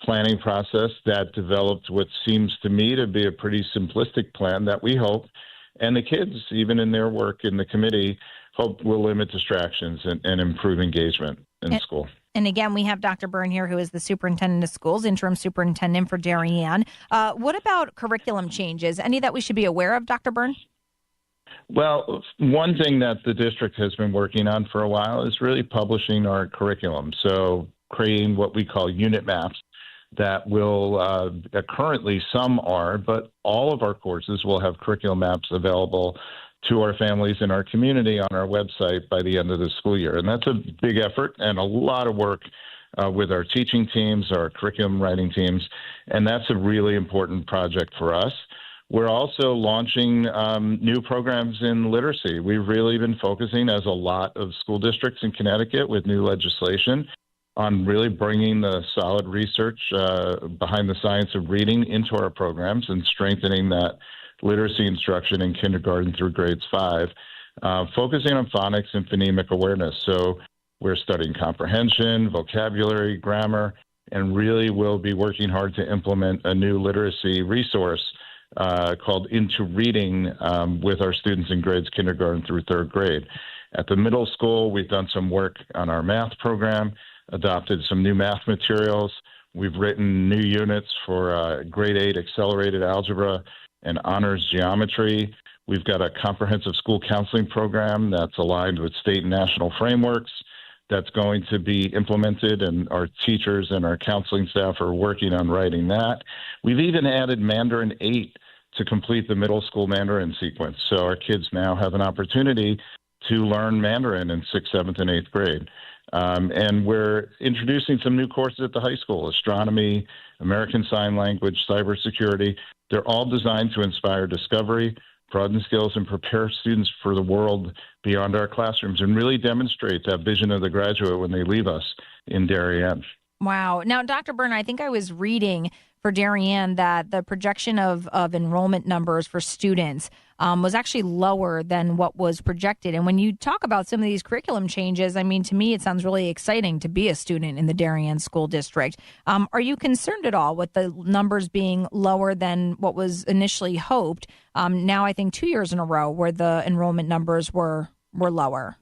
planning process that developed what seems to me to be a pretty simplistic plan that we hope, and the kids, even in their work in the committee, hope will limit distractions and improve engagement in school. And again, we have Dr. Byrne here, who is the superintendent of schools, interim superintendent for Darien. What about curriculum changes? Any that we should be aware of, Dr. Byrne? Well, one thing that the district has been working on for a while is really publishing our curriculum. So creating what we call unit maps that will, currently some are, but all of our courses will have curriculum maps available to our families in our community on our website by the end of the school year. And that's a big effort and a lot of work with our teaching teams, our curriculum writing teams, and that's a really important project for us. We're also launching new programs in literacy. We've really been focusing, as a lot of school districts in Connecticut with new legislation, on really bringing the solid research behind the science of reading into our programs and strengthening that literacy instruction in kindergarten through grades 5, focusing on phonics and phonemic awareness. So we're studying comprehension, vocabulary, grammar, and really will be working hard to implement a new literacy resource called Into Reading with our students in grades kindergarten through 3rd grade. At the middle school, we've done some work on our math program, adopted some new math materials. We've written new units for grade 8 accelerated algebra and honors geometry. We've got a comprehensive school counseling program that's aligned with state and national frameworks that's going to be implemented, and our teachers and our counseling staff are working on writing that. We've even added Mandarin 8 to complete the middle school Mandarin sequence. So our kids now have an opportunity to learn Mandarin in 6th, 7th, and 8th grade. And we're introducing some new courses at the high school: astronomy, American Sign Language, cybersecurity. They're all designed to inspire discovery, broaden skills, and prepare students for the world beyond our classrooms, and really demonstrate that vision of the graduate when they leave us in Darien. Wow. Now, Dr. Byrne, I think I was reading for Darien that the projection of enrollment numbers for students was actually lower than what was projected. And when you talk about some of these curriculum changes, I mean, to me, it sounds really exciting to be a student in the Darien School District. Are you concerned at all with the numbers being lower than what was initially hoped? Now, I think 2 years in a row where the enrollment numbers were lower.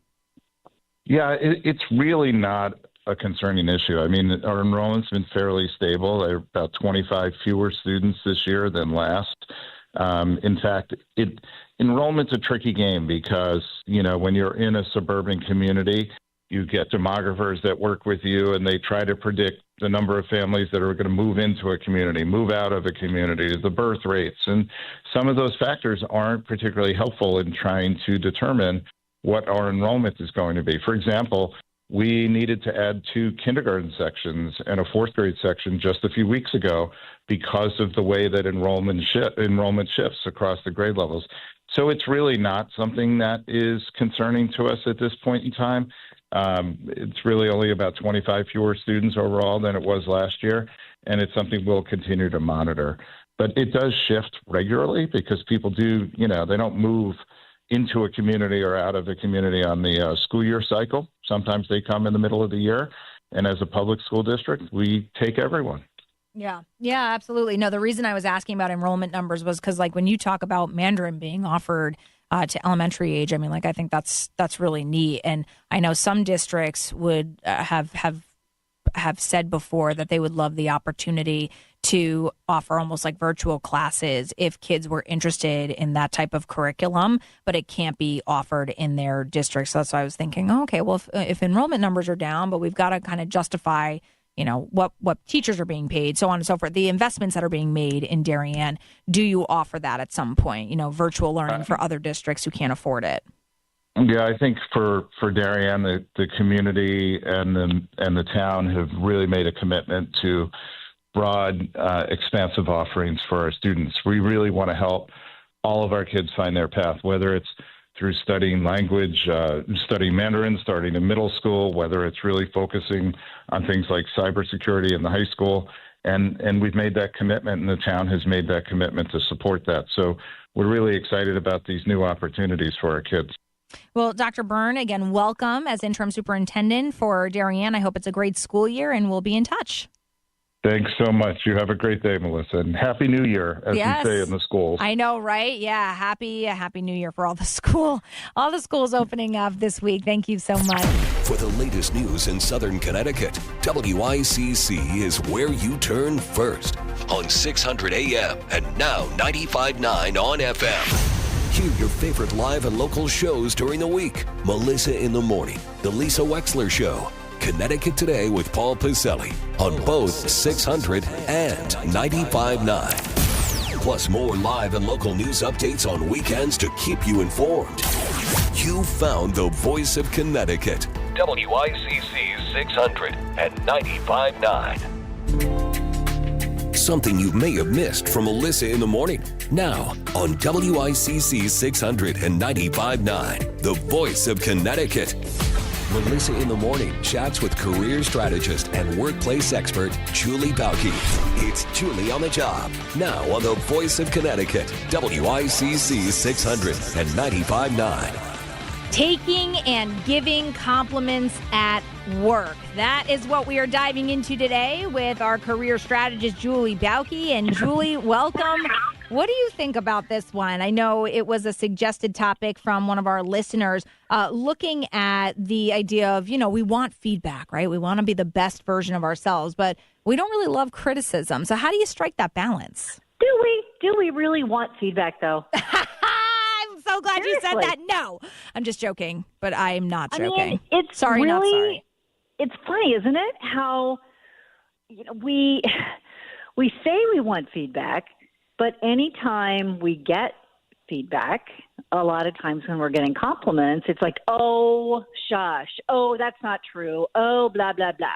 Yeah, it's really not a concerning issue. I mean, our enrollment's been fairly stable. There are about 25 fewer students this year than last. In fact, enrollment's a tricky game because, you know, when you're in a suburban community, you get demographers that work with you, and they try to predict the number of families that are going to move into a community, move out of a community, the birth rates. And some of those factors aren't particularly helpful in trying to determine what our enrollment is going to be. For example, we needed to add 2 kindergarten sections and a 4th grade section just a few weeks ago because of the way that enrollment shifts across the grade levels. So it's really not something that is concerning to us at this point in time. It's really only about 25 fewer students overall than it was last year, and it's something we'll continue to monitor. But it does shift regularly because people do, they don't move into a community or out of a community on the school year cycle. Sometimes they come in the middle of the year, and as a public school district, we take everyone. Yeah, absolutely. No, the reason I was asking about enrollment numbers was because, like, when you talk about Mandarin being offered to elementary age, I mean, like, I think that's really neat. And I know some districts would have said before that they would love the opportunity to offer almost like virtual classes if kids were interested in that type of curriculum, but it can't be offered in their district. So that's why I was thinking, okay, well, if enrollment numbers are down, but we've got to kind of justify what teachers are being paid, so on and so forth, the investments that are being made in Darien, do you offer that at some point, virtual learning for other districts who can't afford it? Yeah, I think for Darien, the community and the town have really made a commitment to broad, expansive offerings for our students. We really want to help all of our kids find their path, whether it's through studying language, studying Mandarin, starting in middle school, whether it's really focusing on things like cybersecurity in the high school. And we've made that commitment, and the town has made that commitment to support that. So we're really excited about these new opportunities for our kids. Well, Dr. Byrne, again, welcome as interim superintendent for Darien. I hope it's a great school year, and we'll be in touch. Thanks so much. You have a great day, Melissa, and Happy New Year, as we say in the schools. I know, right? Yeah, happy New Year for all the schools opening up this week. Thank you so much. For the latest news in Southern Connecticut, WICC is where you turn first on 600 AM and now 95.9 on FM. Hear your favorite live and local shows during the week. Melissa in the Morning, The Lisa Wexler Show, Connecticut Today with Paul Piselli on both 600 and 95.9. Plus more live and local news updates on weekends to keep you informed. You found the voice of Connecticut. WICC 600 and 95.9. Something you may have missed from Melissa in the Morning. Now on WICC 600 and 95.9, the voice of Connecticut. Melissa in the Morning chats with career strategist and workplace expert Julie Bauke. It's Julie on the job. Now on the voice of Connecticut, WICC 600 and 95.9. Taking and giving compliments at work. That is what we are diving into today with our career strategist, Julie Bauke. And Julie, welcome. What do you think about this one? I know it was a suggested topic from one of our listeners, looking at the idea of, we want feedback, right? We want to be the best version of ourselves, but we don't really love criticism. So how do you strike that balance? Do we really want feedback, though? I'm so glad you said that. No, I'm just joking, but I'm not joking. I mean, it's sorry, really, not sorry. It's funny, isn't it? How we say we want feedback, but anytime we get feedback, a lot of times when we're getting compliments, it's like, oh, shush. Oh, that's not true. Oh, blah, blah, blah.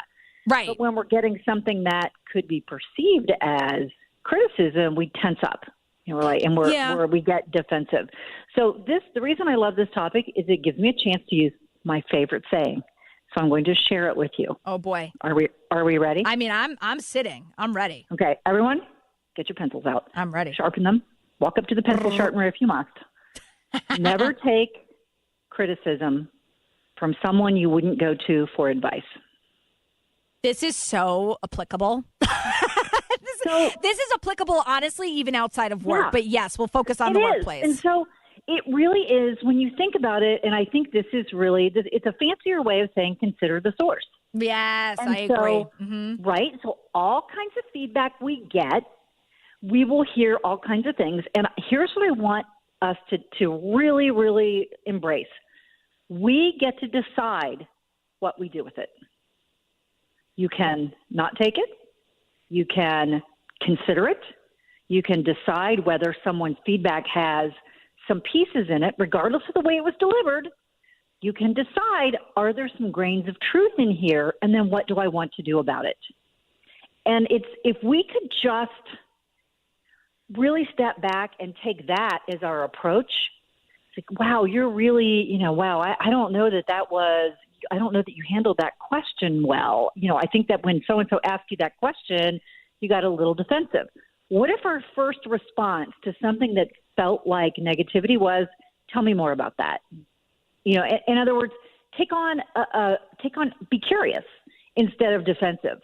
Right. But when we're getting something that could be perceived as criticism, we tense up. We're like, and we get defensive. So the reason I love this topic is it gives me a chance to use my favorite saying. So I'm going to share it with you. Oh boy. Are we ready? I mean, I'm sitting. I'm ready. Okay, everyone, get your pencils out. I'm ready. Sharpen them. Walk up to the pencil sharpener if you must. Never take criticism from someone you wouldn't go to for advice. This is so applicable. This is applicable, honestly, even outside of work. Yeah. But yes, we'll focus on the workplace. And so it really is, when you think about it, and I think this is really, it's a fancier way of saying consider the source. Yes, and I agree. Mm-hmm. Right? So all kinds of feedback we get, we will hear all kinds of things. And here's what I want us to really, really embrace. We get to decide what we do with it. You can not take it. You can consider it. You can decide whether someone's feedback has some pieces in it, regardless of the way it was delivered. You can decide, are there some grains of truth in here? And then what do I want to do about it? And if we could just really step back and take that as our approach, it's like, wow, you're really, wow, I don't know I don't know that you handled that question well. I think that when so-and-so asked you that question, you got a little defensive. What if our first response to something that felt like negativity was, tell me more about that? In other words, be curious instead of defensive.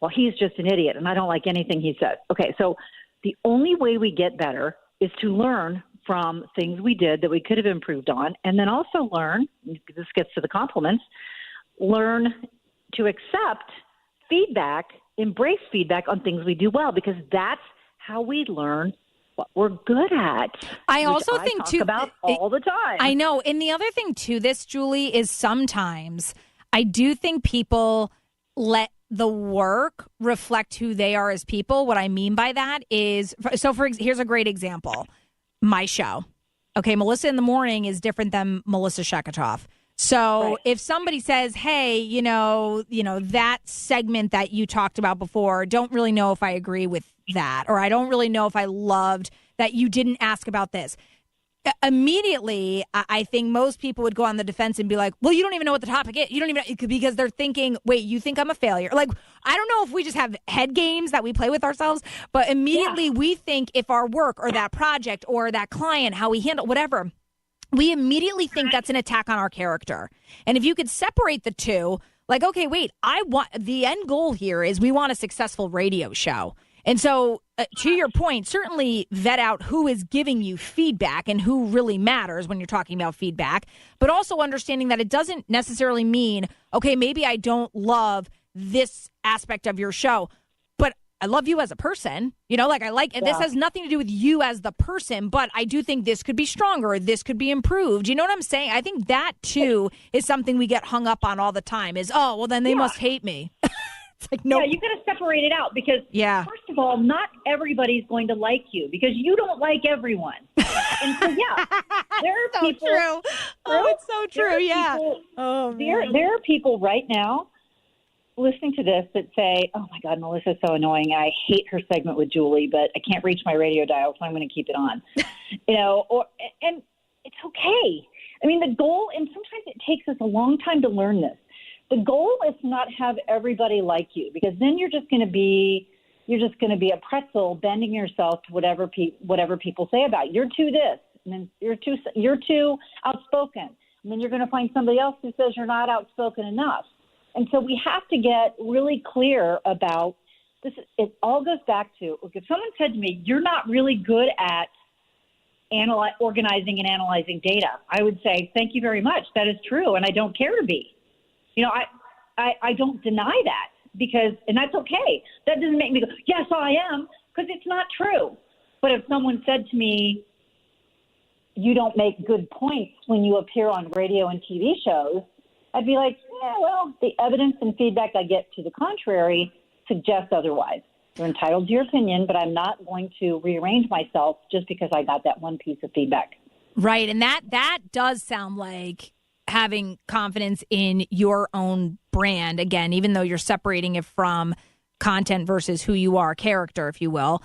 Well, he's just an idiot and I don't like anything he says. Okay, so the only way we get better is to learn from things we did that we could have improved on, and then also learn, this gets to the compliments, learn to accept feedback, embrace feedback on things we do well, because that's how we learn what we're good at. I also think talk too about all the time. I know. And the other thing to this, Julie, is sometimes I do think people let the work reflect who they are as people. What I mean by that is, here's a great example. My show. Okay, Melissa in the Morning is different than Melissa Sheketoff. So if somebody says, hey, that segment that you talked about before, don't really know if I agree with that, or I don't really know if I loved that you didn't ask about this. Immediately, I think most people would go on the defense and be like, well, you don't even know what the topic is. You don't even know, because they're thinking, wait, you think I'm a failure? Like, I don't know if we just have head games that we play with ourselves, but immediately we think if our work or that project or that client, how we handle whatever, we immediately think that's an attack on our character. And if you could separate the two, like, okay, wait, the end goal here is we want a successful radio show. And so, to your point, certainly vet out who is giving you feedback and who really matters when you're talking about feedback, but also understanding that it doesn't necessarily mean, okay, maybe I don't love this aspect of your show, but I love you as a person. This has nothing to do with you as the person, but I do think this could be stronger, this could be improved. You know what I'm saying? I think that, too, is something we get hung up on all the time is, oh, well, then they must hate me. It's like, no. Yeah, you got to separate it out because, first of all, not everybody's going to like you because you don't like everyone. And so, there are people. True. Oh, it's so true. Yeah. There are people right now listening to this that say, oh, my God, Melissa's so annoying. I hate her segment with Julie, but I can't reach my radio dial, so I'm going to keep it on. And it's okay. I mean, the goal, and sometimes it takes us a long time to learn this. The goal is to not have everybody like you, because then you're just going to be a pretzel bending yourself to whatever people say about you. You're too this, and then you're too outspoken, and then you're going to find somebody else who says you're not outspoken enough. And so we have to get really clear about this. It all goes back to, if someone said to me, "You're not really good at organizing and analyzing data," I would say, "Thank you very much. That is true, and I don't care to be." I don't deny that and that's okay. That doesn't make me go, yes, I am, because it's not true. But if someone said to me, you don't make good points when you appear on radio and TV shows, I'd be like, yeah, well, the evidence and feedback I get to the contrary suggests otherwise. You're entitled to your opinion, but I'm not going to rearrange myself just because I got that one piece of feedback. Right. And that does sound like having confidence in your own brand, again, even though you're separating it from content versus who you are, character, if you will.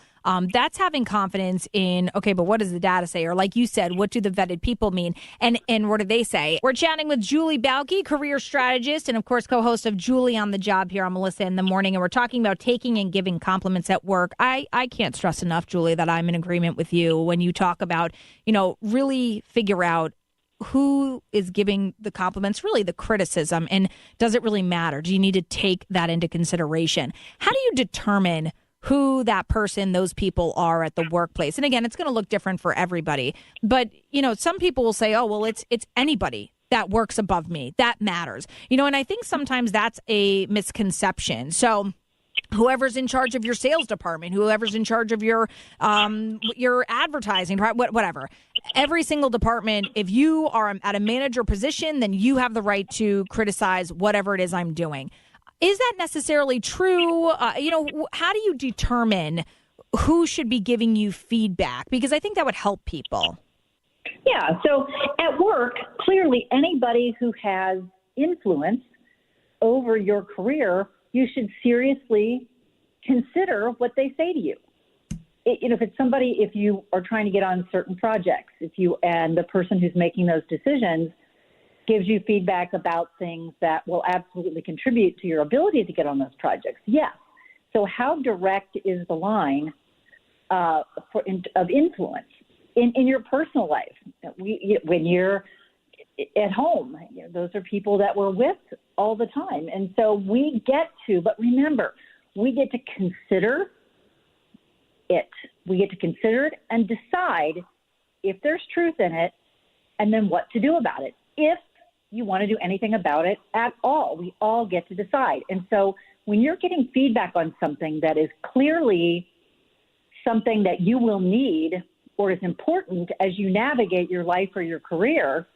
That's having confidence in, okay, but what does the data say? Or like you said, what do the vetted people mean? And what do they say? We're chatting with Julie Balke, career strategist, and of course, co-host of Julie on the Job here on Melissa in the Morning. And we're talking about taking and giving compliments at work. I can't stress enough, Julie, that I'm in agreement with you when you talk about, really figure out who is giving the compliments, really the criticism, and does it really matter? Do you need to take that into consideration? How do you determine who that person, those people are at the workplace? And again, it's going to look different for everybody. But, some people will say, oh, well, it's anybody that works above me. That matters. And I think sometimes that's a misconception. So whoever's in charge of your sales department, whoever's in charge of your advertising, whatever. Every single department, if you are at a manager position, then you have the right to criticize whatever it is I'm doing. Is that necessarily true? How do you determine who should be giving you feedback? Because I think that would help people. Yeah. So at work, clearly anybody who has influence over your career, you should seriously consider what they say to you. If it's somebody, if you are trying to get on certain projects, and the person who's making those decisions gives you feedback about things that will absolutely contribute to your ability to get on those projects, yes. So how direct is the line of influence in your personal life? When you're at home, those are people that we're with all the time. And so but remember, we get to consider it. We get to consider it and decide if there's truth in it and then what to do about it. If you want to do anything about it at all, we all get to decide. And so when you're getting feedback on something that is clearly something that you will need or is important as you navigate your life or your career,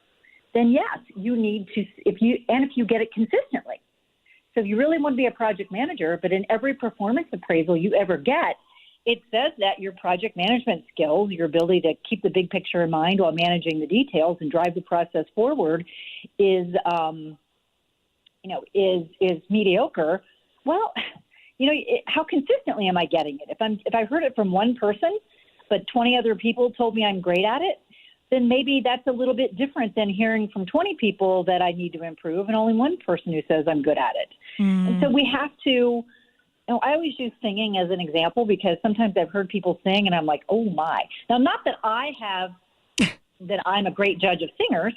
then yes, you need to, if you get it consistently. So if you really want to be a project manager, but in every performance appraisal you ever get, it says that your project management skills, your ability to keep the big picture in mind while managing the details and drive the process forward is mediocre. Well, how consistently am I getting it? If I heard it from one person, but 20 other people told me I'm great at it, then maybe that's a little bit different than hearing from 20 people that I need to improve and only one person who says I'm good at it. And so we have to. I always use singing as an example because sometimes I've heard people sing and I'm like, oh my. Now, not that that I'm a great judge of singers,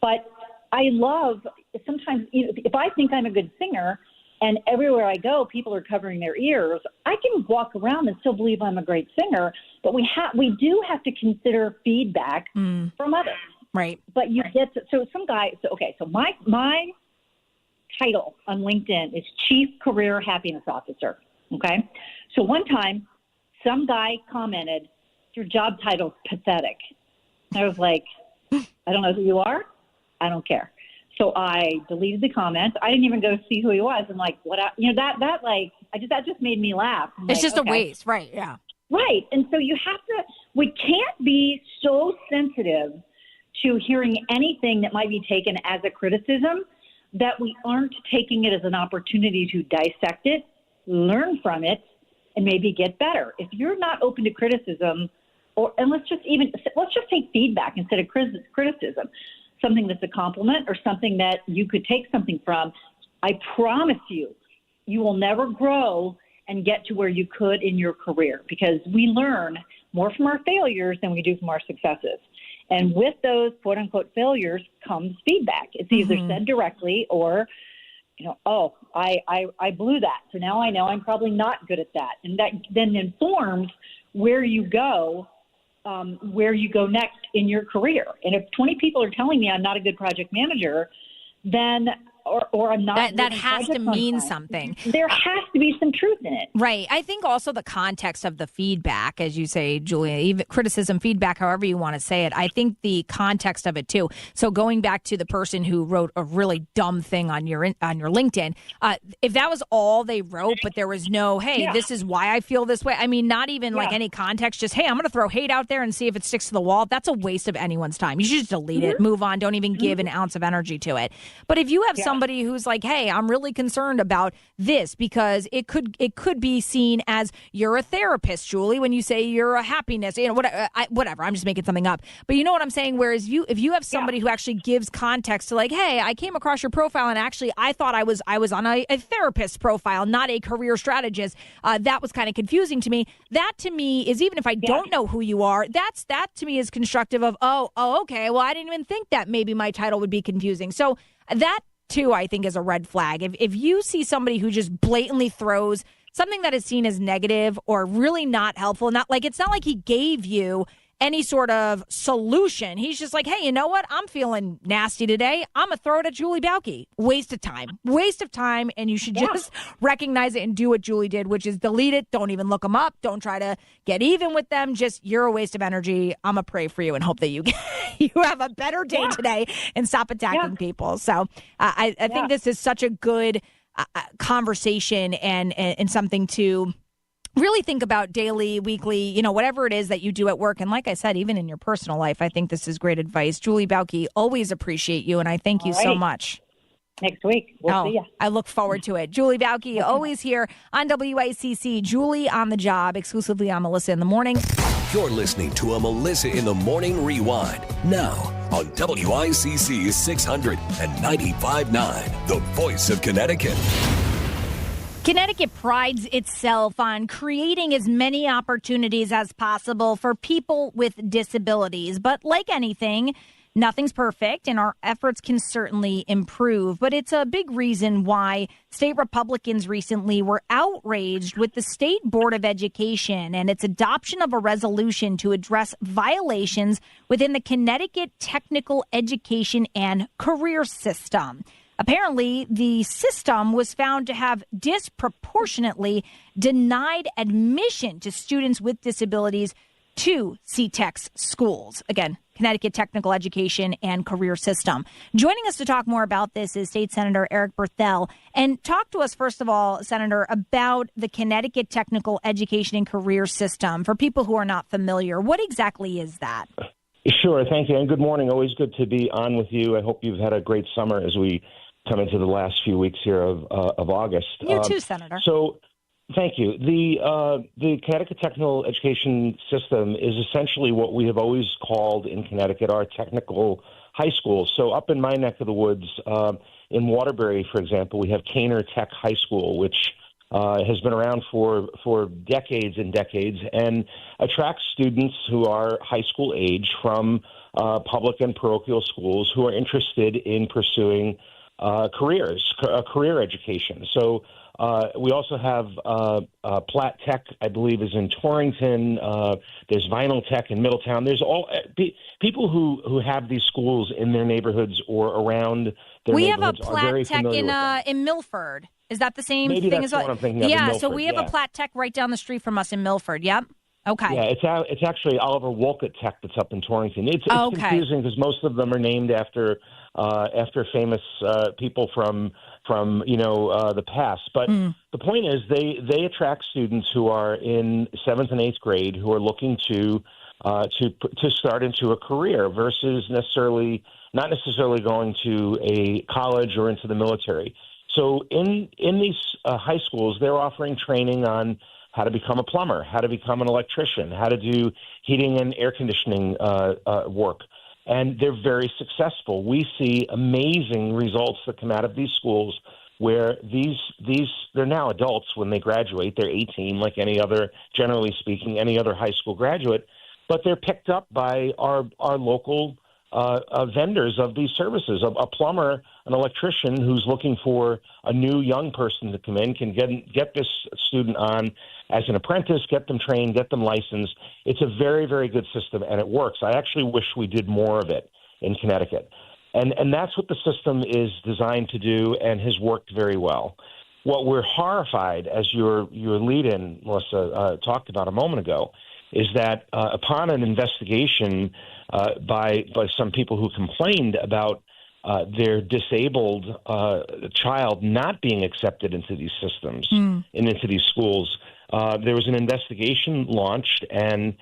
but I love sometimes if I think I'm a good singer and everywhere I go, people are covering their ears, I can walk around and still believe I'm a great singer, but we do have to consider feedback from others. Right. But you get to, so my title on LinkedIn is Chief Career Happiness Officer. Okay. So one time some guy commented, your job title's pathetic. I was like, I don't know who you are. I don't care. So I deleted the comment. I didn't even go see who he was. I'm like, that just made me laugh. It's just a waste. Right. Yeah. Right. And so we can't be so sensitive to hearing anything that might be taken as a criticism that we aren't taking it as an opportunity to dissect it, learn from it, and maybe get better. If you're not open to criticism, and let's just take feedback instead of criticism, something that's a compliment or something that you could take something from, I promise you will never grow and get to where you could in your career because we learn more from our failures than we do from our successes. And with those quote unquote failures comes feedback. It's either said directly or, I blew that. So now I know I'm probably not good at that. And that then informs where you go next in your career. And if 20 people are telling me I'm not a good project manager, then or I'm not. That has to mean something. There has to be some truth in it. Right. I think also the context of the feedback, as you say, Julia, even criticism, feedback, however you want to say it, I think the context of it too. So going back to the person who wrote a really dumb thing on your LinkedIn, if that was all they wrote, but there was no, hey, this is why I feel this way. I mean, not even like any context, just, hey, I'm going to throw hate out there and see if it sticks to the wall. That's a waste of anyone's time. You should just delete it, move on. Don't even give an ounce of energy to it. But if you have somebody who's like, hey, I'm really concerned about this because it could be seen as you're a therapist, Julie, when you say you're a happiness, whatever. I'm just making something up. But you know what I'm saying? Whereas if you have somebody who actually gives context to like, hey, I came across your profile and actually I thought I was on a therapist profile, not a career strategist. That was kind of confusing to me. That to me is, even if I don't know who you are, that to me is constructive of, oh, okay. Well, I didn't even think that maybe my title would be confusing. So that too, I think, is a red flag. If you see somebody who just blatantly throws something that is seen as negative or really not helpful, it's not like he gave you any sort of solution. He's just like, hey, you know what? I'm feeling nasty today. I'm going to throw it at Julie Balke. Waste of time. And you should just recognize it and do what Julie did, which is delete it. Don't even look them up. Don't try to get even with them. Just, you're a waste of energy. I'm going to pray for you and hope that you have a better day today and stop attacking people. So I think this is such a good conversation and something to really think about daily, weekly, whatever it is that you do at work. And like I said, even in your personal life, I think this is great advice. Julie Balke, always appreciate you. And I thank you so much. next week. We'll see ya. I look forward to it. Julie Bauke, always here on WICC. Julie on the job, exclusively on Melissa in the Morning. You're listening to a Melissa in the Morning Rewind. Now on WICC 695.9, the voice of Connecticut. Connecticut prides itself on creating as many opportunities as possible for people with disabilities. But like anything, nothing's perfect, and our efforts can certainly improve. But it's a big reason why state Republicans recently were outraged with the State Board of Education and its adoption of a resolution to address violations within the Connecticut Technical Education and Career System. Apparently, the system was found to have disproportionately denied admission to students with disabilities to CTEC's schools. Again, Connecticut Technical Education and Career System. Joining us to talk more about this is State Senator Eric Berthel. And talk to us, first of all, Senator, about the Connecticut Technical Education and Career System. For people who are not familiar, what exactly is that? Sure. Thank you. And good morning. Always good to be on with you. I hope you've had a great summer as we come into the last few weeks here of August. You too, Senator. So thank you. The Connecticut Technical Education System is essentially what we have always called in Connecticut our technical high schools. So up in my neck of the woods, in Waterbury, for example, we have Caner Tech High School, which has been around for decades and decades and attracts students who are high school age from public and parochial schools who are interested in pursuing career education. So we also have Platt Tech, I believe, is in Torrington. There's Vinyl Tech in Middletown. There's all people who have these schools in their neighborhoods or around their we have a neighborhoods are very Platt Tech familiar in Milford. Is that the same Maybe thing that's as what I'm thinking of, in Yeah, so Milford, we have yeah. a Platt Tech right down the street from us in Milford. Yep. Okay. Yeah, it's actually Oliver Wolcott Tech that's up in Torrington. It's Okay. confusing because most of them are named after famous people from the past. But the point is, they attract students who are in 7th and 8th grade who are looking to start into a career versus not necessarily going to a college or into the military. So in these high schools, they're offering training on how to become a plumber, how to become an electrician, how to do heating and air conditioning work. And they're very successful. We see amazing results that come out of these schools where they're now adults when they graduate. They're 18, like generally speaking, any other high school graduate. But they're picked up by our local vendors of these services. A plumber, an electrician who's looking for a new young person to come in can get this student on as an apprentice, get them trained, get them licensed. It's a very, very good system, and it works. I actually wish we did more of it in Connecticut. And that's what the system is designed to do and has worked very well. What we're horrified, as your lead-in, Melissa, talked about a moment ago, is that upon an investigation by some people who complained about their disabled child not being accepted into these systems and into these schools, there was an investigation launched, and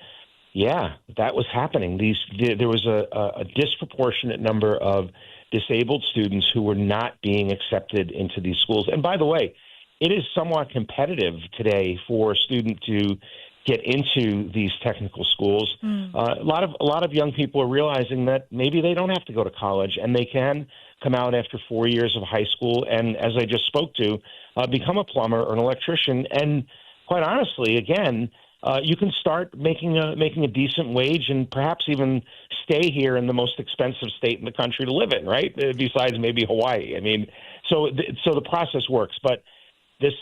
that was happening. There was a disproportionate number of disabled students who were not being accepted into these schools. And by the way, it is somewhat competitive today for a student to get into these technical schools. A lot of young people are realizing that maybe they don't have to go to college and they can come out after 4 years of high school and, as I just spoke to, become a plumber or an electrician. And quite honestly, again, you can start making a decent wage and perhaps even stay here in the most expensive state in the country to live in, right? Besides maybe Hawaii. I mean, so the process works, but this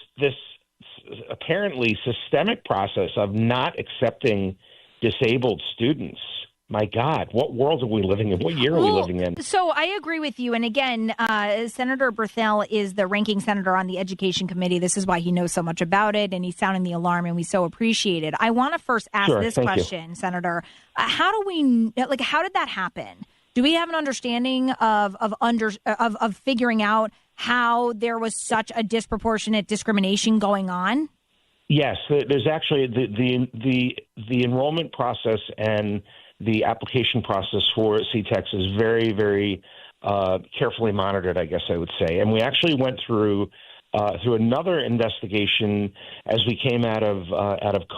apparently systemic process of not accepting disabled students. My God, what world are we living in? What year are we living in? So I agree with you. And again, Senator Berthel is the ranking senator on the Education Committee. This is why he knows so much about it, and he's sounding the alarm, and we so appreciate it. I want to first ask this question, Senator. How did that happen? Do we have an understanding of figuring out how there was such a disproportionate discrimination going on? Yes, there's actually the enrollment process and the application process for CTEX is very, very carefully monitored, I guess I would say. And we actually went through another investigation as we came out of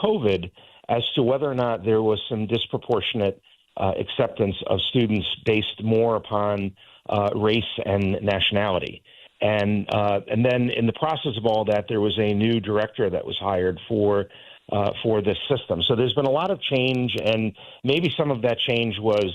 COVID as to whether or not there was some disproportionate acceptance of students based more upon race and nationality. And then in the process of all that, there was a new director that was hired for this system. So there's been a lot of change, and maybe some of that change was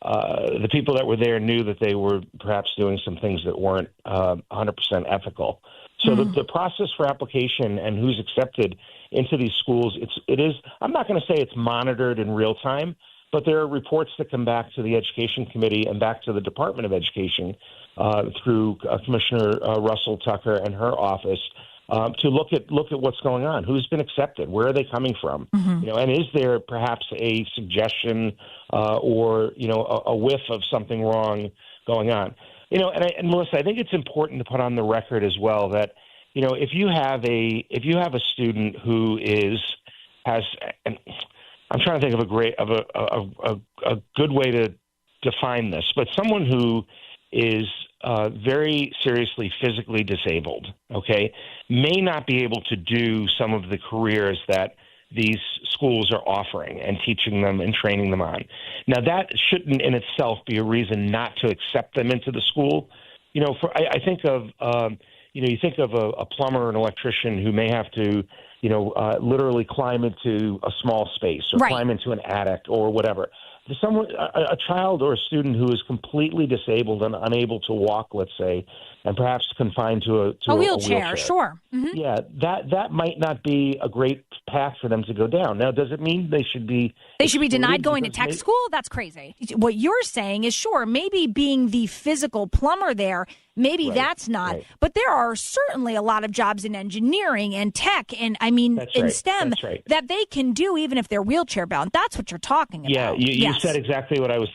the people that were there knew that they were perhaps doing some things that weren't 100% ethical. So the process for application and who's accepted into these schools, it is. I'm not going to say it's monitored in real time, but there are reports that come back to the Education Committee and back to the Department of Education through Commissioner Russell Tucker and her office to look at what's going on, who's been accepted, where are they coming from, and is there perhaps a suggestion or a whiff of something wrong going on, and Melissa, I think it's important to put on the record as well that if you have a student who has and I'm trying to think of a good way to define this, but someone who is very seriously physically disabled, okay, may not be able to do some of the careers that these schools are offering and teaching them and training them on. Now, that shouldn't in itself be a reason not to accept them into the school. I think of, you think of a plumber or an electrician who may have to, literally climb into a small space or climb into an attic or whatever. A child or a student who is completely disabled and unable to walk, let's say, and perhaps confined to a wheelchair. Sure. Mm-hmm. Yeah, that might not be a great path for them to go down. Now, does it mean they should be denied going to tech school? That's crazy. What you're saying is, sure, maybe being the physical plumber there, maybe that's not. Right. But there are certainly a lot of jobs in engineering and tech and, in STEM that they can do even if they're wheelchair bound. That's what you're talking about. Yeah, you said exactly what I was